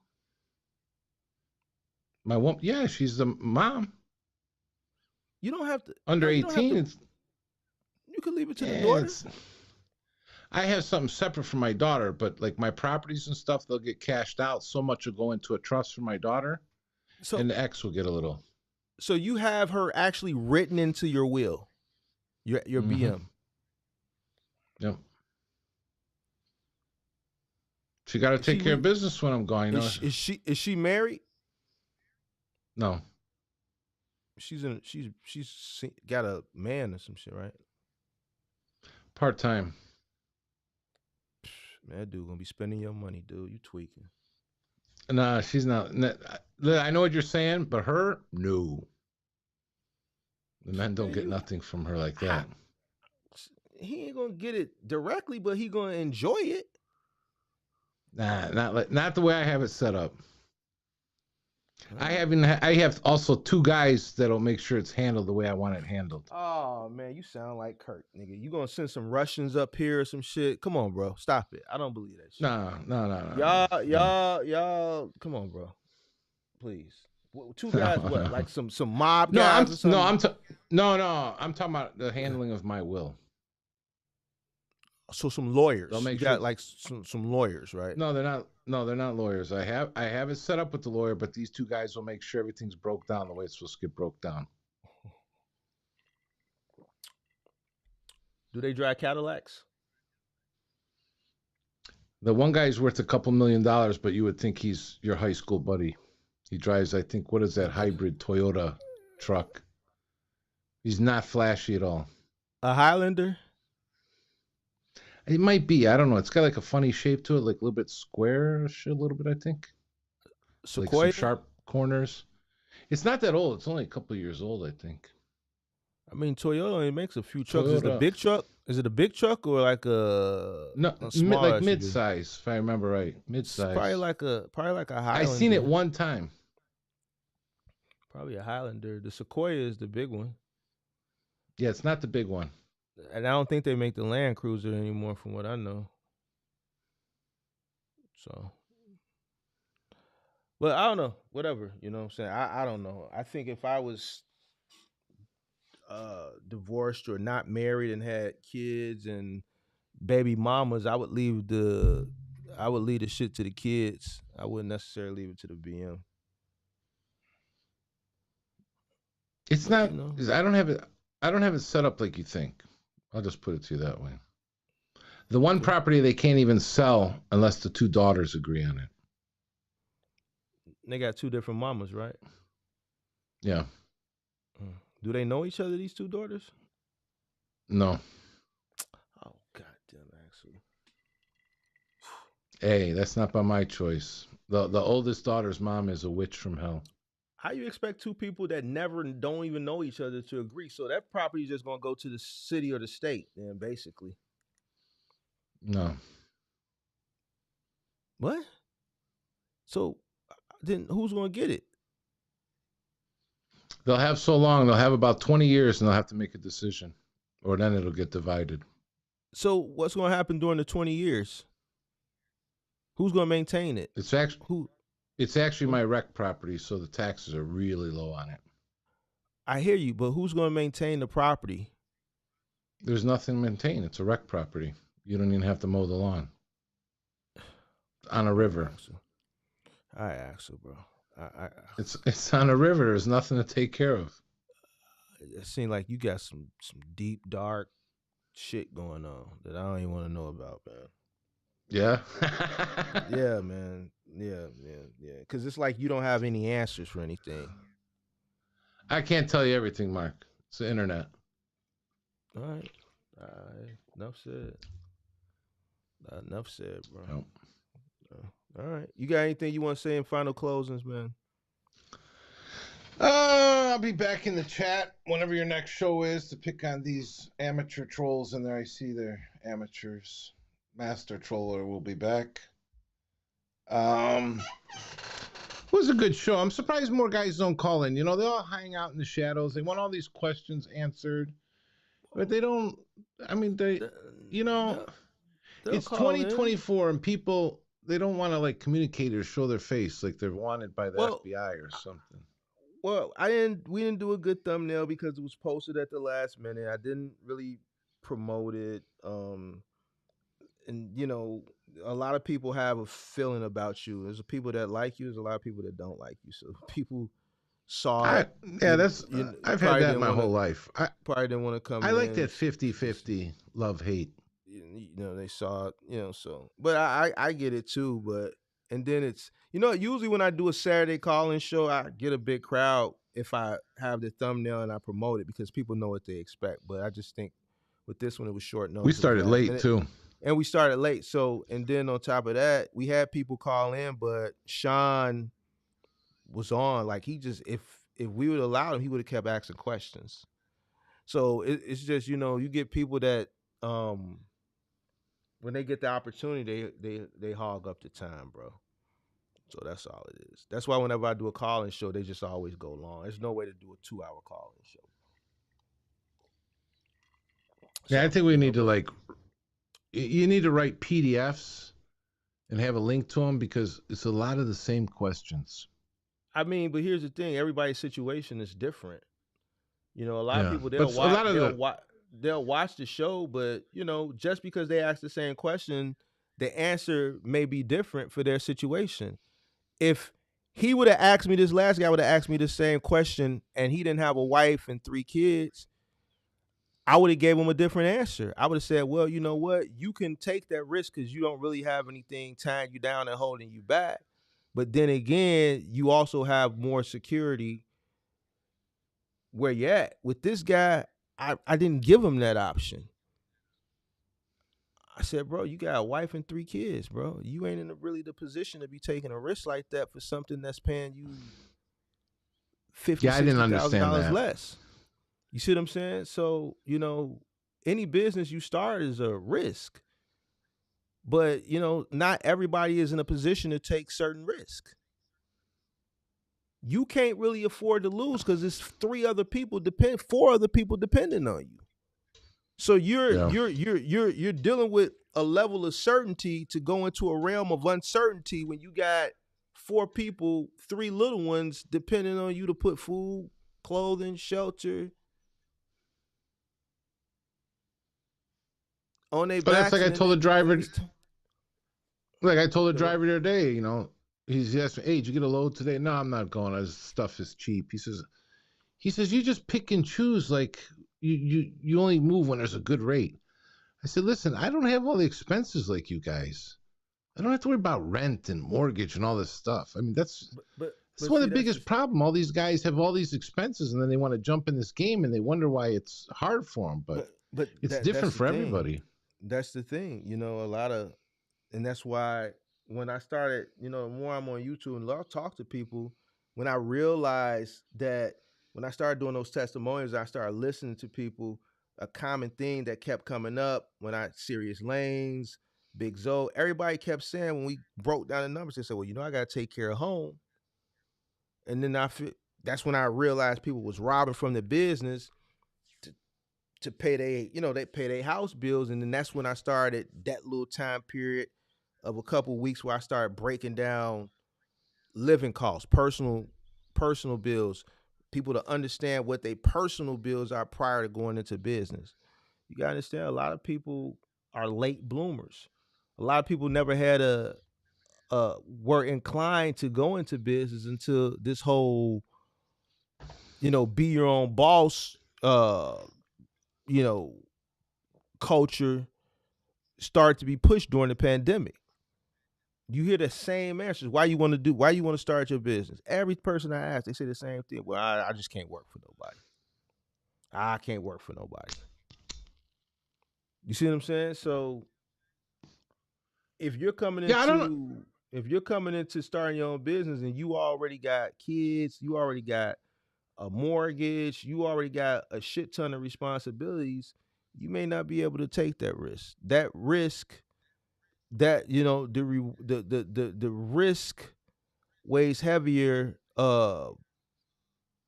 My woman, yeah, she's the mom. You don't have to. Under No, you don't have 18, to. You can leave it to the yeah, daughter. I have something separate for my daughter, but like my properties and stuff, they'll get cashed out. So much will go into a trust for my daughter, So, and the ex will get a little. so you have her actually written into your will, your BM. Yep. She got to take care of business when I'm gone. You know. Is she married? No. She's got a man or some shit, right? Part time. Man, that dude gonna be spending your money, dude. You tweaking. Nah, she's not. I know what you're saying, but her, no. The men don't get nothing from her like that. He ain't gonna get it directly, but he gonna enjoy it. Nah, not the way I have it set up. I have also two guys that'll make sure it's handled the way I want it handled. Oh man, you sound like Kurt, nigga. You gonna send some Russians up here or some shit? Come on, bro. Stop it. I don't believe that shit. No. Y'all. Come on, bro. Please. Two guys. No, what? no. Like some mob guys or something? I'm talking about the handling of my will. So some lawyers. They'll make you sure got like some lawyers, right? No, they're not. No, they're not lawyers. I have it set up with the lawyer, but these two guys will make sure everything's broke down the way it's supposed to get broke down. Do they drive Cadillacs? The one guy's worth a couple $1 million, but you would think he's your high school buddy. He drives, I think, what is that hybrid Toyota truck? He's not flashy at all. A Highlander? It might be. I don't know. It's got like a funny shape to it, like a little bit squarish, a little bit, I think. Sequoia? Like some sharp corners. It's not that old. It's only a couple of years old, I think. I mean, Toyota only makes a few trucks. Is it a big truck? Is it a big truck or like a small like SUV? mid-size, if I remember right. Mid-size. Probably like a Highlander. I seen it one time. Probably a Highlander. The Sequoia is the big one. Yeah, it's not the big one. And I don't think they make the Land Cruiser anymore, from what I know. So, but I don't know. Whatever, you know what I'm saying. I don't know. I think if I was divorced or not married and had kids and baby mamas, I would leave the shit to the kids. I wouldn't necessarily leave it to the BM. It's not. You know, I don't have it set up like you think. I'll just put it to you that way. The one property they can't even sell unless the two daughters agree on it. They got two different mamas, right? Yeah. Do they know each other, these two daughters? No. Oh, goddamn, actually. Hey, that's not by my choice. The oldest daughter's mom is a witch from hell. How you expect two people that don't even know each other to agree? So that property is just gonna go to the city or the state, then basically. No. What? So then who's gonna get it? They'll have so long. They'll have about 20 years, and they'll have to make a decision, or then it'll get divided. So what's gonna happen during the 20 years? Who's gonna maintain it? It's actually my rec property, so the taxes are really low on it. I hear you, but who's gonna maintain the property? There's nothing to maintain. It's a rec property. You don't even have to mow the lawn. On a river. I asked her, bro. It's on a river. There's nothing to take care of. It seems like you got some deep, dark shit going on that I don't even want to know about, man. Yeah? Yeah, man. Yeah, because it's like you don't have any answers for anything. I can't tell you everything, Mark. It's the internet. All right. Enough said. Enough said, bro. Nope. All right. You got anything you want to say in final closings, man? I'll be back in the chat whenever your next show is to pick on these amateur trolls in there. I see they're amateurs. Master Troller will be back. It was a good show. I'm surprised more guys don't call in. You know, they all hang out in the shadows. They want all these questions answered, but they don't. I mean, They'll it's call in. 2024 and people, they don't want to like communicate or show their face like they're wanted by the FBI or something. Well, we didn't do a good thumbnail because it was posted at the last minute. I didn't really promote it. And you know, a lot of people have a feeling about you. There's people that like you. There's a lot of people that don't like you. So people saw it. I've had that my whole life. I probably didn't want to come. I like that 50-50 love hate. You know, they saw it. You know, so but I get it too. But and then it's, you know, usually when I do a Saturday call-in show, I get a big crowd if I have the thumbnail and I promote it because people know what they expect. But I just think with this one, it was short notice. We started late too. And we started late. So, and then on top of that, we had people call in, but Sean was on. Like he just, if we would allow him, he would have kept asking questions. So it's just, you know, you get people that when they get the opportunity, they hog up the time, bro. So that's all it is. That's why whenever I do a call-in show, they just always go long. There's no way to do a 2-hour call-in show. Yeah, so, I think we need to like, you need to write PDFs and have a link to them because it's a lot of the same questions. I mean, but here's the thing: everybody's situation is different. You know, a lot of people they'll watch the show, but you know, just because they ask the same question, the answer may be different for their situation. If he would have asked me, this last guy would have asked me the same question, and he didn't have a wife and 3 kids, I would have gave him a different answer. I would have said, well, you know what? You can take that risk because you don't really have anything tying you down and holding you back. But then again, you also have more security where you're at. With this guy, I didn't give him that option. I said, bro, you got a wife and 3 kids, bro. You ain't in really the position to be taking a risk like that for something that's paying you $50,000-$60,000 less. You see what I'm saying? So, you know, any business you start is a risk. But, you know, not everybody is in a position to take certain risk. You can't really afford to lose because it's 4 other people depending on you. So you're dealing with a level of certainty to go into a realm of uncertainty when you got 4 people, 3 little ones depending on you to put food, clothing, shelter on their backs. That's like I told the driver. Like I told the driver the other day, you know, he asked me, "Hey, did you get a load today?" No, I'm not going. This stuff is cheap. He says, you just pick and choose. Like you only move when there's a good rate. I said, listen, I don't have all the expenses like you guys. I don't have to worry about rent and mortgage and all this stuff. I mean, that's one of the biggest problem. All these guys have all these expenses, and then they want to jump in this game, and they wonder why it's hard for them. But it's different for everybody. That's the thing, you know. And that's why when I started, you know, more I'm on YouTube and I'll talk to people. When I realized that when I started doing those testimonials, I started listening to people. A common thing that kept coming up when Serious Lanes, Big Zoe, everybody kept saying when we broke down the numbers, they said, well, you know, I got to take care of home. And then that's when I realized people was robbing from the business to pay they pay their house bills. And then that's when I started that little time period of a couple weeks where I started breaking down living costs, personal bills, people to understand what their personal bills are prior to going into business. You got to understand, a lot of people are late bloomers. A lot of people never had were inclined to go into business until this whole, you know, be your own boss, you know, culture started to be pushed during the pandemic. You hear the same answers. Why you want to start your business? Every person I ask, they say the same thing. Well, I just can't work for nobody. I can't work for nobody. You see what I'm saying? So if you're coming Yeah, I don't know. into starting your own business and you already got kids, you already got a mortgage, you already got a shit ton of responsibilities, you may not be able to take that risk. That risk, that the risk weighs heavier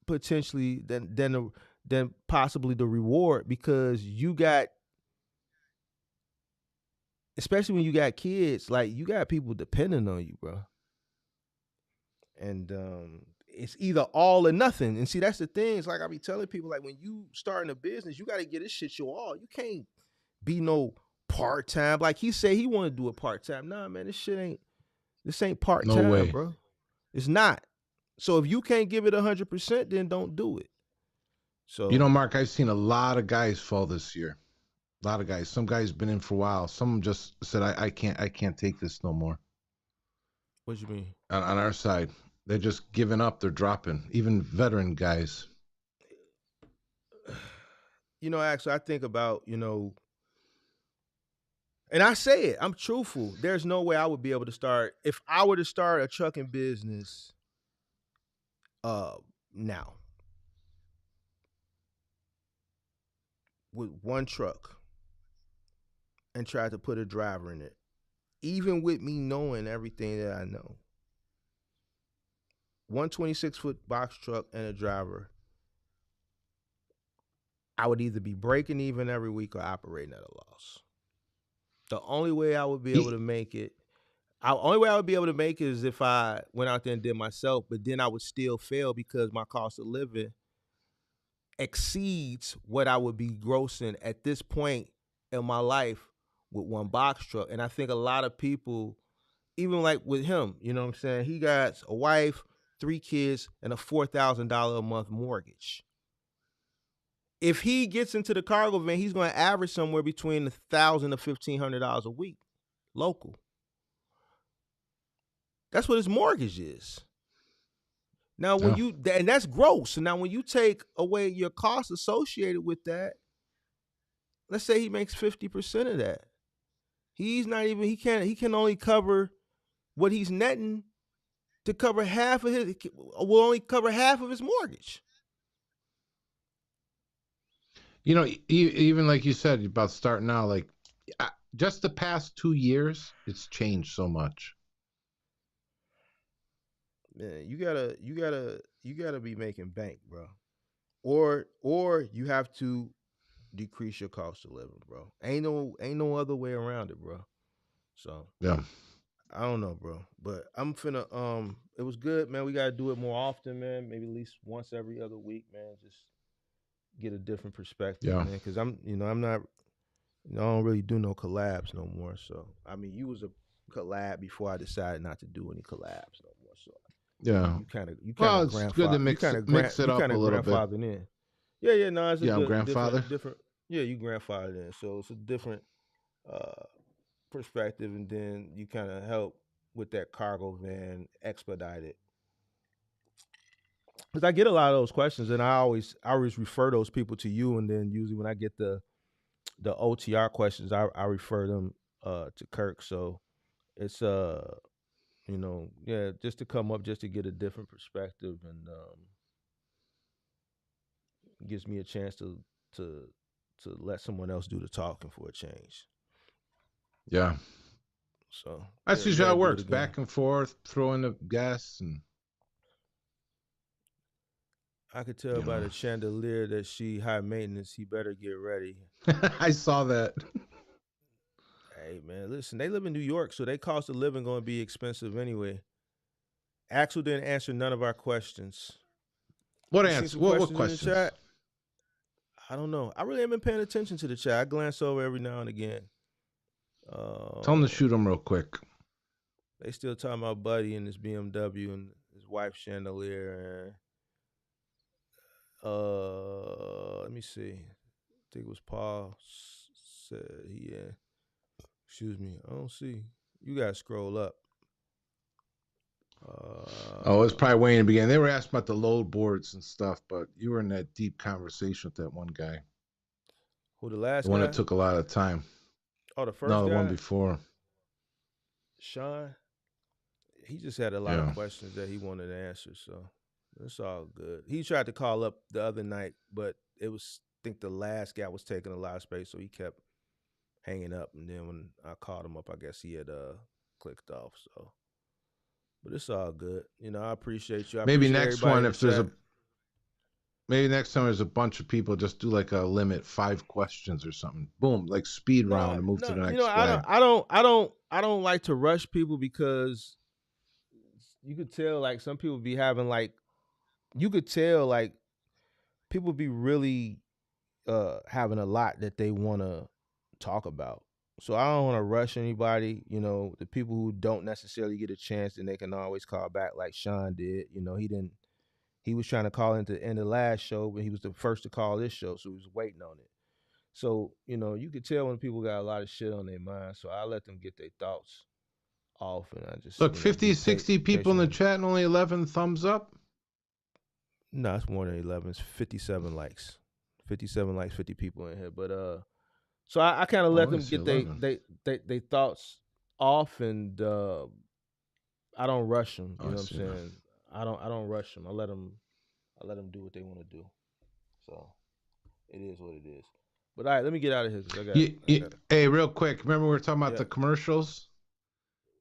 potentially than possibly the reward, because you got, especially when you got kids, like you got people depending on you, bro. And it's either all or nothing. And see, that's the thing. It's like I be telling people, like when you starting a business, you got to get this shit your all. You can't be no part time. Like he said, he want to do it part time. Nah, man, this ain't part No time, way. bro. It's not. So if you can't give it 100%, then don't do it. You So know, Mark, I've seen a lot of guys fall this year. A lot of guys. Some guys been in for a while. Some just said, I can't take this no more. what you mean? On our side, they're just giving up. They're dropping. Even veteran guys. Actually, I think about, and I say it, I'm truthful. There's no way I would be able to start, if I were to start a trucking business now with one truck and try to put a driver in it, even with me knowing everything that I know. 126-foot box truck and a driver, I would either be breaking even every week or operating at a loss. The only way I would be able to make it, only way I would be able to make it is if I went out there and did myself, but then I would still fail because my cost of living exceeds what I would be grossing at this point in my life with one box truck. And I think a lot of people, even like with him, you know what I'm saying? He got a wife, 3 kids, and a $4,000 a month mortgage. If he gets into the cargo van, he's going to average somewhere between $1,000 to $1,500 a week, local. That's what his mortgage is. Now, when and that's gross. So now, when you take away your costs associated with that, let's say he makes 50% of that. He can only cover what he's netting to cover half of will only cover half of his mortgage. Even like you said about starting out, like just the past 2 years, it's changed so much. Man, you gotta be making bank, bro. Or you have to decrease your cost of living, bro. Ain't no other way around it, bro. So yeah, I don't know, bro. But I'm finna it was good, man. We gotta do it more often, man. Maybe at least once every other week, man. Just get a different perspective, man. Because I'm not, I don't really do no collabs no more. So I mean, you was a collab before I decided not to do any collabs no more. So yeah. you kind of It's good to mix it up a little bit. grandfathered in. Yeah, no, it's a I'm good grandfather. different. Yeah, you grandfathered in, so it's a different uh perspective, and then you kind of help with that cargo van expedited. Because I get a lot of those questions, and I always refer those people to you, and then usually when I get the OTR questions, I refer them to Kirk. So it's yeah, just to come up, just to get a different perspective, and gives me a chance to let someone else do the talking for a change. Yeah. So That's yeah, we usually how gotta it do it works. again. Back and forth, throwing the gas, and I could tell by the chandelier that she high maintenance. He better get ready. I saw that. Hey man, listen, they live in New York, so they cost of living gonna be expensive anyway. Axel didn't answer none of our questions. What You seen answer? some What questions in the questions? chat? I don't know. I really haven't been paying attention to the chat. I glance over every now and again. Tell him to shoot him real quick. They still talking about Buddy and his BMW and his wife's chandelier. Let me see. I think it was Paul said he. Excuse me. I don't see. You gotta scroll up. Oh, it's probably way in the beginning. They were asking about the load boards and stuff, but you were in that deep conversation with that one guy. Who, the The last one guy? that took a lot of time. Oh, the No, first the one guy, before. Sean. He just had a lot of Yeah. questions that he wanted to answer, so it's all good. He tried to call up the other night, but it was, I think the last guy was taking a lot of space, so he kept hanging up. And then when I called him up, I guess he had clicked off. So, but it's all good. You know, I appreciate you. I Maybe appreciate next everybody one, in the if there's chat. a maybe next time there's a bunch of people, just do like a limit 5 questions or something. Boom, like speed round and move to the You know, next guy. I don't like to rush people because you could tell like some people be having like, you could tell like people be really having a lot that they want to talk about. So I don't want to rush anybody. You know, the people who don't necessarily get a chance, then they can always call back, like Sean did. You know, he didn't. He was trying to call into the end of the last show, but he was the first to call this show, so he was waiting on it. So you know, you could tell when people got a lot of shit on their mind. So I let them get their thoughts off, and I just, Look, you know, 50, 60 people in patient the with them. chat and only 11 thumbs up. No, it's more than 11. It's 57 likes. 57 likes, 50 people in here. But so I kind of let Oh, I them see get 11. they thoughts off, and I don't rush them. You Oh, I know what see I'm now. saying? I don't rush them. I let them do what they want to do. So it is what it is. But all right, let me get out of here because I got Hey, real quick. Remember we were talking about yeah. the commercials?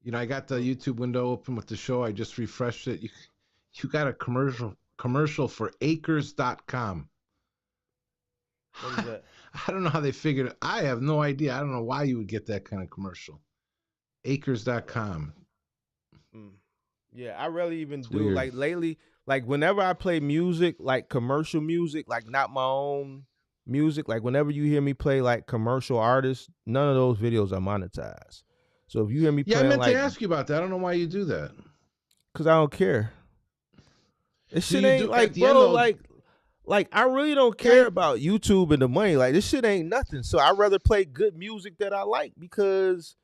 You know, I got the YouTube window open with the show. I just refreshed it. You got a commercial for acres.com. What is that? I don't know how they figured it. I have no idea. I don't know why you would get that kind of commercial. Acres.com. Yeah, I rarely even It's do weird. like lately. Like whenever I play music, like commercial music, like not my own music, like whenever you hear me play like commercial artists, none of those videos are monetized. So if you hear me Yeah, I playing meant to like, ask you about that. I don't know why you do that. cause I don't care. This Do shit you ain't do at like, the end bro, though? like I really don't Yeah, care about YouTube and the money. Like this shit ain't nothing. So I'd rather play good music that I like because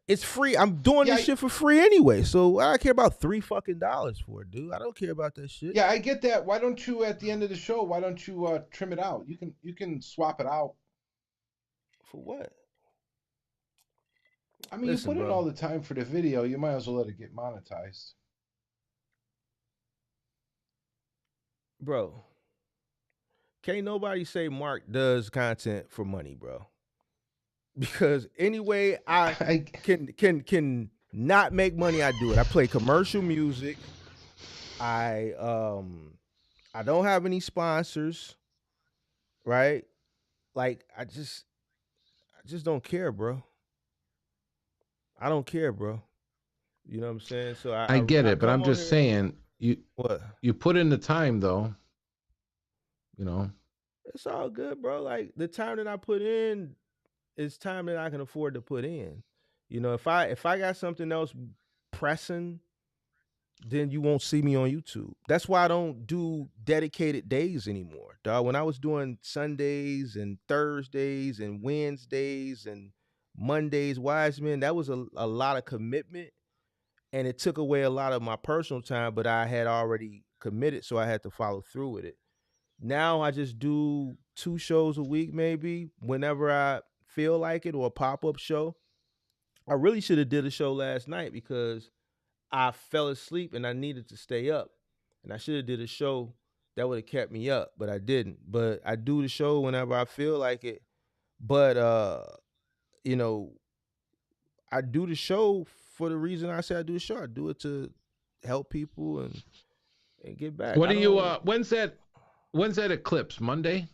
it's free. I'm doing yeah, this shit for free anyway. So I care about $3 fucking for it, dude. I don't care about that shit. yeah. I get that. Why don't you at the end of the show? Why don't you trim it out? You can swap it out. For what? I mean, you Listen, put in bro. all the time for the video. You might as well let it get monetized. Bro. Can't nobody say Mark does content for money, bro. Because anyway I I can not make money, I do it. I play commercial music. I don't have any sponsors, right? Like I just don't care, bro. I don't care, bro. You know what I'm saying? So I get I it, but come I'm on just here. saying What? you put in the time though. You know. It's all good, bro. Like the time that I put in is time that I can afford to put in. You know, if I got something else pressing, then you won't see me on YouTube. That's why I don't do dedicated days anymore, dog. When I was doing Sundays and Thursdays and Wednesdays and Mondays, Wise Men, that was a lot of commitment, and it took away a lot of my personal time, but I had already committed, so I had to follow through with it. Now I just do 2 shows a week, maybe whenever I feel like it, or a pop-up show. I really should have did a show last night because I fell asleep and I needed to stay up. And I should have did a show that would have kept me up, but I didn't. But I do the show whenever I feel like it. But you know, I do the show for the reason I say I do the show. I do it to help people and get back. What do you? When's that eclipse? Monday?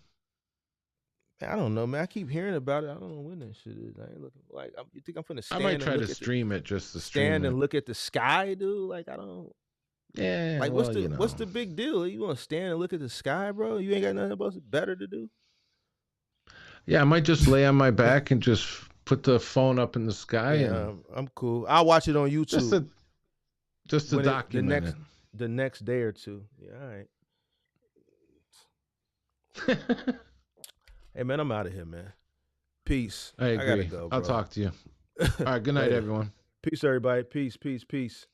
I don't know, man. I keep hearing about it. I don't know when that shit is. I ain't looking like. You think I'm finna I might stand and try to look at the stream it just to stream stand it. and look at the sky, dude? Like I don't. Yeah. Like Well, you know. what's the big deal? You want to stand and look at the sky, bro? You ain't got nothing else better to do. Yeah, I might just lay on my back and just put the phone up in the sky and I'm cool. I'll watch it on YouTube just to when document it. the next day or two. Yeah, all right. Hey man, I'm out of here, man. Peace. I agree. gotta go, bro. I'll talk to you. All right. Good night, Later. everyone. Peace, everybody. Peace, peace, peace.